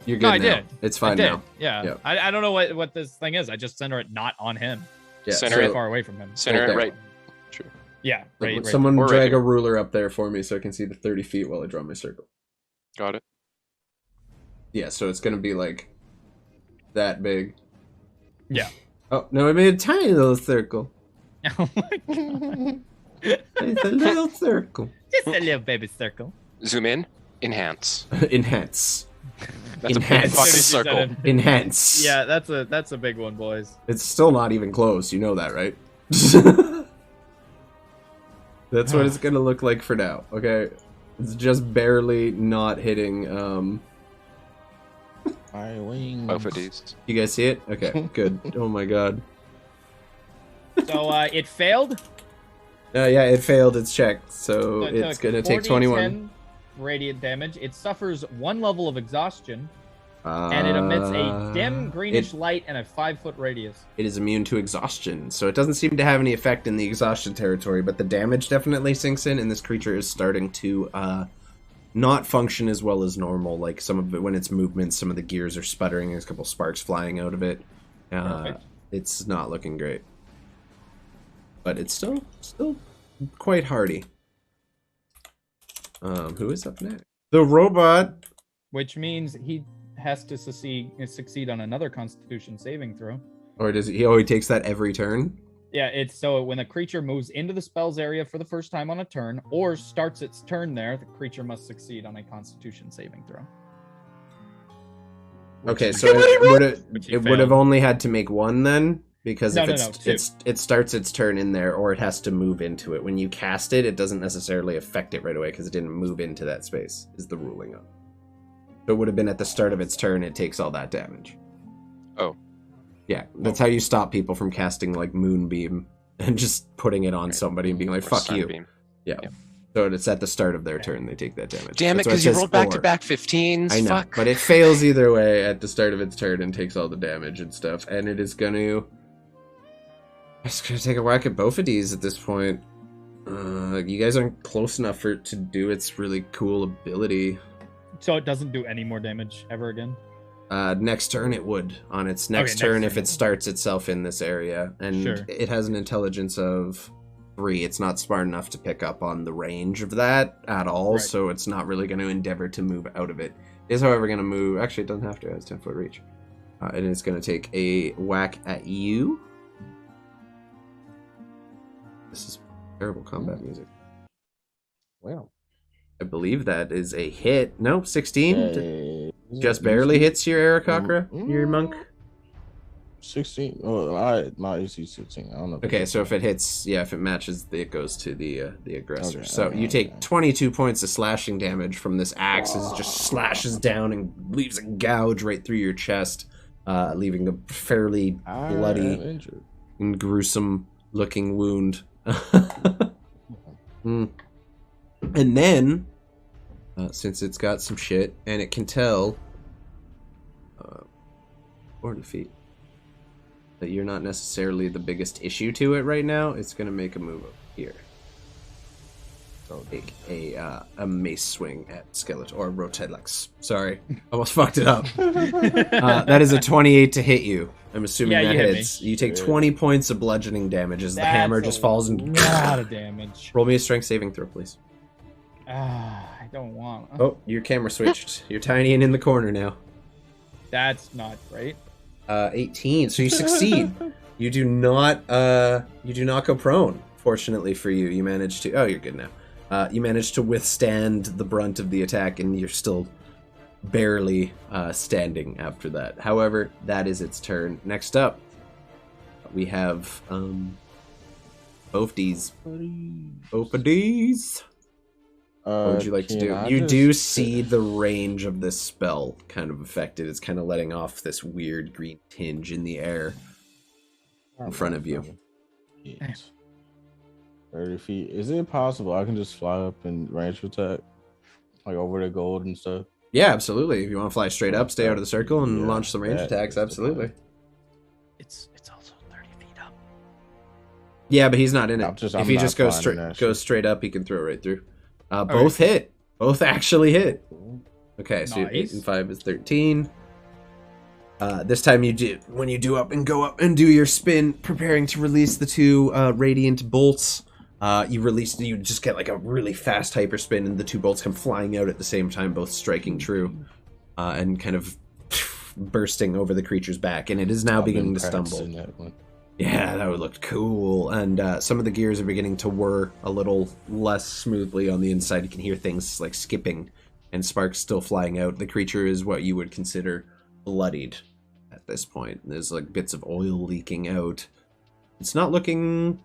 You're good No, I now. did. It's I fine did. now. Yeah. Yeah. I don't know what this thing is. I just center it not on him. Yeah, Center Very it. far away from him. Center Right it there. right. True. Yeah, right. Someone Or right drag here. a ruler up there for me so I can see the 30 feet while I draw my circle. Got it. Yeah, so it's gonna be like that big. Yeah. Oh no, I made a tiny little circle. Oh my god. It's a little circle. Just a little baby circle. Zoom in. Enhance. Enhance. That's Enhance. a big fucking circle. Enhance. Yeah, that's a big one, boys. It's still not even close. You know that, right? That's what it's gonna look like for now. Okay, it's just barely not hitting. My wings. Bophades. You guys see it? Okay, good. Oh my god. So it failed. Yeah, it failed its check, so So it it's took gonna take 21. 4d10 radiant damage. It suffers 1 level of exhaustion, and it emits a dim greenish light and a 5-foot radius. It is immune to exhaustion, so it doesn't seem to have any effect in the exhaustion territory, but the damage definitely sinks in, and this creature is starting to not function as well as normal. Like some of it, when it's movement, some of the gears are sputtering, there's a couple sparks flying out of it. Perfect. It's not looking great. But it's still quite hardy. Who is up next? The robot. Which means he has to succeed on another Constitution saving throw. Or does he? Oh, he takes that every turn. Yeah, it's so when a creature moves into the spell's area for the first time on a turn, or starts its turn there, the creature must succeed on a Constitution saving throw. Okay, so it Which he would have failed. only had to make one then, because No, if no, it's, no, two. it starts its turn in there, or it has to move into it. When you cast it, it doesn't necessarily affect it right away because it didn't move into that space. Is the ruling on? So it would have been at the start of its turn. It takes all that damage. Oh. Yeah, that's how you stop people from casting like Moonbeam and just putting it on somebody and being like, Or "Fuck you." Sunbeam. Yeah. Yep. So it's at the start of their turn they take that damage. Damn it, That's why because you says rolled back or. to back 15s. I know, Fuck. but it fails either way at the start of its turn and takes all the damage and stuff. And it is gonna. It's gonna take a whack at Bophades at this point. You guys aren't close enough for it to do its really cool ability. So it doesn't do any more damage ever again. Next turn it would. On its next next turn, turn. if it starts itself in this area. And Sure. it has an intelligence of 3. It's not smart enough to pick up on the range of that at all, Right. so it's not really going to endeavor to move out of it. It is, however, going to move... Actually, it doesn't have to. It has 10-foot reach. And it's going to take a whack at you. This is terrible combat music. Well, I believe that is a hit. Nope, 16. Hey, Just barely hits your Aarakocra, your monk. 16. Oh, my AC 16. I don't know. Okay, so if it hits, if it matches, it goes to the aggressor. Okay, So you take okay. 22 points of slashing damage from this axe as it just slashes down and leaves a gouge right through your chest, leaving a fairly bloody injured. and gruesome looking wound. And then, since it's got some shit and it can tell 40 feet that you're not necessarily the biggest issue to it right now, it's going to make a move up here. So take a mace swing at Skeletor, or Roteleks. Sorry, almost fucked it up. That is a 28 to hit you. I'm assuming that you hit hits. You take 20 points of bludgeoning damage as the That's hammer just falls and... a lot of damage. Roll me a strength saving throw, please. I don't want. Oh, your camera switched. You're tiny and in the corner now. That's not great. 18. So you succeed. You do not go prone. Fortunately for you, you managed to. Oh, you're good now. You managed to withstand the brunt of the attack, and you're still barely standing after that. However, that is its turn. Next up, we have Bophades. Bophades. What would you like to do? You do see the range of this spell kind of affected. It's kind of letting off this weird green tinge in the air in front of you. 30 feet. Is it possible I can just fly up and range attack? Like over the gold and stuff? Yeah, absolutely. If you want to fly straight up, stay out of the circle, and launch some range attacks, absolutely. It's also 30 feet up. Yeah, but he's not in it. I'm If he not just goes flying straight up, he can throw it right through. Both hit. Both actually hit. Okay, so 8 and 5 is 13. This time when you do up and go up and do your spin, preparing to release the two radiant bolts, you just get like a really fast hyper spin, and the two bolts come flying out at the same time, both striking true, and kind of bursting over the creature's back, and it is now beginning to stumble. Yeah, that would look cool. And some of the gears are beginning to whir a little less smoothly on the inside. You can hear things like skipping and sparks still flying out. The creature is what you would consider bloodied at this point. There's like bits of oil leaking out. It's not looking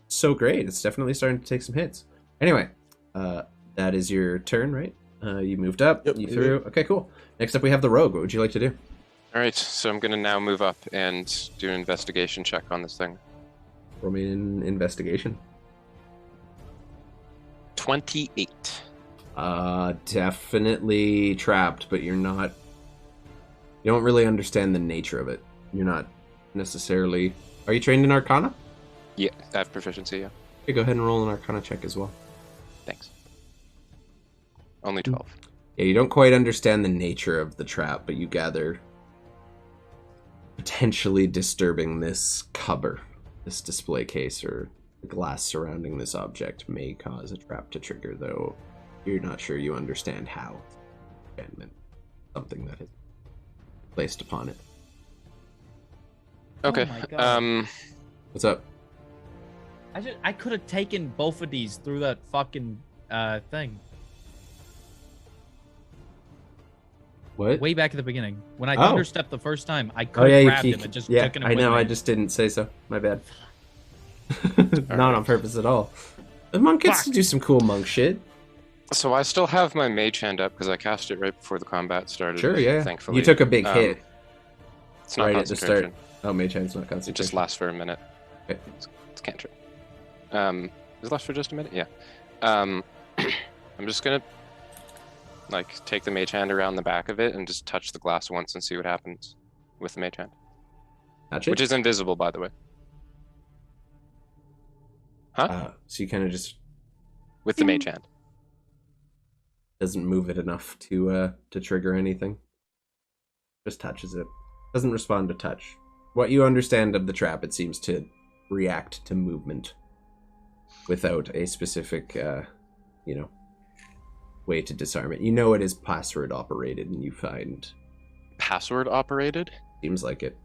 so great. It's definitely starting to take some hits. Anyway, that is your turn, right? You moved up. Yep, you threw. Okay, cool. Next up, we have the rogue. What would you like to do? All right, so I'm going to now move up and do an investigation check on this thing. Roll me an investigation. 28. Definitely trapped, but you don't really understand the nature of it. You're not necessarily... Are you trained in Arcana? Yeah, I have proficiency, yeah. Okay, go ahead and roll an Arcana check as well. Thanks. Only 12. Yeah, you don't quite understand the nature of the trap, but you gather potentially disturbing this cover, this display case, or the glass surrounding this object may cause a trap to trigger, though you're not sure you understand how. Something that is placed upon it. Okay. Oh my God. What's up? I could have taken both of these through that fucking thing. What? Way back at the beginning. When I Oh. thunderstepped the first time, I could have grabbed him and just took him I with know, me. I just didn't say so. My bad. Not on purpose at all. The monk gets to do some cool monk shit. So I still have my mage hand up because I cast it right before the combat started. Sure, yeah. Thankfully. You took a big hit It's not right at the start. concentration. Oh, mage hand's not It concentration. just lasts for a minute. Okay. It's cantrip. Does it last for just a minute? Yeah. I'm just gonna take the mage hand around the back of it and just touch the glass once and see what happens with the mage hand. Touch it? Which is invisible, by the way. So you kind of just With the mage hand. doesn't move it enough to trigger anything. Just touches it. Doesn't respond to touch. What you understand of the trap, it seems to react to movement without a specific, way to disarm it. You know it is password operated, and you find... Password operated? Seems like it.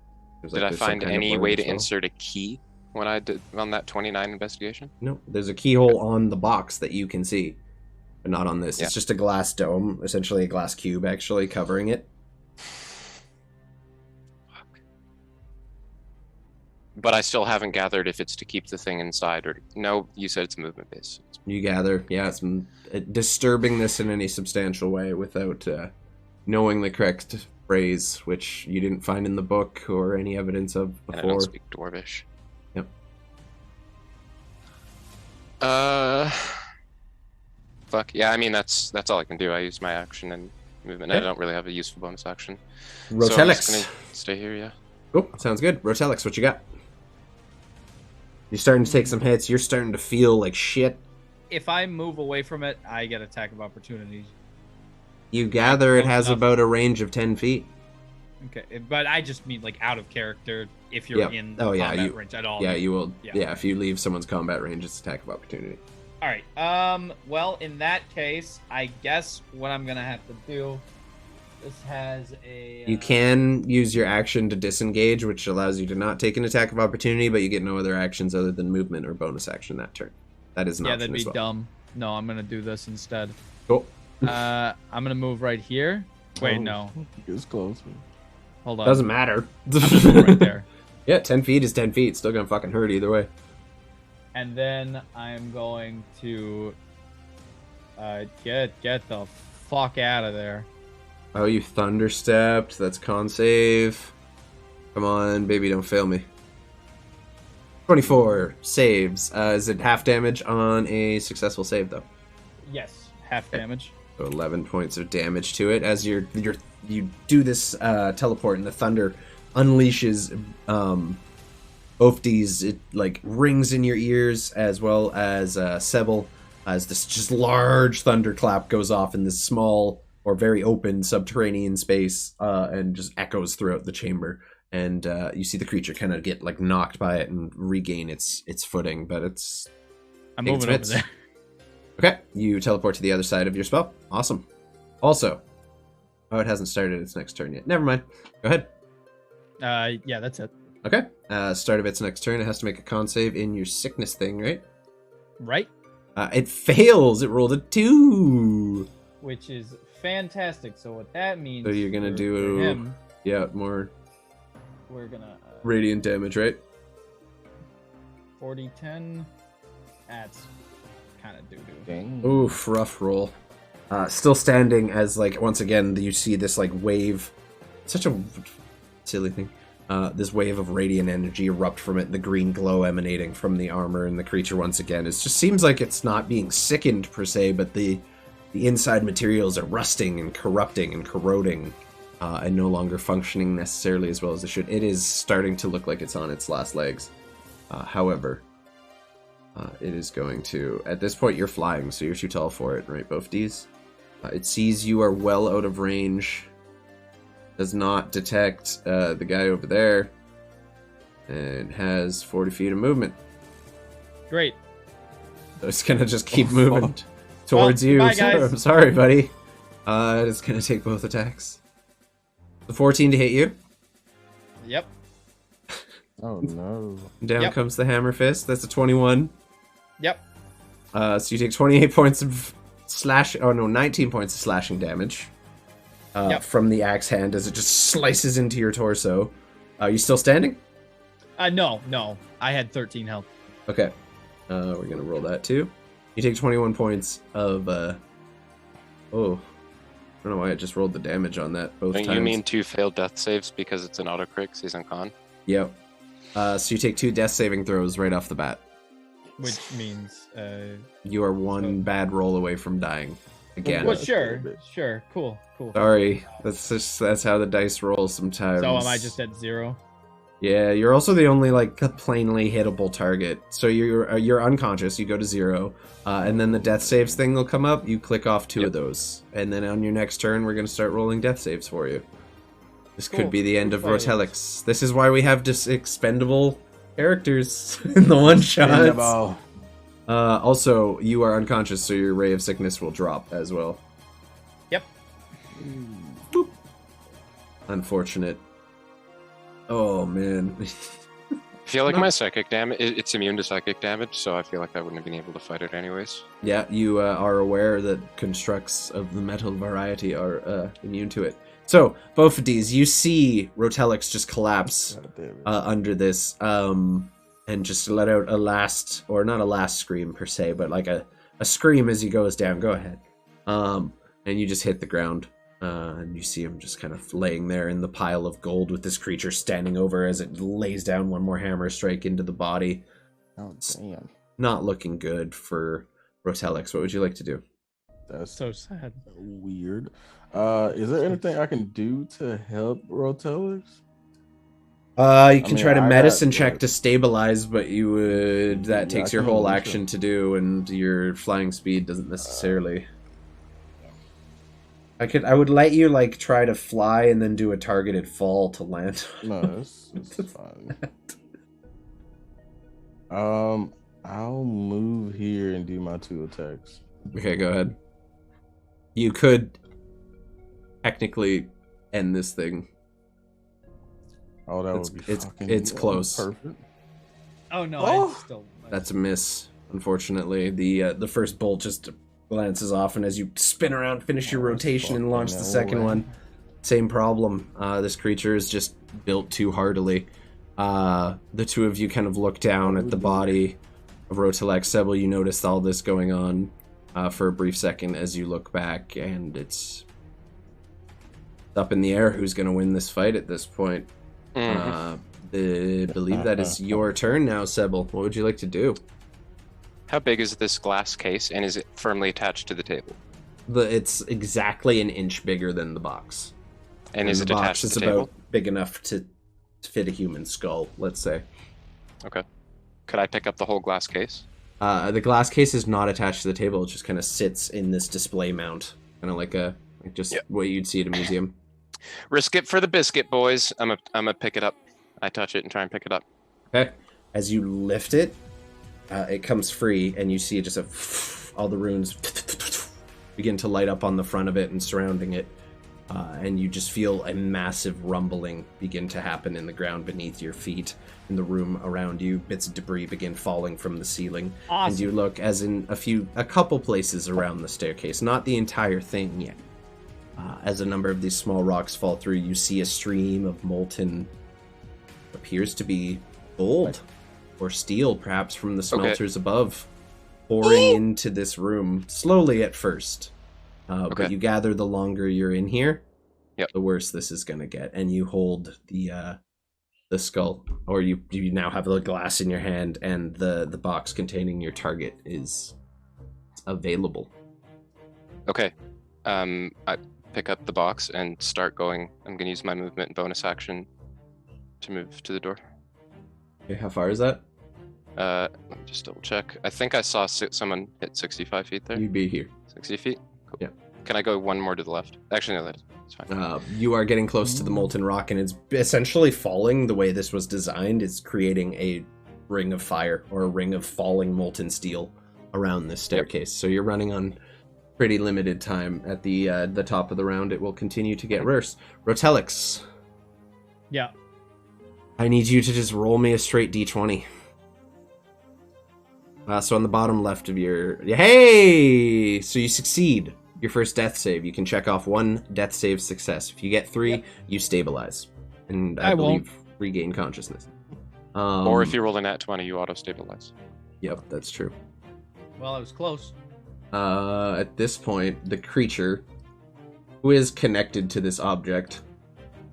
Did I find any way to insert a key when I did on that 29 investigation? No, there's a keyhole on the box that you can see. but not on this. Yeah. It's just a glass dome, essentially a glass cube, actually covering it. But I still haven't gathered if it's to keep the thing inside or no. You said it's movement based. You gather, yeah, it's disturbing this in any substantial way without knowing the correct phrase, which you didn't find in the book or any evidence of And I before. don't speak Dwarvish. Yep. Fuck yeah. I mean that's all I can do. I use my action and movement. Okay. I don't really have a useful bonus action. So I'm Roteleks. just gonna stay here. Yeah. Oh, sounds good. Roteleks, what you got? You're starting to take some hits. You're starting to feel like shit. If I move away from it, I get attack of opportunity. You gather it Close has enough. about a range of 10 feet. Okay, but I just mean like out of character. If you're Yep. in Oh, yeah, combat you- range at all. Yeah, you will. Yeah. Yeah, if you leave someone's combat range, it's attack of opportunity. All right. Well, in that case, I guess what I'm gonna have to do. This has a. You can use your action to disengage, which allows you to not take an attack of opportunity, but you get no other actions other than movement or bonus action that turn. That is an Yeah, option that'd be as well. dumb. No, I'm gonna do this instead. Cool. I'm gonna move right here. Wait, Oh, no. It's close. Hold on. Doesn't matter. right there. Yeah, 10 feet is 10 feet. Still gonna fucking hurt either way. And then I'm going to get the fuck out of there. Oh, you thunderstepped. That's con save. Come on, baby, don't fail me. 24 saves. Is it half damage on a successful save, though? Yes, half damage. So 11 points of damage to it as you do this teleport, and the thunder unleashes Bophades. It like rings in your ears, as well as Sebil, as this just large thunderclap goes off in this small or very open subterranean space, and just echoes throughout the chamber. And you see the creature kind of get like knocked by it and regain its footing, but it's I'm taking some moving over hits. there. Okay, you teleport to the other side of your spell. Awesome. Also, oh, it hasn't started its next turn yet. Never mind. Go ahead. Yeah, that's it. Okay. Start of its next turn, it has to make a con save in your sickness thing, right? Right? It fails. It rolled a 2. Which is fantastic. So what that means? So you're gonna for do- him, Yeah, more we're gonna radiant damage, right? 40-10. That's kind of doo doo. Dang. Oof, rough roll. Still standing as, like, once again, you see this, like, wave. Such a silly thing. This wave of radiant energy erupt from it, the green glow emanating from the armor and the creature once again. It just seems like it's not being sickened, per se, but the inside materials are rusting and corrupting and corroding, and no longer functioning necessarily as well as they should. It is starting to look like it's on its last legs. However, it is going to... At this point, you're flying, so you're too tall for it, right, Bophades? It sees you are well out of range. Does not detect the guy over there. And has 40 feet of movement. Great. So it's going to just keep moving towards you. goodbye, guys. I'm sorry, buddy. It's going to take both attacks. The 14 to hit you. Yep. Oh no. Down Yep. comes the hammer fist. That's a 21. Yep. So you take 28 points of 19 points of slashing damage Yep. from the axe hand as it just slices into your torso. Are you still standing? No. I had 13 health. Okay. We're gonna roll that too. You take 21 points of oh. I don't know why I just rolled the damage on that both Don't times. you mean 2 failed death saves because it's an auto crit? He's on con. Yep. So you take 2 death saving throws right off the bat. Which means, You are one So- bad roll away from dying. Again. well, sure. Cool. Sorry. That's how the dice roll sometimes. So am I just at 0? Yeah, you're also the only like plainly hittable target. So you're unconscious. You go to 0, and then the death saves thing will come up. You click off 2 of those, and then on your next turn, we're gonna start rolling death saves for you. This could Cool. be the end of Fight. Roteleks. This is why we have just expendable characters in the one shots. Also, you are unconscious, so your ray of sickness will drop as well. Yep. Boop. Unfortunate. Oh man. I feel like No. my psychic damage, it's immune to psychic damage, so I feel like I wouldn't have been able to fight it anyways. Yeah, you are aware that constructs of the metal variety are immune to it. So, Bophades, you see Roteleks just collapse God damn it. under this, and just let out a last, or not a last scream per se, but like a scream as he goes down. Go ahead. And you just hit the ground, and you see him just kind of laying there in the pile of gold with this creature standing over as it lays down one more hammer strike into the body. Oh damn. Not looking good for Roteleks. What would you like to do? That's So sad. weird. Is there anything I can do to help Roteleks? You can mean, try to I got, medicine check like- to stabilize, but you would that Yeah, takes I your can whole medicine. action to do, and your flying speed doesn't necessarily. I would let you like try to fly and then do a targeted fall to land. No, it's fine. I'll move here and do my 2 attacks. Okay, go ahead. You could technically end this thing. Oh, that It's- would be it's- fucking it's close. perfect. Oh no, Oh! I still. That's a miss, unfortunately. The first bolt just glances off, and as you spin around, finish your Oh, rotation, and launch the fucking second way. one, same problem. This creature is just built too hardily. The two of you kind of look down at the body of Roteleks. Sebil, you noticed all this going on for a brief second as you look back, and it's up in the air who's going to win this fight at this point. I believe that is your turn now, Sebil. What would you like to do? How big is this glass case, and is it firmly attached to the table? It's exactly an inch bigger than the box. And is the it box attached to is the about table? big enough to fit a human skull, let's say. Okay. Could I pick up the whole glass case? The glass case is not attached to the table. It just kind of sits in this display mount, kind of like what you'd see at a museum. Risk it for the biscuit, boys. I'm a pick it up. I touch it and try and pick it up. Okay. As you lift it, it comes free, and you see just all the runes begin to light up on the front of it and surrounding it. And you just feel a massive rumbling begin to happen in the ground beneath your feet. In the room around you, bits of debris begin falling from the ceiling. Awesome. And you look as in a couple places around the staircase, not the entire thing yet. As a number of these small rocks fall through, you see a stream of molten, appears to be gold or steel, perhaps from the smelters above, pouring into this room slowly at first. But you gather the longer you're in here, the worse this is going to get. And you hold the skull, or you now have the glass in your hand, and the box containing your target is available. Okay. I pick up the box and start going. I'm going to use my movement and bonus action to move to the door. Okay, how far is that? Let me just double check. I think I saw someone hit 65 feet there. You'd be here. 60 feet? Cool. Yeah. Can I go one more to the left? Actually, no, that's fine. You are getting close to the molten rock, and it's essentially falling the way this was designed. It's creating a ring of fire, or a ring of falling molten steel around this staircase. So you're running on pretty limited time. At the top of the round, it will continue to get worse. Roteleks, Yeah. I need you to just roll me a straight d20. So on the bottom left of your... Hey! So you succeed your first death save. You can check off one death save success. If you get 3, you stabilize. And I believe regain consciousness. Or if you roll a nat 20, you auto-stabilize. Yep, that's true. Well, I was close. At this point, the creature, who is connected to this object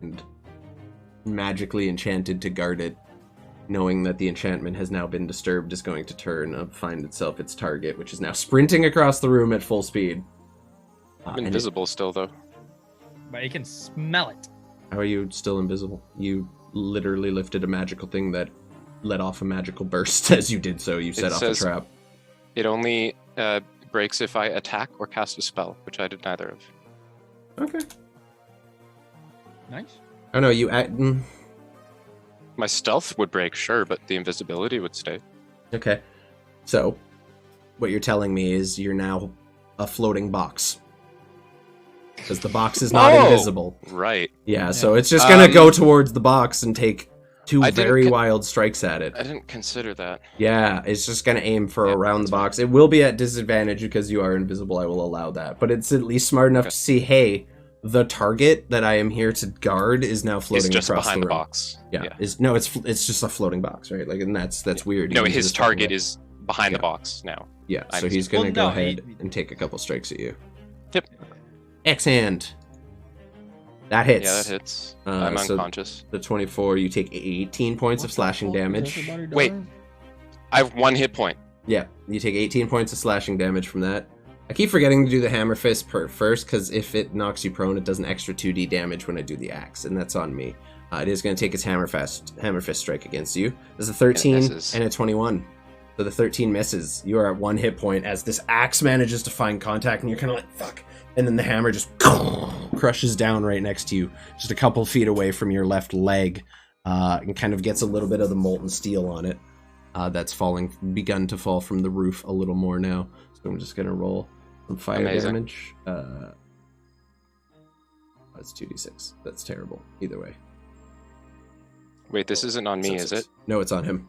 and magically enchanted to guard it, knowing that the enchantment has now been disturbed, is going to turn and find itself its target, which is now sprinting across the room at full speed. I'm and invisible still, though. But you can smell it. how are you still invisible? You literally lifted a magical thing that let off a magical burst. As you did so, you set off a trap. It only breaks if I attack or cast a spell, which I did neither of. Okay. Nice. Oh no, you... My stealth would break, sure, but the invisibility would stay. Okay. So, what you're telling me is you're now a floating box. Because the box is not invisible. Right. Yeah, so it's just gonna go towards the box and take two I didn't very wild strikes at it. I didn't consider that. Yeah, it's just going to aim for Yeah, around the that's box. It will be at disadvantage because you are invisible. I will allow that. But it's at least smart enough Okay. to see, hey, the target that I am here to guard is now It's floating just across behind the the room. box. Yeah. It's just a floating box, right? Like, and that's weird. No, He his just fucking target went- is behind Yeah. the box now. Yeah, so I'm- he's going to Well, go no, ahead and take a couple strikes at you. Yep. X-hand. That hits. Yeah, that hits. I'm so unconscious. the 24, you take 18 points of slashing damage. Wait. I have 1 hit point. Yeah, you take 18 points of slashing damage from that. I keep forgetting to do the hammer fist first, because if it knocks you prone, it does an extra 2d damage when I do the axe, and that's on me. It is going to take its hammer fist strike against you. There's a 13 misses. and a 21. So the 13 misses. You are at 1 hit point as this axe manages to find contact, and you're kind of like, fuck. And then the hammer just crushes down right next to you, just a couple feet away from your left leg, and kind of gets a little bit of the molten steel on it. That's begun to fall from the roof a little more now. So I'm just gonna roll some fire Amazing. damage. That's 2d6. That's terrible. Either way. Wait, this isn't on me, is it? No, it's on him.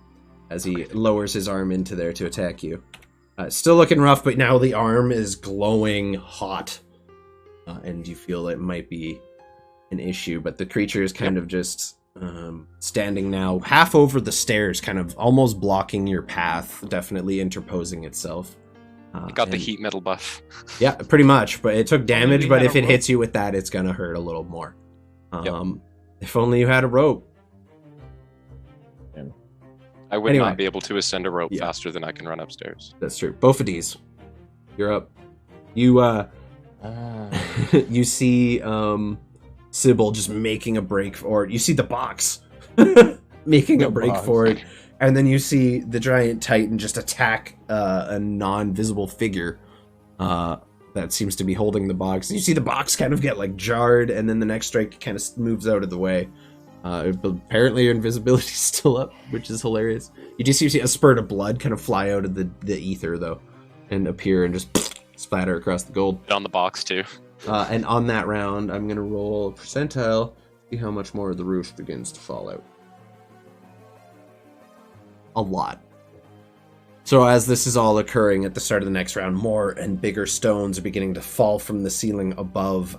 As he lowers his arm into there to attack you. Still looking rough, but now the arm is glowing hot. And you feel it might be an issue, but the creature is kind of just standing now half over the stairs, kind of almost blocking your path, definitely interposing itself. Got the and- heat metal buff. Yeah, pretty much, but it took damage, we but had if a it rope. hits you with that, it's gonna hurt a little more. Yep. If only you had a rope. I would Anyway. not be able to ascend a rope Yeah. faster than I can run upstairs. That's true. Bophades, you're up. You you see Sebil just making a break, or you see the box making a The break box. for it, and then you see the giant titan just attack a non-visible figure that seems to be holding the box. You see the box kind of get like jarred, and then the next strike kind of moves out of the way. But apparently your invisibility is still up, which is hilarious. You just see a spurt of blood kind of fly out of the ether though, and appear and just splatter across the gold. On the box too. And on that round, I'm going to roll a percentile, see how much more of the roof begins to fall out. A lot. So as this is all occurring at the start of the next round, more and bigger stones are beginning to fall from the ceiling above.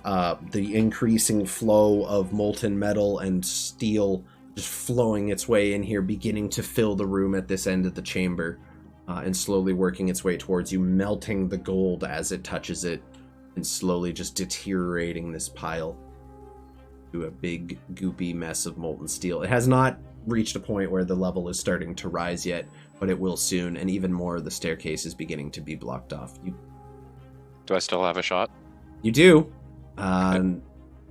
The increasing flow of molten metal and steel just flowing its way in here, beginning to fill the room at this end of the chamber, and slowly working its way towards you, melting the gold as it touches it, and slowly just deteriorating this pile to a big goopy mess of molten steel. It has not reached a point where the level is starting to rise yet, but it will soon, and even more of the staircase is beginning to be blocked off. Do I still have a shot? You do.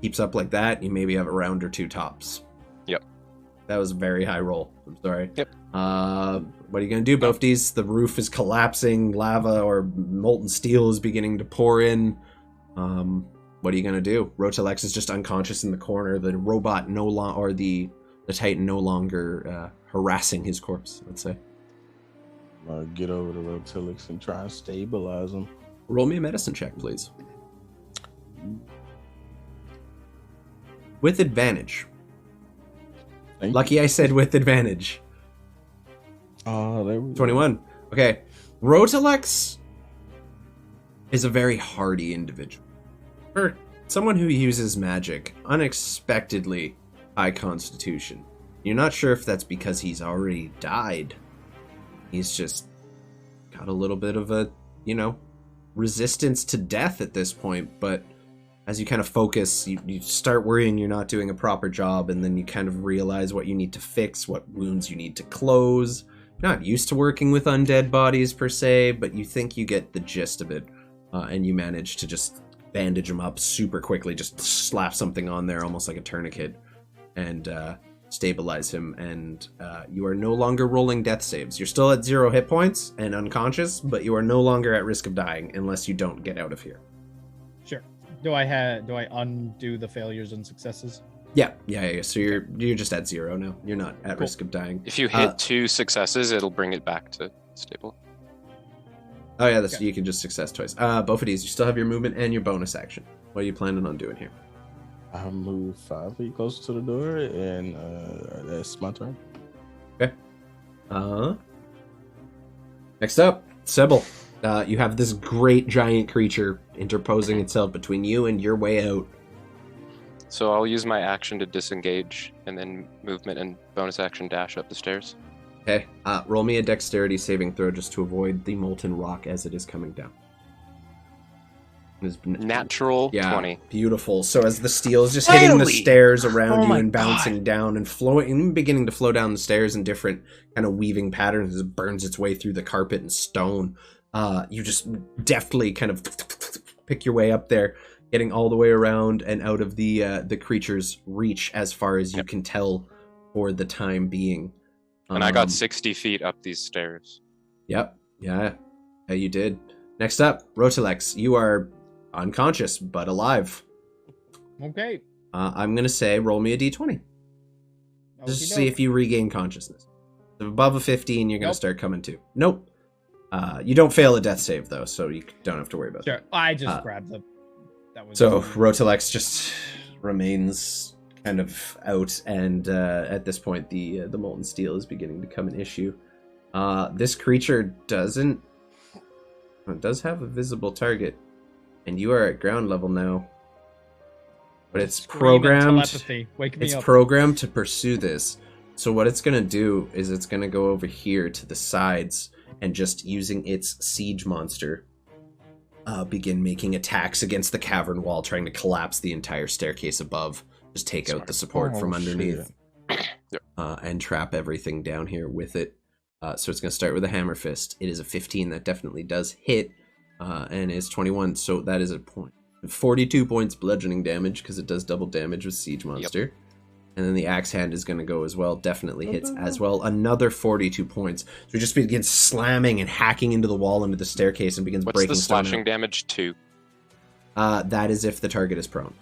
Keeps up like that, you maybe have a round or two tops. Yep. That was a very high roll. I'm sorry. Yep. What are you going to do, Bophades? The roof is collapsing. Lava or molten steel is beginning to pour in. What are you going to do? Roteleks is just unconscious in the corner. The robot no longer, or the Titan no longer harassing his corpse, let's say. Get over to Roteleks and try and stabilize him. Roll me a medicine check, please. With advantage. Thank Lucky I said with advantage. Oh, there we go. 21. Okay. Roteleks is a very hardy individual. For someone who uses magic, unexpectedly high constitution. You're not sure if that's because he's already died. He's just got a little bit of a, resistance to death at this point, but as you kind of focus, you start worrying you're not doing a proper job, and then you kind of realize what you need to fix, what wounds you need to close. You're not used to working with undead bodies per se, but you think you get the gist of it, and you manage to just bandage him up super quickly, just slap something on there almost like a tourniquet, and stabilize him, and you are no longer rolling death saves. You're still at 0 hit points and unconscious, but you are no longer at risk of dying unless you don't get out of here. Sure. Do I undo the failures and successes? Yeah. So you're just at 0 now. You're not at Cool. risk of dying. If you hit 2 successes, it'll bring it back to stable. Oh yeah, Okay. you can just success twice. Bophades, you still have your movement and your bonus action. What are you planning on doing here? I move 5 feet closer to the door, and that's my turn. Okay. Next up, Sebil. You have this great giant creature interposing itself between you and your way out. So I'll use my action to disengage, and then movement and bonus action dash up the stairs. Okay. Roll me a dexterity saving throw just to avoid the molten rock as it is coming down. Natural 20. Beautiful. So as the steel is just hitting the stairs around you my and bouncing down and flowing, and beginning to flow down the stairs in different kind of weaving patterns as it burns its way through the carpet and stone, you just deftly kind of pick your way up there, getting all the way around and out of the creature's reach as far as you can tell for the time being. And I got 60 feet up these stairs. Yep. Yeah, you did. Next up, Roteleks. You are unconscious, but alive. Okay. I'm going to say roll me a d20. Just to see if you regain consciousness. If above a 15, you're going to start coming to. Nope. You don't fail a death save, though, so you don't have to worry about Sure. that. I just grabbed the... That was So Roteleks just remains kind of out, and at this point, the molten steel is beginning to become an issue. This creature does have a visible target, and you are at ground level now. But it's programmed. Telepathy. Wake me It's up. programmed to pursue this. So what it's gonna do is it's gonna go over here to the sides and just using its siege monster, begin making attacks against the cavern wall, trying to collapse the entire staircase above. Just take out the support from underneath, and trap everything down here with it. So it's gonna start with a hammer fist. It is a 15 that definitely does hit, and is 21. So that is a point. 42 points bludgeoning damage because it does double damage with siege monster. Yep. And then the axe hand is going to go as well. Definitely hits as well. Another 42 points. So it just begins slamming and hacking into the wall, into the staircase, and begins breaking. What's the slashing damage to? That is if the target is prone.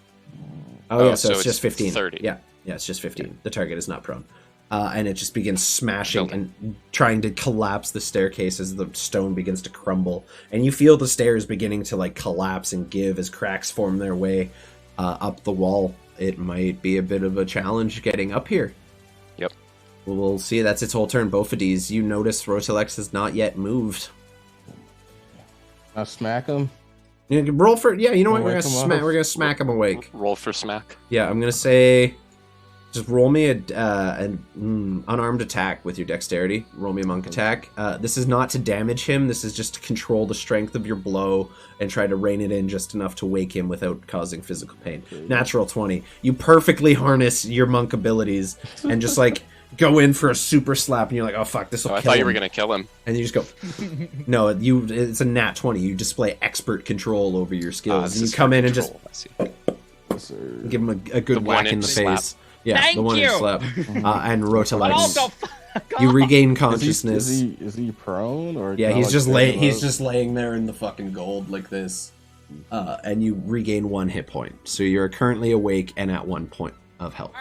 Oh yeah, so it's just 15. 30. Yeah, it's just 15. Yeah. The target is not prone. And it just begins smashing and trying to collapse the staircase as the stone begins to crumble. And you feel the stairs beginning to like collapse and give as cracks form their way up the wall. It might be a bit of a challenge getting up here. Yep. We'll see. That's its whole turn. Bophades, you notice Roteleks has not yet moved. I smack him. You can roll for... Yeah, you know what? We're gonna smack him awake. Roll for smack. Yeah, I'm gonna say... Just roll me an unarmed attack with your dexterity. Roll me a monk attack. This is not to damage him. This is just to control the strength of your blow and try to rein it in just enough to wake him without causing physical pain. Natural 20. You perfectly harness your monk abilities and just like go in for a super slap, and you're like, oh fuck, this will kill him. I thought you were gonna kill him. And you just go, no, it's a nat 20. You display expert control over your skills. And you come in and just give him a good whack in the face. Yeah, Thank the one you. inch slap. And But also, Roteleks, you regain consciousness. Is he prone or? Yeah, he's just laying there in the fucking gold like this. And you regain 1 hit point. So you're currently awake and at 1 point of health.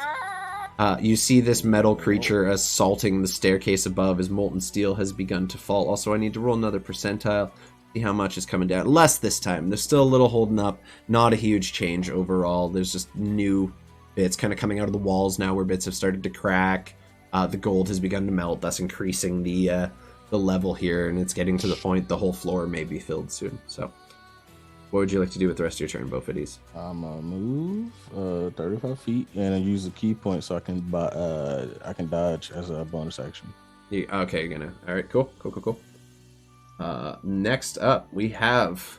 You see this metal creature assaulting the staircase above as molten steel has begun to fall. Also, I need to roll another percentile. See how much is coming down. Less this time. There's still a little holding up. Not a huge change overall. There's just new bits kind of coming out of the walls now where bits have started to crack. The gold has begun to melt, thus increasing the level here, and it's getting to the point the whole floor may be filled soon. So, what would you like to do with the rest of your turn, Bophades? I'm gonna move 35 feet and I use a key point so I can dodge as a bonus action. Okay, you're gonna. All right, cool. Next up, we have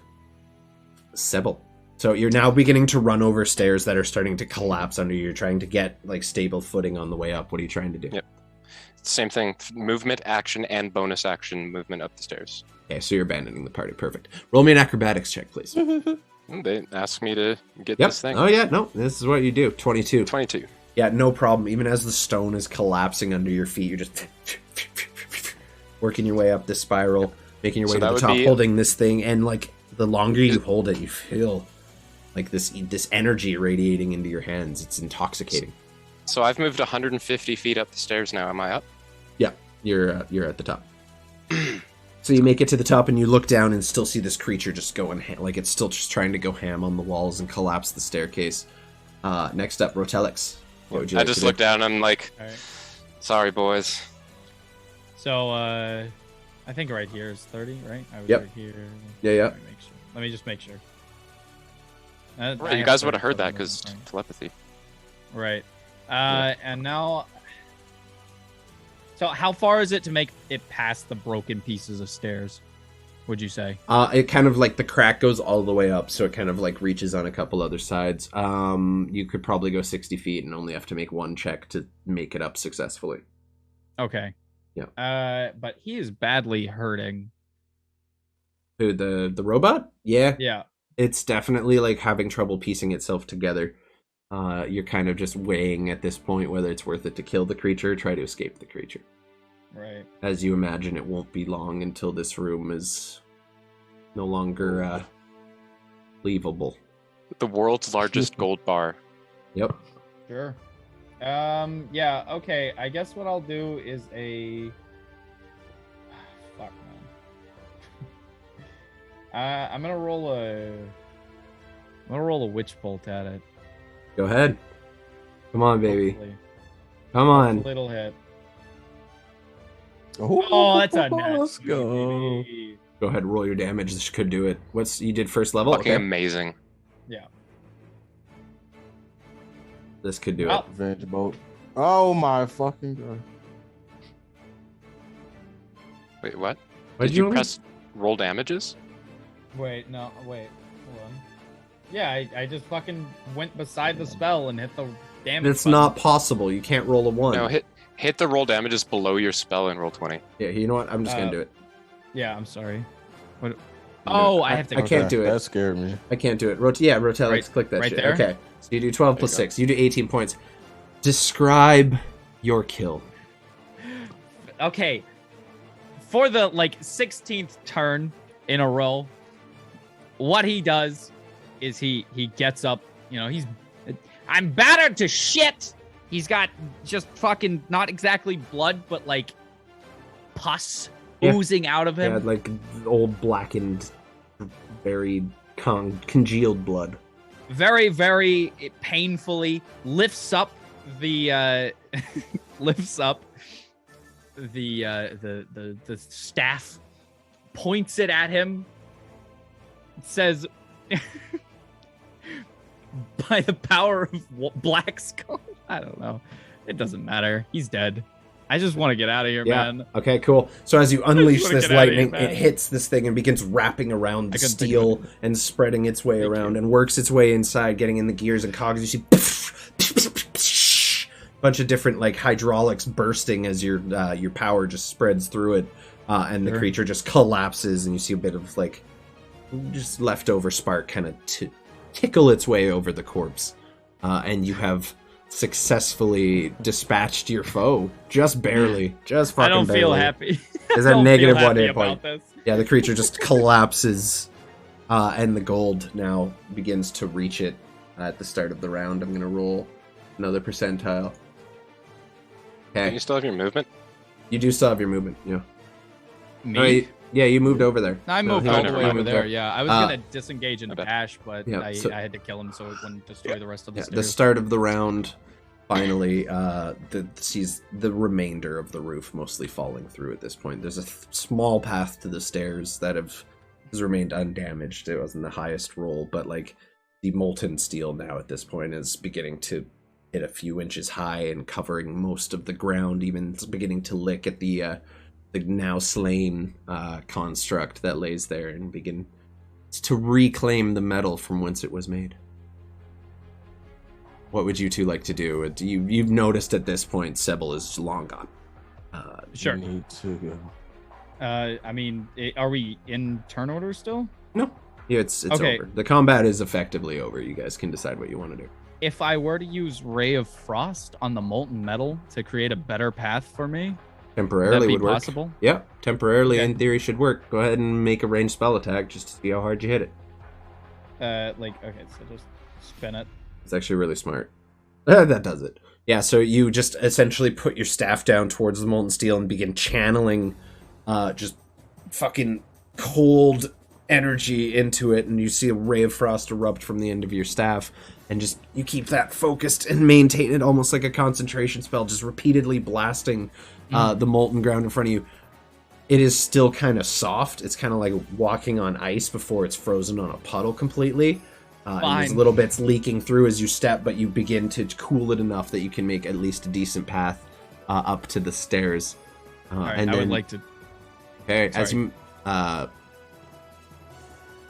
Sebil. So you're now beginning to run over stairs that are starting to collapse under you. You're trying to get like stable footing on the way up. What are you trying to do? Yep. Same thing. Movement, action, and bonus action movement up the stairs. Okay, so you're abandoning the party. Perfect. Roll me an acrobatics check, please. They asked me to get this thing. Oh yeah, no, this is what you do. 22. 22. Yeah, no problem. Even as the stone is collapsing under your feet, you're just working your way up this spiral, making your way to the top, holding this thing, and like the longer you hold it, you feel like this energy radiating into your hands. It's intoxicating. So I've moved 150 feet up the stairs now. Am I up? Yeah, you're at the top. So you make it to the top and you look down and still see this creature just going like it's still just trying to go ham on the walls and collapse the staircase. Next up, Roteleks. What would you I like just to look down and I'm like, All right. sorry, boys. So I think right here is 30, right? I was Yep. right here. Yeah. Let me just make sure. Right, you guys would have heard that because telepathy. Right. And now. So how far is it to make it past the broken pieces of stairs? Would you say? It kind of like the crack goes all the way up, so it kind of like reaches on a couple other sides. You could probably go 60 feet and only have to make one check to make it up successfully. Okay. Yeah. But he is badly hurting. Who, the robot? Yeah. Yeah. It's definitely like having trouble piecing itself together. You're kind of just weighing at this point whether it's worth it to kill the creature or try to escape the creature. Right. As you imagine, it won't be long until this room is no longer leavable. The world's largest gold bar. Yep. Sure. Yeah. Okay. I guess what I'll do is a. Fuck, man. I'm gonna roll a witch bolt at it. Go ahead. Come on, baby. Hopefully. Come on. Hopefully it'll hit. Oh, That's a nat let's 20, go. baby. Go ahead, roll your damage. This could do it. You did first level? Fucking Okay. amazing. Yeah. This could do Oh. it. Revenge bolt. Oh my fucking god. Wait, what? Why'd Did you only- press roll damages? Wait. No. Wait. Hold on. Yeah. I just fucking went beside the spell and hit the damage. It's button. not possible. You can't roll a 1. No, hit the roll damages below your spell and roll 20. Yeah, you know what? I'm just going to do it. Yeah. I'm sorry. What? Oh, I have to. I can't do it. That scared me. I can't do it. Roteleks, Right- click that right shit. there? Okay. So you do 12 plus There you 6. You do 18 points. Describe your kill. Okay. For the 16th turn in a row, what he does is he gets up. I'm battered to shit. He's got just fucking not exactly blood, but pus Yeah. oozing out of him. Yeah, like old blackened, very congealed blood. Very, very painfully lifts up the the staff, points it at him, says, "By the power of Black Skull." I don't know. It doesn't matter. He's dead. I just want to get out of here, Yeah. man. Okay, cool. So as you unleash wanna this get outta here, lightning, man. it hits this thing and begins wrapping around the I couldn't think steel of and spreading its way Thank around you. and works its way inside, getting in the gears and cogs. You see bunch of different hydraulics bursting as your power just spreads through it, and the Sure. creature just collapses, and you see a bit of just leftover spark kind of tickle its way over the corpse, and you have successfully dispatched your foe, just barely, just fucking I don't feel barely. happy. Is I that don't negative feel 1 happy hit point? about this. Yeah, the creature just collapses, and the gold now begins to reach it at the start of the round. I'm gonna roll another percentile. Don't Okay, you still have your movement? you do still have your movement. Yeah. Me? Right. Yeah, you moved over there. I No, moved he all moved the never way mind. over there. Yeah, I was gonna disengage and I bet. dash, but Yeah, I so- had to kill him so it wouldn't destroy the rest of the Yeah, the stairs. start of the round. Finally, sees the remainder of the roof mostly falling through at this point. There's a small path to the stairs that has remained undamaged. It wasn't the highest roll, but the molten steel now at this point is beginning to hit a few inches high and covering most of the ground. Even it's beginning to lick at the now slain construct that lays there and begin to reclaim the metal from whence it was made. What would you two like to do? You've noticed at this point Sebil is long gone. Sure. You need to go. I mean, are we in turn order still? No, yeah, it's Okay. over. The combat is effectively over. You guys can decide what you want to do. If I were to use Ray of Frost on the molten metal to create a better path for me, would Temporarily that be would work. possible? Yeah, temporarily Okay. in theory should work. Go ahead and make a ranged spell attack just to see how hard you hit it. Okay, so just spin it. It's actually really smart. That does it. Yeah, so you just essentially put your staff down towards the molten steel and begin channeling just fucking cold energy into it, and you see a ray of frost erupt from the end of your staff, and just you keep that focused and maintain it almost like a concentration spell, just repeatedly blasting the molten ground in front of you. It is still kind of soft. It's kind of like walking on ice before it's frozen on a puddle completely. And there's little bits leaking through as you step, but you begin to cool it enough that you can make at least a decent path up to the stairs. Right, and I then, would like to. Okay, Sorry. as you,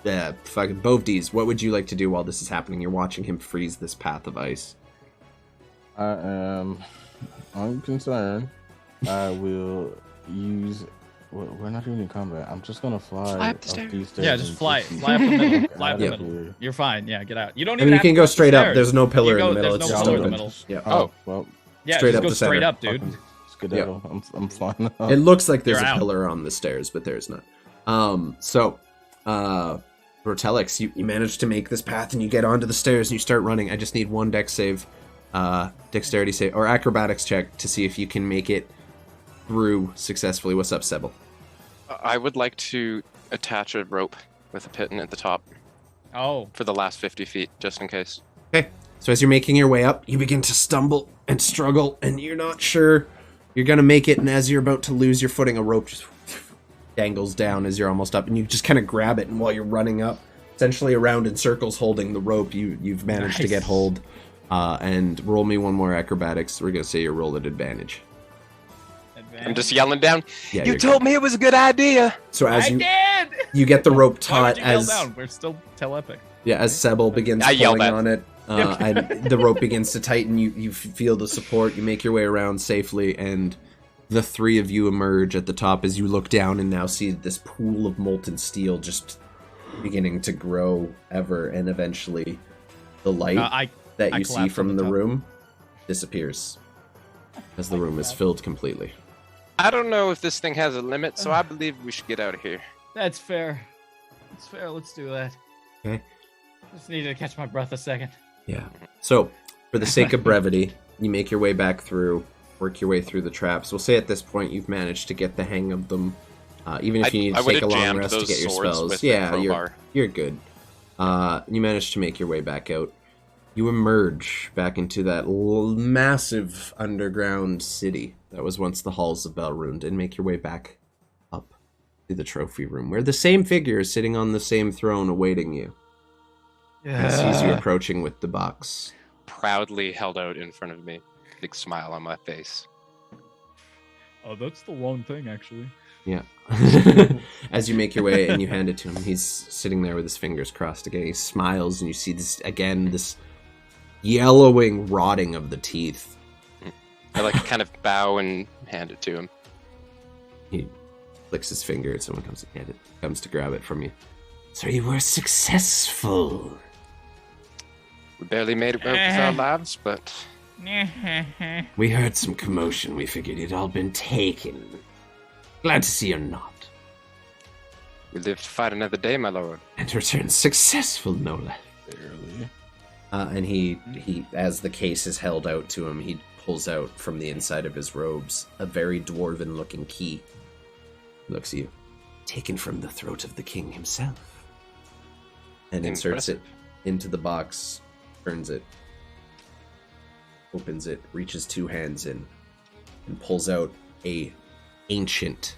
fucking Bophades, what would you like to do while this is happening? You're watching him freeze this path of ice. I am unconcerned. I will use. We're not even in combat. I'm just gonna fly up the stairs. these stairs. Yeah, just and fly up the middle. Fly up the Yeah. middle. You're fine. Yeah, get out. You don't I even. mean, you have can to go up the straight up. stairs. There's no pillar in You the go- middle. there's It's no just pillar in the open. middle. Yeah. Oh, well, Yeah, Straight just up go the straight center. up, dude. fucking skedaddle. I'm flying up. It looks like there's You're a out. pillar on the stairs, but there's not. Roteleks, you manage to make this path and you get onto the stairs and you start running. I just need one dexterity save or acrobatics check to see if you can make it through successfully. What's up, Sebil? I would like to attach a rope with a piton at the top Oh, for the last 50 feet, just in case. Okay. So as you're making your way up, you begin to stumble and struggle, and you're not sure you're gonna make it. And as you're about to lose your footing, a rope just dangles down as you're almost up, and you just kind of grab it. And while you're running up, essentially around in circles, holding the rope, you've managed to Nice. get hold. And roll me one more acrobatics. We're gonna say you roll at advantage. I'm just yelling down. Yeah, You you're told good. me it was a good idea. So as I you did. you get the rope Why taut would you yell as down? We're still telepic. Yeah, as Sebil begins I yell pulling back. on it, and the rope begins to tighten, you feel the support, you make your way around safely, and the three of you emerge at the top as you look down and now see this pool of molten steel just beginning to grow ever, and eventually the light I that you see collapse from on the the top. room disappears as the room is filled completely. I don't know if this thing has a limit, so I believe we should get out of here. That's fair. That's fair. Let's do that. Okay. Just need to catch my breath a second. Yeah. So, for the sake of brevity, you make your way back through, work your way through the traps. We'll say at this point you've managed to get the hang of them. Even if you need I to take a would've long jammed rest to those get your swords spells. with the Yeah, crowbar. you're good. You managed to make your way back out. You emerge back into that massive underground city that was once the Halls of Belrund, and make your way back up to the trophy room, where the same figure is sitting on the same throne awaiting you. And sees you approaching with the box. Proudly held out in front of me. Big smile on my face. Oh, that's the wrong thing, actually. Yeah. As you make your way and you hand it to him, he's sitting there with his fingers crossed again. He smiles and you see this yellowing rotting of the teeth. I like kind of bow and hand it to him. He flicks his finger and someone comes to grab it from you. So you were successful. We barely made it out with our lives, but We heard some commotion. We figured you'd all been taken. Glad to see you're not. we live to fight another day, my lord. And return successful, no less. Barely. And he, as the case is held out to him, he pulls out from the inside of his robes a very dwarven-looking key. He looks at you. Taken from the throat of the king himself. And inserts it into the box, turns it, opens it, reaches two hands in, and pulls out a ancient,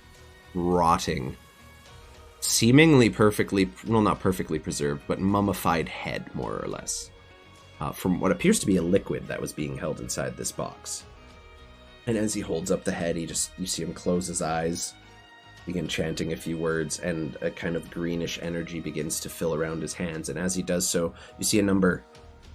rotting, seemingly perfectly, well, not perfectly preserved, but mummified head, more or less. From what appears to be a liquid that was being held inside this box. And as he holds up the head, you see him close his eyes, begin chanting a few words, and a kind of greenish energy begins to fill around his hands. And as he does so, you see a number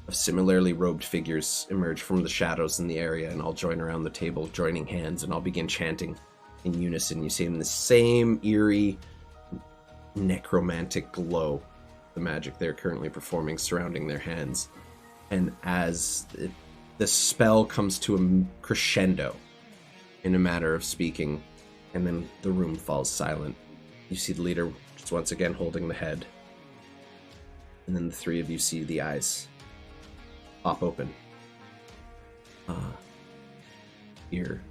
of similarly robed figures emerge from the shadows in the area, and all join around the table, joining hands, and all begin chanting in unison. You see in the same eerie, necromantic glow, the magic they're currently performing surrounding their hands. And as the spell comes to a crescendo, in a matter of speaking, and then the room falls silent, you see the leader just once again holding the head. And then the three of you see the eyes pop open. Here,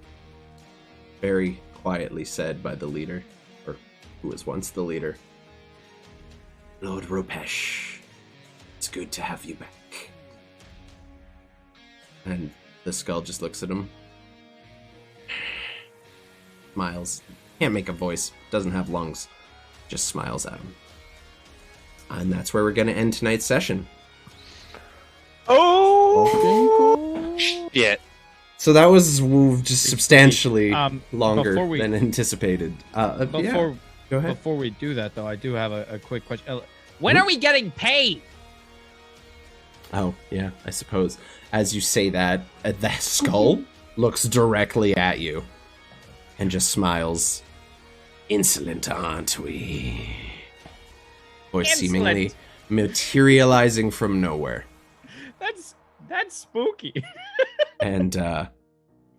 very quietly said by the leader, or who was once the leader, Lord Ropesh, it's good to have you back. And the skull just looks at him. Smiles. Can't make a voice. Doesn't have lungs. Just smiles at him. And that's where we're going to end tonight's session. Oh, shit. So that was just substantially longer before we- than anticipated. Yeah, Before go ahead. before we do that, though, I do have a quick question. When are we getting paid? Oh, yeah, I suppose. As you say that, that skull looks directly at you and just smiles. Insolent, aren't we? Voice seemingly Insolent. materializing from nowhere. That's spooky. And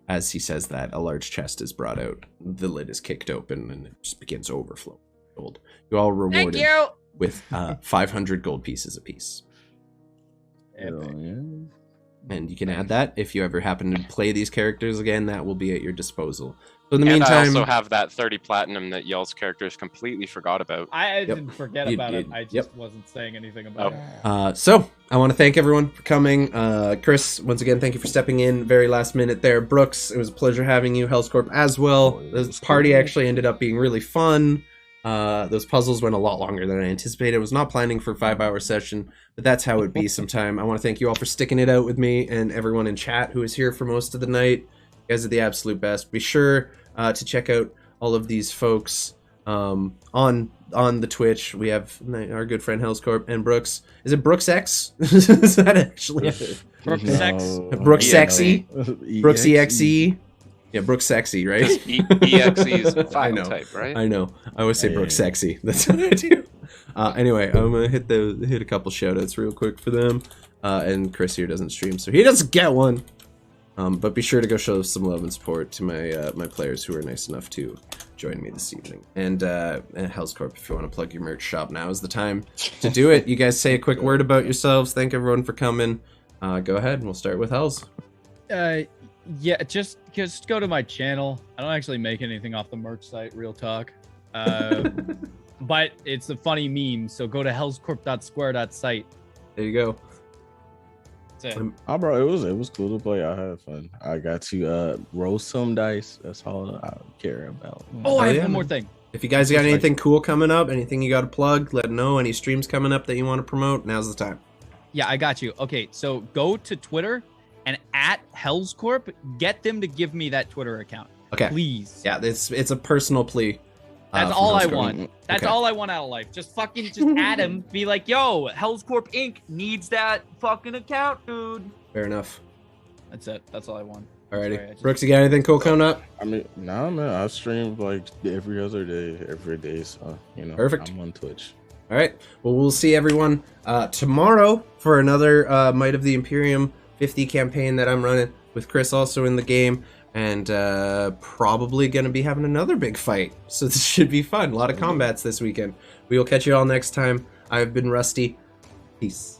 as he says that, a large chest is brought out. The lid is kicked open and it just begins to overflow with gold. You're all Thank rewarded you. with 500 gold pieces apiece. Hell yeah. And you can add that if you ever happen to play these characters again. That will be at your disposal. So in the And I meantime, also have that 30 platinum that y'all's characters completely forgot about. I didn't forget You- about you- it. I just yep. wasn't saying anything about Oh. it. so I want to thank everyone for coming. Chris, once again, thank you for stepping in very last minute there. Brooks, it was a pleasure having you. Hellscorp as well. Oh, it This was party cool. actually ended up being really fun. Those puzzles went a lot longer than I anticipated. I was not planning for a 5-hour session, but that's how it be sometime. I want to thank you all for sticking it out with me and everyone in chat who was here for most of the night. You guys are the absolute best. Be sure to check out all of these folks on the Twitch. We have our good friend Hellscorp and Brooks. Is it Brooks X? Is that actually it? Brooks No. Sex. Brooks EXE. Sexy? Brooks EXE. EXE? Yeah, Brooks Sexy, right? Just EXE's I file know. type, right? I know. I always say Yeah, Brooks yeah. Sexy. That's what I do. Anyway, I'm gonna hit a couple shoutouts real quick for them. And Chris here doesn't stream, so he doesn't get one. But be sure to go show some love and support to my players who are nice enough to join me this evening. And Hellscorp, if you want to plug your merch shop, now is the time to do it. You guys say a quick word about yourselves. Thank everyone for coming. Go ahead, and we'll start with Hells. Yeah, just go to my channel. I don't actually make anything off the merch site, real talk. But it's a funny meme, so go to hellscorp.square.site. There you go. That's it. Oh, bro, it was cool to play. I had fun. I got to roll some dice. That's all I care about. Oh, I have yeah, one more man. thing. If you guys got anything cool coming up, anything you got to plug, let them know. Any streams coming up that you want to promote, now's the time. Yeah, I got you. Okay, so go to Twitter and at Hellscorp, get them to give me that Twitter account. Okay. Please. Yeah, it's a personal plea. That's from all I Hellscorp. want. That's Okay. all I want out of life. Just add him. Be like, yo, Hellscorp Inc. needs that fucking account, dude. Fair enough. That's it. That's all I want. Alrighty. Sorry, I just- Brooks, you got anything cool coming up? I mean, nah, man. I stream like every other day, every day. So Perfect. I'm on Twitch. All right. Well, we'll see everyone tomorrow for another Might of the Imperium 50 campaign that I'm running with Chris also in the game. And probably going to be having another big fight. So this should be fun. A lot of combats this weekend. We will catch you all next time. I've been Rusty. Peace.